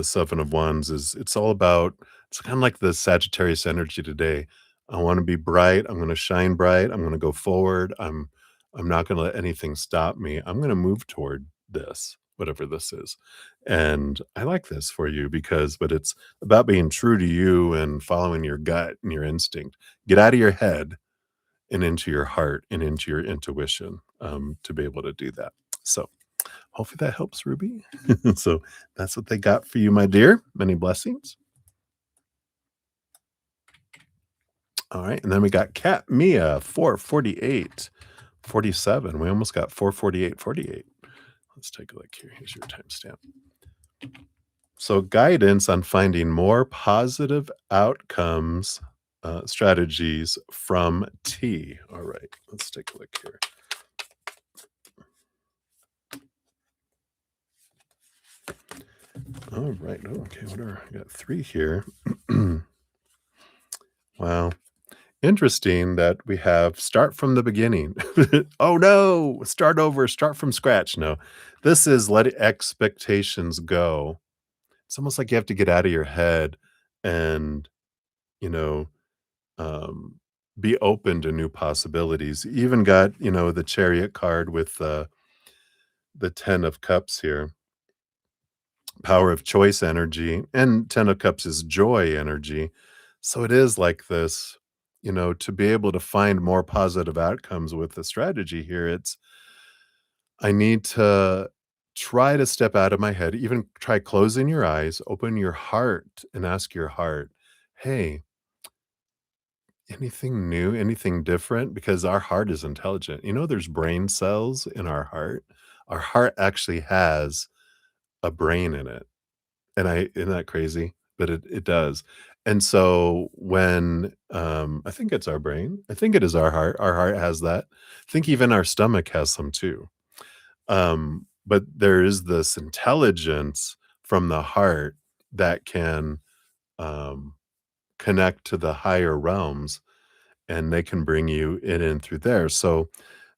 7 of Wands is it's all about it's kind of like the Sagittarius energy today. I want to be bright. I'm going to shine bright. I'm going to go forward. I'm not going to let anything stop me. I'm going to move toward this, whatever this is. And I like this for you but it's about being true to you and following your gut and your instinct. Get out of your head and into your heart and into your intuition to be able to do that. So hopefully that helps, Ruby. So that's what they got for you, my dear. Many blessings. All right. And then we got Cat Mia, 44847. We almost got 44848. Let's take a look here. Here's your timestamp. So, guidance on finding more positive outcomes, strategies from T. All right. Let's take a look here. All right. Oh, okay. Whatever. I got 3 here. Wow. Interesting that we have start from the beginning. Oh no, start over, start from scratch. No, this is let expectations go. It's almost like you have to get out of your head and, you know, um, be open to new possibilities. You even got, the chariot card with the 10 of cups here. power of choice energy, and 10 of cups is joy energy. So it is like this, to be able to find more positive outcomes with the strategy here, I need to try to step out of my head, even try closing your eyes, open your heart, and ask your heart, "Hey, anything new, anything different?" Because our heart is intelligent. There's brain cells in our heart. Our heart actually has a brain in it. And I isn't that crazy? But it does. And so when, I think it's our brain. I think it is our heart. Our heart has that. I think even our stomach has some too. But there is this intelligence from the heart that can, um, connect to the higher realms, and they can bring you in and through there. So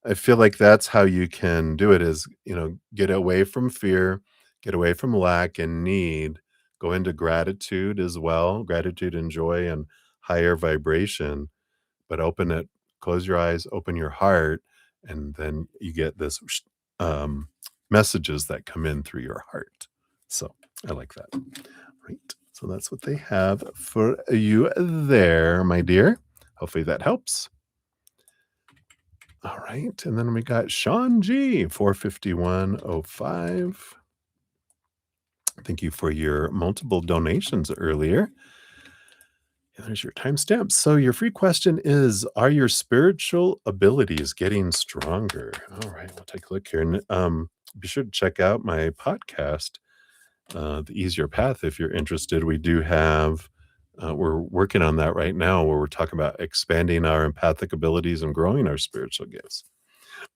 I feel like that's how you can do it is, get away from fear, get away from lack and need, go into gratitude as well, gratitude and joy and higher vibration, but open it, close your eyes, open your heart, and then you get this um, messages that come in through your heart. So I like that. Right. So that's what they have for you there, my dear. Hopefully that helps. All right. And then we got Sean G, 45105. Thank you for your multiple donations earlier. And there's your timestamp. So your free question is, are your spiritual abilities getting stronger? All right, we'll take a look here. And be sure to check out my podcast, The Easier Path, if you're interested. We do have, we're working on that right now where we're talking about expanding our empathic abilities and growing our spiritual gifts.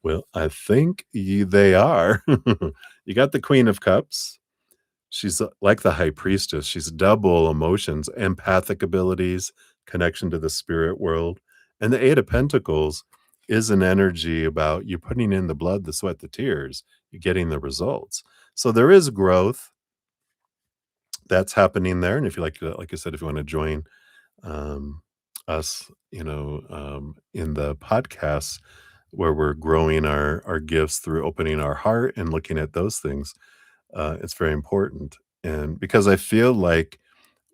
Well, I think they are. You got the Queen of Cups. She's like the High Priestess. She's double emotions, empathic abilities, connection to the spirit world. And the Eight of Pentacles is an energy about you putting in the blood, the sweat, the tears, you're getting the results. So there is growth that's happening there. And if you like I said, if you want to join um, us, in the podcasts where we're growing our gifts through opening our heart and looking at those things, it's very important. And because I feel like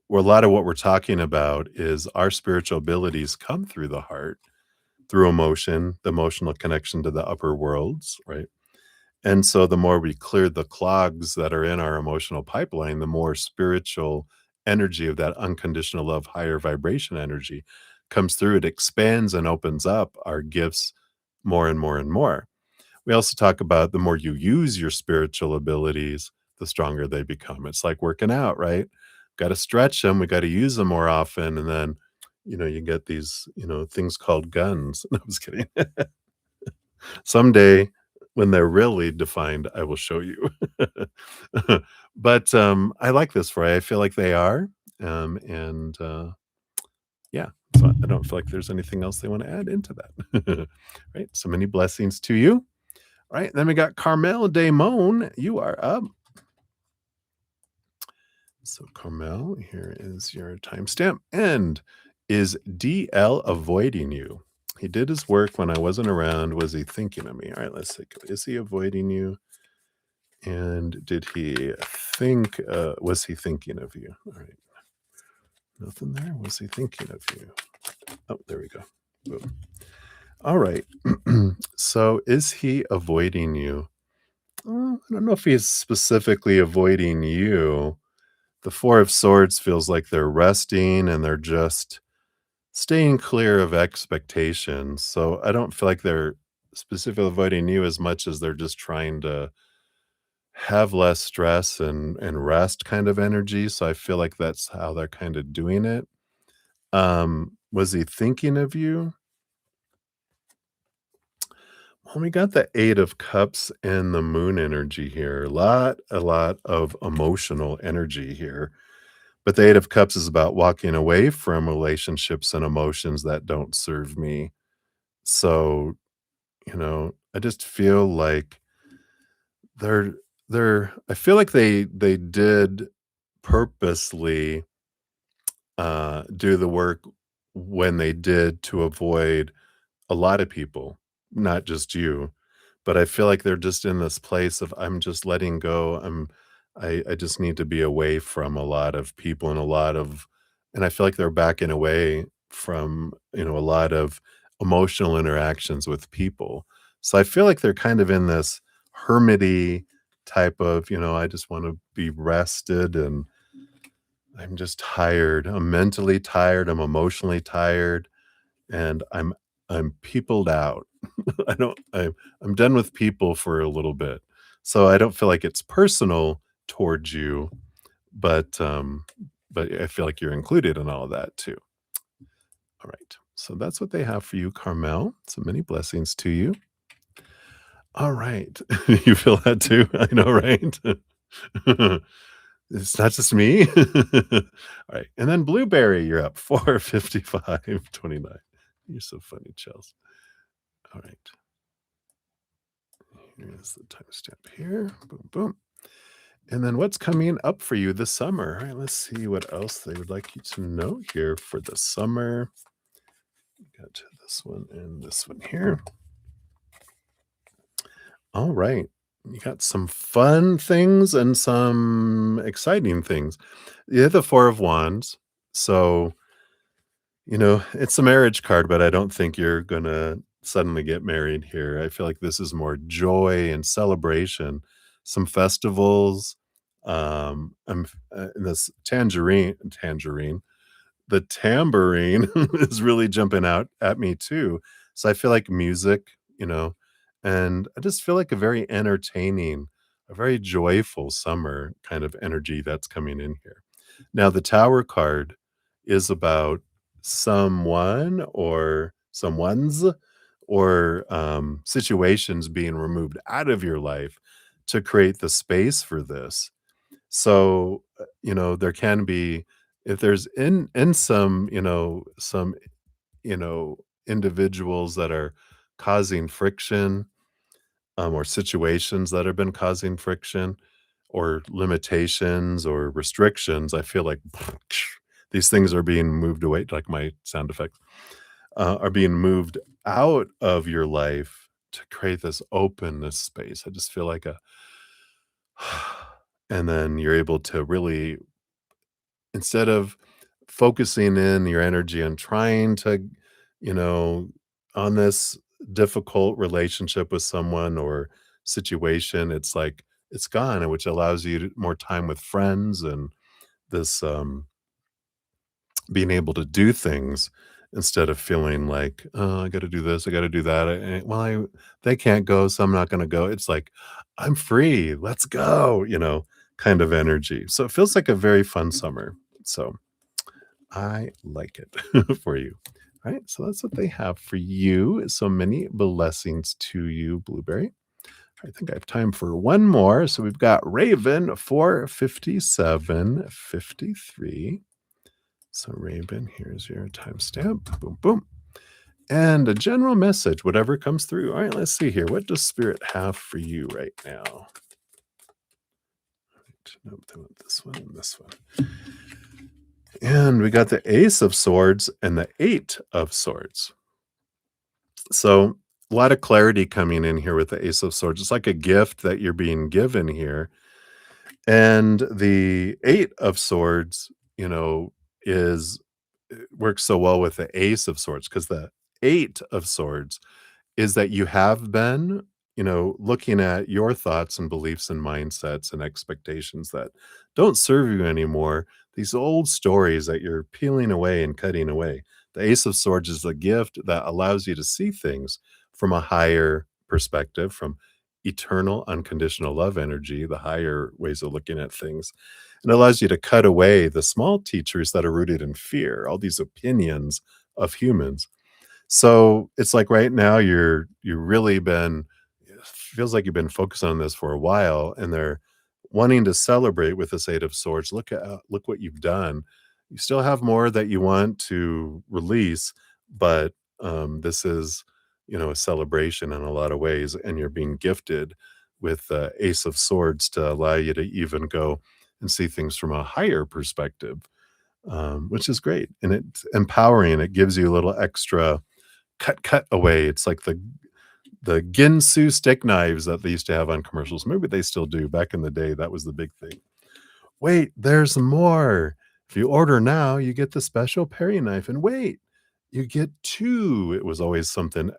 a lot of what we're talking about is our spiritual abilities come through the heart, through emotion, the emotional connection to the upper worlds, right? And so the more we clear the clogs that are in our emotional pipeline, the more spiritual energy of that unconditional love, higher vibration energy comes through. It expands and opens up our gifts more and more and more. We also talk about the more you use your spiritual abilities, the stronger they become. It's like working out, right? Got to stretch them. We got to use them more often. And then, you get these, things called guns. No, I was kidding. Someday, when they're really defined, I will show you. But I like this for you. I feel like they are. And yeah, so I don't feel like there's anything else they want to add into that. Right. So many blessings to you. All right. Then we got Carmel Damone. You are up. So, Carmel, here is your timestamp. And is DL avoiding you? He did his work when I wasn't around. Was he thinking of me? All right, let's see. Is he avoiding you? And did he think, was he thinking of you? All right. Nothing there. Was he thinking of you? Oh, there we go. Boom. All right. So, is he avoiding you? I don't know if he's specifically avoiding you. The Four of Swords feels like they're resting and they're just staying clear of expectations. So I don't feel like they're specifically avoiding you as much as they're just trying to have less stress and rest kind of energy. So I feel like that's how they're kind of doing it. Was he thinking of you? Well, we got the Eight of Cups and the Moon energy here. A lot of emotional energy here. But the Eight of Cups is about walking away from relationships and emotions that don't serve me. So, I just feel like they're I feel like they did purposely do the work when they did to avoid a lot of people, not just you. But I feel like they're just in this place of I'm just letting go. I just need to be away from a lot of people and a lot of and I feel like they're backing away from, a lot of emotional interactions with people. So I feel like they're kind of in this hermity type of, I just want to be rested and I'm just tired. I'm mentally tired, I'm emotionally tired, and I'm peopled out. I don't I'm done with people for a little bit. So I don't feel like it's personal towards you, but I feel like you're included in all of that too. All right. So that's what they have for you, Carmel. So many blessings to you. All right. You feel that too? I know, right? It's not just me. All right. And then Blueberry, you're up 455.29. You're so funny, Chels. All right. Here's the timestamp here. Boom, boom. And then what's coming up for you this summer? All right, let's see what else they would like you to know here for the summer. Got this one and this one here. All right. You got some fun things and some exciting things. You have the Four of Wands. So, it's a marriage card, but I don't think you're going to suddenly get married here. I feel like this is more joy and celebration, some festivals. And this tangerine, the tambourine is really jumping out at me too. So I feel like music, and I just feel like a very entertaining, a very joyful summer kind of energy that's coming in here. Now, the Tower card is about someone or someone's or situations being removed out of your life to create the space for this. So, there can be if there's in some, you know, individuals that are causing friction, or situations that have been causing friction, or limitations or restrictions, I feel like these things are being moved away, like my sound effects, are being moved out of your life to create this openness space. I just feel like a and then you're able to really instead of focusing in your energy on trying to, you know, on this difficult relationship with someone or situation, it's like it's gone, and which allows you more time with friends and this being able to do things instead of feeling like, oh, I got to do this, I got to do that. They can't go, so I'm not going to go. It's like I'm free. Let's go. Kind of energy. So it feels like a very fun summer. So I like it for you. All right, so that's what they have for you. So many blessings to you, Blueberry. I think I have time for one more. So we've got Raven 457.53. So Raven, here's your timestamp. Boom, boom. And a general message, whatever comes through. All right, let's see here. What does Spirit have for you right now? All right, nope, they want this one and this one. And we got the Ace of Swords and the Eight of Swords. So a lot of clarity coming in here with the Ace of Swords. It's like a gift that you're being given here. And the Eight of Swords, is works so well with the Ace of Swords because the Eight of Swords is that you have been, looking at your thoughts and beliefs and mindsets and expectations that don't serve you anymore. These old stories that you're peeling away and cutting away. The Ace of Swords is a gift that allows you to see things from a higher perspective, from eternal, unconditional love energy, the higher ways of looking at things. And allows you to cut away the small teachers that are rooted in fear, all these opinions of humans. So it's like right now you've really been it feels like you've been focused on this for a while and they're wanting to celebrate with this Eight of Swords. Look what you've done. You still have more that you want to release, but this is, a celebration in a lot of ways, and you're being gifted with the Ace of Swords to allow you to even go and see things from a higher perspective, which is great. And it's empowering. It gives you a little extra cut away. It's like the Ginsu stick knives that they used to have on commercials. Maybe they still do. Back in the day, that was the big thing. Wait, there's more. If you order now, you get the special paring knife, and wait, you get 2. It was always something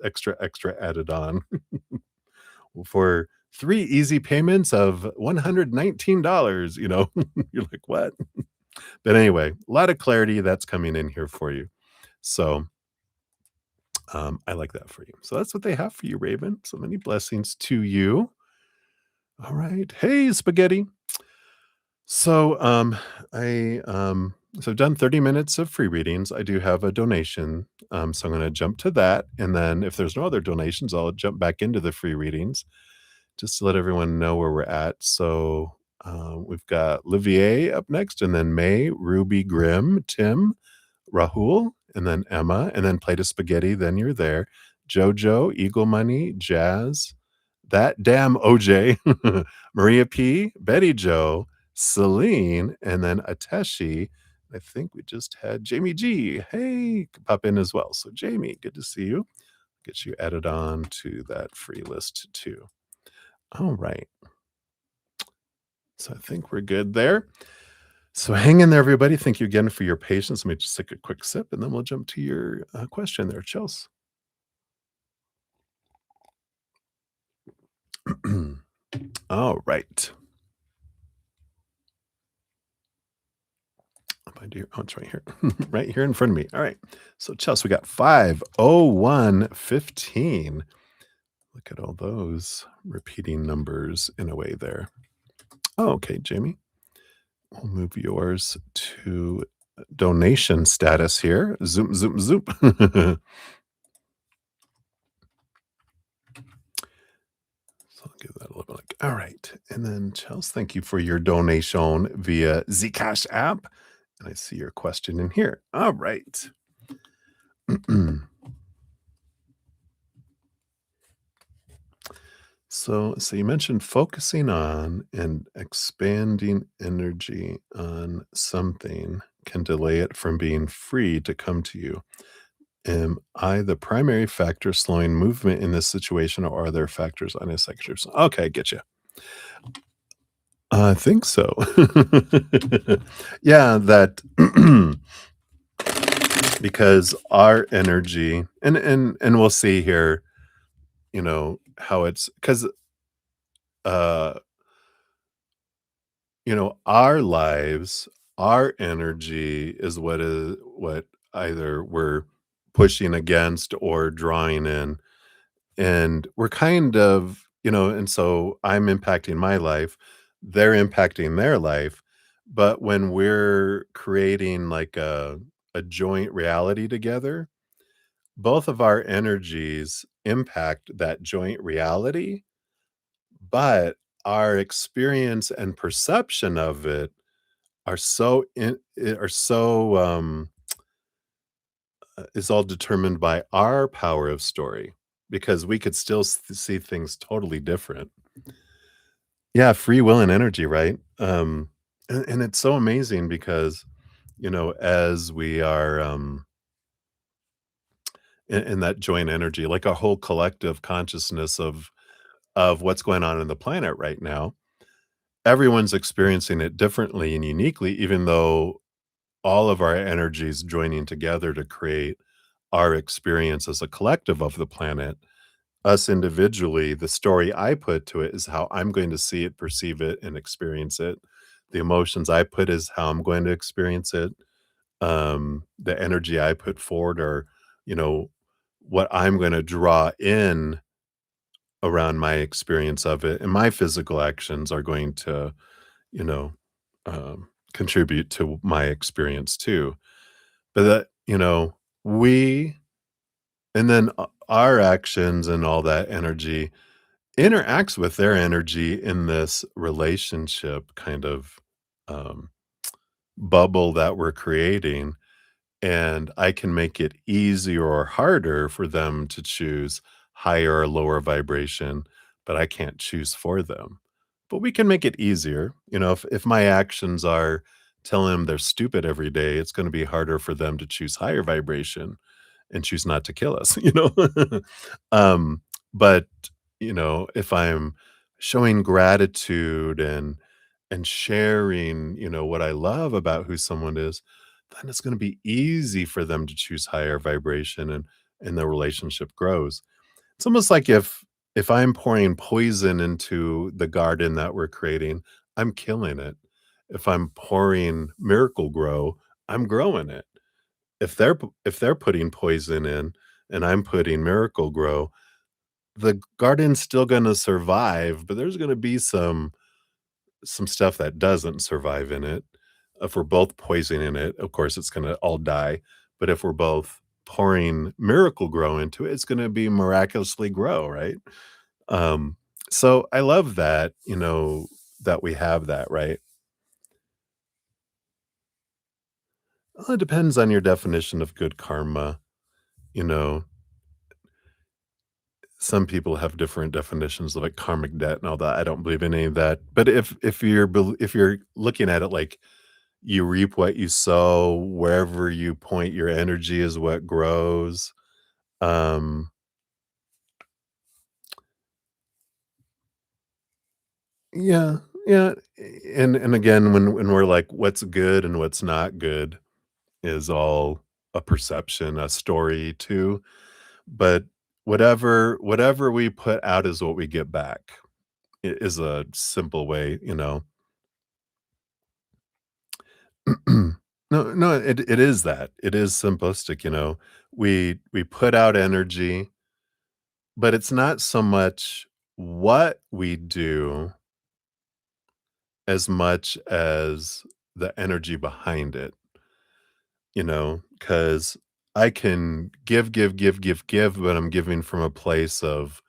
extra added on for 3 easy payments of $119, you know? You're like, "What?" But anyway, a lot of clarity that's coming in here for you. So, I like that for you. So that's what they have for you, Raven. So many blessings to you. All right. Hey, spaghetti. So, I've done 30 minutes of free readings. I do have a donation, so I'm gonna jump to that, and then if there's no other donations, I'll jump back into the free readings just to let everyone know where we're at. So, we've got Livier up next, and then May, Ruby, Grimm, Tim, Rahul, and then Emma, and then Plate of Spaghetti, then you're there. Jojo, Eagle Money, Jazz, That Damn OJ, Maria P, Betty Joe, Celine, and then Ateshi. I think we just had Jamie G. Hey, pop in as well. So Jamie, good to see you. Get you added on to that free list too. All right. So I think we're good there. So hang in there, everybody. Thank you again for your patience. Let me just take a quick sip and then we'll jump to your question there, Chels. All right. My dear, oh, it's right here, right here in front of me. All right. So, Chels, we got 50115. Look at all those repeating numbers in a way there. Oh, okay, Jamie. We'll move yours to donation status here. Zoom, zoom, zoom. So I'll give that a little bit like, all right. And then, Chels, thank you for your donation via Zcash app. And I see your question in here. All right. So you mentioned focusing on and expanding energy on something can delay it from being free to come to you. Am I the primary factor slowing movement in this situation, or are there factors on a sectors? Okay, I get you. I think so. Yeah, that because our energy and we'll see here, how it's because uh our lives, our energy is what either we're pushing against or drawing in. And we're kind of, and so I'm impacting my life, they're impacting their life. But when we're creating like a joint reality together, both of our energies impact that joint reality, but our experience and perception of it are so, is all determined by our power of story because we could still see things totally different. Yeah, free will and energy, right? And it's so amazing because, as we are, in that joint energy, like a whole collective consciousness of what's going on in the planet right now, everyone's experiencing it differently and uniquely, even though all of our energies joining together to create our experience as a collective of the planet. Us individually, the story I put to it is how I'm going to see it, perceive it, and experience it. The emotions I put is how I'm going to experience it. The energy I put forward or, you know, what I'm going to draw in around my experience of it. And my physical actions are going to, you know, contribute to my experience too. But that, we and then our actions and all that energy interacts with their energy in this relationship kind of um, bubble that we're creating. And I can make it easier or harder for them to choose higher or lower vibration, but I can't choose for them. But we can make it easier. If my actions are telling them they're stupid every day, it's going to be harder for them to choose higher vibration and choose not to kill us. um, but if I'm showing gratitude and sharing, what I love about who someone is, then it's going to be easy for them to choose higher vibration and the relationship grows. It's almost like if I'm pouring poison into the garden that we're creating, I'm killing it. If I'm pouring Miracle Grow, I'm growing it. If they're putting poison in and I'm putting Miracle Grow, the garden's still gonna survive, but there's gonna be some stuff that doesn't survive in it. If we're both poisoning it, of course, it's gonna all die, but if we're both pouring Miracle Grow into it, it's gonna be miraculously grow, right? Um, so I love that, that we have that, right? Well, it depends on your definition of good karma, you know? Some people have different definitions of, like, karmic debt and all that. I don't believe in any of that, but if you're looking at it like you reap what you sow, wherever you point your energy is what grows. Um, yeah, yeah, and again, when we're like, what's good and what's not good is all a perception, a story too, but whatever we put out is what we get back, is a simple way, No, no, it is that. It is simplistic, We put out energy, but it's not so much what we do as much as the energy behind it, because I can give, give, give, give, give, but I'm giving from a place of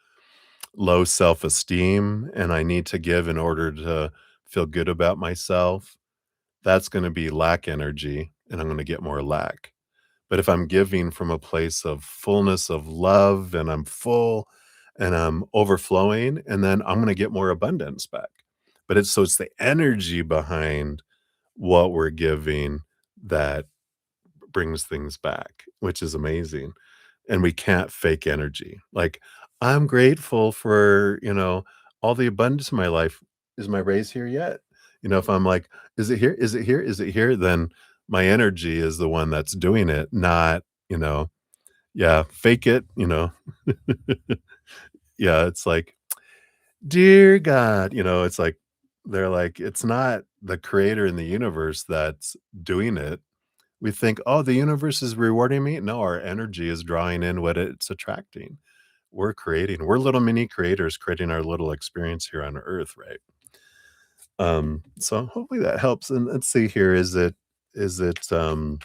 low self-esteem, and I need to give in order to feel good about myself. That's gonna be lack energy, and I'm gonna get more lack. But if I'm giving from a place of fullness of love and I'm full and I'm overflowing, and then I'm gonna get more abundance back. But it's the energy behind what we're giving that brings things back, which is amazing. And we can't fake energy. Like, I'm grateful for, all the abundance in my life. Is my raise here yet? If I'm like, is it here? Is it here? Is it here? Then my energy is the one that's doing it, not, yeah, fake it, Yeah, it's like, dear God, it's like, they're like, it's not the creator in the universe that's doing it. We think, "Oh, the universe is rewarding me." No, our energy is drawing in what it's attracting. We're little mini creators creating our little experience here on Earth, right? So hopefully that helps, and let's see here, is it the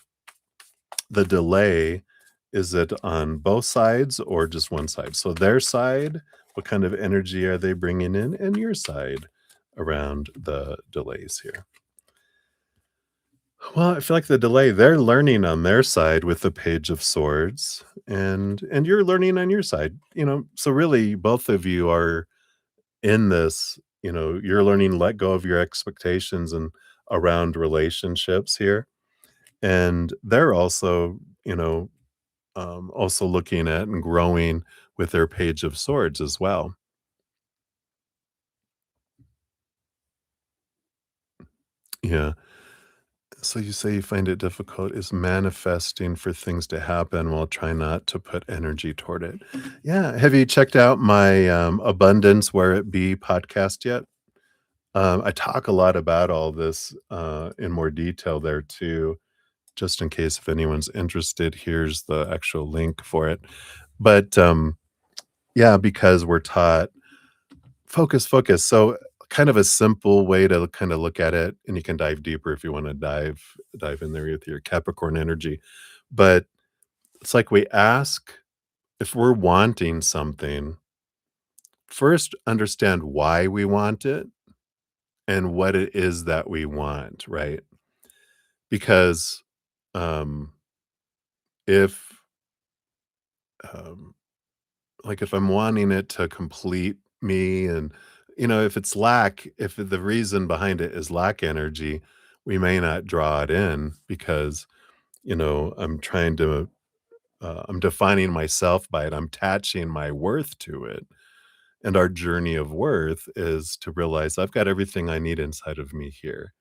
delay, is it on both sides or just one side? So their side, what kind of energy are they bringing in, and your side around the delays here? Well, I feel like the delay, they're learning on their side with the Page of Swords, and you're learning on your side, so really both of you are in this, you're learning to let go of your expectations and around relationships here. And they're also, also looking at and growing with their Page of Swords as well. Yeah. So you say you find it difficult is manifesting for things to happen while trying not to put energy toward it. Yeah. Have you checked out my Abundance Where It Be podcast yet? I talk a lot about all this in more detail there too, just in case if anyone's interested. Here's the actual link for it. But yeah, because we're taught focus, focus. So kind of a simple way to kind of look at it, and you can dive deeper if you want to dive in there with your Capricorn energy. But it's like we ask, if we're wanting something, first understand why we want it and what it is that we want, right? Because um if um like if I'm wanting it to complete me, and if it's lack, if the reason behind it is lack energy, we may not draw it in because, I'm defining myself by it. I'm attaching my worth to it. And our journey of worth is to realize I've got everything I need inside of me here.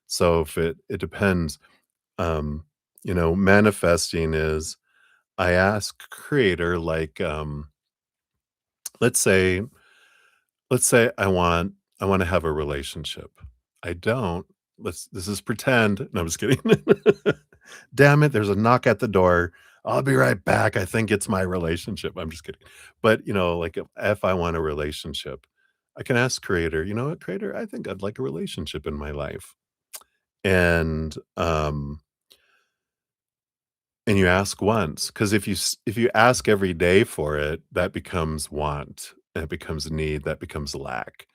So if it depends, um, manifesting is I ask creator like let's say let's say I want to have a relationship. I don't. This is pretend. No, I'm just kidding. Damn it, there's a knock at the door. I'll be right back. I think it's my relationship. I'm just kidding. But, like if I want a relationship, I can ask creator, you know what, creator, I think I'd like a relationship in my life. And and you ask once, because if you ask every day for it, that becomes want, that becomes need, that becomes lack.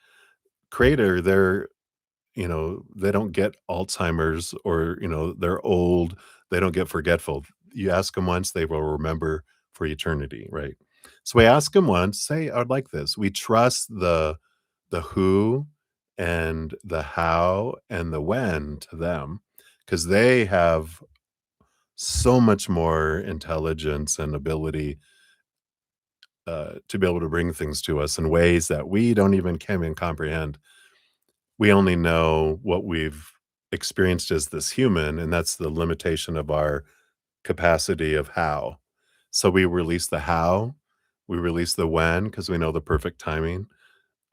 Creator, they don't get Alzheimer's or, they're old, they don't get forgetful. You ask them once, they will remember for eternity, right? So we ask them once, say, "I'd like this." We trust the who and the how and the when to them because they have so much more intelligence and ability to be able to bring things to us in ways that we don't even can even comprehend. We only know what we've experienced as this human, and that's the limitation of our capacity of how. So we release the how, we release the when because we know the perfect timing.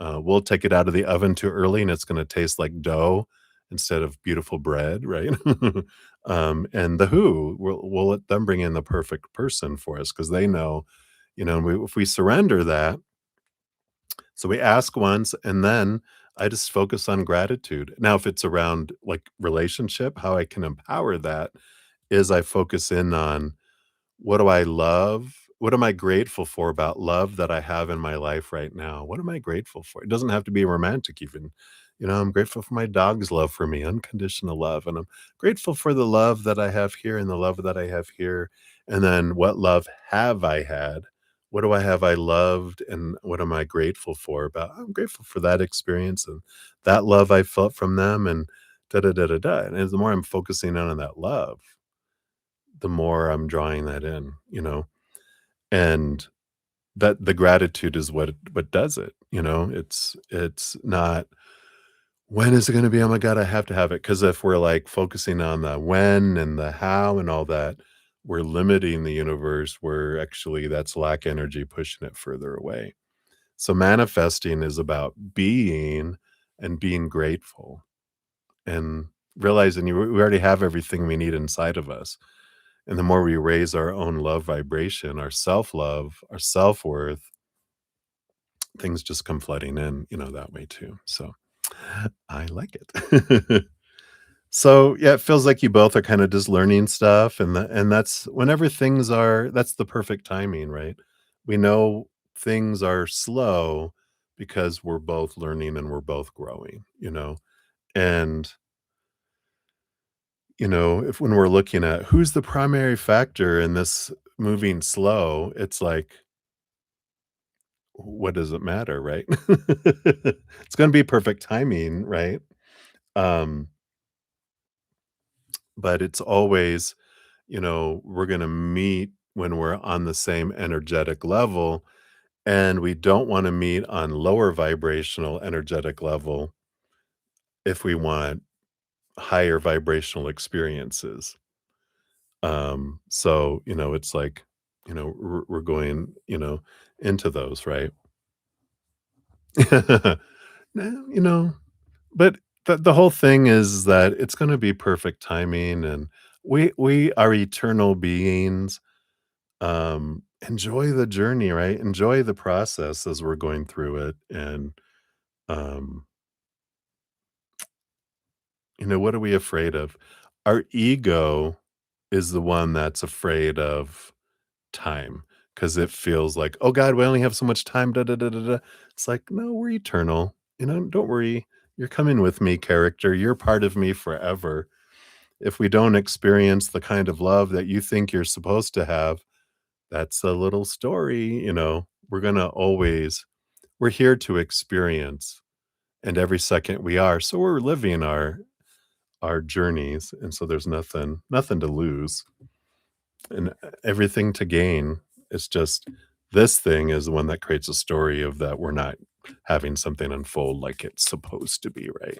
We'll take it out of the oven too early, and it's gonna taste like dough instead of beautiful bread, right? And the who, we'll let them bring in the perfect person for us because they know, if we surrender that, so we ask once, and then I just focus on gratitude. Now, if it's around like relationship, how I can empower that is I focus in on what do I love? What am I grateful for about love that I have in my life right now? What am I grateful for? It doesn't have to be romantic, even. I'm grateful for my dog's love for me, unconditional love. And I'm grateful for the love that I have here and the love that I have here. And then what love have I had? What do I have I loved? And what am I grateful for about? I'm grateful for that experience and that love I felt from them and da da da da da. And as the more I'm focusing on that love, the more I'm drawing that in, and that the gratitude is what does it, it's not, "When is it gonna be? Oh my god, I have to have it." Because if we're, like, focusing on the when and the how and all that, we're limiting the universe, we're actually that's lack energy pushing it further away. So manifesting is about being and being grateful and realizing we already have everything we need inside of us. And the more we raise our own love vibration, our self-love, our self-worth, things just come flooding in, that way too. So I like it. So yeah, it feels like you both are kind of just learning stuff, and that's whenever things are that's the perfect timing, right? We know things are slow because we're both learning and we're both growing, and if when we're looking at who's the primary factor in this moving slow, it's like, what does it matter, right? It's gonna be perfect timing, right? Um, but it's always, we're gonna meet when we're on the same energetic level, and we don't wanna meet on lower vibrational energetic level if we want higher vibrational experiences. So, it's like, we're going, into those, right? No, but the whole thing is that it's gonna be perfect timing, and we are eternal beings. Enjoy the journey, right? Enjoy the process as we're going through it, and, um, what are we afraid of? Our ego is the one that's afraid of time because it feels like, "Oh god, we only have so much time, da da da da da." It's like, "No, we're eternal, don't worry. You're coming with me, character. You're part of me forever." If we don't experience the kind of love that you think you're supposed to have, that's a little story, we're gonna always we're here to experience, and every second we are, so we're living our journeys, and so there's nothing to lose and everything to gain. It's just This thing is the one that creates a story of that we're not having something unfold like it's supposed to be, right?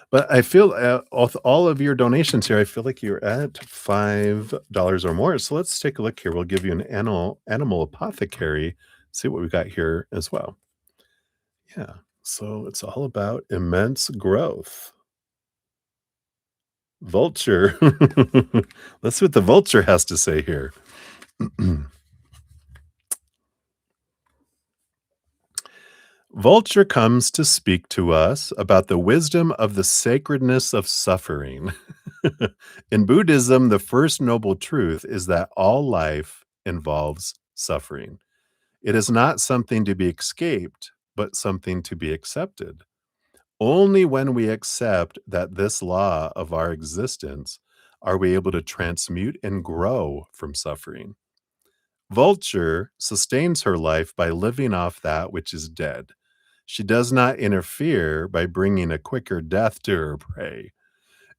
But I feel, with all of your donations here, I feel like you're at $5 or more. So let's take a look here. We'll give you an animal apothecary, see what we got here as well. Yeah. So it's all about immense growth. Vulture. Let's see what the vulture has to say here. Vulture comes to speak to us about the wisdom of the sacredness of suffering. In Buddhism, the first noble truth is that all life involves suffering. It is not something to be escaped, but something to be accepted. Only when we accept that this law of our existence are we able to transmute and grow from suffering. Vulture sustains her life by living off that which is dead. She does not interfere by bringing a quicker death to her prey.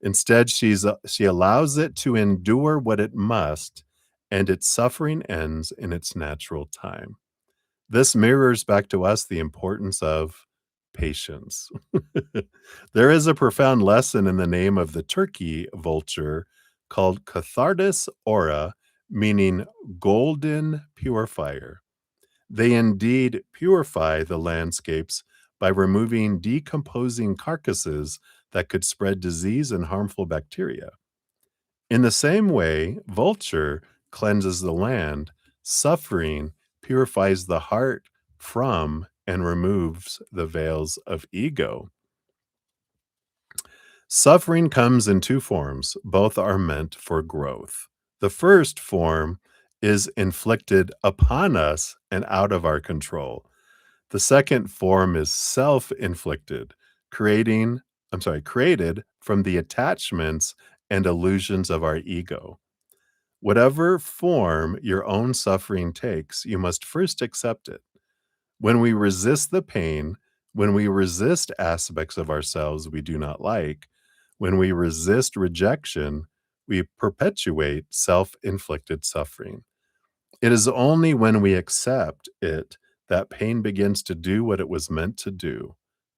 Instead, she allows it to endure what it must, and its suffering ends in its natural time. This mirrors back to us the importance of patience. There is a profound lesson in the name of the turkey vulture called Cathartis aura, meaning golden purifier. They indeed purify the landscapes by removing decomposing carcasses that could spread disease and harmful bacteria. In the same way, vulture cleanses the land, suffering purifies the heart from and removes the veils of ego. Suffering comes in two forms, both are meant for growth. The first form is inflicted upon us and out of our control. The second form is self-inflicted, created from the attachments and illusions of our ego. Whatever form your own suffering takes, you must first accept it. When we resist the pain, when we resist aspects of ourselves we do not like, when we resist rejection, we perpetuate self-inflicted suffering. It is only when we accept it that pain begins to do what it was meant to do,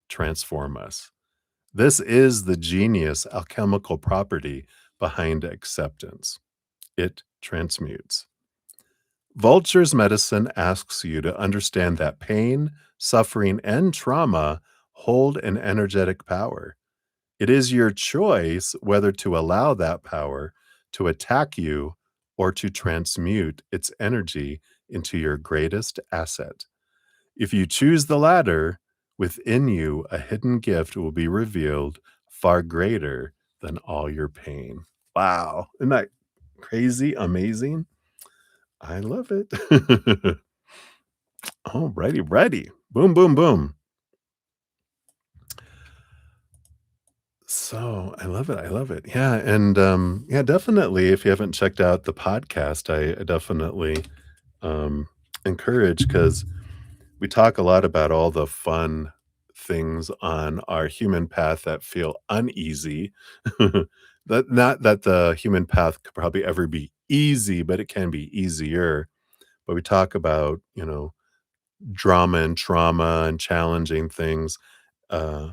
transform us. This is the genius alchemical property behind acceptance. It transmutes. Vulture's medicine asks you to understand that pain, suffering, and trauma hold an energetic power. It is your choice whether to allow that power to attack you or to transmute its energy into your greatest asset. If you choose the latter, within you a hidden gift will be revealed far greater than all your pain. Wow. Isn't that crazy? Amazing? I love it. All righty, righty. Boom, boom, boom. So, I love it, I love it. Yeah, and, yeah, definitely, if you haven't checked out the podcast, I definitely, um, encourage because we talk a lot about all the fun things on our human path that feel uneasy. That not that the human path could probably ever be easy, but it can be easier. But we talk about, drama and trauma and challenging things, uh,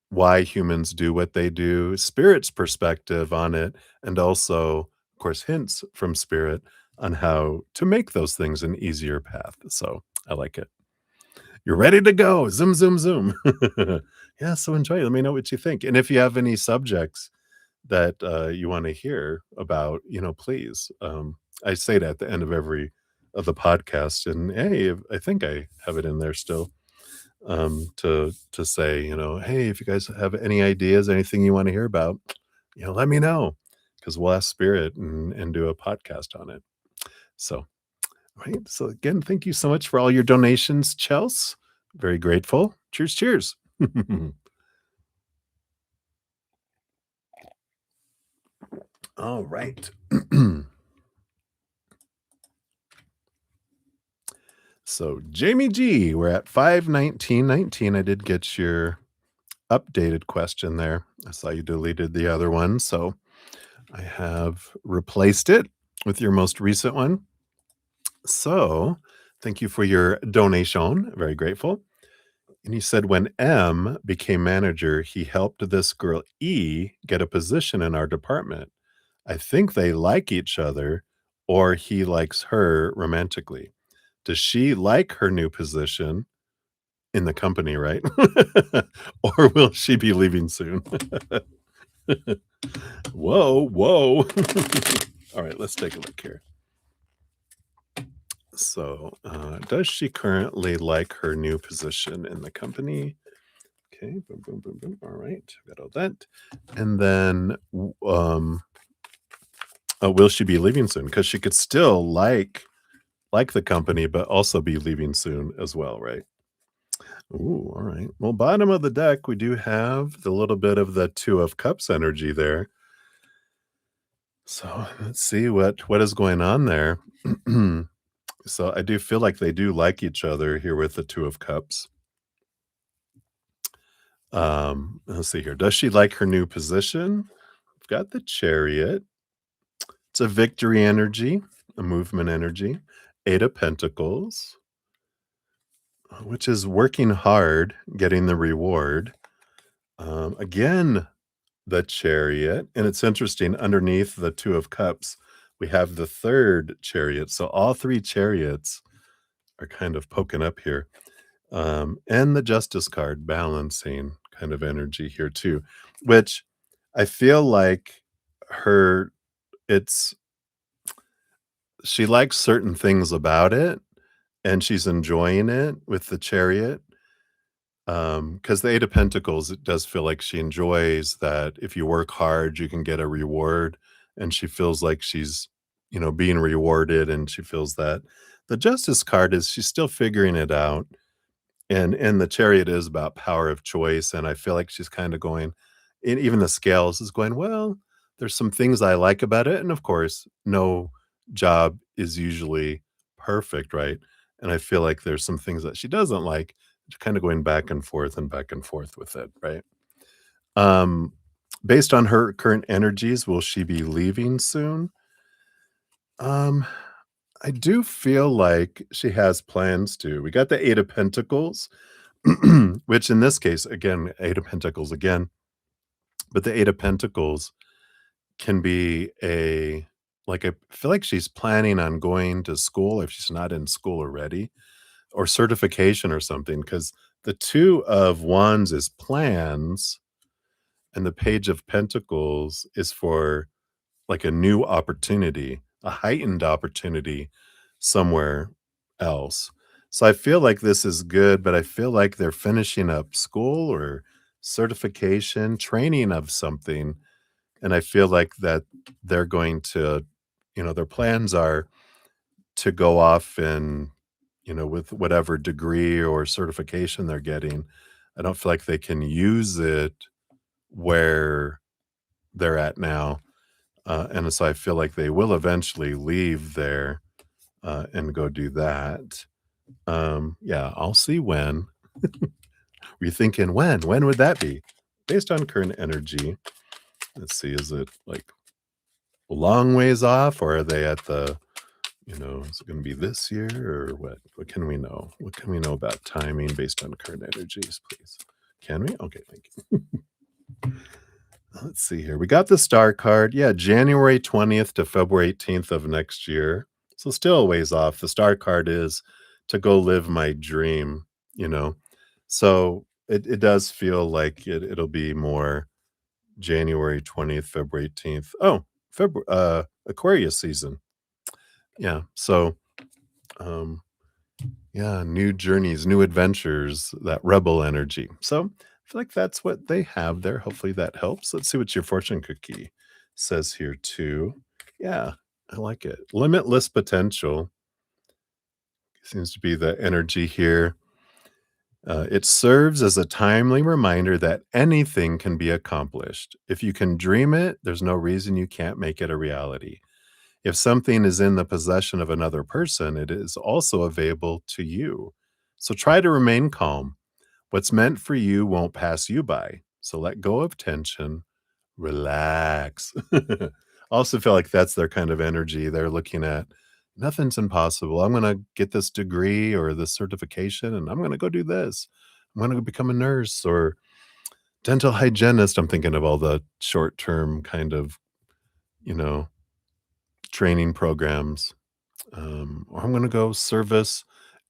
why humans do what they do, Spirit's perspective on it, and also, of course, hints from Spirit on how to make those things an easier path. So I like it. You're ready to go. Zoom, zoom, zoom. Yeah, so enjoy. Let me know what you think. And if you have any subjects that you want to hear about, please. I say it at the end of every of the podcast, and hey, I think I have it in there still to say, hey, if you guys have any ideas, anything you want to hear about, let me know because we'll ask Spirit and do a podcast on it. So, right. So again, thank you so much for all your donations, Chels. Very grateful. Cheers, cheers. All right. So Jamie G, we're at 51919. I did get your updated question there. I saw you deleted the other one, so I have replaced it with your most recent one. So, thank you for your donation. Very grateful. And he said, when M became manager, he helped this girl E get a position in our department. I think they like each other, or he likes her romantically. Does she like her new position in the company, right? Or will she be leaving soon? Whoa, whoa. All right, let's take a look here. So, does she currently like her new position in the company? Okay, boom, boom, boom, boom. All right, got all that. And then, will she be leaving soon? Because she could still like the company, but also be leaving soon as well, right? Ooh, all right. Well, bottom of the deck, we do have the little bit of the Two of Cups energy there. So let's see what is going on there. So I do feel like they do like each other here with the Two of Cups. Let's see here. Does she like her new position? We've got the Chariot. It's a victory energy, a movement energy. Eight of Pentacles, which is working hard, getting the reward. Again, the Chariot, and it's interesting, underneath the Two of Cups, we have the third Chariot, so all 3 chariots are kind of poking up here, and the Justice card, balancing kind of energy here too, which I feel like her it's she likes certain things about it, and she's enjoying it with the Chariot. Because the Eight of Pentacles, it does feel like she enjoys that if you work hard, you can get a reward, and she feels like she's, being rewarded, and she feels that. The Justice card is she's still figuring it out, and the Chariot is about power of choice, and I feel like she's kinda going and even the Scales is going, "Well, there's some things I like about it," and of course, no job is usually perfect, right? And I feel like there's some things that she doesn't like, kinda going back and forth with it, right? Um, Based on her current energies, will she be leaving soon? Um, I do feel like she has plans to. We got the Eight of Pentacles, which in this case, again, Eight of Pentacles again, but the Eight of Pentacles can be I feel like she's planning on going to school if she's not in school already, or certification or something, because the Two of Wands is plans, and the Page of Pentacles is for like a new opportunity, a heightened opportunity somewhere else. So I feel like this is good, but I feel like they're finishing up school or certification, training of something. And I feel like that they're going to, their plans are to go off and, with whatever degree or certification they're getting. I don't feel like they can use it where they're at now. And so I feel like they will eventually leave there, and go do that. Yeah, I'll see when. Were you thinking when? When would that be? Based on current energy, let's see, is it like a long ways off, or are they at is it gonna be this year or what? What can we know? What can we know about timing based on current energies, please? Can we? Okay, thank you. Let's see here. We got the star card. Yeah, January 20th to February 18th of next year. So still a ways off. The star card is to go live my dream, you know. So it does feel like it'll be more January 20th, February 18th. Oh, February Aquarius season. Yeah. So um yeah, new journeys, new adventures, that rebel energy. So I feel like that's what they have there. Hopefully that helps. Let's see what your fortune cookie says here too. Yeah, I like it. Limitless potential seems to be the energy here. It serves as a timely reminder that anything can be accomplished. If you can dream it, there's no reason you can't make it a reality. If something is in the possession of another person, it is also available to you. So try to remain calm. What's meant for you won't pass you by. So let go of tension, relax. Also feel like that's their kind of energy. They're looking at, Nothing's impossible. I'm gonna get this degree or this certification, and I'm gonna go do this. I'm gonna become a nurse or dental hygienist. I'm thinking of all the short-term kind of, you know, training programs. Or I'm gonna go service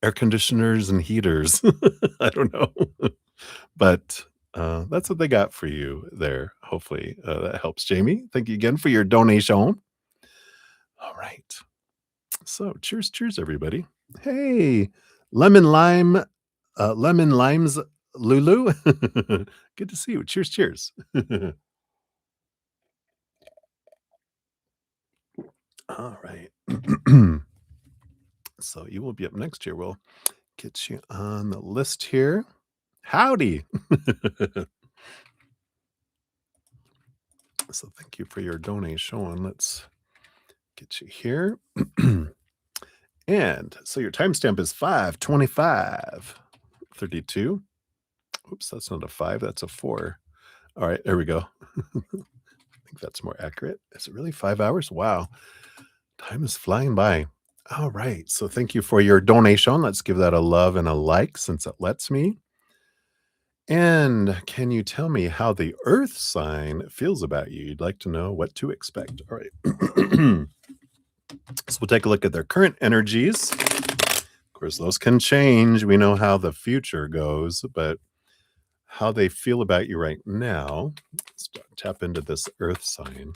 air conditioners and heaters. I don't know. But, that's what they got for you there. Hopefully, that helps, Jamie. Thank you again for your donation. All right. So, cheers, cheers, everybody. Hey, lemon lime, lemon limes, Lulu. Good to see you. Cheers, cheers. All right. So you will be up next year. We'll get you on the list here. Howdy. So thank you for your donation. Let's get you here. And so your timestamp is 5:25:32. Oops, that's not a 5, that's a 4. All right, there we go. I think that's more accurate. Is it really 5 hours? Wow. Time is flying by. All right. So thank you for your donation. Let's give that a love and a like since it lets me. And can you tell me how the earth sign feels about you? You'd like to know what to expect. All right. So we'll take a look at their current energies. Of course, those can change. We know how the future goes, but how they feel about you right now. Let's tap into this earth sign.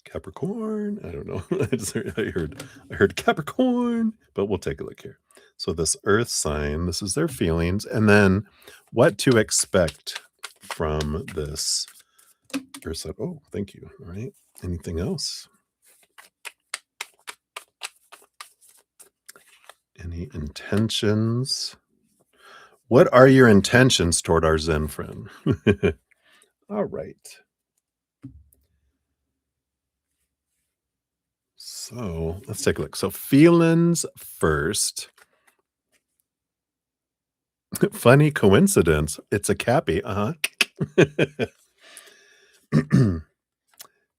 Capricorn. I don't know. I heard Capricorn, but we'll take a look here. So this earth sign, this is their feelings, and then what to expect from this earth sign. Oh, thank you. All right. Anything else? Any intentions? What are your intentions toward our Zen friend? All right. So let's take a look. So feelings first. Funny coincidence. It's a cappy. Uh-huh.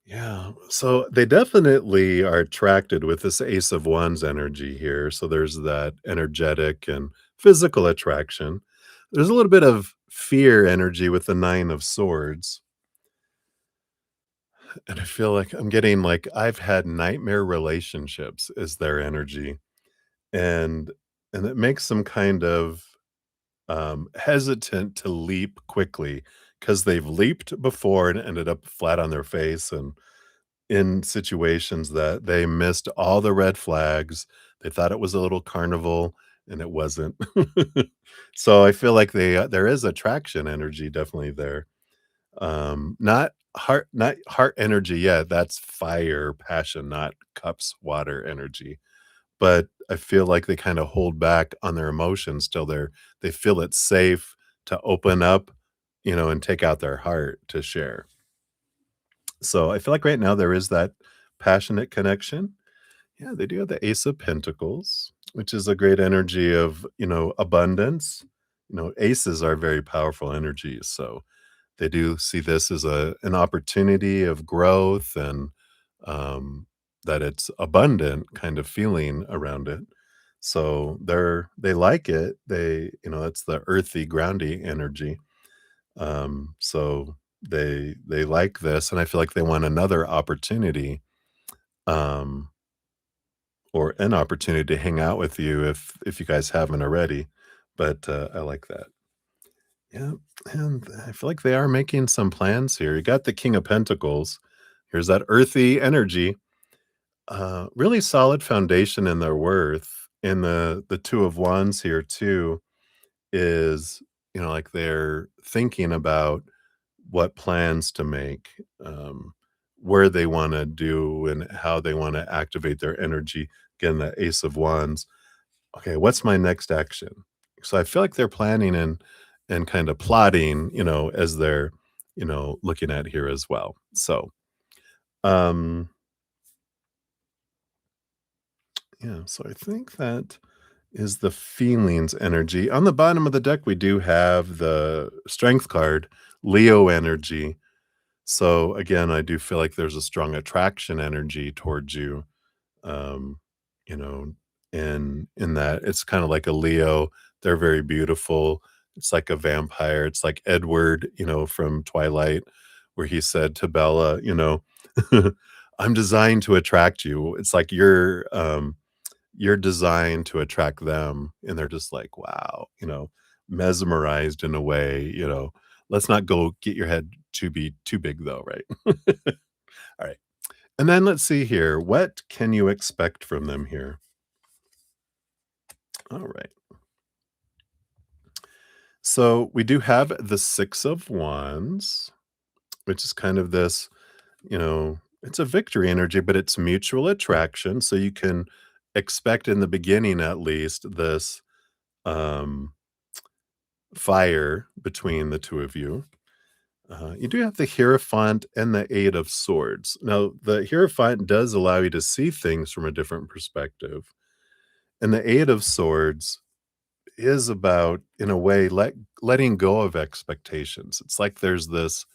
Yeah. So they definitely are attracted with this Ace of Wands energy here. So there's that energetic and physical attraction. There's a little bit of fear energy with the Nine of Swords. And I feel like I'm getting like I've had nightmare relationships is their energy. And it makes them kind of hesitant to leap quickly because they've leaped before and ended up flat on their face and in situations that they missed all the red flags. They thought it was a little carnival and it wasn't. So I feel like there is attraction energy definitely there. Not heart energy yet. That's fire, passion, not cups, water energy. But I feel like they kinda hold back on their emotions till they feel it's safe to open up, and take out their heart to share. So, I feel like right now there is that passionate connection. Yeah, they do have the Ace of Pentacles, which is a great energy of, abundance. Aces are very powerful energies, so they do see this as an opportunity of growth and, that it's abundant kind of feeling around it. So they like it. That's the earthy, groundy energy. So they like this, and I feel like they want another opportunity, um, or an opportunity to hang out with you if you guys haven't already. But, I like that. Yeah, and I feel like they are making some plans here. You got the King of Pentacles. Here's that earthy energy. Really solid foundation in their worth. And the Two of Wands here too is, like they're thinking about what plans to make, where they wanna do and how they wanna activate their energy. Again, the Ace of Wands. Okay, what's my next action? So I feel like they're planning and kind of plotting, as they're, looking at here as well. So, um, yeah, so I think that is the feelings energy. On the bottom of the deck, we do have the strength card, Leo energy. So again, I do feel like there's a strong attraction energy towards you, um, you know, in that it's kind of like a Leo. They're very beautiful. It's like a vampire. It's like Edward, from Twilight, where he said to Bella, "I'm designed to attract you." It's like you're designed to attract them, and they're just like, "Wow," mesmerized in a way. Let's not go get your head to be too big though, right? All right. And then let's see here. What can you expect from them here? All right. So we do have the 6 of Wands, which is kind of this, it's a victory energy, but it's mutual attraction. So you can expect in the beginning, at least, this um, fire between the two of you. You do have the Hierophant and the Eight of Swords. Now, the Hierophant does allow you to see things from a different perspective. And the Eight of Swords is about, in a way, letting go of expectations. It's like there's this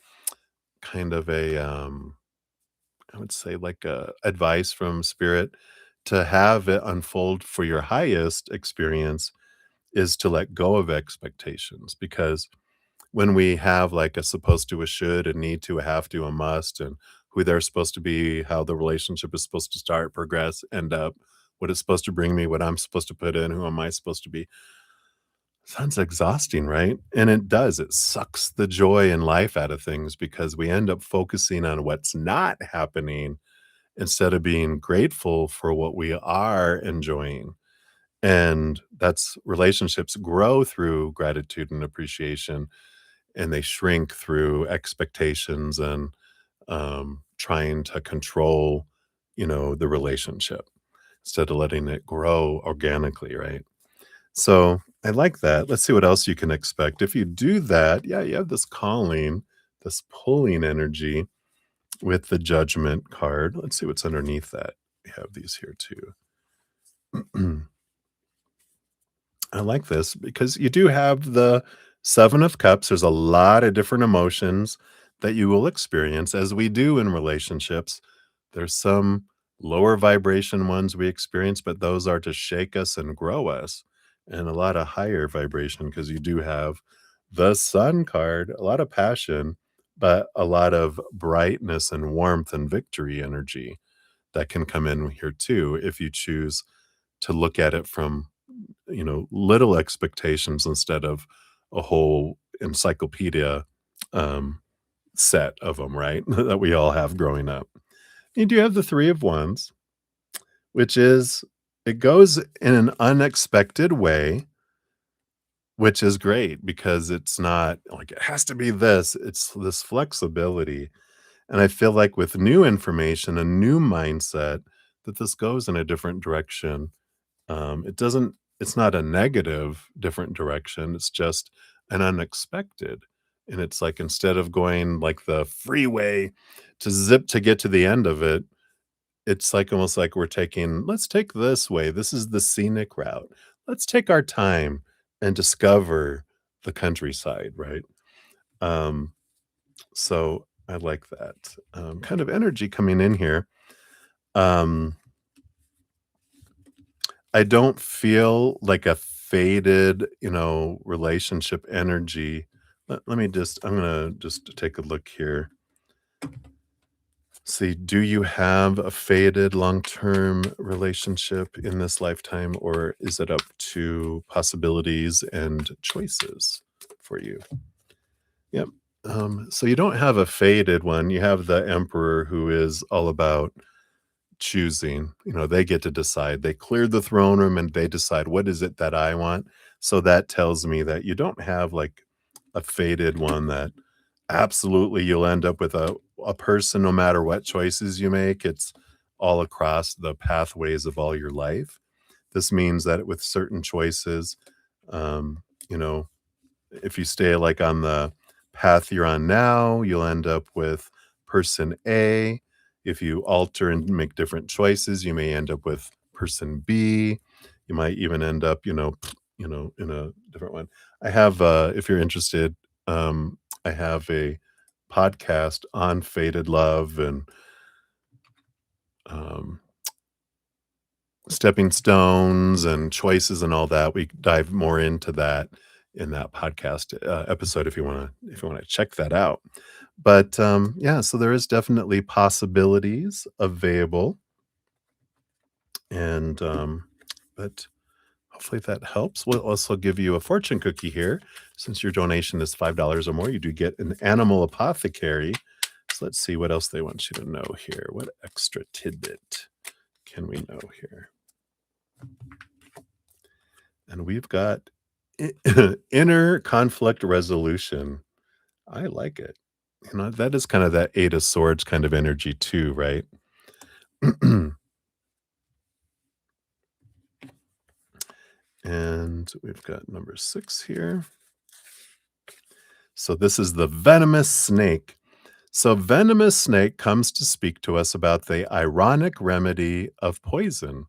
kind of I would say, like a advice from spirit to have it unfold for your highest experience is to let go of expectations, because when we have like a supposed to, a should, a need to, a have to, a must, and who they're supposed to be, how the relationship is supposed to start, progress, end up, what it's supposed to bring me, what I'm supposed to put in, who am I supposed to be. Sounds exhausting, right? And it does. It sucks the joy and life out of things because we end up focusing on what's not happening instead of being grateful for what we are enjoying. And that's relationships grow through gratitude and appreciation, and they shrink through expectations and trying to control, the relationship instead of letting it grow organically, right? So I like that. Let's see what else you can expect. If you do that, yeah, you have this calling, this pulling energy with the judgment card. Let's see what's underneath that. We have these here too. I like this because you do have the 7 of Cups. There's a lot of different emotions that you will experience, as we do in relationships. There's some lower vibration ones we experience, but those are to shake us and grow us, and a lot of higher vibration because you do have the Sun card, a lot of passion, but a lot of brightness and warmth and victory energy that can come in here too if you choose to look at it from little expectations instead of a whole encyclopedia um, set of them, right? That we all have growing up. You do have the 3 of Wands, which is it goes in an unexpected way, which is great because it's not like it has to be this. It's this flexibility. And I feel like with new information, a new mindset, that this goes in a different direction. It's not a negative different direction, it's just an unexpected. And it's like instead of going like the freeway to zip to get to the end of it, it's like almost like we're taking, let's take this way. This is the scenic route. Let's take our time and discover the countryside, right? Um, so I like that kind of energy coming in here. Um, I don't feel like a faded, relationship energy. I'm gonna just take a look here. See, do you have a faded long-term relationship in this lifetime, or is it up to possibilities and choices for you? Yep. So you don't have a faded one. You have the Emperor, who is all about choosing. They get to decide. They clear the throne room and they decide, what is it that I want? So that tells me that you don't have like a faded one that absolutely you'll end up with a person no matter what choices you make. It's all across the pathways of all your life. This means that with certain choices, um, you know, if you stay like on the path you're on now, you'll end up with person A. If you alter and make different choices, you may end up with person B. You might even end up, in a different one. I have, if you're interested, I have a podcast on fated love and um, stepping stones and choices and all that. We dive more into that in that podcast episode if you want to check that out. But yeah, so there is definitely possibilities available, and but hopefully that helps. We'll also give you a fortune cookie here. Since your donation is $5 or more, you do get an animal apothecary. So let's see what else they want you to know here. What extra tidbit can we know here? And we've got inner conflict resolution. I like it. That is kind of that Eight of Swords kind of energy too, right? And we've got number 6 here. So this is the venomous snake. So venomous snake comes to speak to us about the ironic remedy of poison.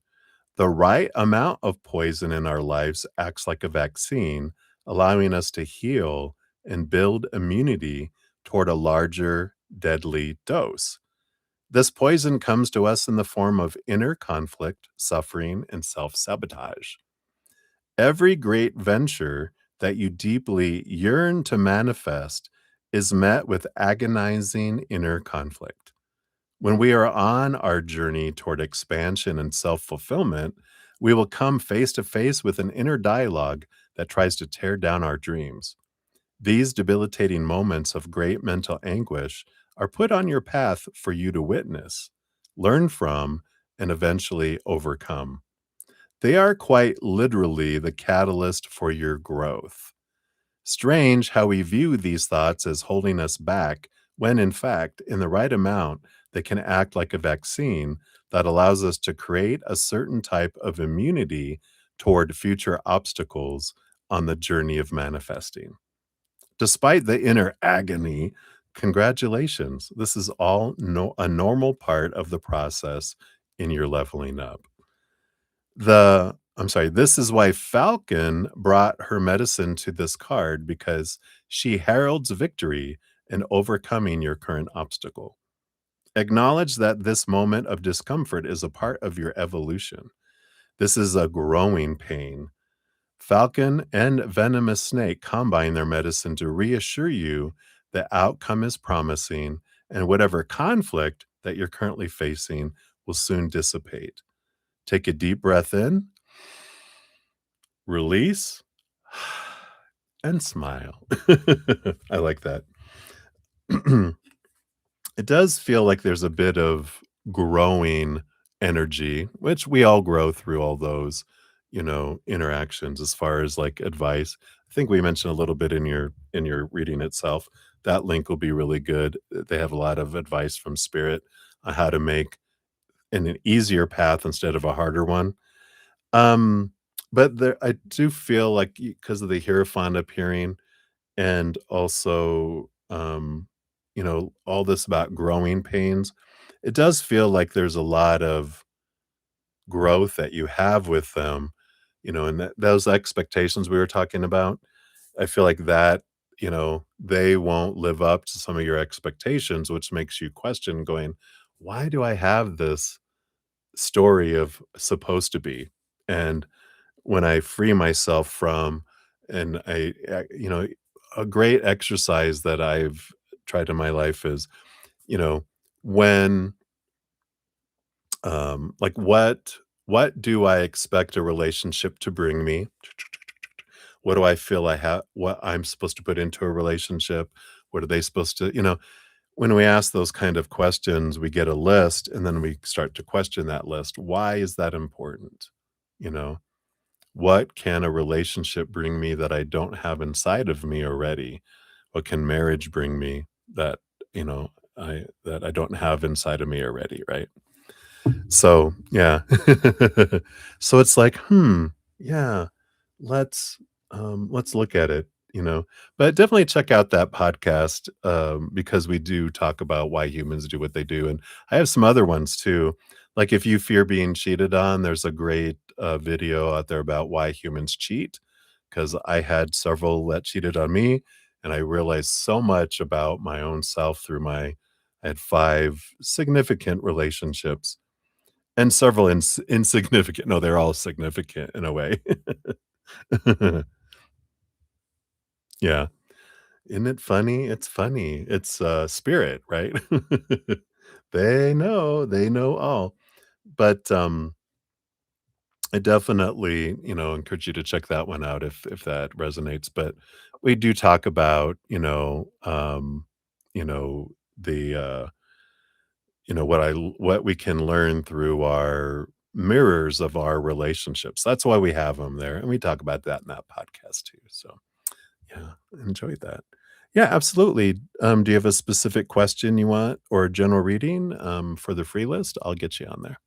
The right amount of poison in our lives acts like a vaccine, allowing us to heal and build immunity toward a larger deadly dose. This poison comes to us in the form of inner conflict, suffering, and self sabotage. Every great venture that you deeply yearn to manifest is met with agonizing inner conflict. When we are on our journey toward expansion and self fulfillment, we will come face to face with an inner dialogue that tries to tear down our dreams. These debilitating moments of great mental anguish are put on your path for you to witness, learn from, and eventually overcome. They are quite literally the catalyst for your growth. Strange how we view these thoughts as holding us back when, in fact, in the right amount, they can act like a vaccine that allows us to create a certain type of immunity toward future obstacles on the journey of manifesting. Despite the inner agony, congratulations. This is all a normal part of the process in your leveling up. This is why Falcon brought her medicine to this card because she heralds victory in overcoming your current obstacle. Acknowledge that this moment of discomfort is a part of your evolution. This is a growing pain. Falcon and venomous snake combine their medicine to reassure you the outcome is promising and whatever conflict that you're currently facing will soon dissipate. Take a deep breath in, release, and smile. I like that. It does feel like there's a bit of growing energy, which we all grow through all those, interactions as far as like advice. I think we mentioned a little bit in your reading itself. That link will be really good. They have a lot of advice from spirit on how to make an easier path instead of a harder one. Um, but there I do feel like because of the Hierophant appearing and also, all this about growing pains, it does feel like there's a lot of growth that you have with them, and those expectations we were talking about. I feel like that, they won't live up to some of your expectations, which makes you question going, why do I have this story of supposed to be? And when I free myself from and a great exercise that I've tried in my life is, you know, when like what do I expect a relationship to bring me? What do I feel I have what I'm supposed to put into a relationship? What are they supposed to, when we ask those kind of questions, we get a list and then we start to question that list. Why is that important? You know, what can a relationship bring me that I don't have inside of me already? What can marriage bring me that, I don't have inside of me already, right? So, yeah. So it's like, yeah, let's let's look at it. But definitely check out that podcast because we do talk about why humans do what they do. And I have some other ones too. Like if you fear being cheated on, there's a great video out there about why humans cheat because I had several that cheated on me and I realized so much about my own self through I had 5 significant relationships and several insignificant no, they're all significant in a way. Yeah. Isn't it funny? It's funny. It's, spirit, right? They know all. But, I definitely, encourage you to check that one out if that resonates, but we do talk about, you know, the, what we can learn through our mirrors of our relationships. That's why we have them there, and we talk about that in that podcast too, so, yeah, enjoyed that. Yeah, absolutely. Do you have a specific question you want or a general reading, for the free list? I'll get you on there.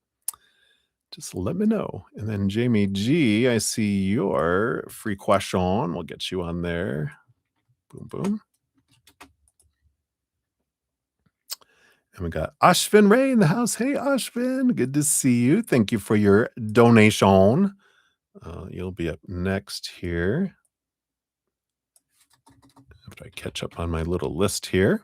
Just let me know. And then Jamie G, I see your free question. We'll get you on there. Boom, boom. And we got Ashvin Ray in the house. Hey, Ashvin, good to see you. Thank you for your donation. You'll be up next here after I catch up on my little list here.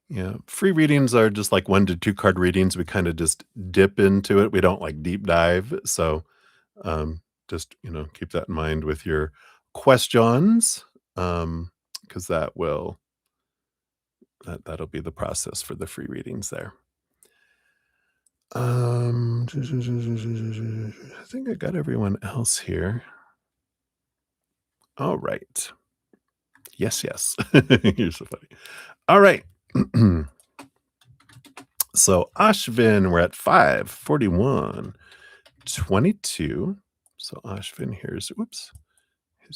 Yeah, free readings are just like 1 to 2 card readings. We kinda just dip into it. We don't, like, deep dive, so, just, keep that in mind with your questions, because that'll be the process for the free readings there. I think I got everyone else here. Alright. Yes, yes. You're so funny. Alright. So, Ashvin, we're at 5:41:22. So, Ashvin, here's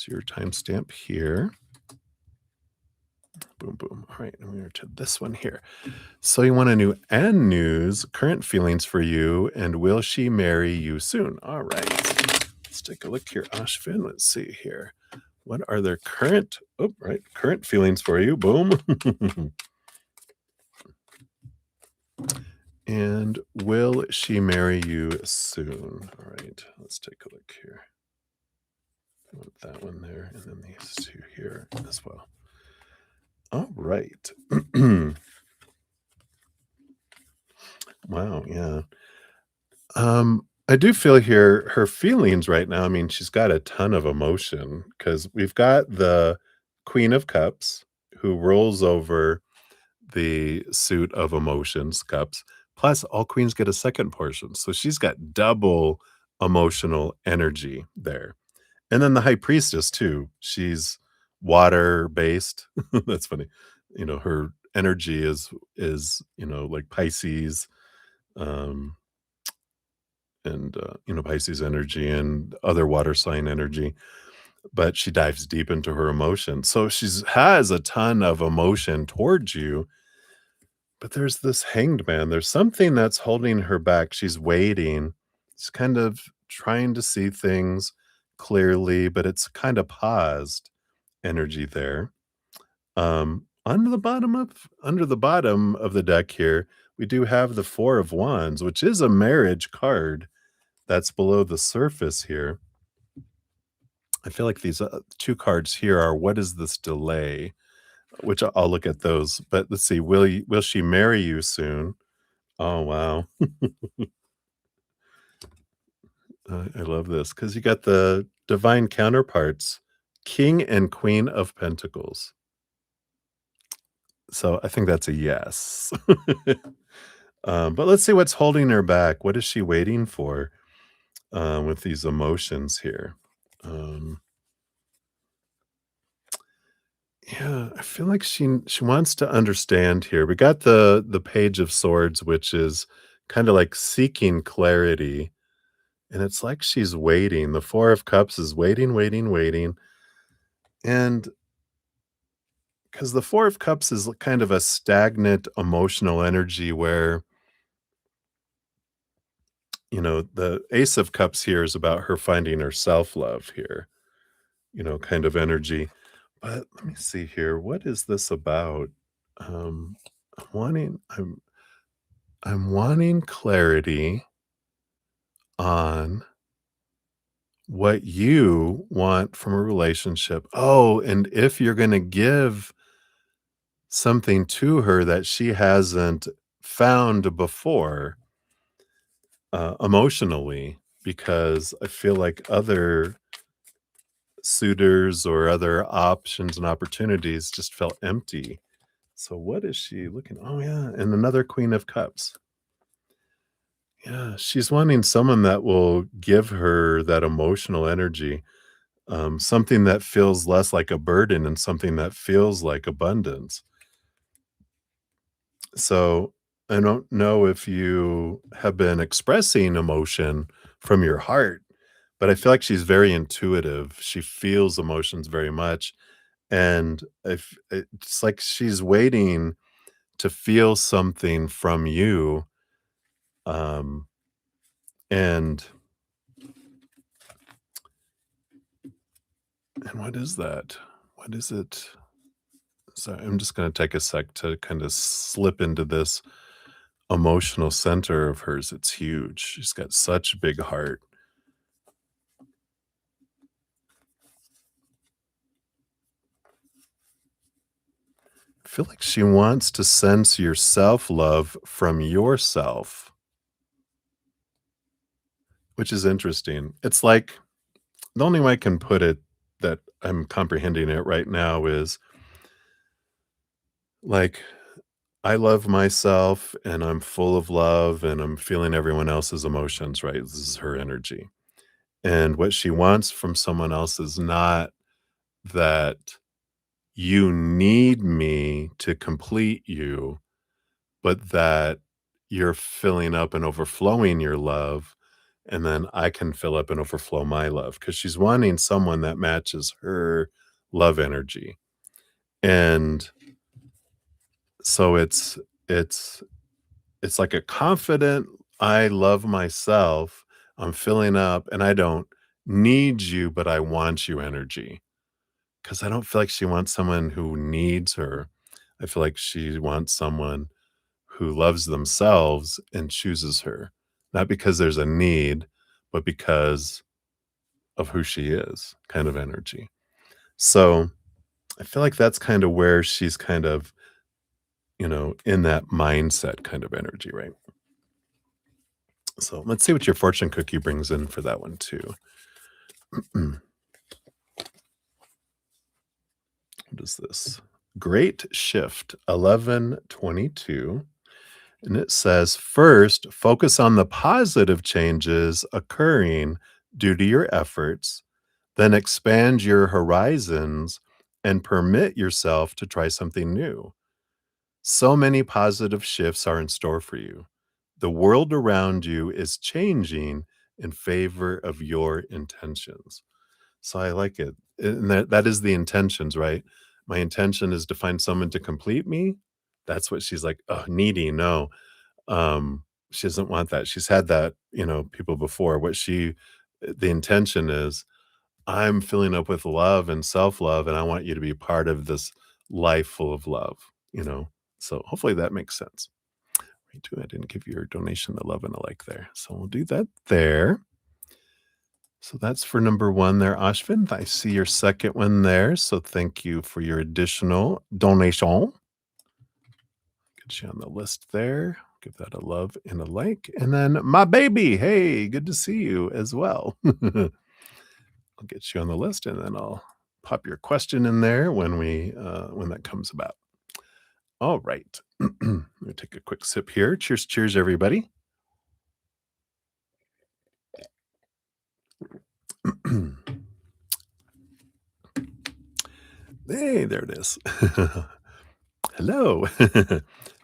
your timestamp here. Boom, boom. All right, and we're to this one here. So, you want to know and news, current feelings for you, and will she marry you soon? All right, let's take a look here, Ashvin. Let's see here. What are their current feelings for you? Boom. And will she marry you soon? All right, let's take a look here. I want that one there, and then these two here as well. All right. Wow, yeah. I do feel here her feelings right now. I mean, she's got a ton of emotion because we've got the Queen of Cups who rolls over the suit of emotions, cups. Plus, all queens get a second portion. So she's got double emotional energy there. And then the high priestess too. She's water based. That's funny. Her energy is, like Pisces, um, and Pisces energy and other water sign energy. But she dives deep into her emotions. So she's has a ton of emotion towards you, but there's this hanged man. There's something that's holding her back. She's waiting. She's kind of trying to see things clearly, but it's kind of paused energy there. Under the bottom of the deck here, we do have the 4 of Wands, which is a marriage card that's below the surface here. I feel like these 2 cards here are what is this delay, which I'll look at those. But let's see, will she marry you soon? Oh, wow. I love this because you got the divine counterparts, King and Queen of Pentacles. So I think that's a yes. But let's see what's holding her back. What is she waiting for with these emotions here? Um, yeah, I feel like she wants to understand here. We got the Page of Swords, which is kind of like seeking clarity. And it's like she's waiting. The 4 of Cups is waiting, waiting, waiting. And because the 4 of Cups is kind of a stagnant emotional energy where, the Ace of Cups here is about her finding her self-love here, kind of energy. But let me see here. What is this about? Um, I'm wanting I'm wanting clarity on what you want from a relationship. Oh, and if you're going to give something to her that she hasn't found before, emotionally, because I feel like other suitors or other options and opportunities just felt empty. So what is she looking? Oh yeah, and another Queen of Cups. Yeah, she's wanting someone that will give her that emotional energy, something that feels less like a burden and something that feels like abundance. So I don't know if you have been expressing emotion from your heart, but I feel like she's very intuitive. She feels emotions very much. And if it's like she's waiting to feel something from you. Um, and and what is that? What is it? So I'm just gonna take a sec to kind of slip into this emotional center of hers. It's huge. She's got such a big heart. I feel like she wants to sense your self-love from yourself, which is interesting. It's like the only way I can put it that I'm comprehending it right now is like I love myself and I'm full of love and I'm feeling everyone else's emotions, right? This is her energy. And what she wants from someone else is not that you need me to complete you, but that you're filling up and overflowing your love. And then I can fill up and overflow my love because she's wanting someone that matches her love energy. And so it's it's like a confident, I love myself, I'm filling up, and I don't need you, but I want you energy. Because I don't feel like she wants someone who needs her. I feel like she wants someone who loves themselves and chooses her, not because there's a need, but because of who she is, kind of energy. So I feel like that's kind of where she's kind of, in that mindset kind of energy, right? So let's see what your fortune cookie brings in for that one too. What is this? Great shift 1122. And it says, first, focus on the positive changes occurring due to your efforts, then expand your horizons and permit yourself to try something new. So many positive shifts are in store for you. The world around you is changing in favor of your intentions. So I like it. And that is the intentions, right? My intention is to find someone to complete me. That's what she's like, oh, needy. No, she doesn't want that. She's had that, people before. The intention is, I'm filling up with love and self-love, and I want you to be part of this life full of love, you know? So hopefully that makes sense. Me too. I didn't give your donation the love and a like there. So we'll do that there. So that's for number one there, Ashvin. I see your second one there. So thank you for your additional donation. Get you on the list there. Give that a love and a like. And then my baby. Hey, good to see you as well. I'll get you on the list and then I'll pop your question in there when that comes about. All right. Let me take a quick sip here. Cheers, cheers, everybody. Hey, there it is. Hello.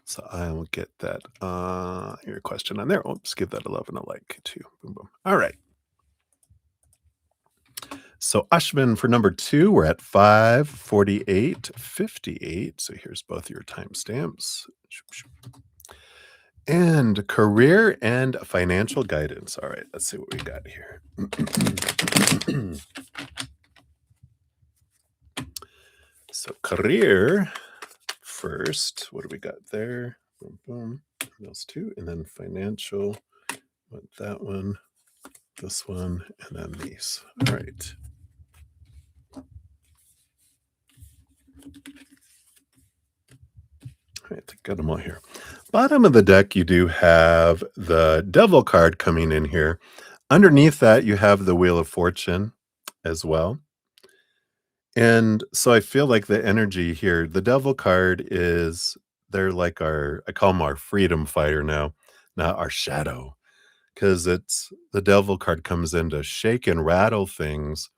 So I will get that your question on there. Oops, give that a love and a like too. Boom, boom. All right. So Ashvin for number two, we're at 5:48:58. So here's both your timestamps. And career and financial guidance. All right, let's see what we got here. So career first. What do we got there? Boom, boom. Those two. And then financial. Want that one. this one, and then these. All right. All right, I got them all here. Bottom of the deck, you do have the devil card coming in here. Underneath that, you have the Wheel of Fortune as well. And so I feel like the energy here, the devil card is they're like our I call them our freedom fighter now, not our shadow, because it's the devil card comes in to shake and rattle things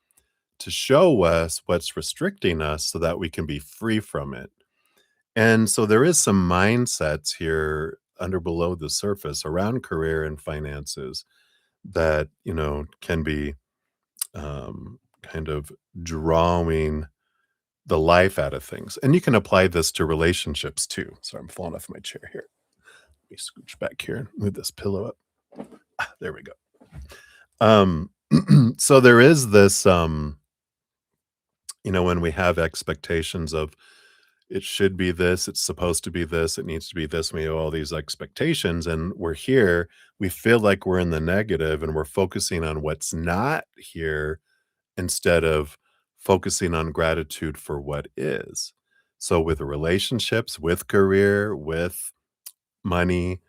to show us what's restricting us so that we can be free from it. And so there is some mindsets here under below the surface around career and finances that, can be kind of drawing the life out of things. And you can apply this to relationships too. Sorry, I'm falling off my chair here. Let me scooch back here and move this pillow up. There we go. Um, so there is this, when we have expectations of it should be this, it's supposed to be this, it needs to be this. We have all these expectations, and we're here. We feel like we're in the negative, and we're focusing on what's not here instead of focusing on gratitude for what is. So, with relationships, with career, with money,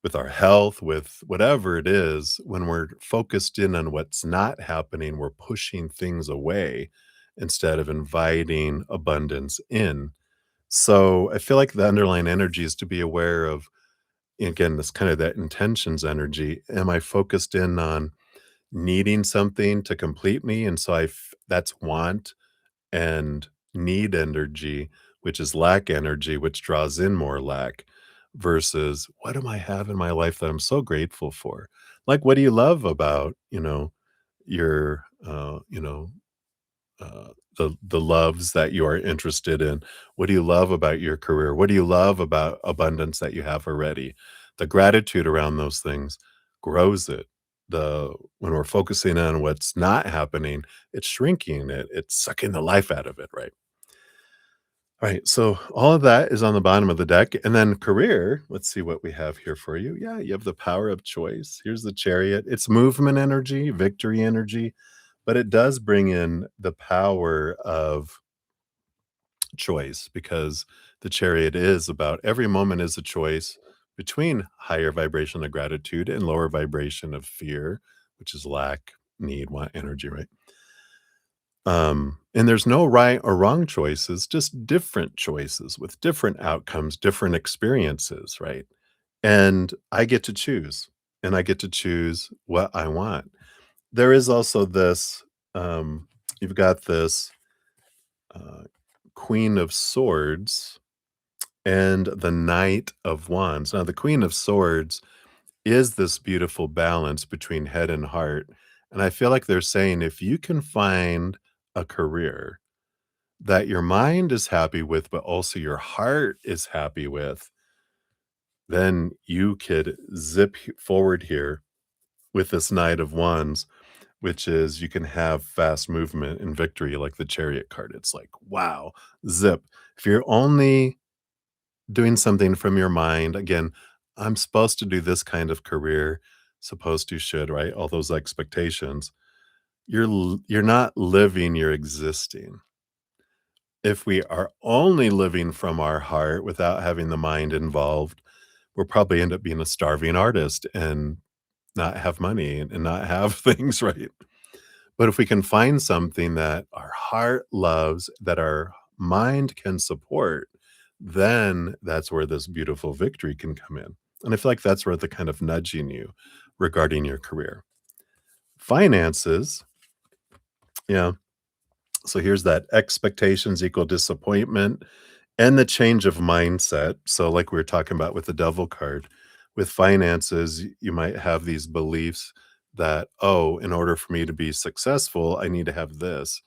with our health, with whatever it is, when we're focused in on what's not happening, we're pushing things away instead of inviting abundance in. So I feel like the underlying energy is to be aware of, again, this kind of that intentions energy. Am I focused in on needing something to complete me? And so that's want and need energy, which is lack energy, which draws in more lack versus what do I have in my life that I'm so grateful for? Like, what do you love about, your, the loves that you are interested in? What do you love about your career? What do you love about abundance that you have already? The gratitude around those things grows it. The When we're focusing on what's not happening, it's shrinking it. It's sucking the life out of it, right? All right. So all of that is on the bottom of the deck. And then career, let's see what we have here for you. Yeah, you have the power of choice. Here's the chariot. It's movement energy, victory energy, but it does bring in the power of choice because the chariot is about every moment is a choice between higher vibration of gratitude and lower vibration of fear, which is lack, need, want, energy, right? And there's no right or wrong choices, just different choices with different outcomes, different experiences, right? And I get to choose, and I get to choose what I want. There is also this, you've got this uh, Queen of Swords and the Knight of Wands. Now, the Queen of Swords is this beautiful balance between head and heart. And I feel like they're saying if you can find a career that your mind is happy with, but also your heart is happy with, then you could forward here with this Knight of Wands, which is you can have fast movement and victory like the Chariot card. It's like, wow, zip. If you're only doing something from your mind, again, I'm supposed to do this kind of career, supposed to, should, right? All those expectations. You're not living, you're existing. If we are only living from our heart without having the mind involved, we'll probably end up being a starving artist and not have money and not have things, right? But if we can find something that our heart loves, that our mind can support, then that's where this beautiful victory can come in. And I feel like that's where the kind of nudging you regarding your career. Finances, yeah. So here's that expectations equal disappointment and the change of mindset. So, like we were talking about with the devil card, with finances, you might have these beliefs that, oh, in order for me to be successful, I need to have this,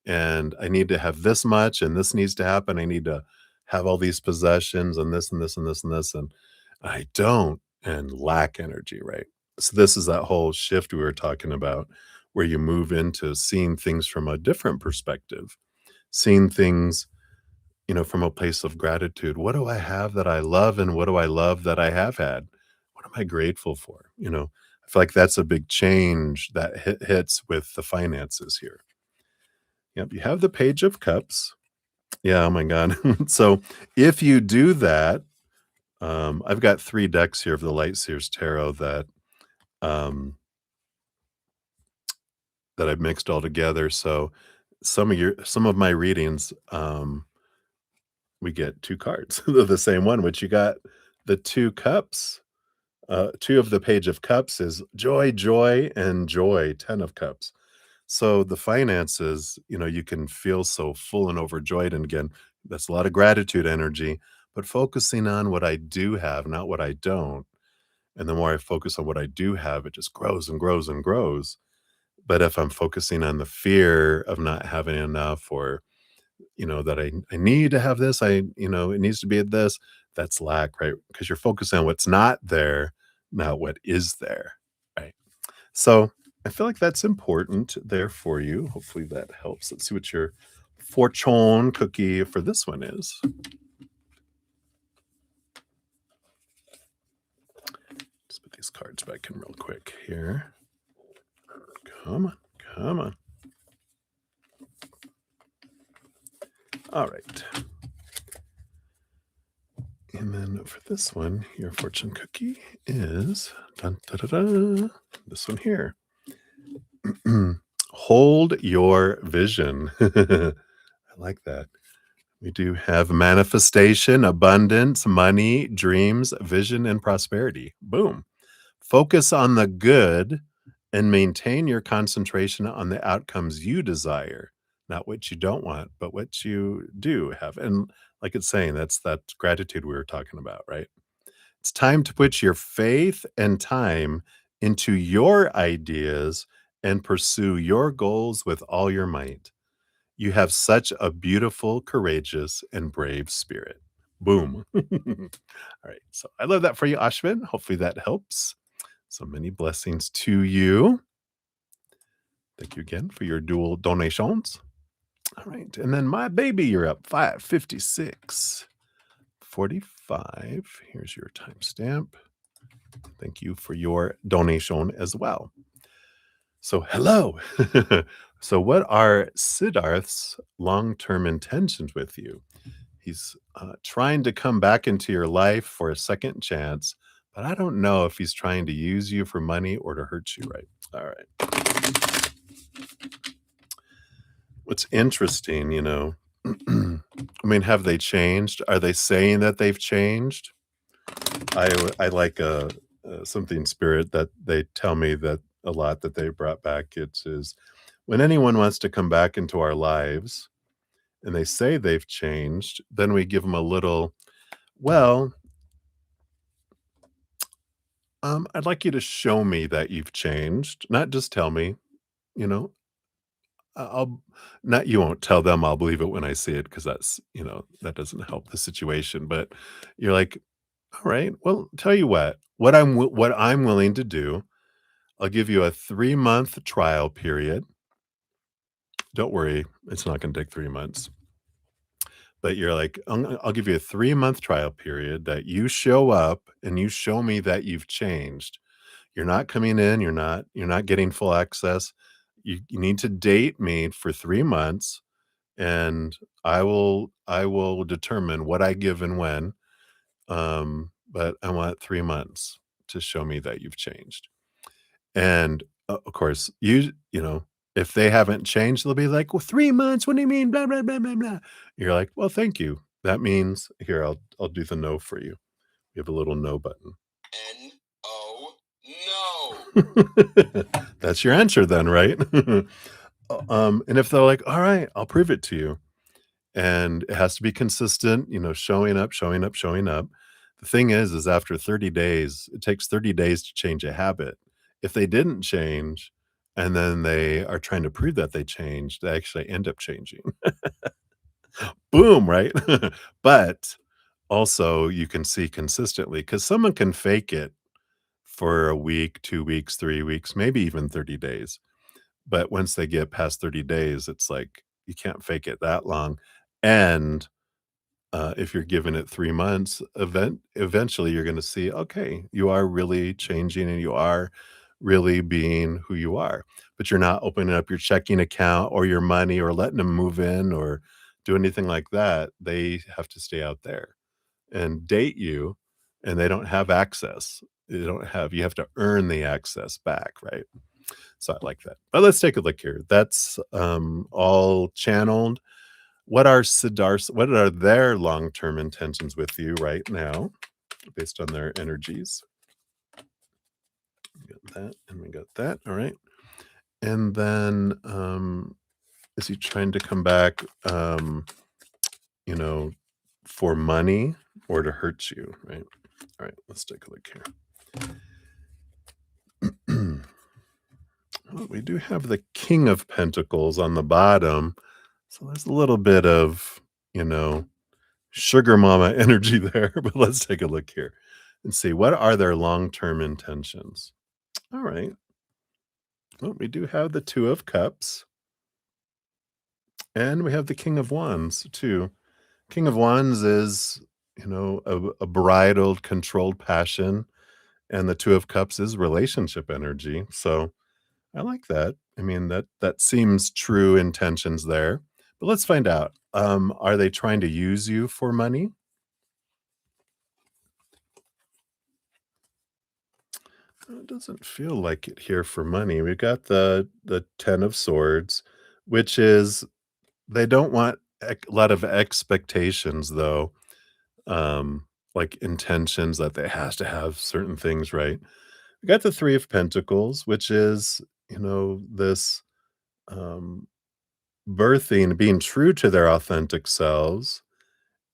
and I need to have this much, and this needs to happen. I need to have all these possessions, and this, and this, and this, and this. And I don't, and lack energy, right? So, this is that whole shift we were talking about where you move into seeing things from a different perspective, seeing things, from a place of gratitude. What do I have that I love and what do I love that I have had? What am I grateful for? I feel like that's a big change that hits with the finances here. Yep, you have the Page of Cups. Yeah, oh my god. So, if you do that, I've got 3 decks here of the Light Seers Tarot um, that I've mixed all together, so some of my readings, we get 2 cards of the same one, which you got the 2 cups. 2 of the Page of Cups is joy, joy, and joy, 10 of Cups. So the finances, you can feel so full and overjoyed. And again, that's a lot of gratitude energy, but focusing on what I do have, not what I don't. And the more I focus on what I do have, it just grows and grows and grows. But if I'm focusing on the fear of not having enough or, that I need to have this, it needs to be at this, that's lack, right? Because you're focusing on what's not there, not what is there, right? So I feel like that's important there for you. Hopefully that helps. Let's see what your fortune cookie for this one is. Just put these cards back in real quick here. Come on, come on. All right. And then for this one, your fortune cookie is dun, da, da, da, this one here. Hold your vision. I like that. We do have manifestation, abundance, money, dreams, vision, and prosperity. Boom. Focus on the good and maintain your concentration on the outcomes you desire, not what you don't want, but what you do have. And like it's saying, that's that gratitude we were talking about, right? It's time to put your faith and time into your ideas and pursue your goals with all your might. You have such a beautiful, courageous, and brave spirit. Boom. All right. So I love that for you, Ashwin. Hopefully that helps. So many blessings to you. Thank you again for your dual donations. All right. And then my baby, you're up 556.45. Here's your timestamp. Thank you for your donation as well. So, hello. So, what are Siddharth's long term intentions with you? He's trying to come back into your life for a second chance, but I don't know if he's trying to use you for money or to hurt you, right? All right. What's interesting, I mean, have they changed? Are they saying that they've changed? I like something spirit that they tell me that a lot that they brought back. It is when anyone wants to come back into our lives and they say they've changed, then we give them a little, well, I'd like you to show me that you've changed, not just tell me, you know. I'll not you won't tell them, I'll believe it when I see it because that doesn't help the situation. But you're like, all right, well, tell you what I'm willing to do. I'll give you a 3-month trial period. Don't worry, it's not going to take 3 months. But you're like, I'll give you a 3-month trial period that you show up and you show me that you've changed. You're not coming in, you're not getting full access. You need to date me for 3 months, and I will determine what I give and when, but I want 3 months to show me that you've changed. And, of course, if they haven't changed, they'll be like, "Well, 3 months, what do you mean? Blah, blah, blah, blah, blah." You're like, "Well, thank you. That means here, I'll do the no for you." You have a little no button. N-O, no. That's your answer then, right? And if they're like, "All right, I'll prove it to you." And it has to be consistent, showing up, showing up, showing up. The thing is after 30 days, it takes 30 days to change a habit. If they didn't change and then they are trying to prove that they changed, they actually end up changing. Boom, right? But also you can see consistently because someone can fake it for a week, 2 weeks, 3 weeks, maybe even 30 days. But once they get past 30 days, it's like you can't fake it that long. And if you're giving it 3 months, eventually you're gonna see, okay, you are really changing and you are really being who you are. But you're not opening up your checking account or your money or letting them move in or do anything like that. They have to stay out there and date you, and they don't have access. You have to earn the access back, right? So I like that. But let's take a look here. That's all channeled. What are their long-term intentions with you right now based on their energies? We got that and we got that. All right. And then is he trying to come back you know, for money or to hurt you, right? All right, let's take a look here. Well, we do have the King of Pentacles on the bottom. So there's a little bit of, you know, sugar mama energy there, but let's take a look here and see what are their long-term intentions. All right. Well, we do have the Two of Cups and we have the King of Wands too. King of Wands is, a bridled, controlled passion, and the Two of Cups is relationship energy. So I like that. I mean, that seems true intentions there. But let's find out. Are they trying to use you for money? It doesn't feel like it here for money. We got the 10 of swords, which is they don't want a lot of expectations though. Like intentions that they has to have certain things, right? We got the 3 of pentacles, which is, this um birthing, being true to their authentic selves,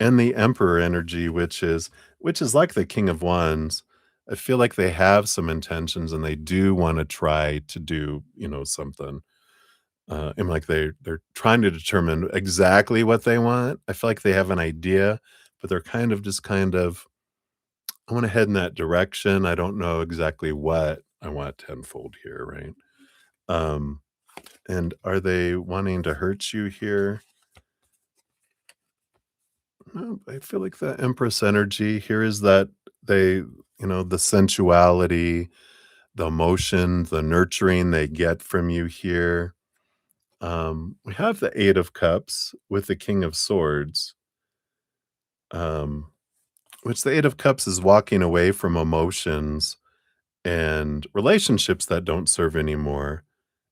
and the Emperor energy, which is like the King of Wands. I feel like they have some intentions and they do wanna try to do, something. And like they're trying to determine exactly what they want. I feel like they have an idea, but they're kind of, "I wanna head in that direction. I don't know exactly what I want tenfold here," right? Um, and are they wanting to hurt you here? No, I feel like the Empress energy here is that the sensuality, the emotion, the nurturing they get from you here. We have the Eight of Cups with the King of Swords, um, which the Eight of Cups is walking away from emotions and relationships that don't serve anymore.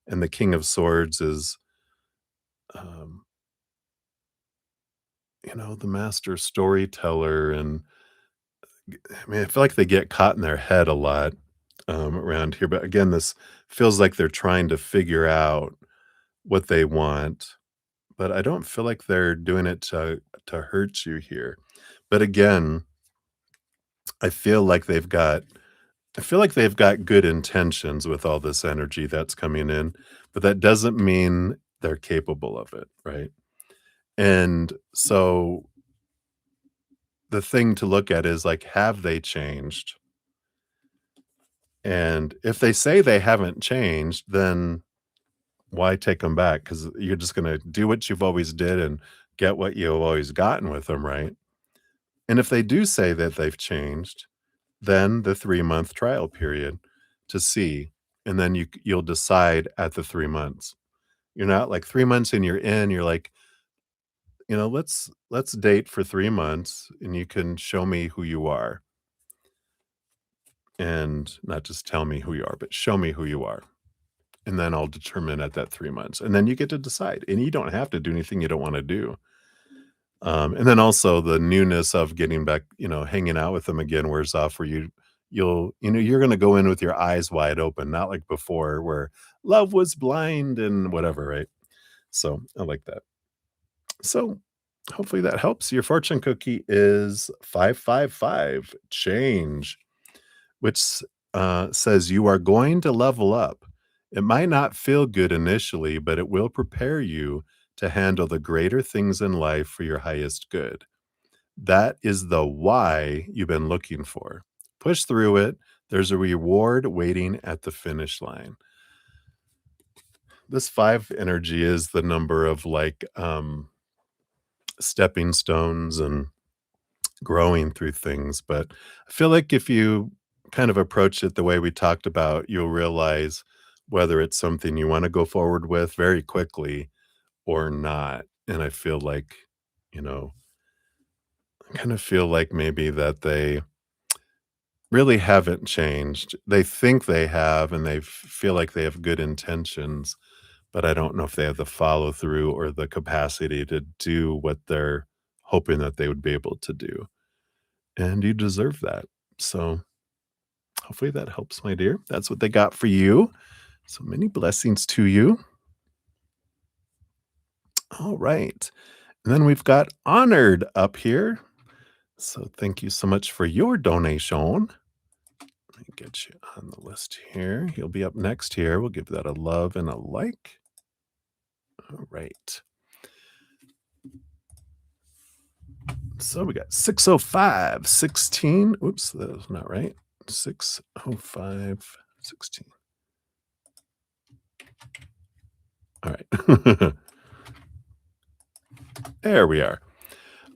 And the King of Swords is, um, the master storyteller and I mean, I feel like they get caught in their head a lot, around here, but again, this feels like they're trying to figure out what they want, but I don't feel like they're doing it to hurt you here. But again, I feel like they've got good intentions with all this energy that's coming in, but that doesn't mean they're capable of it, right? And so the thing to look at is like, have they changed? And if they say they haven't changed, then why take them back? Because 'Cause you're just gonna do what you've always did and get what you've always gotten with them, right? And if they do say that they've changed, then the 3-month trial period to see, and then you'll decide at the 3 months. You're not like 3 months and you're in, you're like, "Let's date for 3 months, and you can show me who you are, and not just tell me who you are, but show me who you are." And then I'll determine at that 3 months, and then you get to decide, and you don't have to do anything you don't wanna do. And then also the newness of getting back, hanging out with them again wears off where you're gonna go in with your eyes wide open, not like before where love was blind and whatever, right? So, I like that. So, hopefully that helps. Your fortune cookie is 555, change. Which says you are going to level up. It might not feel good initially, but it will prepare you to handle the greater things in life for your highest good. That is the why you've been looking for. Push through it. There's a reward waiting at the finish line. This 5 energy is the number of like stepping stones and growing through things. But I feel like if you kind of approach it the way we talked about, you'll realize whether it's something you wanna go forward with very quickly or not, and I feel like, you know, I kind of feel like maybe that they really haven't changed. They think they have, and they feel like they have good intentions, but I don't know if they have the follow through or the capacity to do what they're hoping that they would be able to do, and you deserve that. So, hopefully that helps, my dear. That's what they got for you. So many blessings to you. All right. And then we've got Honored up here. So thank you so much for your donation. Let me get you on the list here. He'll be up next here. We'll give that a love and a like. All right. So we got 605, 16. Oops, that was not right. 605, 16. All right. There we are.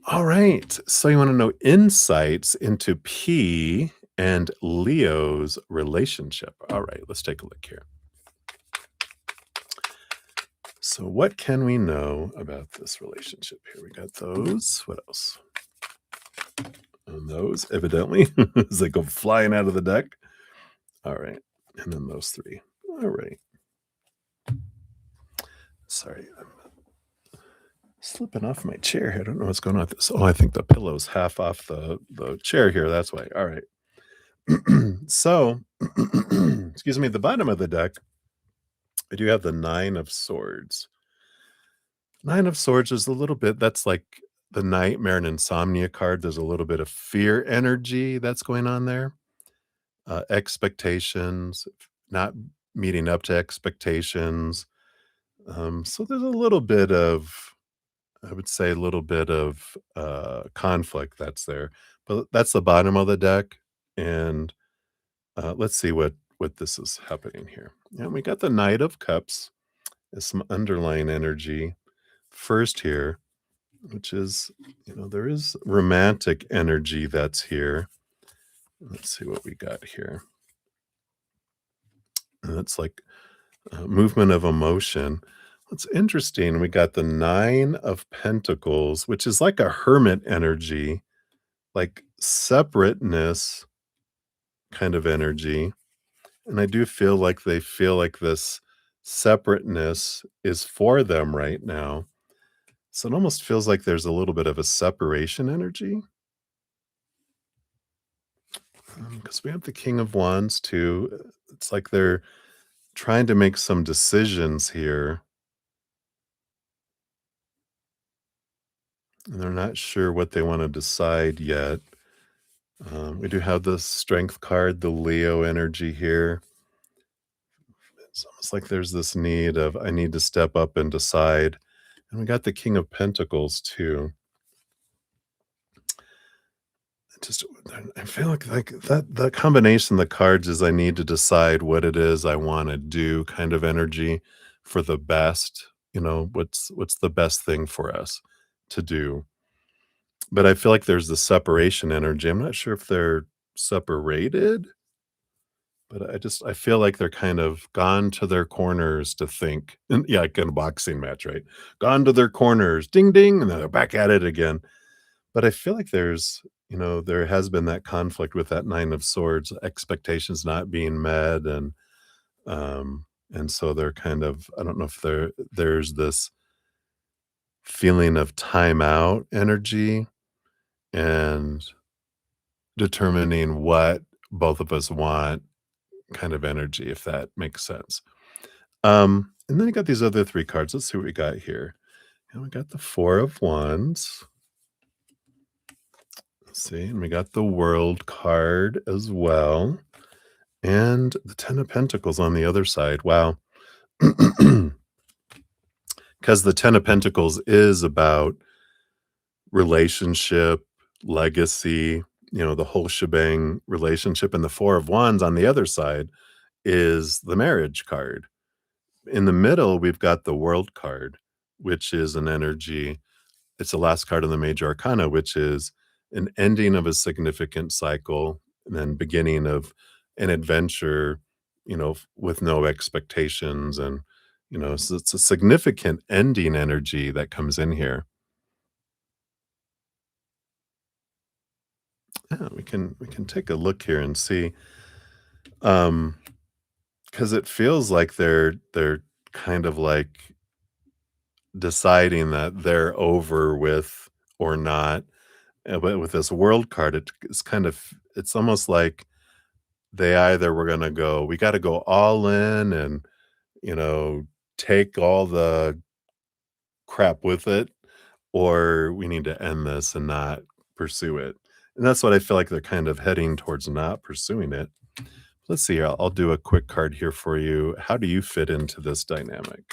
All right. So you want to know insights into P and Leo's relationship. All right, let's take a look here. So what can we know about this relationship here? We got those. What else? And those, evidently, as they go flying out of the deck. All right. And then those three. All right. Sorry, I'm slipping off my chair here. I don't know what's going on with this. Oh, I think the pillow's half off the chair here. That's why. All right. So, excuse me, at the bottom of the deck, I do have the Nine of Swords. Nine of Swords is a little bit, that's like the nightmare and insomnia card. There's a little bit of fear energy that's going on there. Expectations, not meeting up to expectations. So there's a little bit of, I would say, a little bit of conflict that's there. But that's the bottom of the deck. And let's see what this is happening here. And we got the Knight of Cups. There's some underlying energy first here, which is, there is romantic energy that's here. Let's see what we got here. And it's like movement of emotion. What's interesting, we got the Nine of Pentacles, which is like a hermit energy, like separateness kind of energy. And I do feel like they feel like this separateness is for them right now. So it almost feels like there's a little bit of a separation energy. Because we have the King of Wands too. It's like they're trying to make some decisions here. And they're not sure what they want to decide yet. We do have the Strength card, the Leo energy here. It's almost like there's this need of, I need to step up and decide. And we got the King of Pentacles too. Just, I feel like that the combination of the cards is I need to decide what it is I want to do kind of energy for the best, what's the best thing for us to do. But I feel like there's the separation energy. I'm not sure if they're separated, but I feel like they're kind of gone to their corners to think. And yeah, like in a boxing match, right? Gone to their corners, ding ding, and then they're back at it again. But I feel like there has been that conflict with that Nine of Swords, expectations not being met, and so they're kind of, I don't know if there's this feeling of timeout energy and determining what both of us want kind of energy, if that makes sense. And then you got these other three cards. Let's see what we got here. And we got the Four of Wands. Let's see, and we got the World card as well. And the Ten of Pentacles on the other side. Wow. Because the Ten of Pentacles is about relationship, legacy, the whole shebang relationship. And the Four of Wands on the other side is the marriage card. In the middle, we've got the World card, which is an energy. It's the last card in the Major Arcana, which is an ending of a significant cycle and then beginning of an adventure, with no expectations, and, so it's a significant ending energy that comes in here. Yeah, we can take a look here and see, um, because it feels like they're kind of like deciding that they're over with or not. But with this world card, it's kind of it's almost like they either were gonna go, "We gotta go all in and, you know, take all the crap with it, or we need to end this and not pursue it." And that's what I feel like they're kind of heading towards, not pursuing it. Let's see here, I'll do a quick card here for you. How do you fit into this dynamic?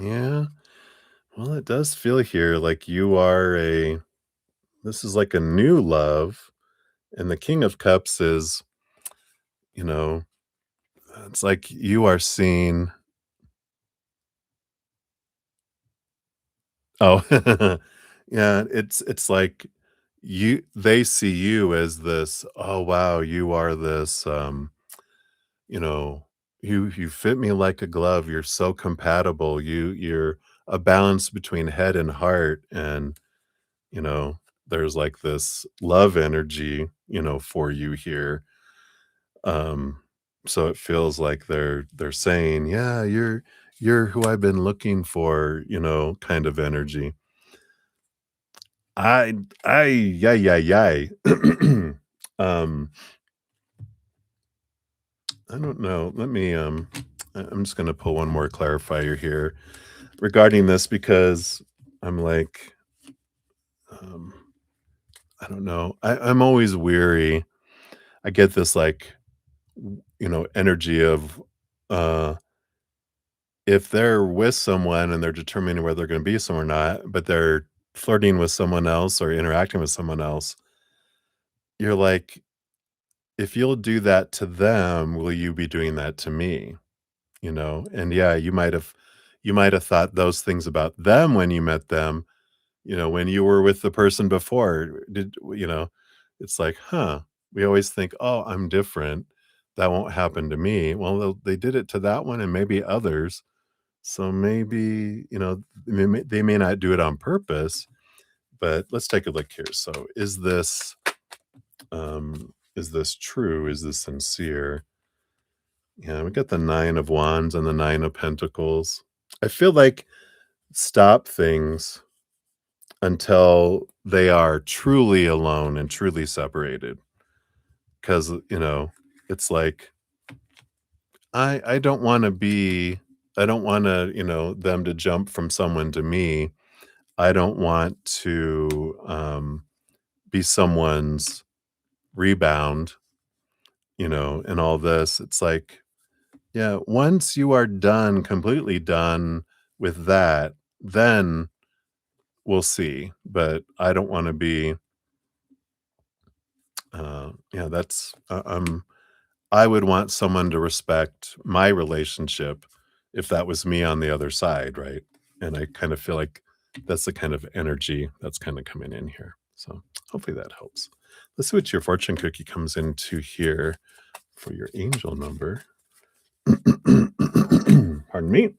Yeah. Well, it does feel here like you are a this is like a new love, and the King of Cups is, you know, it's like you are seeing. Oh, yeah, it's like they see you as this, "Oh, wow, you are this, you know, you fit me like a glove, you're so compatible, you're a balance between head and heart," and, you know, there's like this love energy, for you here. Um, so it feels like they're saying, "Yeah, you're who I've been looking for," kind of energy. I yay, yay, yay. Um, I don't know. I'm just gonna pull one more clarifier here regarding this because I'm like, um, I don't know. I'm always weary. I get this like, energy of, uh, if they're with someone and they're determining whether they're gonna be someone or not, but they're flirting with someone else or interacting with someone else, you're like, if you'll do that to them, will you be doing that to me? And yeah, you might have thought those things about them when you met them, when you were with the person before. It's like, huh, we always think, oh, I'm different. That won't happen to me. Well, they did it to that one and maybe others. So maybe, they may not do it on purpose, but let's take a look here. So is this true? Is this sincere? Yeah, we got the 9 of Wands and the 9 of Pentacles. I feel like stop things until they are truly alone and truly separated. Because, it's like, I don't want to be, I don't want to, them to jump from someone to me. I don't want to be someone's rebound, and all this. It's like, yeah, once you are done, completely done with that, then we'll see. But I don't wanna be, yeah, I would want someone to respect my relationship if that was me on the other side, right? And I kind of feel like that's the kind of energy that's kinda coming in here. So, hopefully that helps. Let's see what your fortune cookie comes into here for your angel number. Pardon me.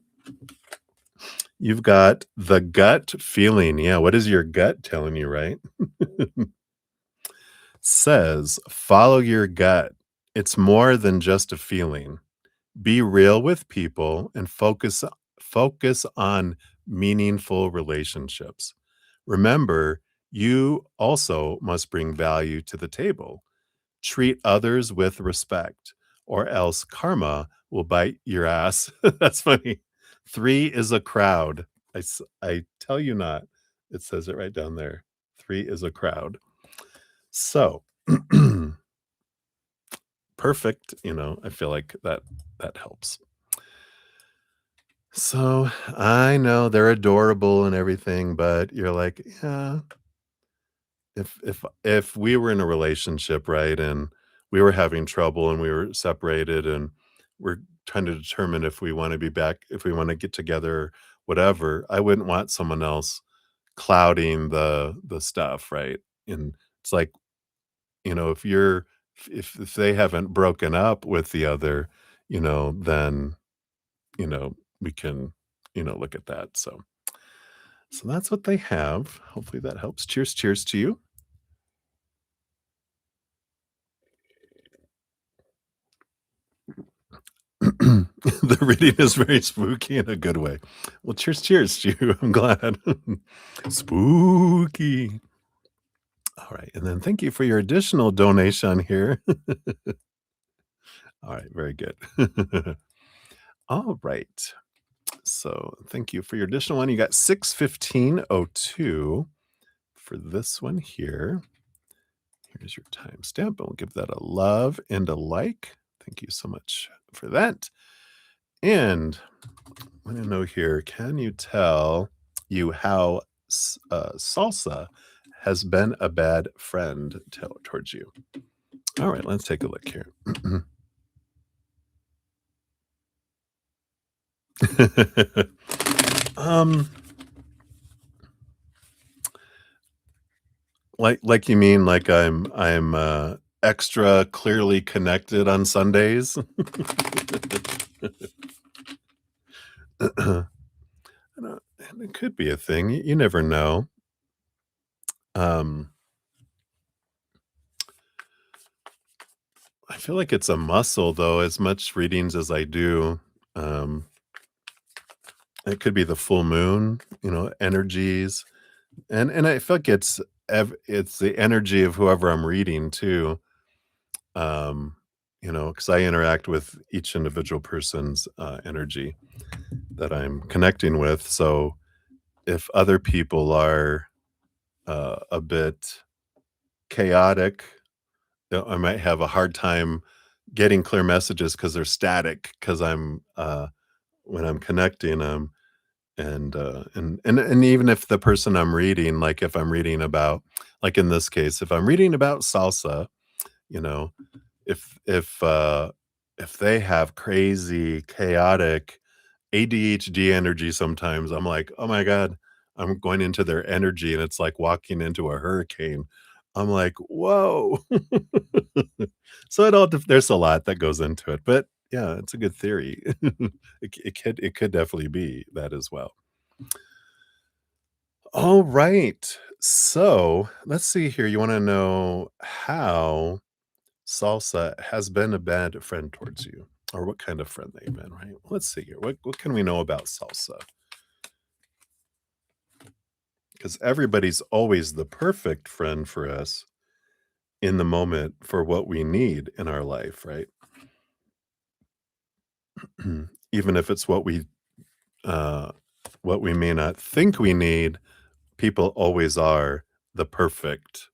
You've got the gut feeling. Yeah, what is your gut telling you, right? Says, follow your gut. It's more than just a feeling. Be real with people and focus on meaningful relationships. Remember, you also must bring value to the table. Treat others with respect, or else karma will bite your ass. That's funny. 3 is a crowd. I tell you not. It says it right down there. 3 is a crowd. So, perfect, I feel like that helps. So, I know they're adorable and everything, but you're like, "Yeah, if we were in a relationship, right, and we were having trouble and we were separated and we're trying to determine if we wanna be back, if we wanna get together, whatever, I wouldn't want someone else clouding the stuff, right? And it's like, if you're if they haven't broken up with the other, then, we can, look at that. So that's what they have. Hopefully that helps. Cheers, cheers to you. The reading is very spooky in a good way. Well, cheers, cheers to you. I'm glad. Spooky. All right. And then thank you for your additional donation here. All right. Very good. All right. So thank you for your additional one. You got 6:15:02 for this one here. Here's your timestamp. I'll give that a love and a like. Thank you so much for that. And I want to know here, can you tell you how salsa has been a bad friend towards you? All right, let's take a look here. um, like you mean like I'm extra clearly connected on Sundays? I don't- it could be a thing. You never know. Um, I feel like it's a muscle though, as much readings as I do. Um, it could be the full moon, energies, and I feel like it's the energy of whoever I'm reading too. Um, because I interact with each individual person's energy that I'm connecting with. So if other people are a bit chaotic, I might have a hard time getting clear messages because they're static. Because I'm when I'm connecting them, and even if the person I'm reading, like if I'm reading about, like in this case, if I'm reading about salsa, you know, if they have crazy, chaotic ADHD energy sometimes, I'm like, "Oh my god." I'm going into their energy, and it's like walking into a hurricane. I'm like, "Whoa." So there's a lot that goes into it, but yeah, it's a good theory. It could definitely be that as well. All right. So, let's see here. You wanna know how salsa has been a bad friend towards you, or what kind of friend they've been, right? Let's see here. What can we know about salsa? Because everybody's always the perfect friend for us in the moment for what we need in our life, right? Even if it's uh, what we may not think we need, people always are the perfect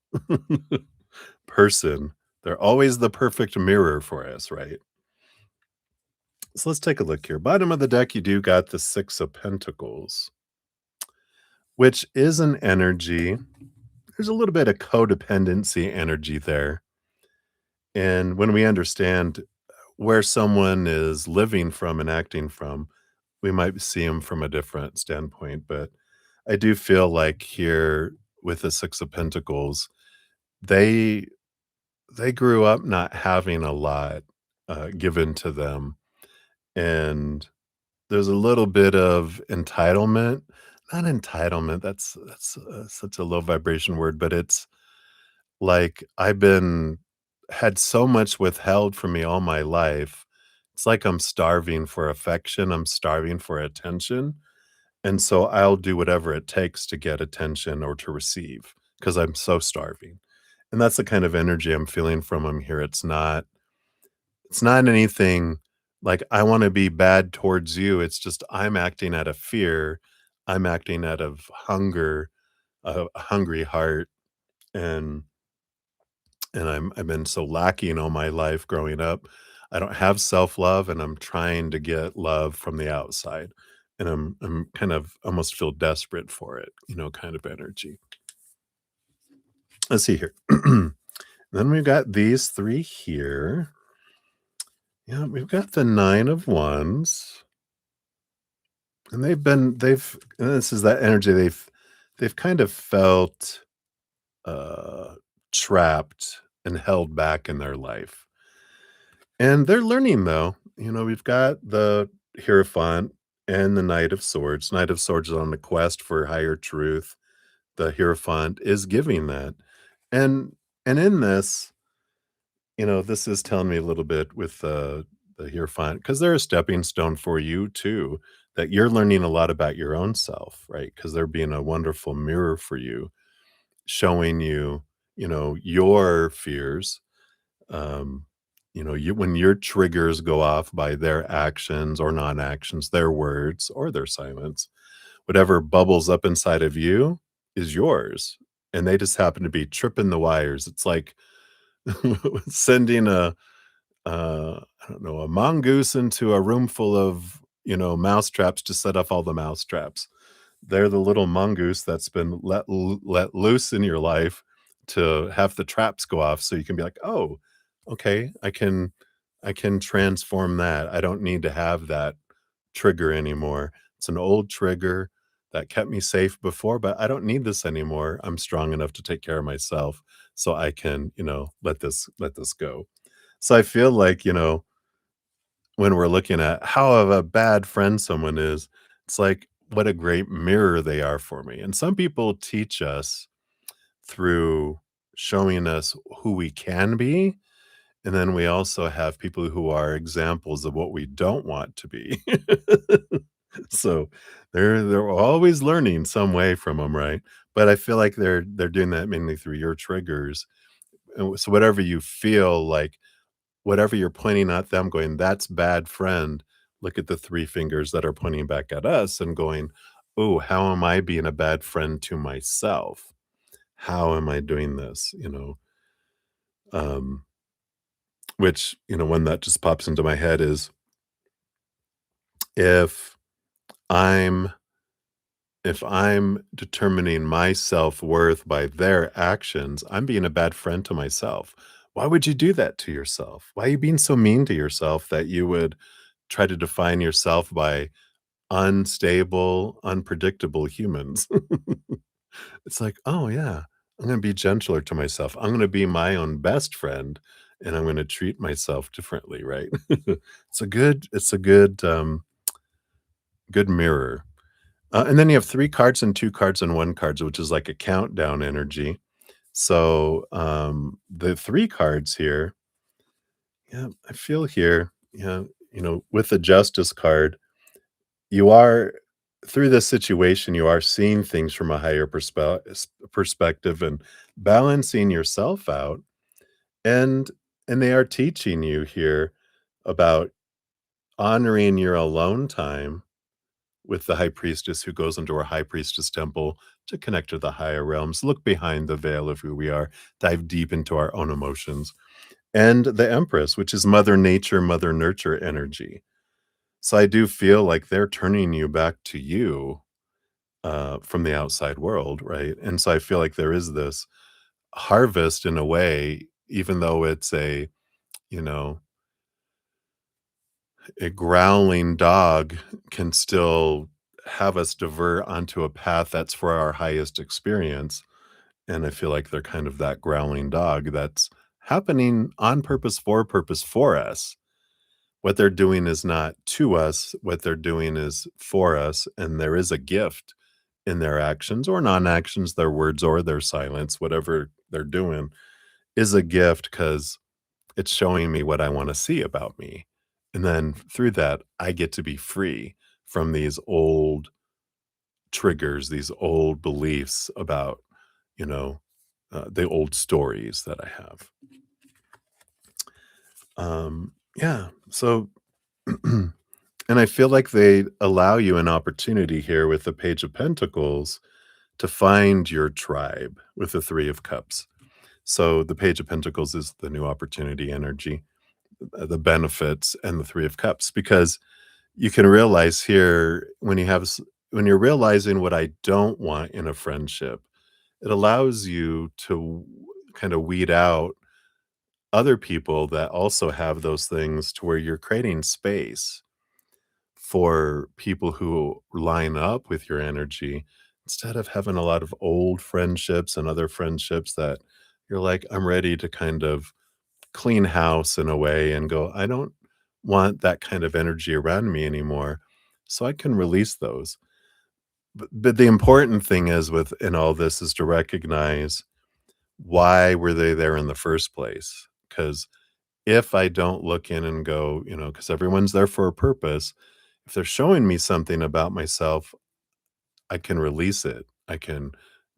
person. They're always the perfect mirror for us, right? So let's take a look here. Bottom of the deck, you do got the Six of Pentacles, which is an energy. There's a little bit of codependency energy there. And when we understand where someone is living from and acting from, we might see them from a different standpoint. But I do feel like here with the Six of Pentacles, they they grew up not having a lot given to them, and there's a little bit of entitlement. Not entitlement. That's such a low vibration word, but it's like I've been had so much withheld from me all my life. It's like I'm starving for affection, I'm starving for attention, and so I'll do whatever it takes to get attention or to receive because 'cause I'm so starving. And that's the kind of energy I'm feeling from him here. It's not anything like I wanna be bad towards you, it's just I'm acting out of fear, I'm acting out of hunger, a hungry heart, and I've been so lacking all my life growing up. I don't have self-love, and I'm trying to get love from the outside, and I'm kind of almost feel desperate for it, kind of energy. Let's see here. Then we've got these 3 here. Yeah, we've got the 9 of Wands, and this is that energy, they've they've kind of felt uh, trapped and held back in their life. And they're learning though. We've got the Hierophant and the Knight of Swords. Knight of Swords is on the quest for higher truth. The Hierophant is giving that. And in this, this is telling me a little bit with the Hierophant, because they're a stepping stone for you too, that you're learning a lot about your own self, right? Because they're being a wonderful mirror for you, showing you, your fears. Um, when your triggers go off by their actions or non-actions, their words or their silence, whatever bubbles up inside of you is yours. And they just happen to be tripping the wires. It's like sending I don't know, a mongoose into a room full of, mouse traps to set off all the mouse traps. They're the little mongoose that's been let loose in your life to have the traps go off so you can be like, "Oh, okay, I can transform that. I don't need to have that trigger anymore. It's an old trigger that kept me safe before, but I don't need this anymore. I'm strong enough to take care of myself, so I can, let this go." So I feel like, when we're looking at how of a bad friend someone is, it's like, what a great mirror they are for me. And some people teach us through showing us who we can be. And then we also have people who are examples of what we don't want to be. So they're always learning some way from them, right? But I feel like they're doing that mainly through your triggers. And so whatever you feel like, whatever you're pointing at them going, "That's bad friend," look at the 3 fingers that are pointing back at us and going, "Oh, how am I being a bad friend to myself? How am I doing this?" Um, which, one that just pops into my head is, if I'm if I'm determining my self-worth by their actions, I'm being a bad friend to myself. Why would you do that to yourself? Why are you being so mean to yourself that you would try to define yourself by unstable, unpredictable humans? It's like, "Oh, yeah, I'm gonna be gentler to myself. I'm gonna be my own best friend, and I'm gonna treat myself differently," right? It's a good mirror. And then you have 3 cards and 2 cards and 1 cards, which is like a countdown energy. So, the 3 cards here, yeah, I feel here, yeah, with the Justice card, you are through this situation, you are seeing things from a higher perspective and balancing yourself out, and they are teaching you here about honoring your alone time with the high priestess who goes into her high priestess temple to connect to the higher realms, look behind the veil of who we are, dive deep into our own emotions, and the Empress, which is Mother Nature, Mother Nurture energy. So I do feel like they're turning you back to you from the outside world, right? And so I feel like there is this harvest in a way, even though it's you know, a growling dog can still have us divert onto a path that's for our highest experience. And I feel like they're kind of that growling dog that's happening on purpose for us. What they're doing is not to us, what they're doing is for us. And there is a gift in their actions or non actions, their words or their silence, whatever they're doing is a gift because it's showing me what I wanna see about me, and then through that, I get to be free from these old triggers, these old beliefs about, you know, the old stories that I have. Yeah, so and I feel like they allow you an opportunity here with the Page of Pentacles to find your tribe with the Three of Cups. So the Page of Pentacles is the new opportunity energy, the benefits, and the Three of Cups, because you can realize here when when you're realizing what I don't want in a friendship, it allows you to kind of weed out other people that also have those things to where you're creating space for people who line up with your energy instead of having a lot of old friendships and other friendships that you're like, I'm ready to kind of clean house in a way and go, I don't want that kind of energy around me anymore. So I can release those. But the important thing is with in all this is to recognize why were they there in the first place? Because if I don't look in and go, because everyone's there for a purpose, if they're showing me something about myself, I can release it. I can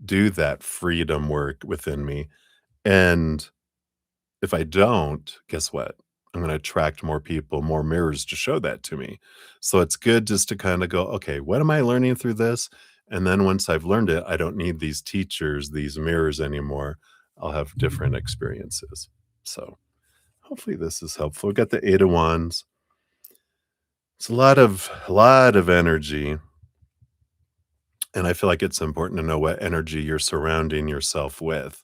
do that freedom work within me. And if I don't, guess what? I'm gonna attract more people, more mirrors to show that to me. So it's good just to kinda go, "Okay, what am I learning through this?" And then once I've learned it, I don't need these teachers, these mirrors anymore. I'll have different experiences. So, hopefully this is helpful. We got the 8 of Wands. It's a lot of energy, and I feel like it's important to know what energy you're surrounding yourself with.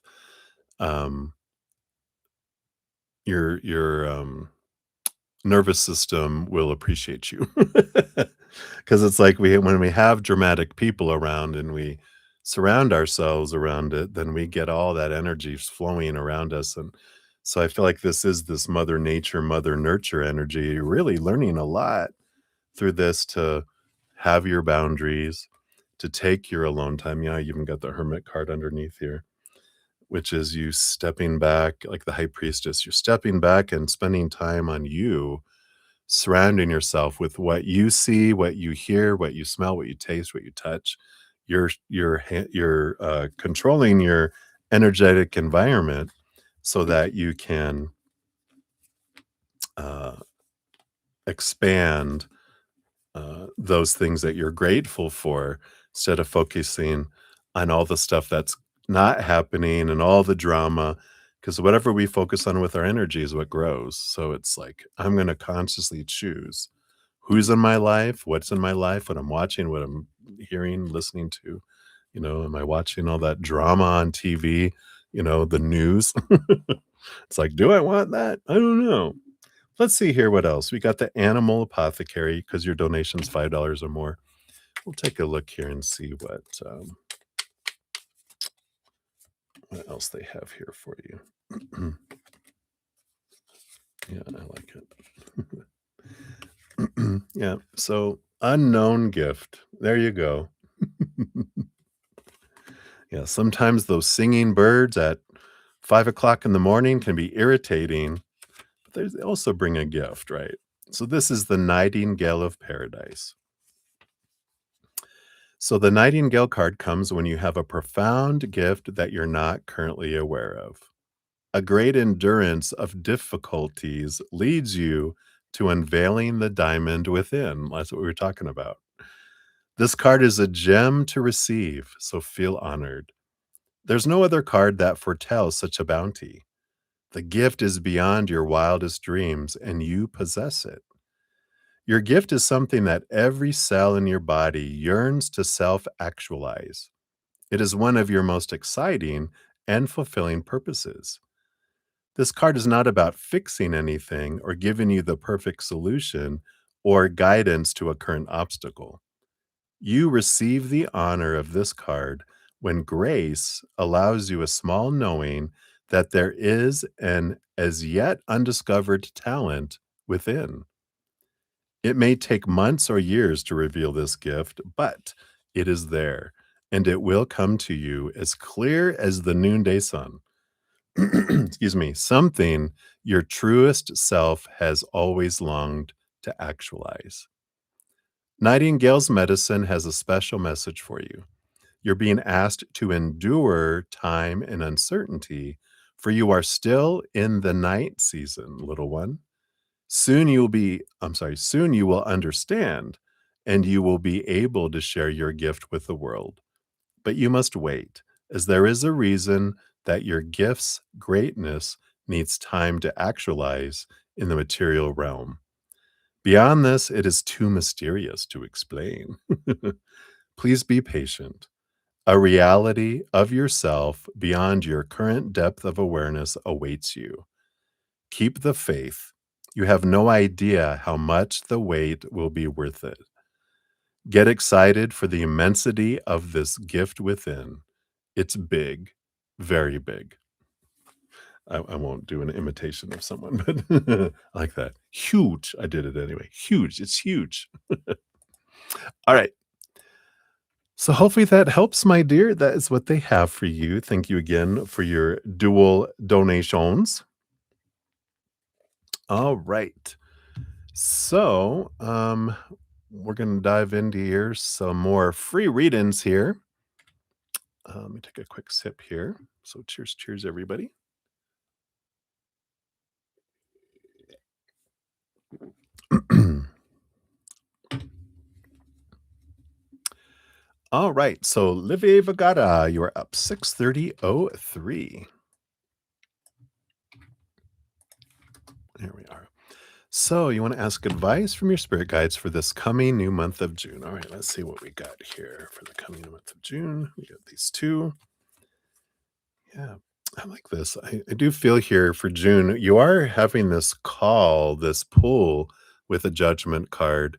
Um, your nervous system will appreciate you. Because it's like when we have dramatic people around and we surround ourselves around it, then we get all that energy flowing around us, and so I feel like this mother nature, mother nurture energy. You're really learning a lot through this to have your boundaries, to take your alone time. Yeah, you even got the hermit card underneath here, which is you stepping back like the high priestess. You're stepping back and spending time on you, surrounding yourself with what you see, what you hear, what you smell, what you taste, what you touch. You're controlling your energetic environment so that you can uh, expand those things that you're grateful for instead of focusing on all the stuff that's not happening and all the drama. Because whatever we focus on with our energy is what grows. So it's like, I'm going to consciously choose who's in my life, what's in my life, what I'm watching, what I'm hearing, listening to. Am I watching all that drama on TV? The news. It's like, do I want that? I don't know. Let's see here what else. We got the animal apothecary because your donation's $5 or more. We'll take a look here and see what else they have here for you. Yeah, I like it. Yeah, so unknown gift. There you go. Yeah, sometimes those singing birds at 5 o'clock in the morning can be irritating, but they also bring a gift, right? So this is the Nightingale of Paradise. So the Nightingale card comes when you have a profound gift that you're not currently aware of. A great endurance of difficulties leads you to unveiling the diamond within. That's what we were talking about. This card is a gem to receive, so feel honored. There's no other card that foretells such a bounty. The gift is beyond your wildest dreams, and you possess it. Your gift is something that every cell in your body yearns to self actualize. It is one of your most exciting and fulfilling purposes. This card is not about fixing anything or giving you the perfect solution or guidance to a current obstacle. You receive the honor of this card when grace allows you a small knowing that there is an as yet undiscovered talent within. It may take months or years to reveal this gift, but it is there, and it will come to you as clear as the noonday sun. Excuse me, something your truest self has always longed to actualize. Nightingale's medicine has a special message for you. You're being asked to endure time and uncertainty, for you are still in the night season, little one. Soon you will understand and you will be able to share your gift with the world. But you must wait, as there is a reason that your gift's greatness needs time to actualize in the material realm. Beyond this, it is too mysterious to explain. Please be patient. A reality of yourself beyond your current depth of awareness awaits you. Keep the faith. You have no idea how much the wait will be worth it. Get excited for the immensity of this gift within. It's big, very big. I won't do an imitation of someone, but I like that. Huge. I did it anyway. Huge. It's huge. All right. So hopefully that helps, my dear. That is what they have for you. Thank you again for your dual donations. All right. So, we're gonna dive into here some more free readings here. Let me take a quick sip here. So cheers, cheers, everybody. All right. So Livie Vagata, you are up 630.03. There we are. So you want to ask advice from your spirit guides for this coming new month of June. All right, let's see what we got here for the coming month of June. We got these two. Yeah, I like this. I do feel here for June, you are having this call, this pull with a judgment card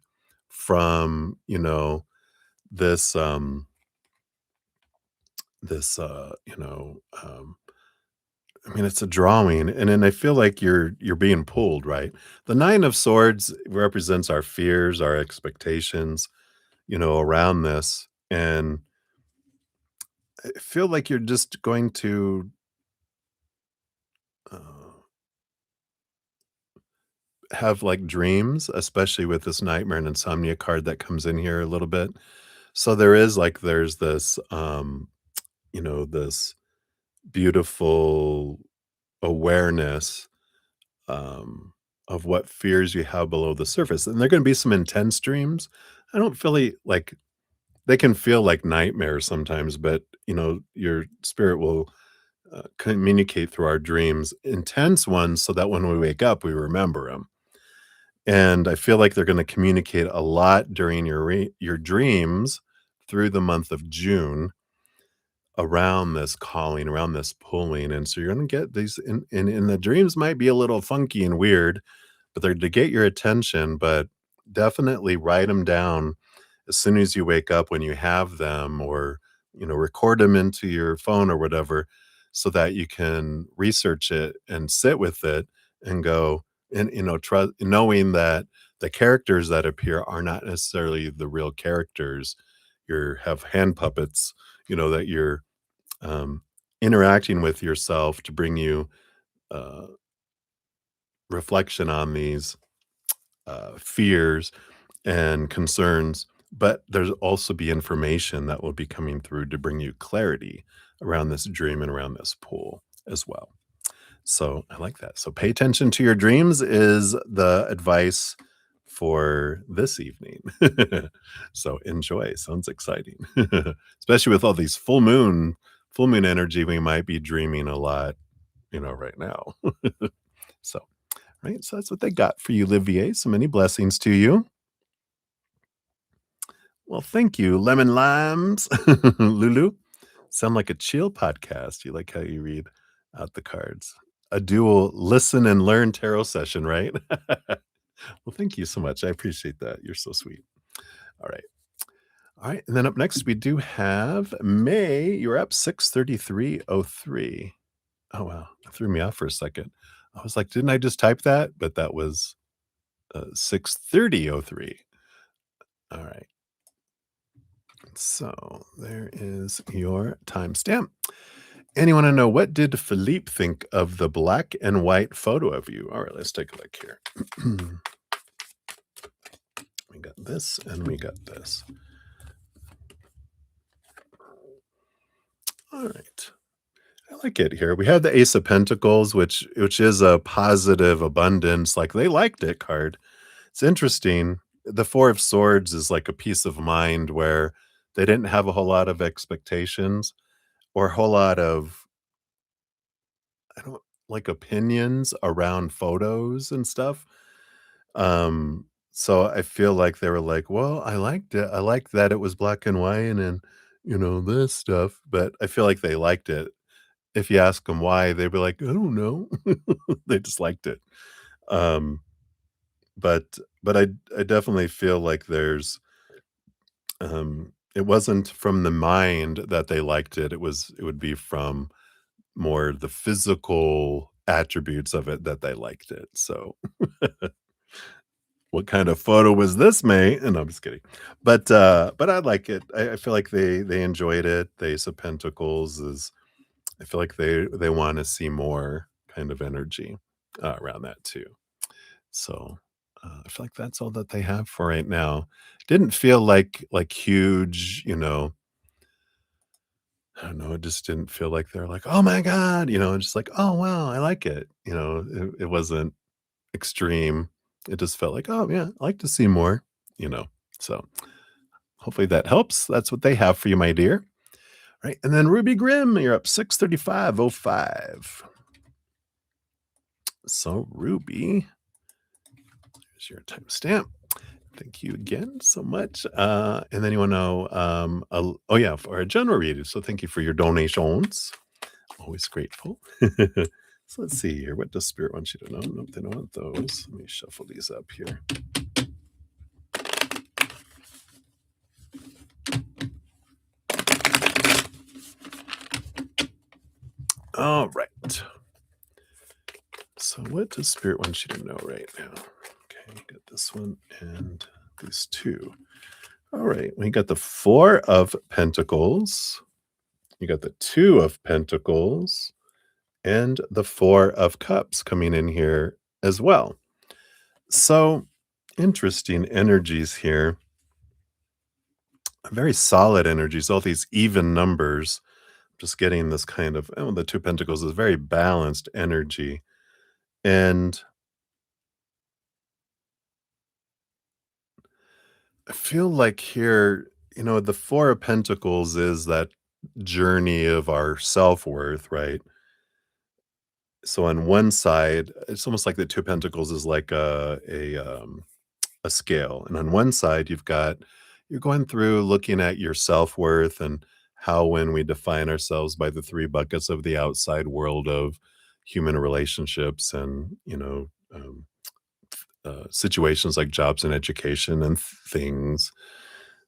from, this this I mean, it's a drawing, and then I feel like you're being pulled, right? The 9 of swords represents our fears, our expectations, around this, and I feel like you're just going to, uh, have, like, dreams, especially with this nightmare and insomnia card that comes in here a little bit. So there's this, this beautiful awareness, um, of what fears you have below the surface, and they're gonna be some intense dreams. I don't feel like they can feel like nightmares sometimes, but, your spirit will, communicate through our dreams, intense ones, so that when we wake up, we remember them. And I feel like they're gonna communicate a lot during your dreams through the month of June around this calling, around this pulling, and so you're gonna get these and the dreams might be a little funky and weird, but they're to get your attention, but definitely write them down as soon as you wake up when you have them or, record them into your phone or whatever so that you can research it and sit with it and go and, trust knowing that the characters that appear are not necessarily the real characters. You have hand puppets, that you're um, interacting with yourself to bring you uh, reflection on these fears and concerns, but there's also be information that will be coming through to bring you clarity around this dream and around this pool as well. So I like that. So pay attention to your dreams is the advice for this evening. So enjoy. Sounds exciting. Especially with all these full moon energy, we might be dreaming a lot, right now. So, right. So that's what they got for you, Livier. So many blessings to you. Well, thank you, lemon limes, Lulu. Sound like a chill podcast. You like how you read out the cards. A dual listen and learn tarot session, right? Well, thank you so much. I appreciate that. You're so sweet. All right. All right. And then up next, we do have May. You're up 633.03. Oh, wow. That threw me off for a second. I was like, didn't I just type that? But that was 630.03. All right. So there is your timestamp. And you want to know, what did Philippe think of the black and white photo of you? All right, let's take a look here. We got this and we got this. All right. I like it here. We have the Ace of Pentacles, which is a positive abundance. Like they liked it card. It's interesting. The Four of Swords is like a peace of mind where they didn't have a whole lot of expectations or a whole lot of I don't like opinions around photos and stuff. So I feel like they were like, "Well, I liked it. I liked that it was black and white and this stuff." But I feel like they liked it. If you ask them why, they'd be like, "I don't know." They just liked it. Um, but I definitely feel like there's It wasn't from the mind that they liked it. It would be from more the physical attributes of it that they liked it. So, what kind of photo was this, May? And I'm just kidding. But I like it. I feel like they enjoyed it. The Ace of Pentacles is I feel like they wanna see more kind of energy, around that too. So, I feel like that's all that they have for right now. Didn't feel like huge, I don't know, it just didn't feel like they're like, "Oh my god," just like, "Oh, wow, I like it." It wasn't extreme. It just felt like, "Oh, yeah, I like to see more," you know? So, hopefully that helps. That's what they have for you, my dear. Right, and then Ruby Grimm, you're up 635.05. So, Ruby, here's your timestamp. Thank you again so much. And then you want to know, oh yeah, for a general reading. So thank you for your donations. Always grateful. So let's see here. What does Spirit want you to know? Nope, they don't want those. Let me shuffle these up here. All right. So what does Spirit want you to know right now? Okay, got this one and these two. All right. We got the Four of Pentacles. You got the Two of Pentacles and the Four of Cups coming in here as well. So interesting energies here. Very solid energies, all these even numbers. Just getting this kind of, the Two Pentacles is very balanced energy. And I feel like here, the Four of Pentacles is that journey of our self worth, right? So on one side, it's almost like the Two Pentacles is like a scale. And on one side, you're going through looking at your self-worth and how when we define ourselves by the three buckets of the outside world of human relationships and, situations like jobs and education and things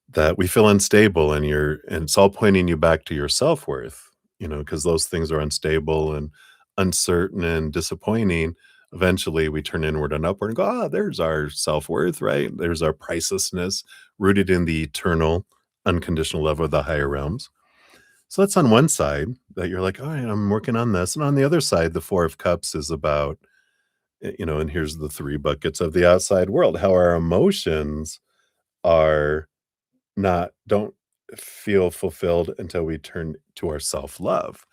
that we feel unstable and it's all pointing you back to your self-worth, because those things are unstable and uncertain and disappointing. Eventually, we turn inward and upward and go, "Ah, there's our self-worth, right? There's our pricelessness rooted in the eternal, unconditional love of the higher realms." So that's on one side that you're like, "All right, I'm working on this." And on the other side, the Four of Cups is about, and here's the three buckets of the outside world, how our emotions are not don't feel fulfilled until we turn to our self-love.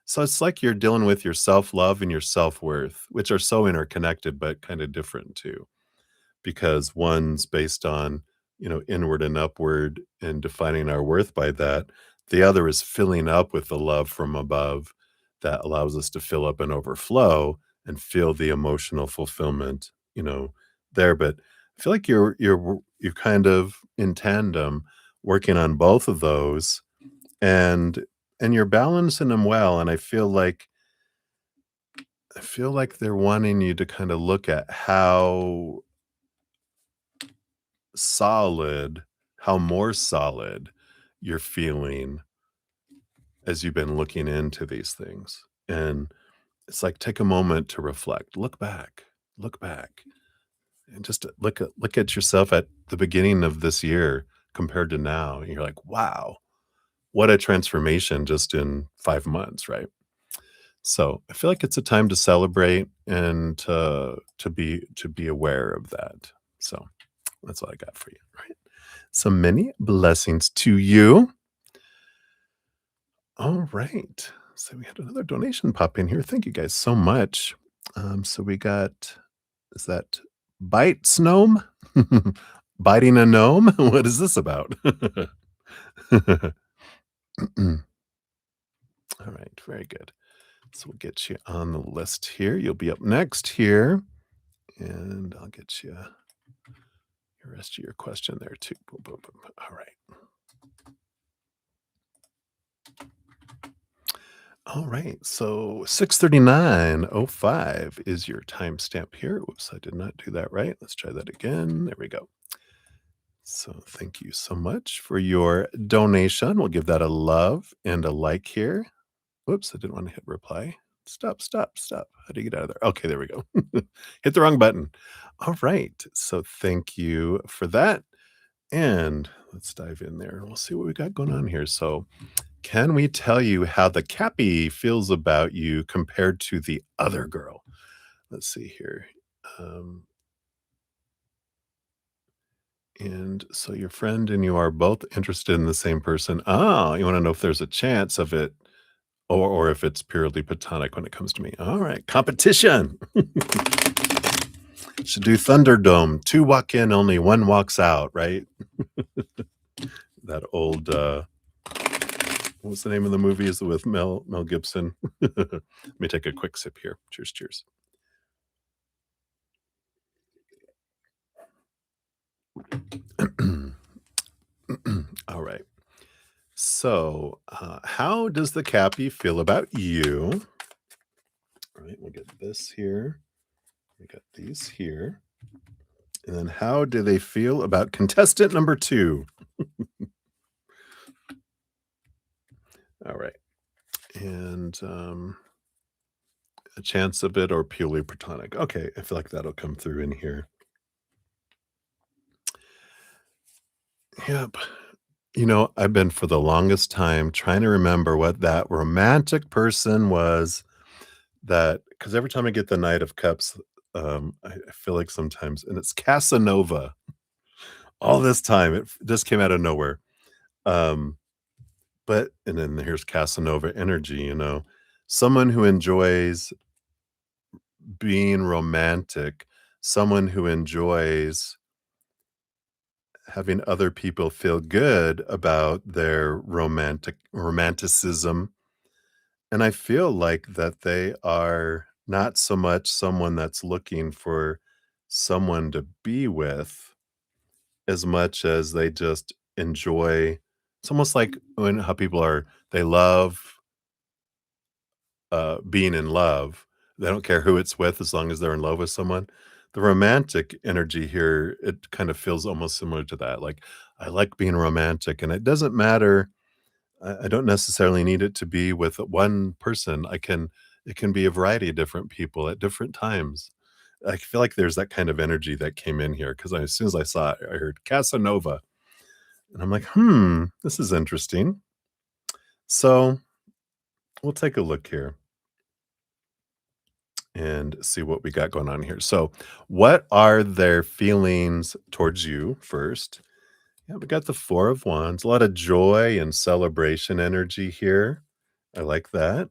So it's like you're dealing with your self-love and your self-worth, which are so interconnected, but kind of different too, because one's based on, inward and upward and defining our worth by that. The other is filling up with the love from above that allows us to fill up and overflow and feel the emotional fulfillment, there. But I feel like you're kind of in tandem working on both of those and you're balancing them well. And I feel like they're wanting you to kind of look at solid how more solid you're feeling as you've been looking into these things. And it's like take a moment to reflect, look back, and just to look at yourself at the beginning of this year compared to now. And you're like, wow, what a transformation just in 5 months, right? So I feel like it's a time to celebrate and to be aware of that. So that's all I got for you. Right. So many blessings to you. All right. So we had another donation pop in here. Thank you guys so much. So we got, is that Bite Gnome? Biting a gnome? What is this about? All right. Very good. So we'll get you on the list here. You'll be up next here. And I'll get you the rest of your question there too. Boom, boom, boom. All right. All right. So 6:39:05 is your timestamp here. Whoops, I did not do that right. Let's try that again. There we go. So thank you so much for your donation. We'll give that a love and a like here. Whoops, I didn't want to hit reply. Stop, stop, stop. How do you get out of there? Okay, there we go. Hit the wrong button. All right. So thank you for that. And let's dive in there and we'll see what we got going on here. So, can we tell you how the Cappy feels about you compared to the other girl? Let's see here. Um, and so your friend and you are both interested in the same person. Oh, you want to know if there's a chance of it or if it's purely platonic when it comes to me. All right, competition. Should do Thunderdome. Two walk in, only one walks out, right? That old what's the name of the movie? Is it with Mel Gibson? Let me take a quick sip here. Cheers, cheers. All right. So, how does the Cappy feel about you? All right, we'll get this here. We got these here. And then how do they feel about contestant number 2? All right. And a chance of it or purely platonic. Okay, I feel like that'll come through in here. Yep. I've been for the longest time trying to remember what that romantic person was that because every time I get the Knight of Cups, I feel like sometimes, and it's Casanova. All this time, it just came out of nowhere. Um, but and then here's Casanova energy, someone who enjoys being romantic, someone who enjoys having other people feel good about their romanticism. And I feel like that they are not so much someone that's looking for someone to be with as much as they just enjoy it's almost like when how people are they love, being in love. They don't care who it's with as long as they're in love with someone. The romantic energy here, it kind of feels almost similar to that, like, I like being romantic, and it doesn't matter I don't necessarily need it to be with one person. It can be a variety of different people at different times. I feel like there's that kind of energy that came in here because as soon as I saw it, I heard Casanova, and I'm like, this is interesting. So we'll take a look here and see what we got going on here. So, what are their feelings towards you first? Yeah, we got the Four of Wands, a lot of joy and celebration energy here. I like that.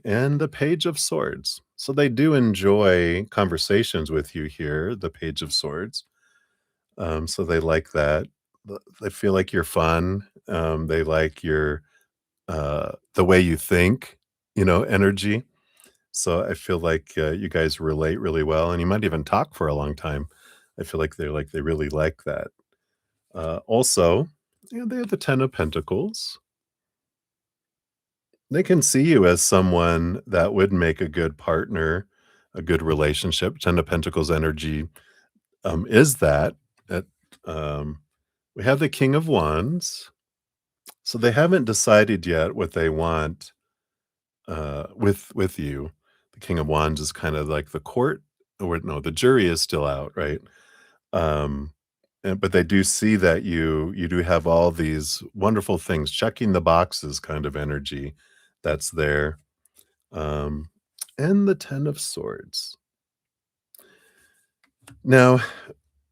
And the Page of Swords. So they do enjoy conversations with you here, the Page of Swords. So they like that. They feel like you're fun. They like your the way you think, energy. So I feel like you guys relate really well, and you might even talk for a long time. I feel like they really like that. Also, they have the Ten of Pentacles. They can see you as someone that would make a good partner, a good relationship. Ten of Pentacles energy, is that. That, um, we have the King of Wands, so they haven't decided yet what they want, with you. The King of Wands is kind of like the court or no, the jury is still out, right? Um, but they do see that you do have all these wonderful things, checking the boxes kind of energy that's there. Um, and the Ten of Swords. Now,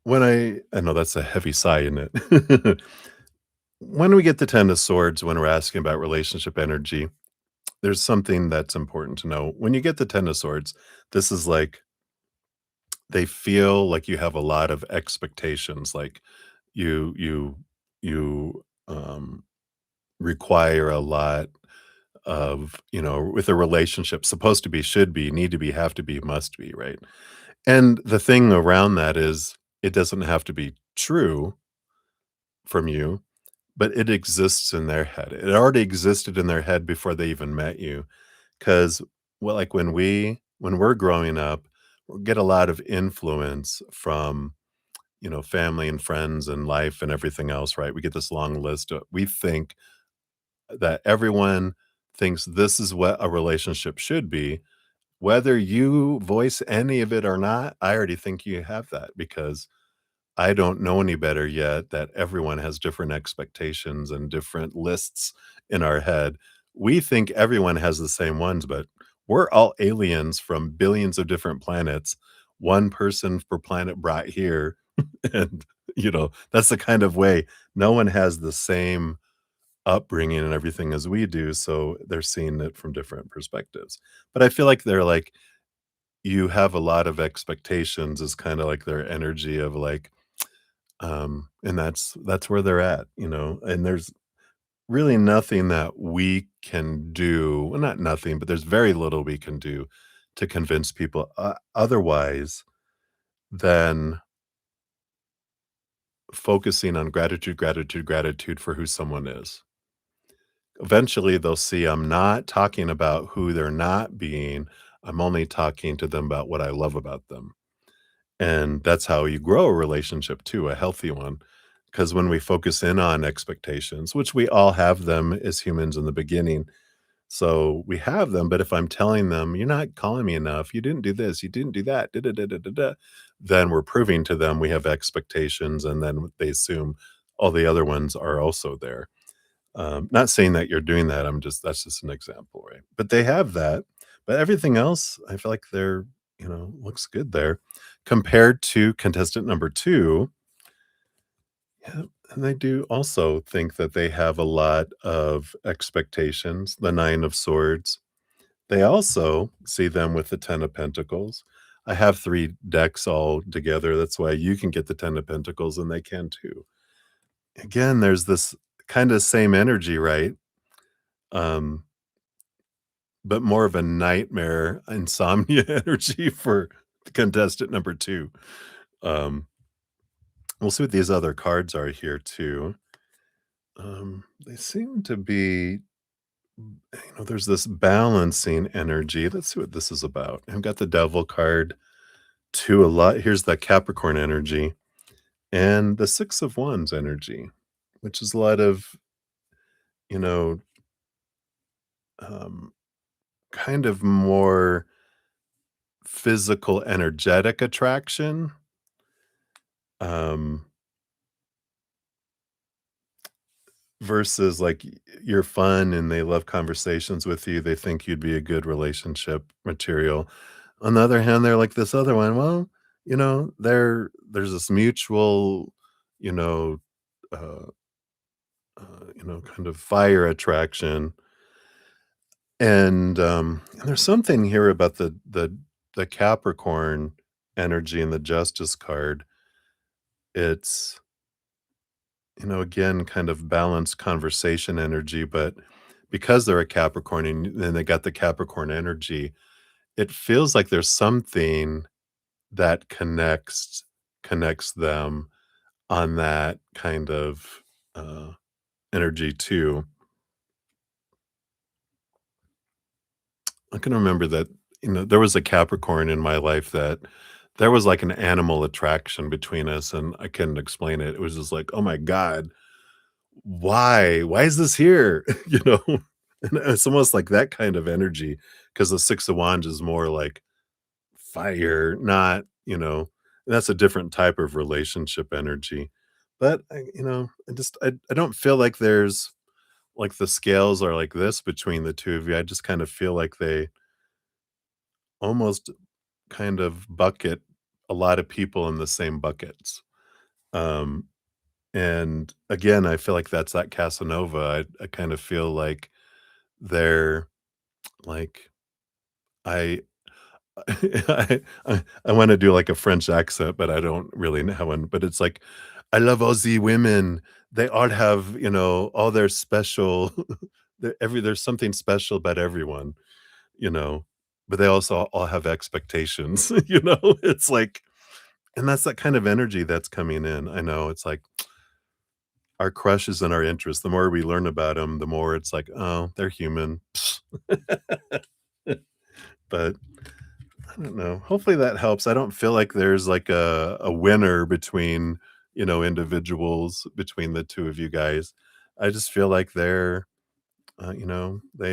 when I know that's a heavy sigh, isn't it? When we get the Ten of Swords, when we're asking about relationship energy, there's something that's important to know. When you get the Ten of Swords, this is like they feel like you have a lot of expectations, like you require a lot of, with a relationship, supposed to be, should be, need to be, have to be, must be, right? And the thing around that is it doesn't have to be true from you, but it exists in their head. It already existed in their head before they even met you. Because well, like when we're growing up, we get a lot of influence from family and friends and life and everything else, right? We get this long list. We think that everyone thinks this is what a relationship should be. Whether you voice any of it or not, I already think you have that because I don't know any better yet that everyone has different expectations and different lists in our head. We think everyone has the same ones, but we're all aliens from billions of different planets. One person per planet brought here. And, that's the kind of way no one has the same upbringing and everything as we do. So they're seeing it from different perspectives. But I feel like they're like, you have a lot of expectations is kind of like their energy of like, and that's where they're at, and there's really nothing that we can do, well, not nothing, but there's very little we can do to convince people otherwise than focusing on gratitude, gratitude, gratitude for who someone is. Eventually, they'll see I'm not talking about who they're not being. I'm only talking to them about what I love about them. And that's how you grow a relationship too, a healthy one. Because when we focus in on expectations, which we all have them as humans in the beginning, so we have them, but if I'm telling them, "You're not calling me enough, you didn't do this, you didn't do that, da da da da da da," then we're proving to them we have expectations, and then they assume all the other ones are also there. Not saying that you're doing that, that's just an example, right? But they have that, but everything else, I feel like they're, looks good there. Compared to contestant number 2, yeah, and I do also think that they have a lot of expectations, the 9 of swords. They also see them with the 10 of pentacles. I have 3 decks all together, that's why you can get the 10 of pentacles and they can too. Again, there's this kinda same energy, right? Um, but more of a nightmare, insomnia energy for contestant number 2. Um, we'll see what these other cards are here too. They seem to be, there's this balancing energy. Let's see what this is about. I've got the devil card to a lot. Here's the Capricorn energy and the 6 of wands energy, which is a lot of, you know, um, kind of more physical, energetic attraction. Um, Versus like you're fun and they love conversations with you. They think you'd be a good relationship material. On the other hand, they're like this other one. Well, there's this mutual, you know, uh, kind of fire attraction. And there's something here about the Capricorn energy and the Justice card. It's, again, kind of balanced conversation energy, but because they're a Capricorn and they got the Capricorn energy, it feels like there's something that connects them on that kind of, uh, energy too. I can remember that, there was a Capricorn in my life that there was like an animal attraction between us, and I couldn't explain it. It was just like, "Oh my god, why? Why is this here?" You know? And it's almost like that kind of energy, because the 6 of wands is more like fire, not, that's a different type of relationship energy. But I don't feel like there's like the scales are like this between the 2 of you. I just kind of feel like they almost kind of bucket a lot of people in the same buckets. Um, and again, I feel like that's that Casanova. I kind of feel like they're like I I wanna do like a French accent, but I don't really know one, but it's like, "I love Aussie women. They all have, all their special there's something special about everyone," you know? But they also all have expectations, you know? It's like, and that's that kind of energy that's coming in. I know, it's like our crushes and our interests, the more we learn about them, the more it's like, "Oh, they're human." But I don't know. Hopefully that helps. I don't feel like there's like a winner between, individuals between the 2 of you guys. I just feel like they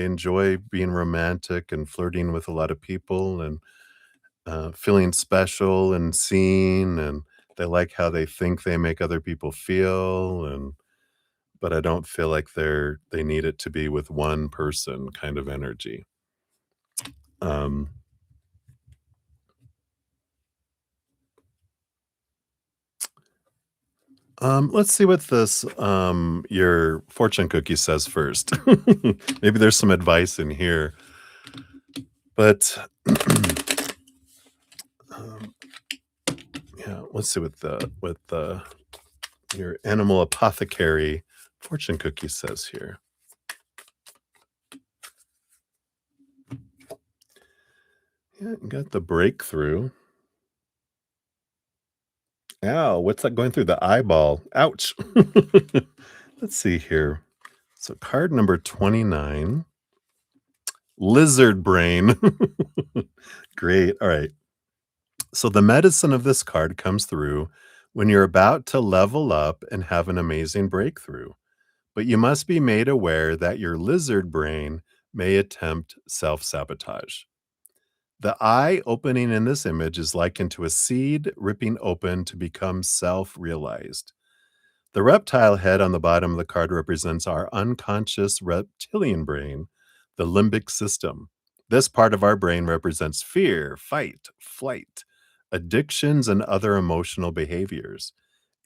enjoy being romantic and flirting with a lot of people and, feeling special and seen, and they like how they think they make other people feel, but I don't feel like they need it to be with one person kind of energy. Um let's see what your fortune cookie says first. Maybe there's some advice in here, but um, yeah, let's see what the your animal apothecary fortune cookie says here. Yeah, you got the breakthrough. Ow, what's that going through the eyeball? Ouch. Let's see here. So card number 29, lizard brain. Great. All right. So the medicine of this card comes through when you're about to level up and have an amazing breakthrough. But you must be made aware that your lizard brain may attempt self sabotage. The eye opening in this image is likened to a seed ripping open to become self realized. The reptile head on the bottom of the card represents our unconscious reptilian brain, the limbic system. This part of our brain represents fear, fight, flight, addictions, and other emotional behaviors.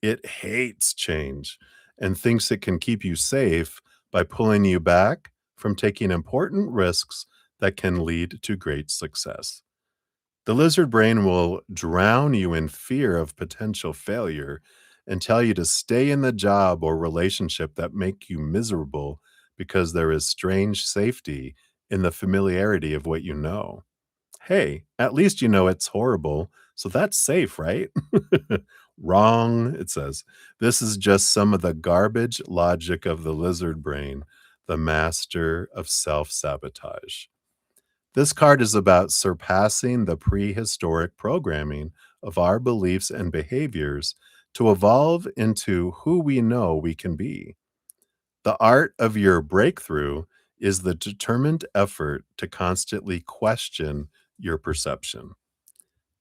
It hates change and thinks it can keep you safe by pulling you back from taking important risks that can lead to great success. The lizard brain will drown you in fear of potential failure and tell you to stay in the job or relationship that make you miserable because there is strange safety in the familiarity of what you know. Hey, at least you know it's horrible, so that's safe, right? Wrong, it says. This is just some of the garbage logic of the lizard brain, the master of self sabotage. This card is about surpassing the prehistoric programming of our beliefs and behaviors to evolve into who we know we can be. The art of your breakthrough is the determined effort to constantly question your perception.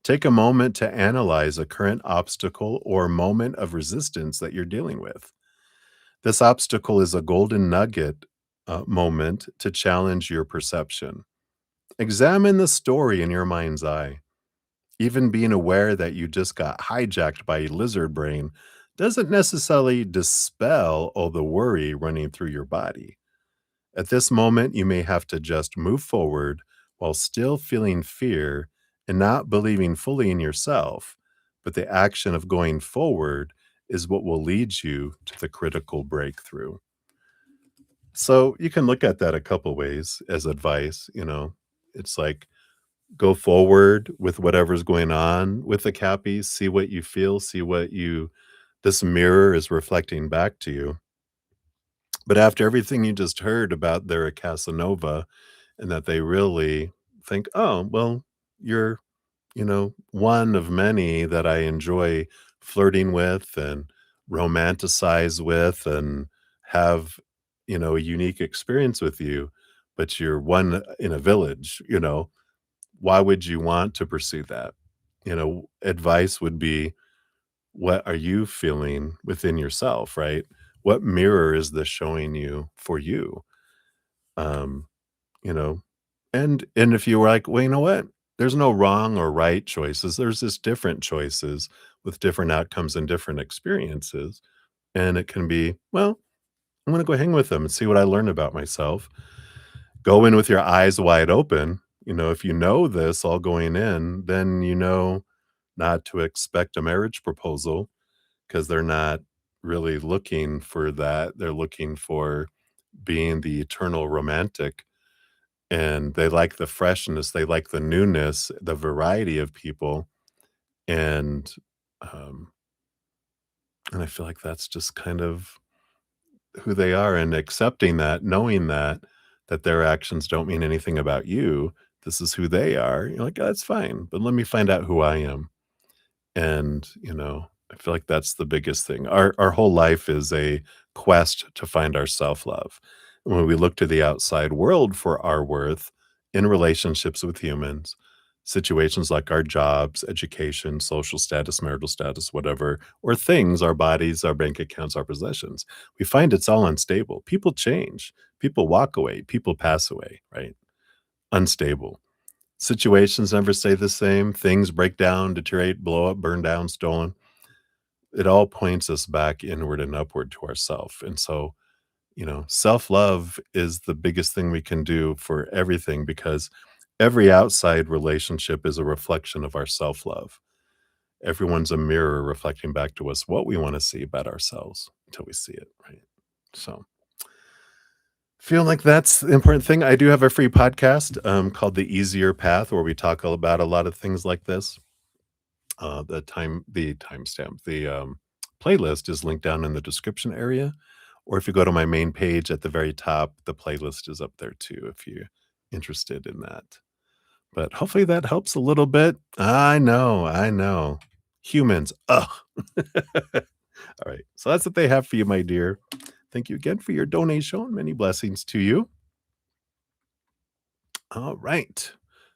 Take a moment to analyze a current obstacle or moment of resistance that you're dealing with. This obstacle is a golden nugget moment to challenge your perception. Examine the story in your mind's eye. Even being aware that you just got hijacked by a lizard brain doesn't necessarily dispel all the worry running through your body. At this moment, you may have to just move forward while still feeling fear and not believing fully in yourself. But the action of going forward is what will lead you to the critical breakthrough. So you can look at that a couple ways as advice. It's like go forward with whatever's going on with the cappy, see what you feel, see what this mirror is reflecting back to you. But after everything you just heard about they're a Casanova and that they really think, "Oh, well, you're, one of many that I enjoy flirting with and romanticize with and have, a unique experience with you, but you're one in a village. Why would you want to pursue that?" Advice would be, what are you feeling within yourself, right? What mirror is this showing you for you? Um, you know, and if you were like, well, you know what? There's no wrong or right choices. There's just different choices with different outcomes and different experiences. And it can be, well, I'm gonna go hang with them and see what I learn about myself. Go in with your eyes wide open. If you know this all going in, then you know not to expect a marriage proposal because they're not really looking for that. They're looking for being the eternal romantic, and they like the freshness, they like the newness, the variety of people, and, um, and I feel like that's just kind of who they are, and accepting that, knowing that their actions don't mean anything about you, this is who they are. You're like, "Oh, that's fine, but let me find out who I am." And, I feel like that's the biggest thing. Our whole life is a quest to find our self-love. When we look to the outside world for our worth in relationships with humans, situations like our jobs, education, social status, marital status, whatever, or things, our bodies, our bank accounts, our possessions, we find it's all unstable. People change, people walk away, people pass away, right? Unstable. Situations never stay the same. Things break down, deteriorate, blow up, burn down, stolen. It all points us back inward and upward to ourself. And so, self-love is the biggest thing we can do for everything because every outside relationship is a reflection of our self-love. Everyone's a mirror reflecting back to us what we want to see about ourselves until we see it, right? So, feel like that's the important thing. I do have a free podcast called The Easier Path where we talk all about a lot of things like this. The timestamp, the playlist is linked down in the description area, or if you go to my main page at the very top, the playlist is up there too if you're interested in that. But hopefully that helps a little bit. I know, I know. Humans, ugh. All right, so that's what they have for you, my dear. Thank you again for your donation. Many blessings to you. All right.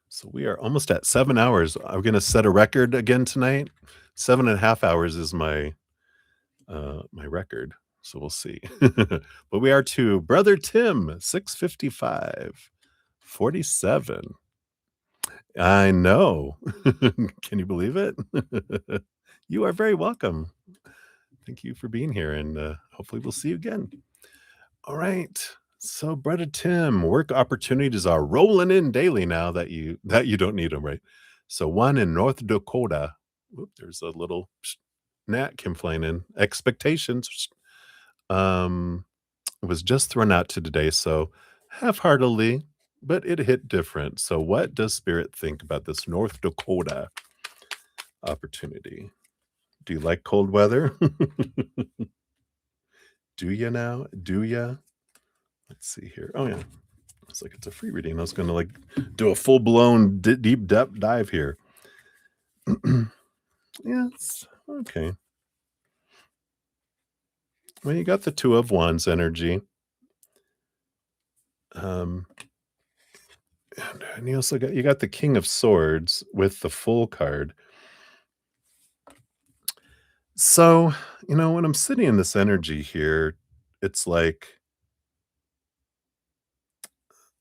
So we are almost at 7 hours. I'm gonna set a record again tonight. 7.5 hours is my record, so we'll see. But we are to Brother Tim, 655, 47. I know. Can you believe it? You are very welcome. Thank you for being here, and, hopefully we'll see you again. All right. So, Brother Tim, work opportunities are rolling in daily now that you don't need them, right? So, one in North Dakota. Whoop, there's a little gnat complaining. Expectations. Um, it was just thrown out to today, so half-heartedly, but it hit different. So, what does Spirit think about this North Dakota opportunity? Do you like cold weather? Do you now? Do you? Let's see here. Oh yeah. It's like it's a free reading. I was gonna like do a full blown deep depth dive here. Yes. Okay. Well, you got the two of wands energy. Um, and you also got the king of swords with the full card. So, when I'm sitting in this energy here, it's like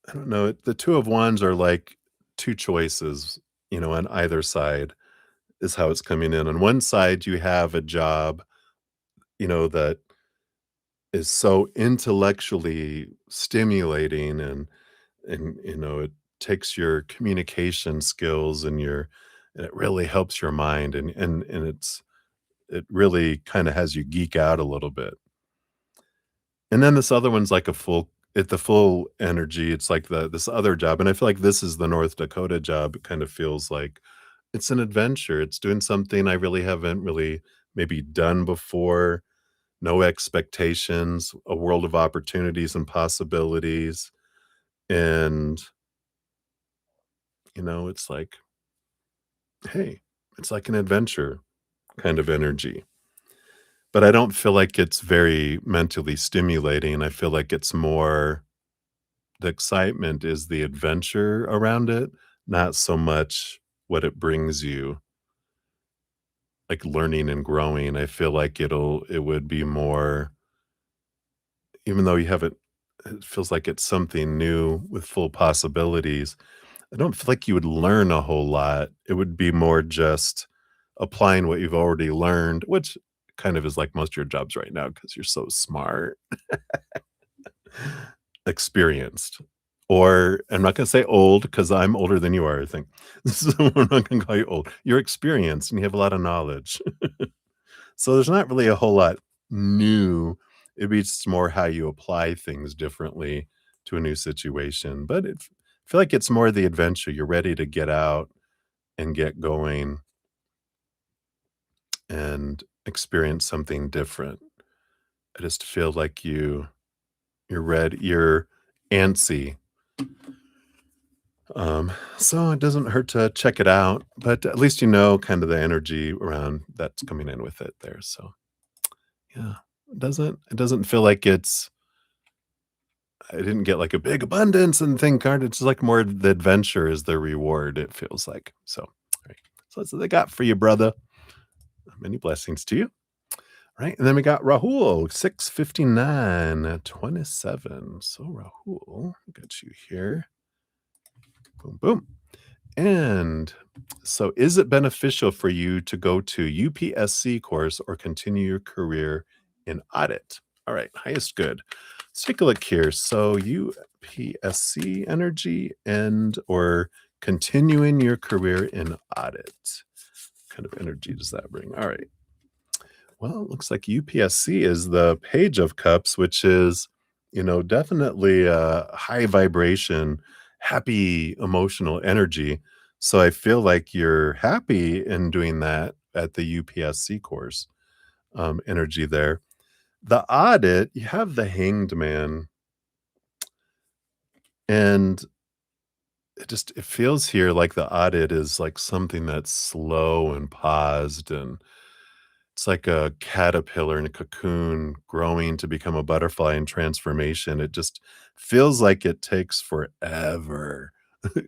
I don't know. The two of wands are like two choices, on either side is how it's coming in. On one side, you have a job, that is so intellectually stimulating and it takes your communication skills and it really helps your mind and it really kind of has you geek out a little bit. And then this other one's like the full energy. It's like this other job. And I feel like this is the North Dakota job. It kind of feels like it's an adventure. It's doing something I really haven't really maybe done before. No expectations, a world of opportunities and possibilities. And, it's like, hey, it's like an adventure kind of energy. But I don't feel like it's very mentally stimulating. I feel like it's more the excitement is the adventure around it, not so much what it brings you, like learning and growing. I feel like it would be more, even though you haven't, it feels like it's something new with full possibilities. I don't feel like you would learn a whole lot. It would be more just applying what you've already learned, which kind of is like most of your jobs right now because you're so smart, experienced. Or I'm not going to say old because I'm older than you are, I think. So I'm not going to call you old. You're experienced and you have a lot of knowledge. So there's not really a whole lot new. It'd be just more how you apply things differently to a new situation. But I feel like it's more the adventure. You're ready to get out and get going and experience something different. I just feel like you're antsy. So it doesn't hurt to check it out, but at least you know kind of the energy around that's coming in with it there. So yeah, it doesn't feel like I didn't get like a big abundance and thing card. It's like more the adventure is the reward, it feels like. So, all right. So that's what they got for you, brother. Many blessings to you. Right. And then we got Rahul, 65927. So Rahul, got you here. Boom, boom. And so is it beneficial for you to go to UPSC course or continue your career in audit? All right, highest good. Let's take a look here. So UPSC energy and or continuing your career in audit. What kind of energy does that bring? All right. Well, it looks like UPSC is the Page of Cups, which is, definitely a high vibration, happy emotional energy. So I feel like you're happy in doing that at the UPSC course, energy there. The audit, you have the Hanged Man, and it feels here like the audit is like something that's slow and paused and it's like a caterpillar in a cocoon growing to become a butterfly in transformation. It just feels like it takes forever,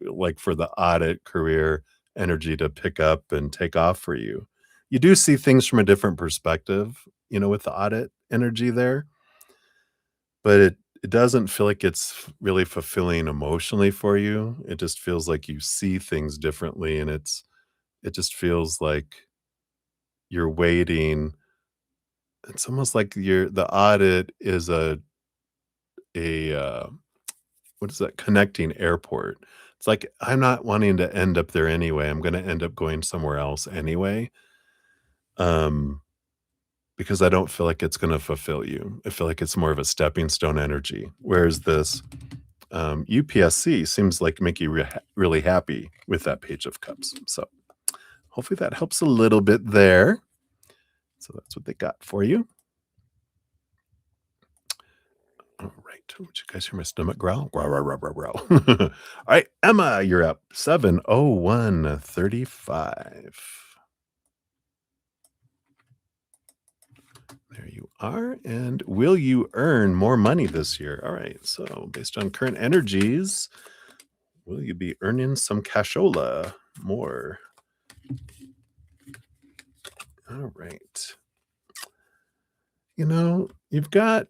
like for the audit career energy to pick up and take off for you. You do see things from a different perspective, with the audit energy there, but it doesn't feel like it's really fulfilling emotionally for you. It just feels like you see things differently and it just feels like you're waiting. It's almost like the audit is a what is that? Connecting airport. It's like, I'm not wanting to end up there anyway, I'm gonna end up going somewhere else anyway, um, because I don't feel like it's gonna fulfill you. I feel like it's more of a stepping stone energy, whereas this, UPSC seems like make you really happy with that Page of Cups. So, hopefully that helps a little bit there. So that's what they got for you. All right. Would you guys hear my stomach growl? Growl, growl, growl, growl, growl. All right, Emma, you're up. 70135. There you are. And will you earn more money this year? All right. So, based on current energies, will you be earning some cashola more? All right. You've got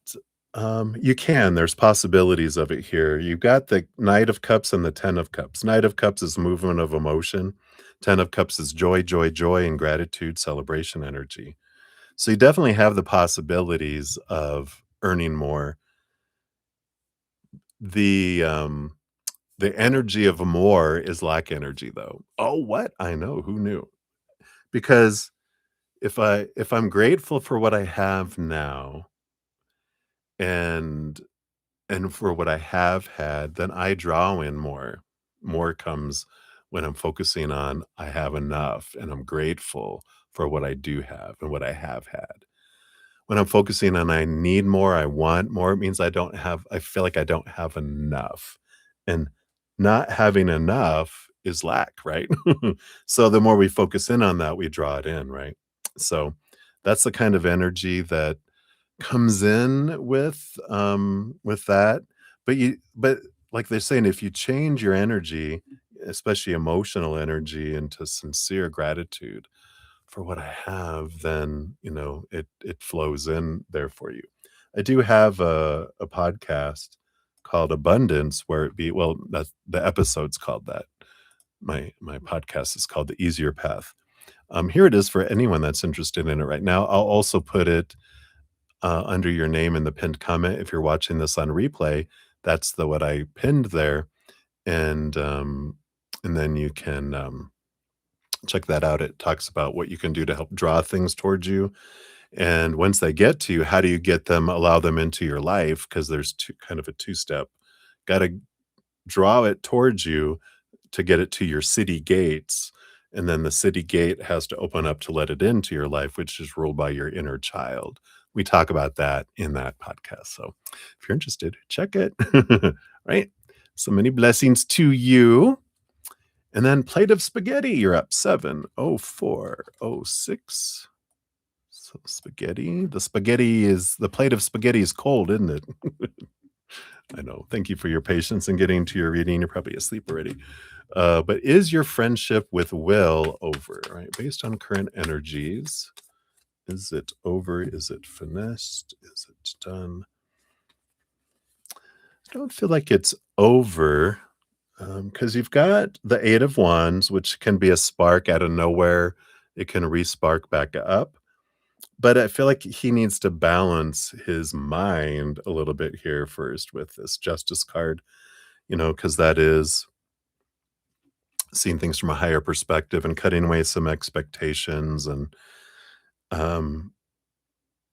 there's possibilities of it here. You've got the Knight of Cups and the 10 of Cups. Knight of Cups is movement of emotion. 10 of Cups is joy, joy, joy, and gratitude, celebration energy. So you definitely have the possibilities of earning more. The energy of more is lack energy though. Oh, what? I know, who knew? Because if I'm grateful for what I have now and for what I have had, then I draw in more. More comes when I'm focusing on I have enough and I'm grateful for what I do have and what I have had. When I'm focusing on I need more, I want more, it means I feel like I don't have enough. And not having enough is lack, right? So the more we focus in on that, we draw it in, right? So that's the kind of energy that comes in with that, but like they're saying, if you change your energy, especially emotional energy, into sincere gratitude for what I have, then, it flows in there for you. I do have a podcast called Abundance where that's the episode's called that. My podcast is called The Easier Path. Here it is for anyone that's interested in it right now. I'll also put it under your name in the pinned comment. If you're watching this on replay, that's what I pinned there, and then you can check that out. It talks about what you can do to help draw things towards you, and once they get to you, how do you get them, allow them into your life? Because there's kind of a two-step. Got to draw it towards you to get it to your city gates. And then the city gate has to open up to let it into your life, which is ruled by your inner child. We talk about that in that podcast. So if you're interested, check it. Right. So many blessings to you. And then plate of spaghetti, you're up 70406. So spaghetti. The plate of spaghetti is cold, isn't it? I know. Thank you for your patience in getting to your reading. You're probably asleep already. But is your friendship with Will over? Right? Based on current energies, is it over? Is it finessed? Is it done? I don't feel like it's over because you've got the Eight of Wands, which can be a spark out of nowhere. It can re-spark back up. But I feel like he needs to balance his mind a little bit here first with this Justice card, because that is seeing things from a higher perspective and cutting away some expectations. And um,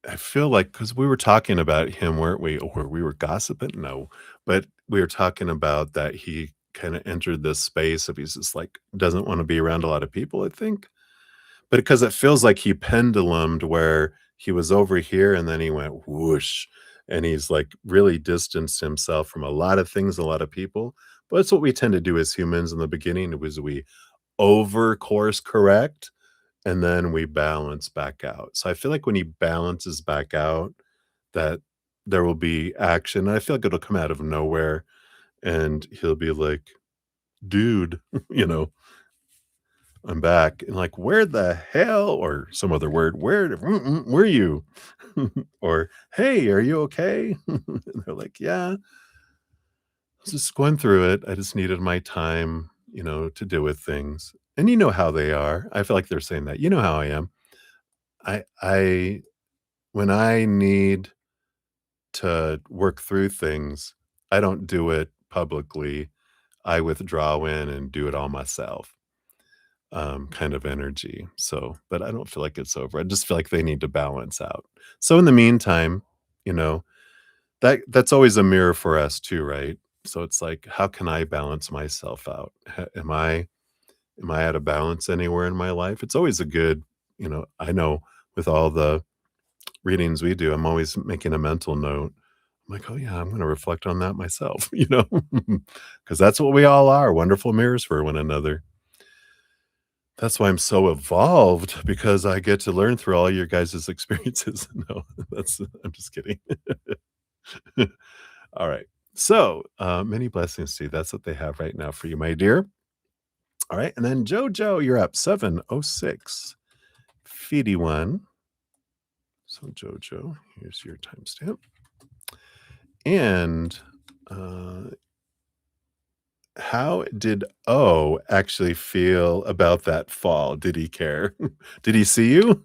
I feel like because we were talking about him, weren't we? Or we were gossiping? No, but we were talking about that he kind of entered this space of he's just like doesn't want to be around a lot of people, I think. But because it feels like he pendulumed where he was over here and then he went whoosh, and he's, like, really distanced himself from a lot of things, a lot of people. But it's what we tend to do as humans in the beginning was we over course correct, and then we balance back out. So I feel like when he balances back out, that there will be action, and I feel like it'll come out of nowhere, and he'll be like, "Dude," you know, I'm back, and like, "Where the hell," or some other word, were you?" Or, "Hey, are you okay?" And they're like, "Yeah, I was just going through it. I just needed my time, to deal with things." And you know how they are. I feel like they're saying that. You know how I am. I when I need to work through things, I don't do it publicly. I withdraw in and do it all myself. Kind of energy. So, but I don't feel like it's over. I just feel like they need to balance out. So in the meantime, you know, that's always a mirror for us too, right? So it's like, how can I balance myself out? Am I out of balance anywhere in my life? It's always a good, I know with all the readings we do, I'm always making a mental note. I'm like, oh yeah, I'm going to reflect on that myself, because that's what we all are, wonderful mirrors for one another. That's why I'm so evolved because I get to learn through all your guys' experiences. No, I'm just kidding. All right. So, many blessings to you. That's what they have right now for you, my dear. All right. And then Jojo, you're up 706. Feedy one. So, Jojo, here's your timestamp. And uh, how did O actually feel about that fall? Did he care? Did he see you?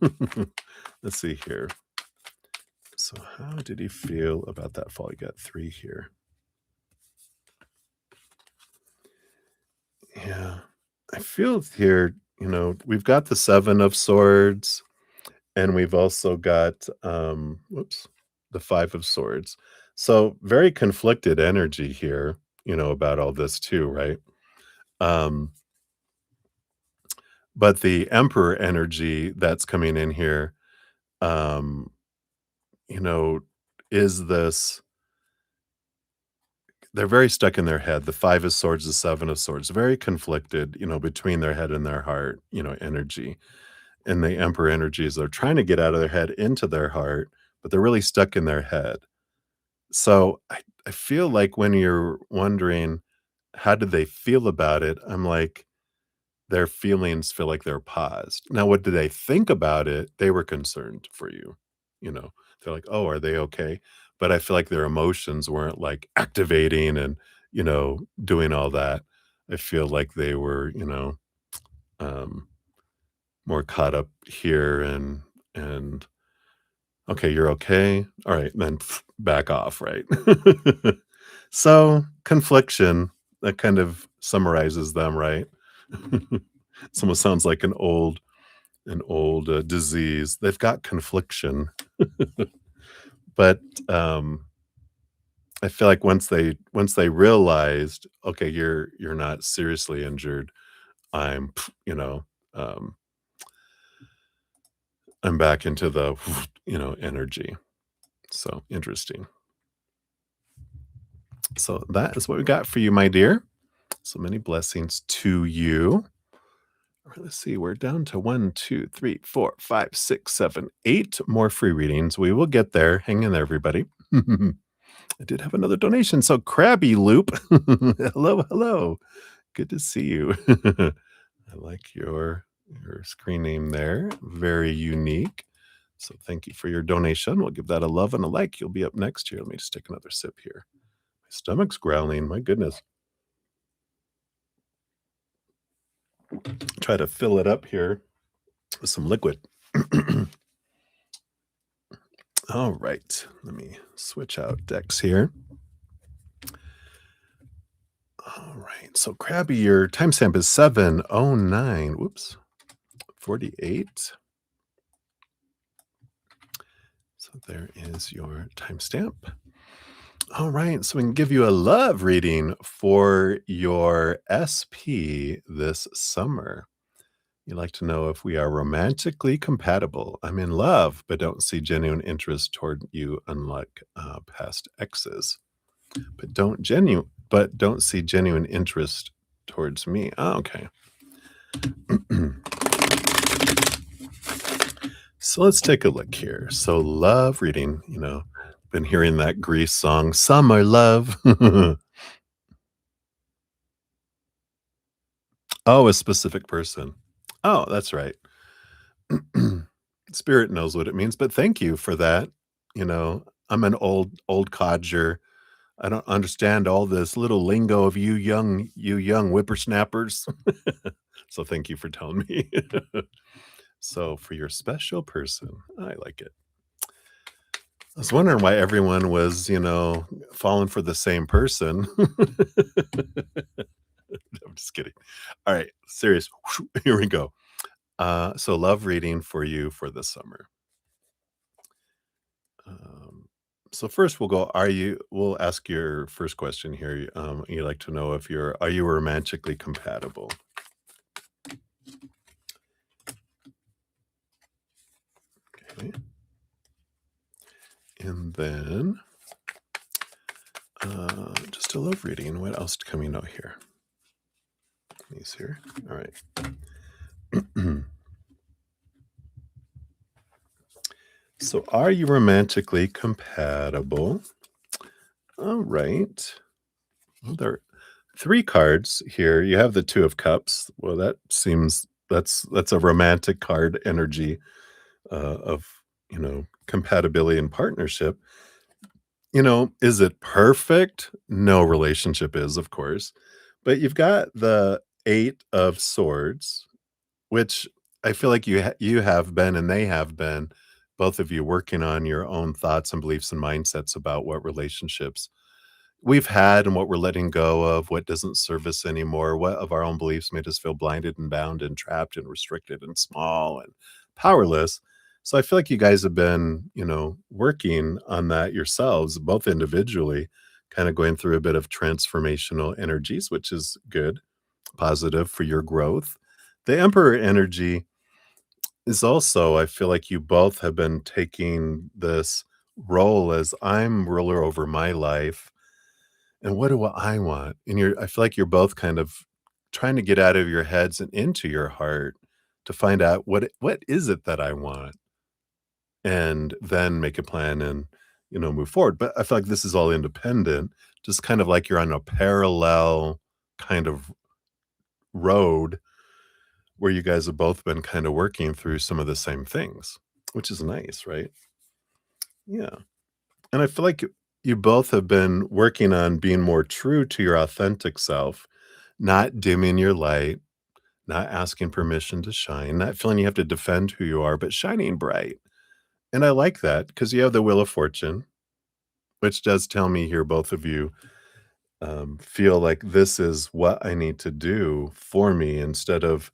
Let's see here. So how did he feel about that fall? You got 3 here. Yeah. I feel here, we've got the 7 of swords, and we've also got, the 5 of swords. So very conflicted energy here, about all this too, right? Um, but the emperor energy that's coming in here, um, you know, is this they're very stuck in their head. The 5 of swords, the 7 of swords, very conflicted, between their head and their heart, energy. And the emperor energy is they're trying to get out of their head into their heart, but they're really stuck in their head. So I feel like when you're wondering, how did they feel about it? I'm like, their feelings feel like they're paused. Now, what do they think about it? They were concerned for you. You know, they're like, oh, are they okay? But I feel like their emotions weren't like activating and, doing all that. I feel like they were, um, more caught up here and okay, you're okay. All right, then back off, right? So confliction, that kind of summarizes them, right? It's almost sounds like an old disease. They've got confliction, but I feel like once they realized, okay, you're not seriously injured. I'm, um, I'm back into the, energy. So interesting. So that is what we got for you, my dear. So many blessings to you. All right, let's see. We're down to one, two, three, four, five, six, seven, eight more free readings. We will get there. Hang in there, everybody. I did have another donation. So, Krabby Loop. Hello, hello. Good to see you. I like your screen name there. Very unique. So thank you for your donation. We'll give that a love and a like. You'll be up next here. Let me just take another sip here. My stomach's growling. My goodness. Try to fill it up here with some liquid. All right. Let me switch out decks here. All right. So Krabby, your timestamp is 7:09. Whoops. 48. So there is your timestamp. All right. So we can give you a love reading for your SP this summer. You'd like to know if we are romantically compatible. I'm in love, but don't see genuine interest toward you, unlike past exes. But don't see genuine interest towards me. Oh, okay. So let's take a look here. So love reading, been hearing that Grease song, Summer Love. Oh, a specific person. Oh, that's right. Spirit knows what it means, but thank you for that. I'm an old codger. I don't understand all this little lingo of you young whippersnappers. So thank you for telling me. So for your special person, I like it. I was wondering why everyone was, falling for the same person. I'm just kidding. All right, serious. Here we go. So love reading for you for the summer. So first we'll ask your first question here. You'd like to know if are you romantically compatible? Okay. And then just a love reading. What else coming out here? These here. All right. So are you romantically compatible? All right. Well, there are three cards here. You have the Two of Cups. Well, that's a romantic card energy of compatibility and partnership. Is it perfect? No relationship is, of course. But you've got the Eight of Swords, which I feel like you have been and they have been, both of you working on your own thoughts and beliefs and mindsets about what relationships we've had and what we're letting go of, what doesn't serve us anymore, what of our own beliefs made us feel blinded and bound and trapped and restricted and small and powerless. So I feel like you guys have been, working on that yourselves, both individually, kind of going through a bit of transformational energies, which is good, positive for your growth. The Emperor energy is also, I feel like you both have been taking this role as I'm ruler over my life and what do I want? And I feel like you're both kind of trying to get out of your heads and into your heart to find out what is it that I want, and then make a plan and move forward. But I feel like this is all independent, just kind of like you're on a parallel kind of road where you guys have both been kind of working through some of the same things, which is nice, right? Yeah. And I feel like you both have been working on being more true to your authentic self, not dimming your light, not asking permission to shine, not feeling you have to defend who you are, but shining bright. And I like that because you have the Wheel of Fortune, which does tell me here, both of you feel like this is what I need to do for me instead of,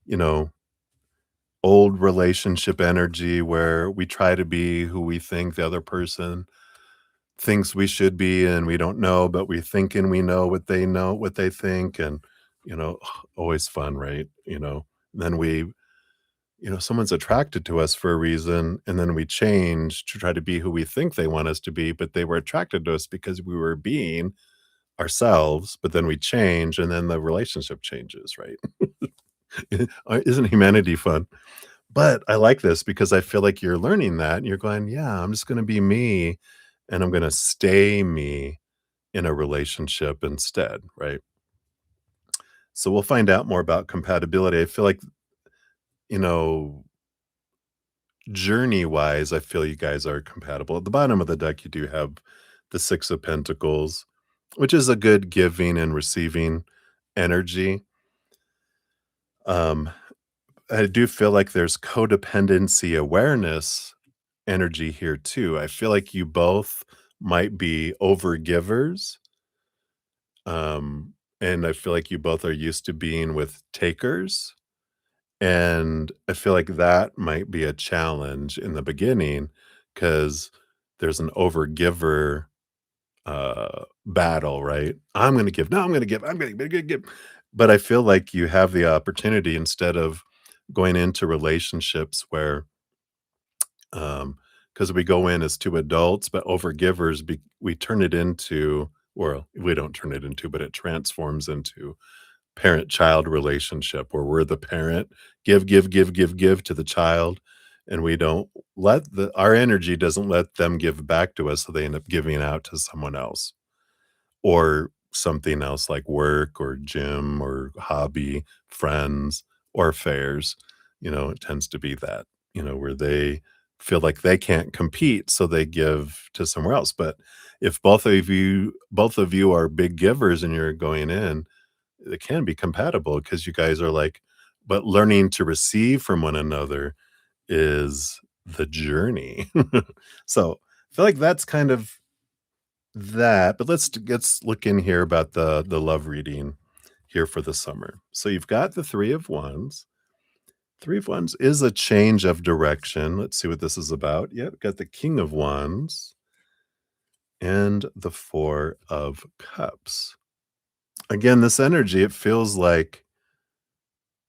you know, old relationship energy where we try to be who we think the other person thinks we should be and we don't know, but we think and we know what they think. And, always fun, right? Then someone's attracted to us for a reason, and then we change to try to be who we think they want us to be, but they were attracted to us because we were being ourselves, but then we change and then the relationship changes, right? Isn't humanity fun? But I like this because I feel like you're learning that and you're going, yeah, I'm just going to be me and I'm going to stay me in a relationship instead, right? So we'll find out more about compatibility. I feel like, you know, journey wise, I feel you guys are compatible. At the bottom of the deck, you do have the Six of Pentacles, which is a good giving and receiving energy. Um, I do feel like there's codependency awareness energy here too. I feel like you both might be overgivers. And I feel like you both are used to being with takers. And I feel like that might be a challenge in the beginning because there's an overgiver battle, right? I'm gonna give, no, I'm gonna give, I'm gonna give. But I feel like you have the opportunity instead of going into relationships where because we go in as 2 adults, but overgivers, we turn it into, or we don't turn it into, but it transforms into parent-child relationship where we're the parent, give, give, give, give, give to the child, and we don't let our energy doesn't let them give back to us, so they end up giving out to someone else or something else like work or gym or hobby, friends, or affairs. It tends to be that, where they feel like they can't compete, so they give to somewhere else. But if both of you are big givers and you're going in, it can be compatible because you guys are like, but learning to receive from one another is the journey. So I feel like that's kind of that, but let's look in here about the love reading here for the summer. So you've got the 3 of Wands. 3 of Wands is a change of direction. Let's see what this is about. Yep, got the King of Wands and the 4 of Cups. Again, this energy, it feels like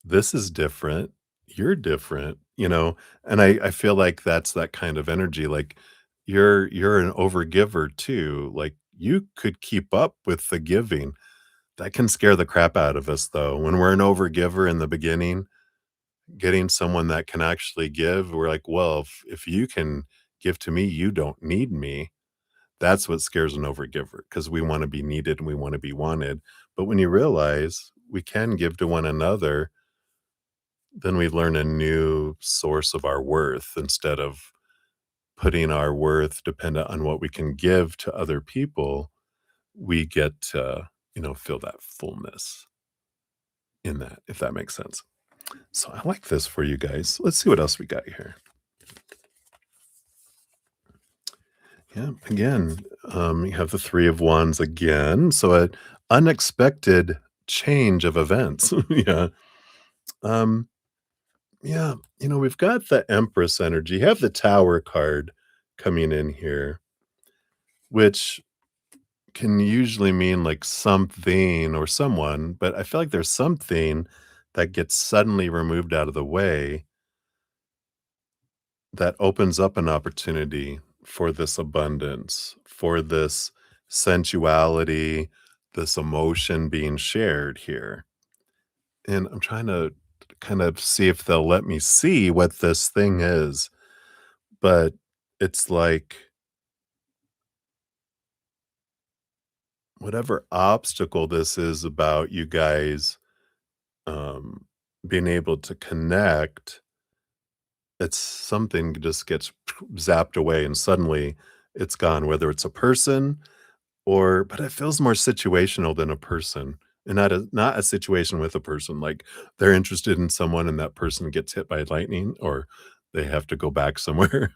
this is different. You're different, and I feel like that's that kind of energy. Like you're an overgiver too. Like you could keep up with the giving. That can scare the crap out of us though. When we're an overgiver in the beginning, getting someone that can actually give, we're like, well, if you can give to me, you don't need me. That's what scares an overgiver because we want to be needed and we want to be wanted. But when you realize we can give to one another, then we learn a new source of our worth instead of putting our worth dependent on what we can give to other people. We get to, feel that fullness in that, if that makes sense. So I like this for you guys. Let's see what else we got here. Yeah, again, you have the 3 of Wands again. So an unexpected change of events. Yeah. Um, yeah, we've got the Empress energy. You have the Tower card coming in here, which can usually mean like something or someone, but I feel like there's something that gets suddenly removed out of the way that opens up an opportunity for this abundance, for this sensuality, this emotion being shared here. And I'm trying to kind of see if they'll let me see what this thing is, but it's like whatever obstacle this is about you guys um, being able to connect, it's something just gets zapped away and suddenly it's gone, whether it's a person but it feels more situational than a person and not a situation with a person. Like they're interested in someone and that person gets hit by lightning or they have to go back somewhere.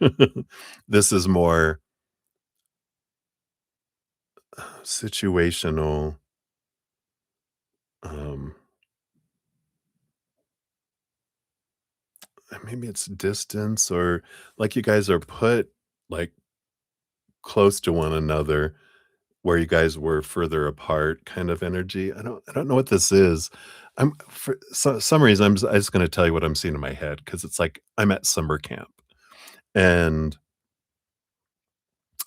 This is more situational. Um, Maybe it's distance or like you guys are put like close to one another where you guys were further apart kind of energy. I don't know what this is. For some reason I just going to tell you what I'm seeing in my head because it's like I'm at summer camp and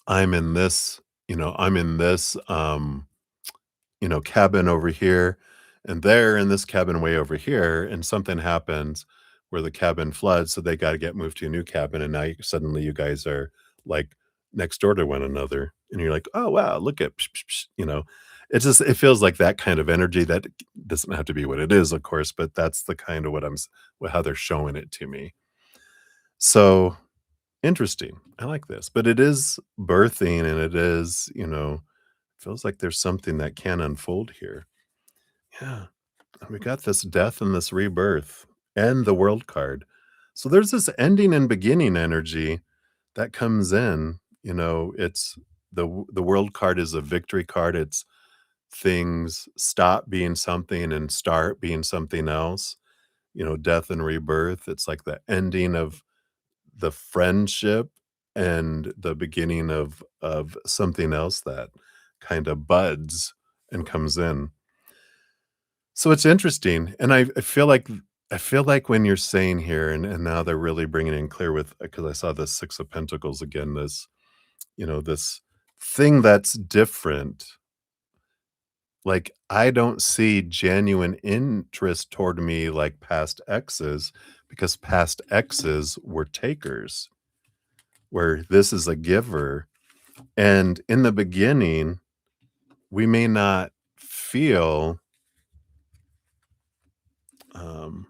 I'm in this, I'm in this cabin over here, and they're in this cabin way over here, and something happens where the cabin floods, so they gotta get moved to a new cabin, and now suddenly you guys are, like, next door to one another, and you're like, "Oh, wow, look at psh, psh, psh," it feels like that kind of energy that doesn't have to be what it is, of course, but that's the kind of what how they're showing it to me. So, interesting. I like this, but it is birthing, and it is, feels like there's something that can unfold here. Yeah. And we got this death and this rebirth and the world card. So there's this ending and beginning energy that comes in. It's the world card is a victory card. It's things stop being something and start being something else. Death and rebirth. It's like the ending of the friendship and the beginning of something else that kind of buds and comes in. So it's interesting, and I feel like when you're saying here, and now they're really bringing in clear with because I saw the 6 of Pentacles again, this thing that's different. Like, I don't see genuine interest toward me like past exes, because past exes were takers, where this is a giver, and in the beginning, we may not feel, um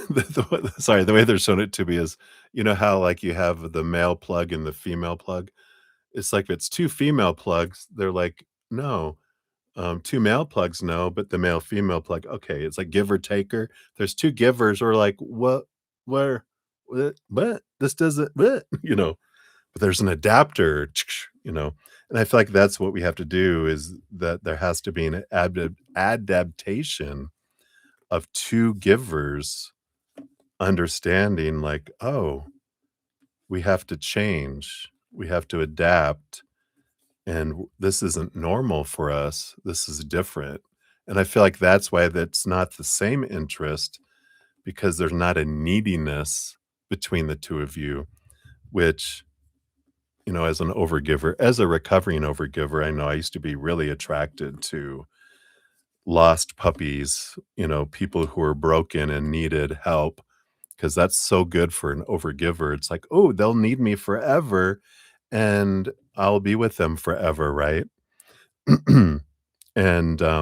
the way they're showing it to me is, how, like, you have the male plug and the female plug? It's like, if it's 2 female plugs, they're like, "No." 2 male plugs, "No," but the male female plug, okay, it's like giver taker. There's 2 givers, we're like, "What? Where? What? This doesn't what?" But there's an adapter, and I feel like that's what we have to do, is that there has to be an adaptation of 2 givers understanding, like, "Oh, we have to change. We have to adapt, and this isn't normal for us. This is different." And I feel like that's why that's not the same interest, because there's not a neediness between the 2 of you, which, as an overgiver, as a recovering overgiver, I know I used to be really attracted to lost puppies, people who were broken and needed help, 'cause that's so good for an overgiver. It's like, "Oh, they'll need me forever, and I'll be with them forever," right? And,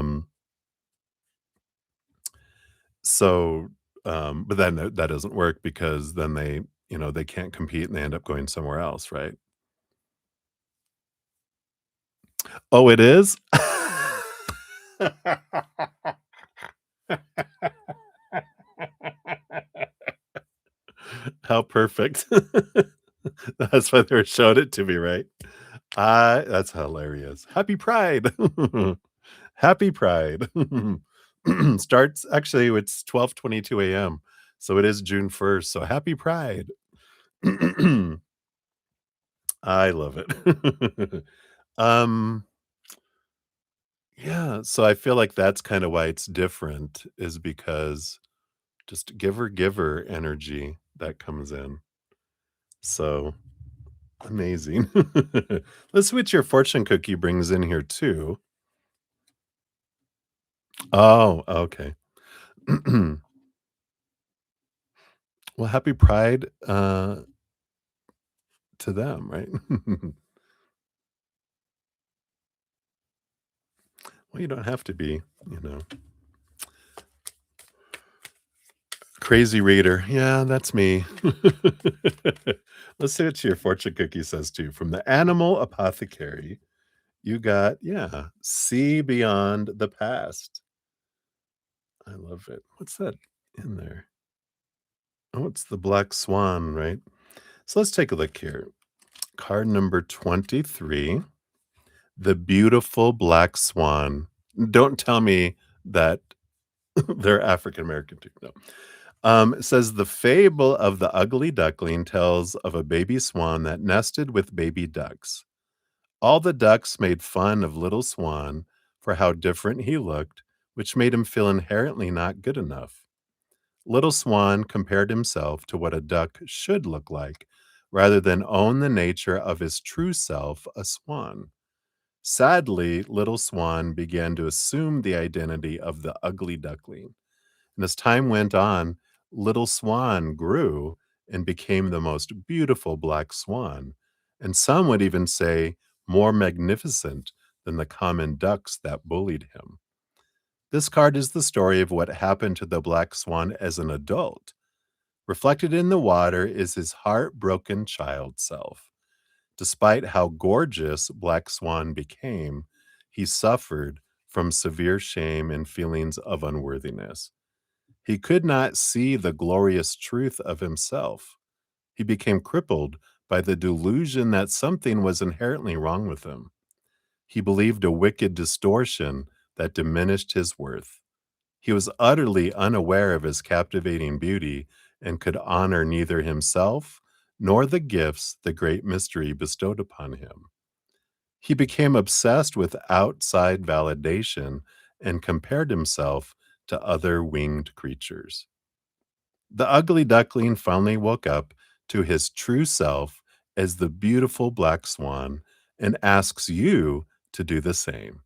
so, but then that doesn't work, because then they can't compete and they end up going somewhere else, right? Oh, it is? How perfect. That's why they were showing it to me, right? That's hilarious. Happy Pride. Happy Pride. Starts actually, it's 12:22 AM, so it is June 1st, so happy Pride. I love it. Um, yeah, so I feel like that's kinda why it's different, is because just giver energy that comes in. So, amazing. Let's see what your fortune cookie brings in here too. Oh, okay. Well, happy Pride, to them, right? Well, you don't have to be, you know. Crazy reader. Yeah, that's me. Let's see what your fortune cookie says too. From the animal apothecary, you got, yeah, see beyond the past. I love it. What's that in there? Oh, it's the black swan, right? So let's take a look here. Card number 23, the beautiful black swan. Don't tell me that they're African American too. No. It says the fable of the ugly duckling tells of a baby swan that nested with baby ducks. All the ducks made fun of little swan for how different he looked, which made him feel inherently not good enough. Little Swan compared himself to what a duck should look like, rather than own the nature of his true self, a swan. Sadly, little Swan began to assume the identity of the ugly duckling. And as time went on, little Swan grew and became the most beautiful black swan. And some would even say more magnificent than the common ducks that bullied him. This card is the story of what happened to the black swan as an adult. Reflected in the water is his heartbroken child self. Despite how gorgeous Black Swan became, he suffered from severe shame and feelings of unworthiness. He could not see the glorious truth of himself. He became crippled by the delusion that something was inherently wrong with him. He believed a wicked distortion that diminished his worth. He was utterly unaware of his captivating beauty and could honor neither himself nor the gifts the great mystery bestowed upon him. He became obsessed with outside validation and compared himself to other winged creatures. The ugly duckling finally woke up to his true self as the beautiful black swan and asks you to do the same.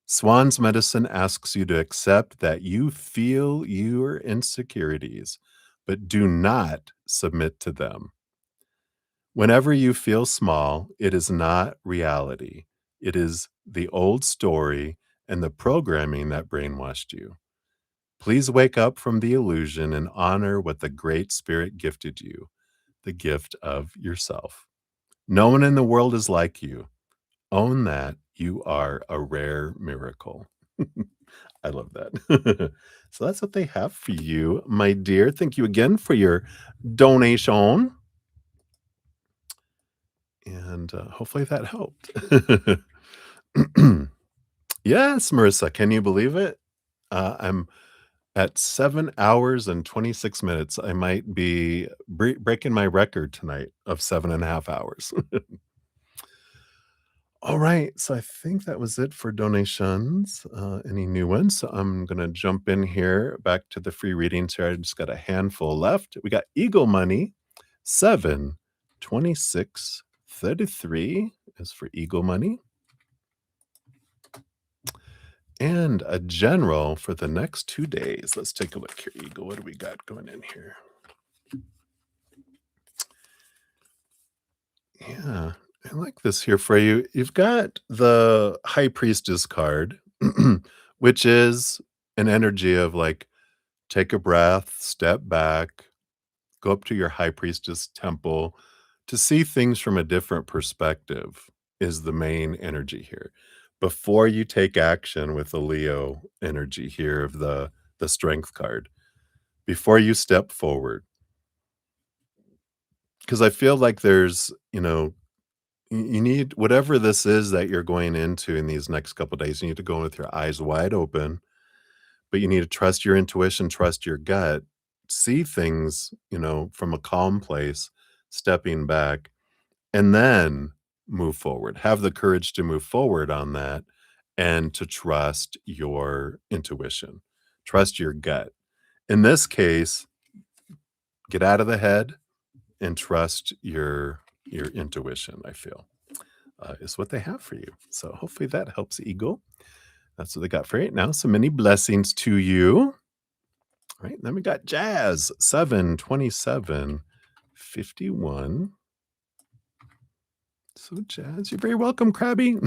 Swan's medicine asks you to accept that you feel your insecurities, but do not submit to them. Whenever you feel small, it is not reality. It is the old story and the programming that brainwashed you. Please wake up from the illusion and honor what the Great Spirit gifted you, the gift of yourself. No one in the world is like you. Own that you are a rare miracle. I love that. So that's what they have for you, my dear. Thank you again for your donation. And hopefully that helped. Yes, Marissa, can you believe it? I'm at 7 hours and 26 minutes. I might be breaking my record tonight of 7.5 hours. All right, so I think that was it for donations. Any new ones? So I'm gonna jump in here back to the free readings here. I just got a handful left. We got Eagle Money, 72633 is for Eagle Money. And a general for the next 2 days. Let's take a look here, Eagle. What do we got going in here? Yeah, I like this here for you. You've got the High Priestess card, which is an energy of like, take a breath, step back, go up to your High Priestess temple to see things from a different perspective, is the main energy here. Before you take action with the Leo energy here of the Strength card, before you step forward, because I feel like there's, you need whatever this is that you're going into in these next couple days, you need to go in with your eyes wide open, but you need to trust your intuition, trust your gut, see things, from a calm place, stepping back, and then move forward. Have the courage to move forward on that and to trust your intuition, trust your gut. In this case, get out of the head and trust your intuition, I feel, is what they have for you. So hopefully that helps, Eagle. That's what they got for you now. So many blessings to you. All right, then we got Jazz, 72751. So Jazz, you're very welcome, Krabby.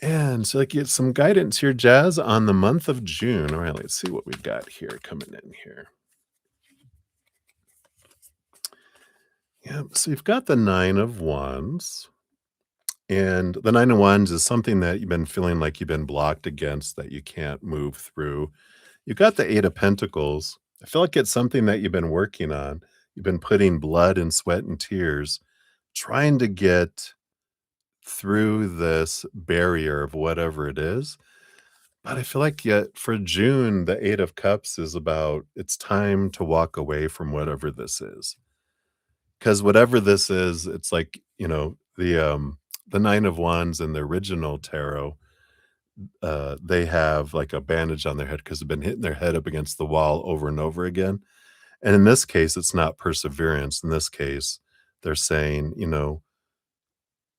And so, like, get some guidance here, Jazz, on the month of June. All right, let's see what we got here coming in here. Yeah, so you've got the Nine of Wands. And the Nine of Wands is something that you've been feeling like you've been blocked against, that you can't move through. You got the Eight of Pentacles. I feel like it's something that you've been working on. You've been putting blood and sweat and tears, trying to get through this barrier of whatever it is. But I feel like yet for June, the Eight of Cups is about it's time to walk away from whatever this is. Because whatever this is, it's like, the Nine of Wands in the original tarot, they have like a bandage on their head because they've been hitting their head up against the wall over and over again. And in this case, it's not perseverance. In this case, they're saying,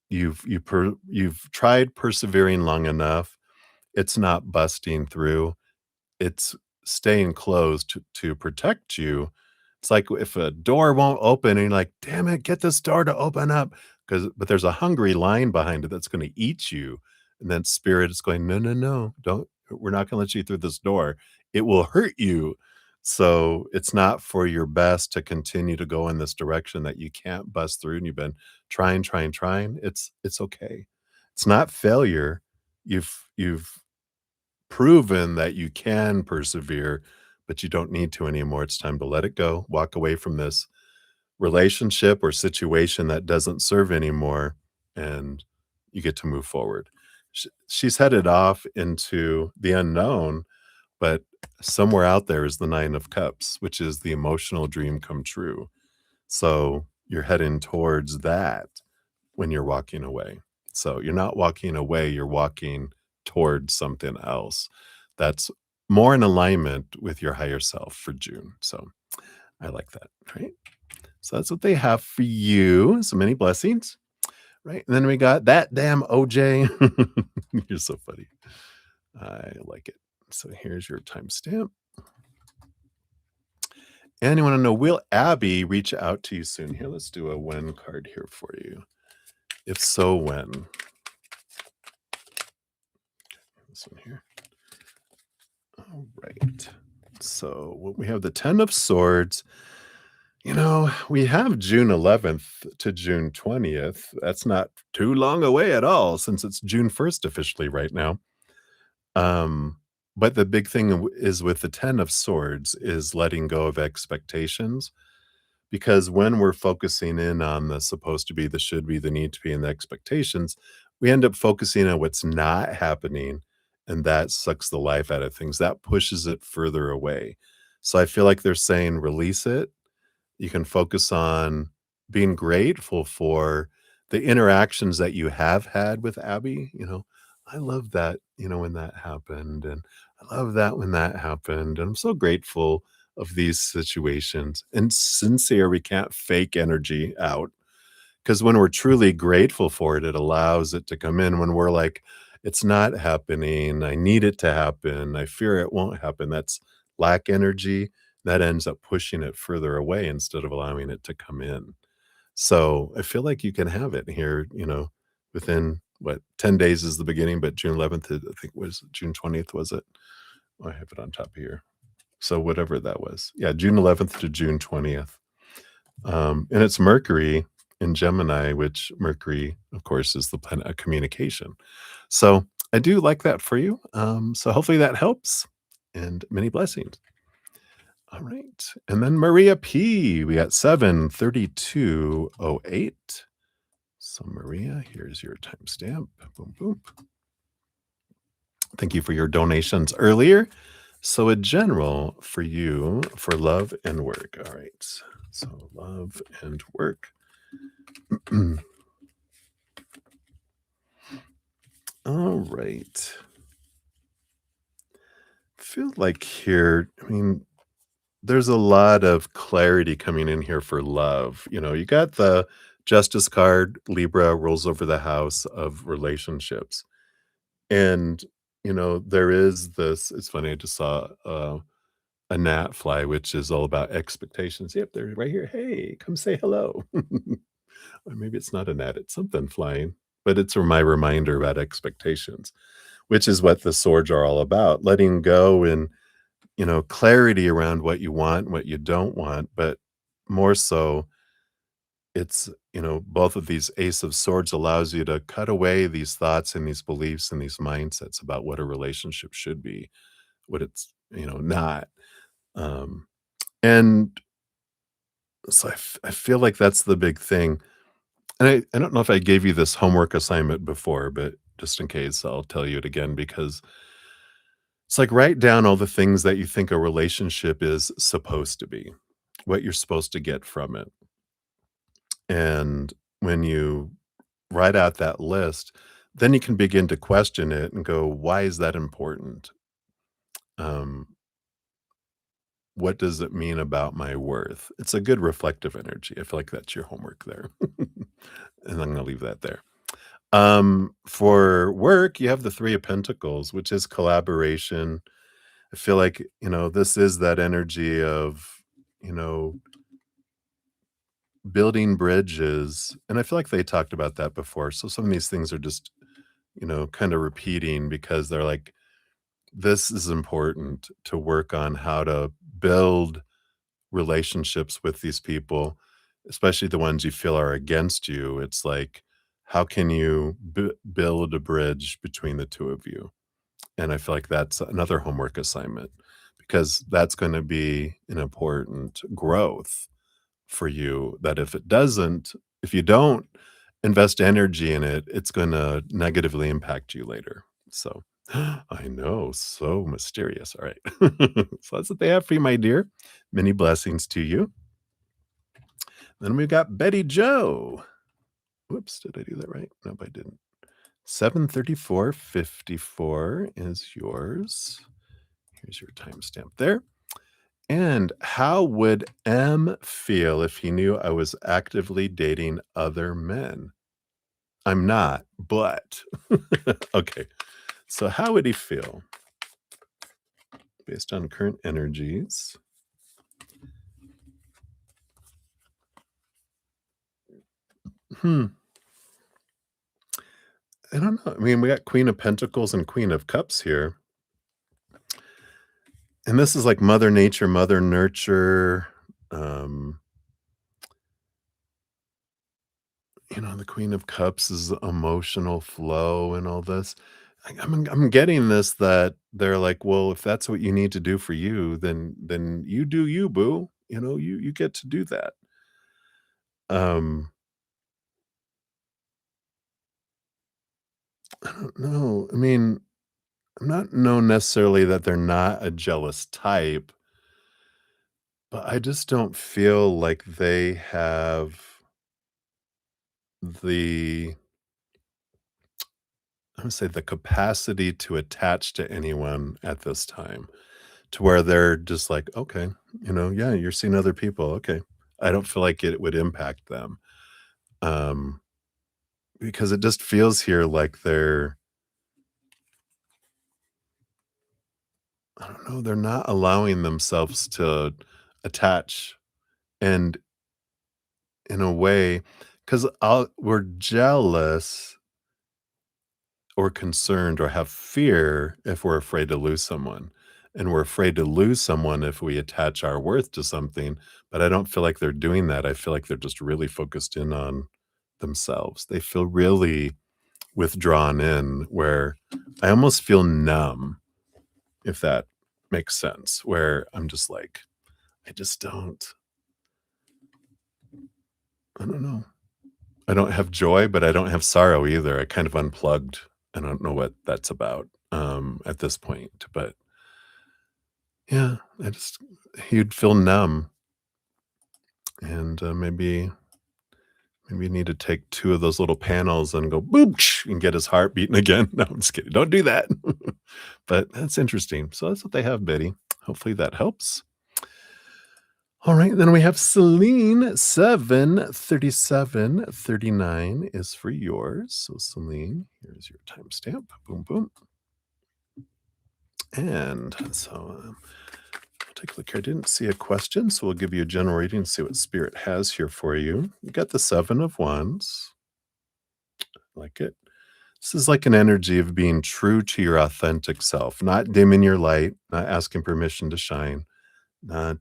you've tried persevering long enough. It's not busting through. It's staying closed to protect you. It's like if a door won't open and you're like, "Damn it, get this door to open up," but there's a hungry lion behind it that's gonna eat you, and then spirit is going, "No, no, no, don't we're not gonna let you through this door. It will hurt you." So, it's not for your best to continue to go in this direction that you can't bust through, and you've been trying, trying, trying. It's okay. It's not failure. You've proven that you can persevere, but you don't need to anymore. It's time to let it go, walk away from this relationship or situation that doesn't serve anymore, and you get to move forward. She's headed off into the unknown, but somewhere out there is the Nine of Cups, which is the emotional dream come true. So you're heading towards that when you're walking away. So you're not walking away, you're walking towards something else that's more in alignment with your higher self for June. So I like that, right? So that's what they have for you. So many blessings, right? And then we got that damn OJ. You're so funny. I like it. So here's your timestamp. And you want to know, will Abby reach out to you soon? Here, let's do a when card here for you. If so, when? This one here. All right. So we have the 10 of Swords. We have June 11th to June 20th. That's not too long away at all since it's June 1st officially right now. Um, but the big thing is with the 10 of Swords is letting go of expectations, because when we're focusing in on the supposed to be, the should be, the need to be, and the expectations, we end up focusing on what's not happening, and that sucks the life out of things. That pushes it further away. So I feel like they're saying release it. You can focus on being grateful for the interactions that you have had with Abby. I love that, when that happened, and I love that when that happened, and I'm so grateful of these situations, and sincere. We can't fake energy out, because when we're truly grateful for it, it allows it to come in. When we're like, "It's not happening, I need it to happen, I fear it won't happen," that's lack energy. That ends up pushing it further away instead of allowing it to come in. So, I feel like you can have it here, within, 10 days is the beginning, but June 11th, I think, was June 20th, was it? Oh, I have it on top of here. So whatever that was. Yeah, June 11th to June 20th. And it's Mercury in Gemini, which Mercury, of course, is the planet of communication. So I do like that for you. So hopefully that helps, and many blessings. All right. And then Maria P. We got 73208. So Maria, here's your timestamp. Boom, boom. Thank you for your donations earlier. So a general for you for love and work. All right. So love and work. All right. Feel like here, there's a lot of clarity coming in here for love. You got the Justice card. Libra rolls over the house of relationships. And, there is this, it's funny, I just saw a gnat fly, which is all about expectations. Yep, they're right here. Hey, come say hello. Or maybe it's not a gnat, it's something flying, but it's my reminder about expectations, which is what the swords are all about. Letting go, and, clarity around what you want, what you don't want, but more so, it's, both of these Ace of Swords allows you to cut away these thoughts and these beliefs and these mindsets about what a relationship should be, what it's, not. Um, and so I feel like that's the big thing. And I don't know if I gave you this homework assignment before, but just in case, I'll tell you it again, because it's like, write down all the things that you think a relationship is supposed to be, what you're supposed to get from it. And when you write out that list, then you can begin to question it and go, why is that important? Um, what does it mean about my worth? It's a good reflective energy. I feel like that's your homework there. And I'm going to leave that there. For work, you have the 3 of Pentacles, which is collaboration. I feel like, this is that energy of, you know, building bridges, and I feel like they talked about that before, so some of these things are just, kinda repeating because they're like, "This is important to work on how to build relationships with these people, especially the ones you feel are against you." It's like, how can you build a bridge between the 2 of you? And I feel like that's another homework assignment because that's gonna be an important growth for you that if you don't invest energy in it, it's gonna negatively impact you later. So, I know, so mysterious. All right. So that's what they have for you, my dear. Many blessings to you. Then we've got Betty Joe. Whoops, did I do that right? Nope, I didn't. 7:34:54 is yours. Here's your timestamp there. And how would M feel if he knew I was actively dating other men? I'm not, but okay. So how would he feel based on current energies? Hmm. I don't know. I mean, we got Queen of Pentacles and Queen of Cups here. And this is like Mother Nature, Mother Nurture. Um, the Queen of Cups is emotional flow and all this. I'm getting this that they're like, well, if that's what you need to do for you, then you do you, boo. You get to do that. Um, I don't know. I mean, I'm not know necessarily that they're not a jealous type, but I just don't feel like they have the I would say the capacity to attach to anyone at this time. To where they're just like, "Okay, yeah, you're seeing other people, okay." I don't feel like it would impact them, um, because it just feels here like I don't know, they're not allowing themselves to attach, and in a way, 'cause we're jealous or concerned or have fear if we're afraid to lose someone. And we're afraid to lose someone if we attach our worth to something, but I don't feel like they're doing that. I feel like they're just really focused in on themselves. They feel really withdrawn in where I almost feel numb, if that makes sense, where I'm just like, I just I don't know. I don't have joy, but I don't have sorrow either. I kind of unplugged. I don't know what that's about at this point, but yeah, he'd feel numb, and maybe you need to take 2 of those little panels and go boom and get his heart beating again. No, I'm just kidding. Don't do that. But that's interesting. So that's what they have, Betty. Hopefully that helps. All right, then we have Celine. 7:37:39 is for yours. So Celine, here's your timestamp. Boom, boom. And so I'll take a look here. I didn't see a question, so we'll give you a general reading and see what Spirit has here for you. You got the 7 of Wands. Like it. This is like an energy of being true to your authentic self, not dimming your light, not asking permission to shine, not,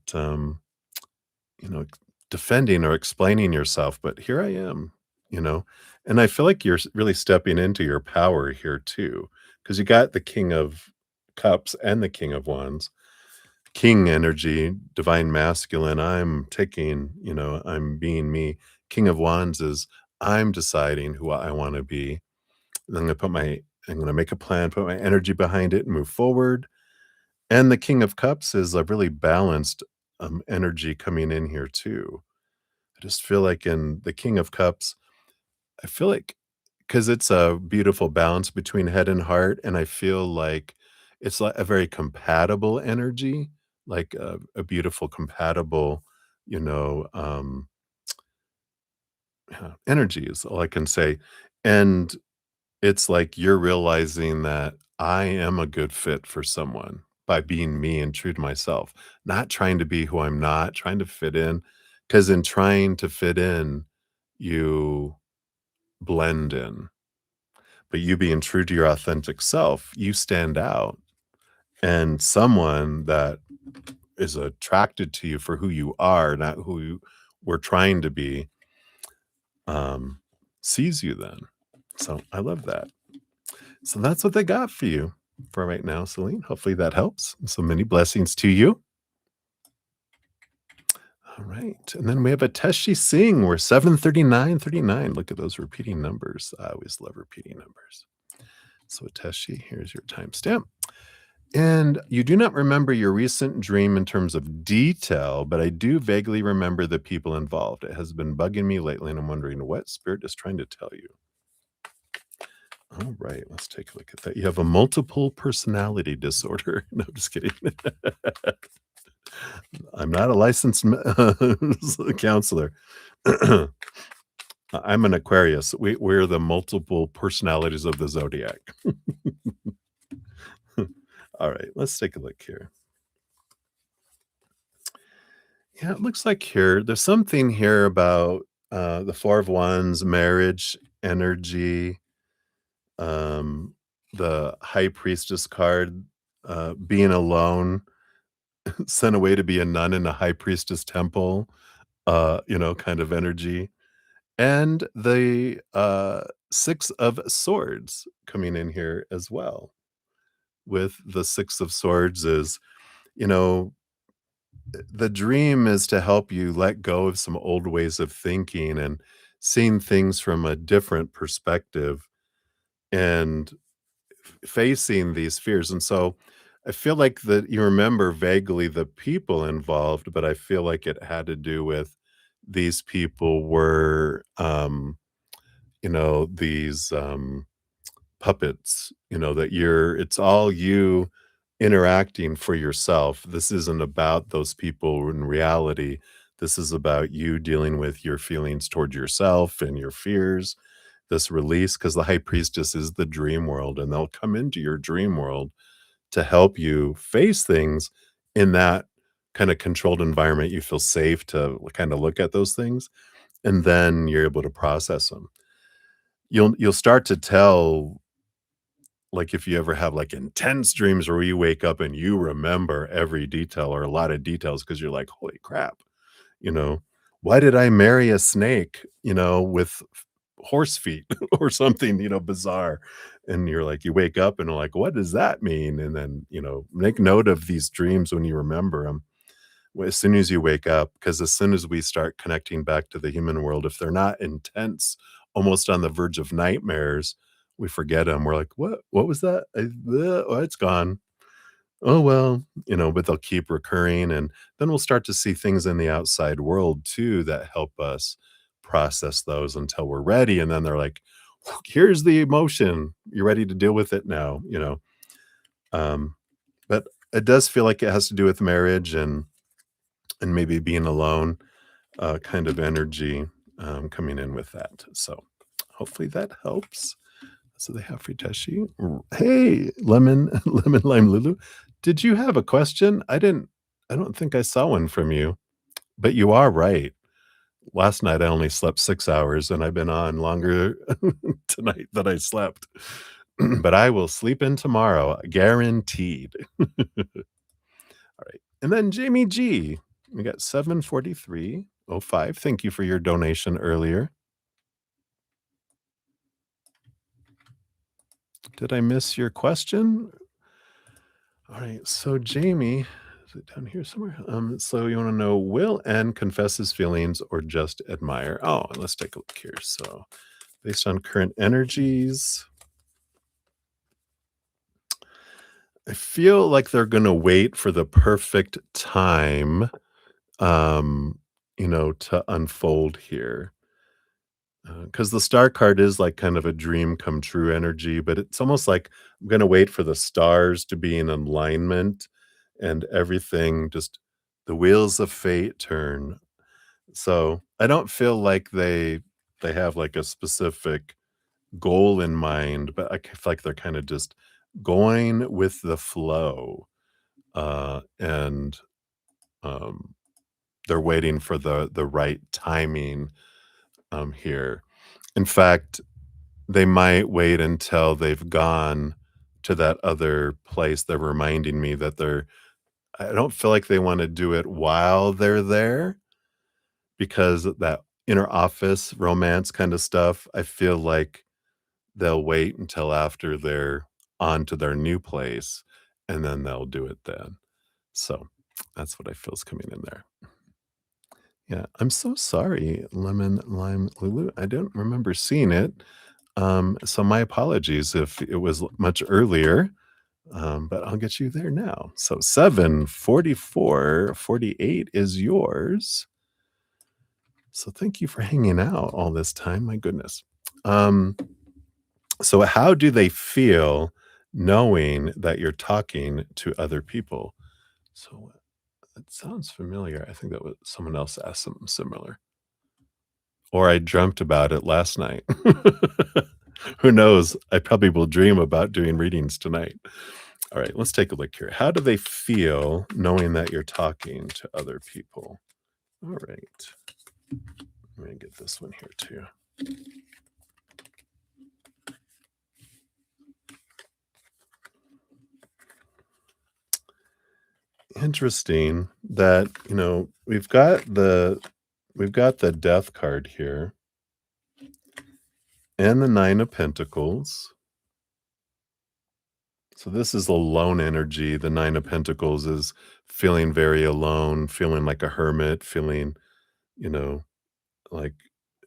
you know, defending or explaining yourself, but here I am, you know? And I feel like you're really stepping into your power here too, because you got the King of Cups and the King of Wands. King energy, divine masculine, I'm being me. King of Wands is I'm deciding who I want to be. Then I'm gonna make a plan, put my energy behind it, and move forward. And the King of Cups is a really balanced energy coming in here too. I just feel like in the King of Cups, I feel like because it's a beautiful balance between head and heart, and I feel like it's like a very compatible energy, like a beautiful compatible, you know, energy is all I can say. And It's like you're realizing that I am a good fit for someone by being me and true to myself, not trying to be who I'm not, trying to fit in. Because in trying to fit in, you blend in. But you being true to your authentic self, you stand out. And someone that is attracted to you for who you are, not who you were trying to be, um, sees you then. So I love that. So that's what they got for you for right now, Celine. Hopefully that helps. So many blessings to you. All right. And then we have a Teshi Singh. We're 73939. Look at those repeating numbers. I always love repeating numbers. So, Teshi, here's your timestamp. And you do not remember your recent dream in terms of detail, but I do vaguely remember the people involved. It has been bugging me lately, and I'm wondering what spirit is trying to tell you. All right, let's take a look at that. You have a multiple personality disorder. No, just kidding. I'm not a licensed counselor. I'm an Aquarius. We're the multiple personalities of the zodiac. All right, let's take a look here. Yeah, it looks like here there's something here about the Four of Wands, marriage energy, um, the High Priestess card, being alone, sent away to be a nun in a High Priestess temple, kind of energy. And the, Six of Swords coming in here as well. With the Six of Swords is, you know, the dream is to help you let go of some old ways of thinking and seeing things from a different perspective and facing these fears. And so I feel like that you remember vaguely the people involved, but I feel like it had to do with these people were, these puppets, that it's all you interacting for yourself. This isn't about those people in reality. This is about you dealing with your feelings toward yourself and your fears, this release, because the high priestess is the dream world, and they'll come into your dream world to help you face things in that kind of controlled environment. You feel safe to kind of look at those things, and then you're able to process them. You'll start to tell, like, if you ever have, like, intense dreams where you wake up and you remember every detail or a lot of details because 'cause you're like, "Holy crap," you know, "Why did I marry a snake, with horse feet?" Or something, bizarre, and you're like you wake up and you're like, "What does that mean?" And then, make note of these dreams when you remember them as soon as you wake up, because as soon as we start connecting back to the human world, if they're not intense, almost on the verge of nightmares, we forget them. We're like, "What was that? Oh, it's gone. Oh, well," but they'll keep recurring, and then we'll start to see things in the outside world too that help us process those until we're ready, and then they're like, "Here's the emotion. You're ready to deal with it now." Um, but it does feel like it has to do with marriage and maybe being alone, kind of energy, coming in with that. So hopefully that helps. So they have Friteshi. Hey, lemon, lemon lime Lulu. Did you have a question? I don't think I saw one from you, but you are right. Last night I only slept 6 hours and I've been on longer tonight than I slept. But I will sleep in tomorrow, guaranteed. All right. And then Jamie G. We got 74305. Thank you for your donation earlier. Did I miss your question? All right. So Jamie, is it down here somewhere? So you want to know, will N confess his feelings or just admire? Oh, and let's take a look here. So based on current energies, I feel like they're gonna wait for the perfect time, um, to unfold here. Because the star card is like kind of a dream come true energy, but it's almost like I'm gonna wait for the stars to be in alignment and everything just the wheels of fate turn. So I don't feel like they have like a specific goal in mind, but I feel like they're kinda just going with the flow, and, um, they're waiting for the right timing, here. In fact, they might wait until they've gone to that other place. They're reminding me that I don't feel like they wanna do it while they're there because that inner office romance kinda stuff, I feel like they'll wait until after they're on to their new place, and then they'll do it then. So, that's what I feel is coming in there. Yeah, I'm so sorry, lemon lime Lulu. I don't remember seeing it. So my apologies if it was much earlier, but I'll get you there now. So 7:44:48 is yours. So thank you for hanging out all this time. My goodness. Um, so how do they feel knowing that you're talking to other people? So it sounds familiar. I think that was someone else asked something similar. Or I dreamt about it last night. Who knows? I probably will dream about doing readings tonight. All right, let's take a look here. How do they feel knowing that you're talking to other people? All right. Let me get this one here too. Interesting that, we've got the death card here and the 9 of pentacles. So this is a lone energy. The 9 of pentacles is feeling very alone, feeling like a hermit, feeling, you know, like,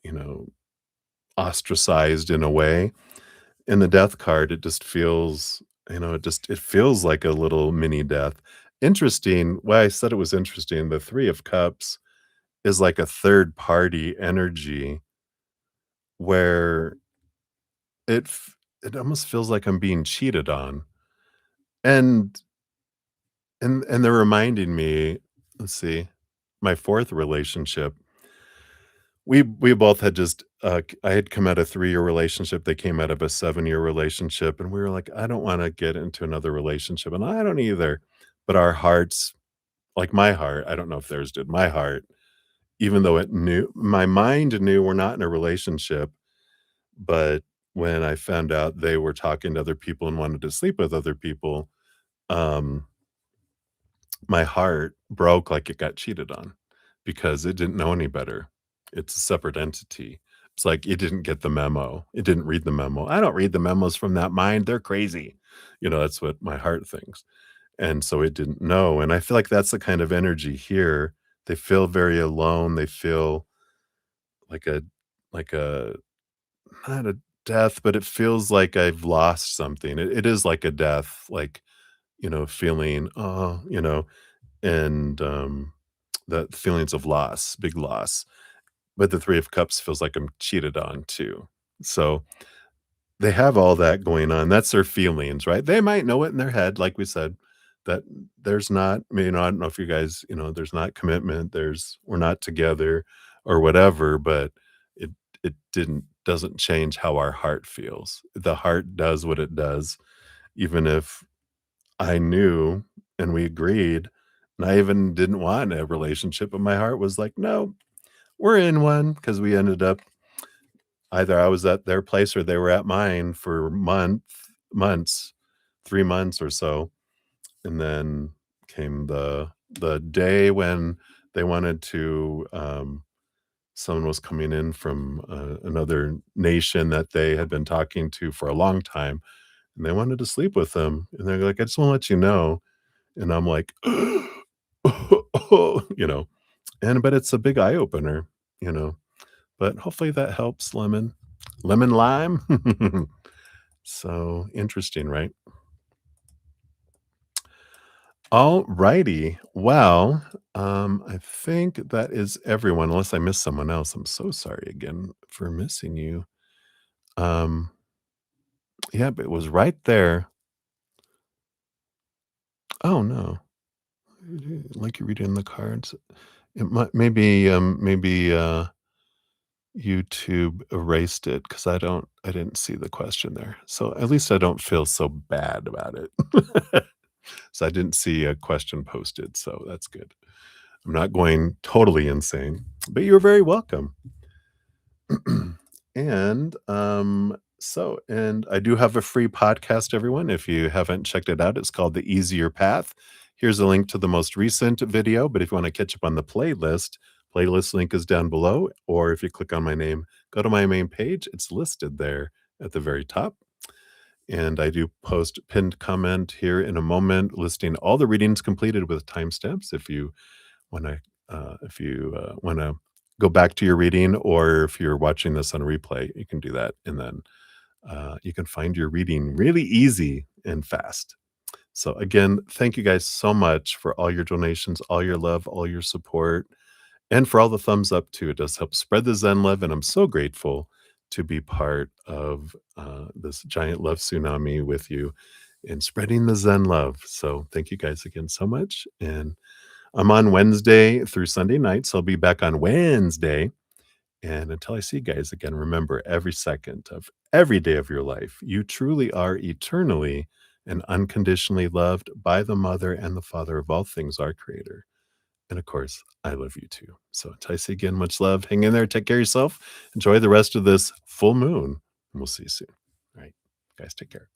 you know, ostracized in a way. In the death card, it just feels, it feels like a little mini death. Interesting. Why I said it was interesting, the 3 of cups is like a third party energy where it almost feels like I'm being cheated on. And and they're reminding me, let's see, my 4th relationship, we both had just, I had come out of 3-year relationship, they came out of a 7-year relationship, and we were like, "I don't wanna get into another relationship," and I don't either, but our hearts, like my heart, I don't know if theirs did, my heart, even though it knew, my mind knew we're not in a relationship, but when I found out they were talking to other people and wanted to sleep with other people, um my heart broke like it got cheated on because it didn't know any better. It's a separate entity. It's like it didn't get the memo. It didn't read the memo. I don't read the memos from that mind. They're crazy. That's what my heart thinks. And so it didn't know. And I feel like that's the kind of energy here. They feel very alone. They feel like a not a death, but it feels like I've lost something. It is like a death, like, feeling, oh, and, the feelings of loss, big loss, but the 3 of Cups feels like I'm cheated on too. So, they have all that going on, that's their feelings, right? They might know it in their head, like we said, that there's not, I don't know if you guys, there's not commitment, we're not together or whatever, but it doesn't change how our heart feels. The heart does what it does, even if I knew and we agreed, and I even didn't want a relationship, but my heart was like, "No, we're in one," because we ended up, either I was at their place or they were at mine for months, 3 months or so, and then came the day when they wanted to, someone was coming in from, another nation that they had been talking to for a long time, and they wanted to sleep with them, and they're like, "I just wanna let you know." And I'm like, you know, but it's a big eye opener, you know, but hopefully that helps, lemon. Lemon lime? So interesting, right? All righty. Well, I think that is everyone, unless I missed someone else. I'm so sorry again for missing you. Um, yeah, but it was right there. Oh no. Like you're reading the cards. It might maybe YouTube erased it because I didn't see the question there. So at least I don't feel so bad about it. So I didn't see a question posted, so that's good. I'm not going totally insane, but you're very welcome. And I do have a free podcast, everyone. If you haven't checked it out, it's called The Easier Path. Here's a link to the most recent video, but if you want to catch up on the playlist link is down below. Or if you click on my name, go to my main page. It's listed there at the very top. And I do post pinned comment here in a moment listing all the readings completed with timestamps if you wanna go back to your reading, or if you're watching this on replay, you can do that, and then, you can find your reading really easy and fast. So, again, thank you guys so much for all your donations, all your love, all your support, and for all the thumbs up too. It does help spread the Zen love, and I'm so grateful to be part of, this giant love tsunami with you and spreading the Zen love. So, thank you guys again so much, and I'm on Wednesday through Sunday night, so I'll be back on Wednesday. And until I see you guys again, remember every second of every day of your life, you truly are eternally and unconditionally loved by the Mother and the Father of all things, our Creator. And of course, I love you too. So until I see you again, much love. Hang in there. Take care of yourself. Enjoy the rest of this full moon. And we'll see you soon. All right. Guys, take care.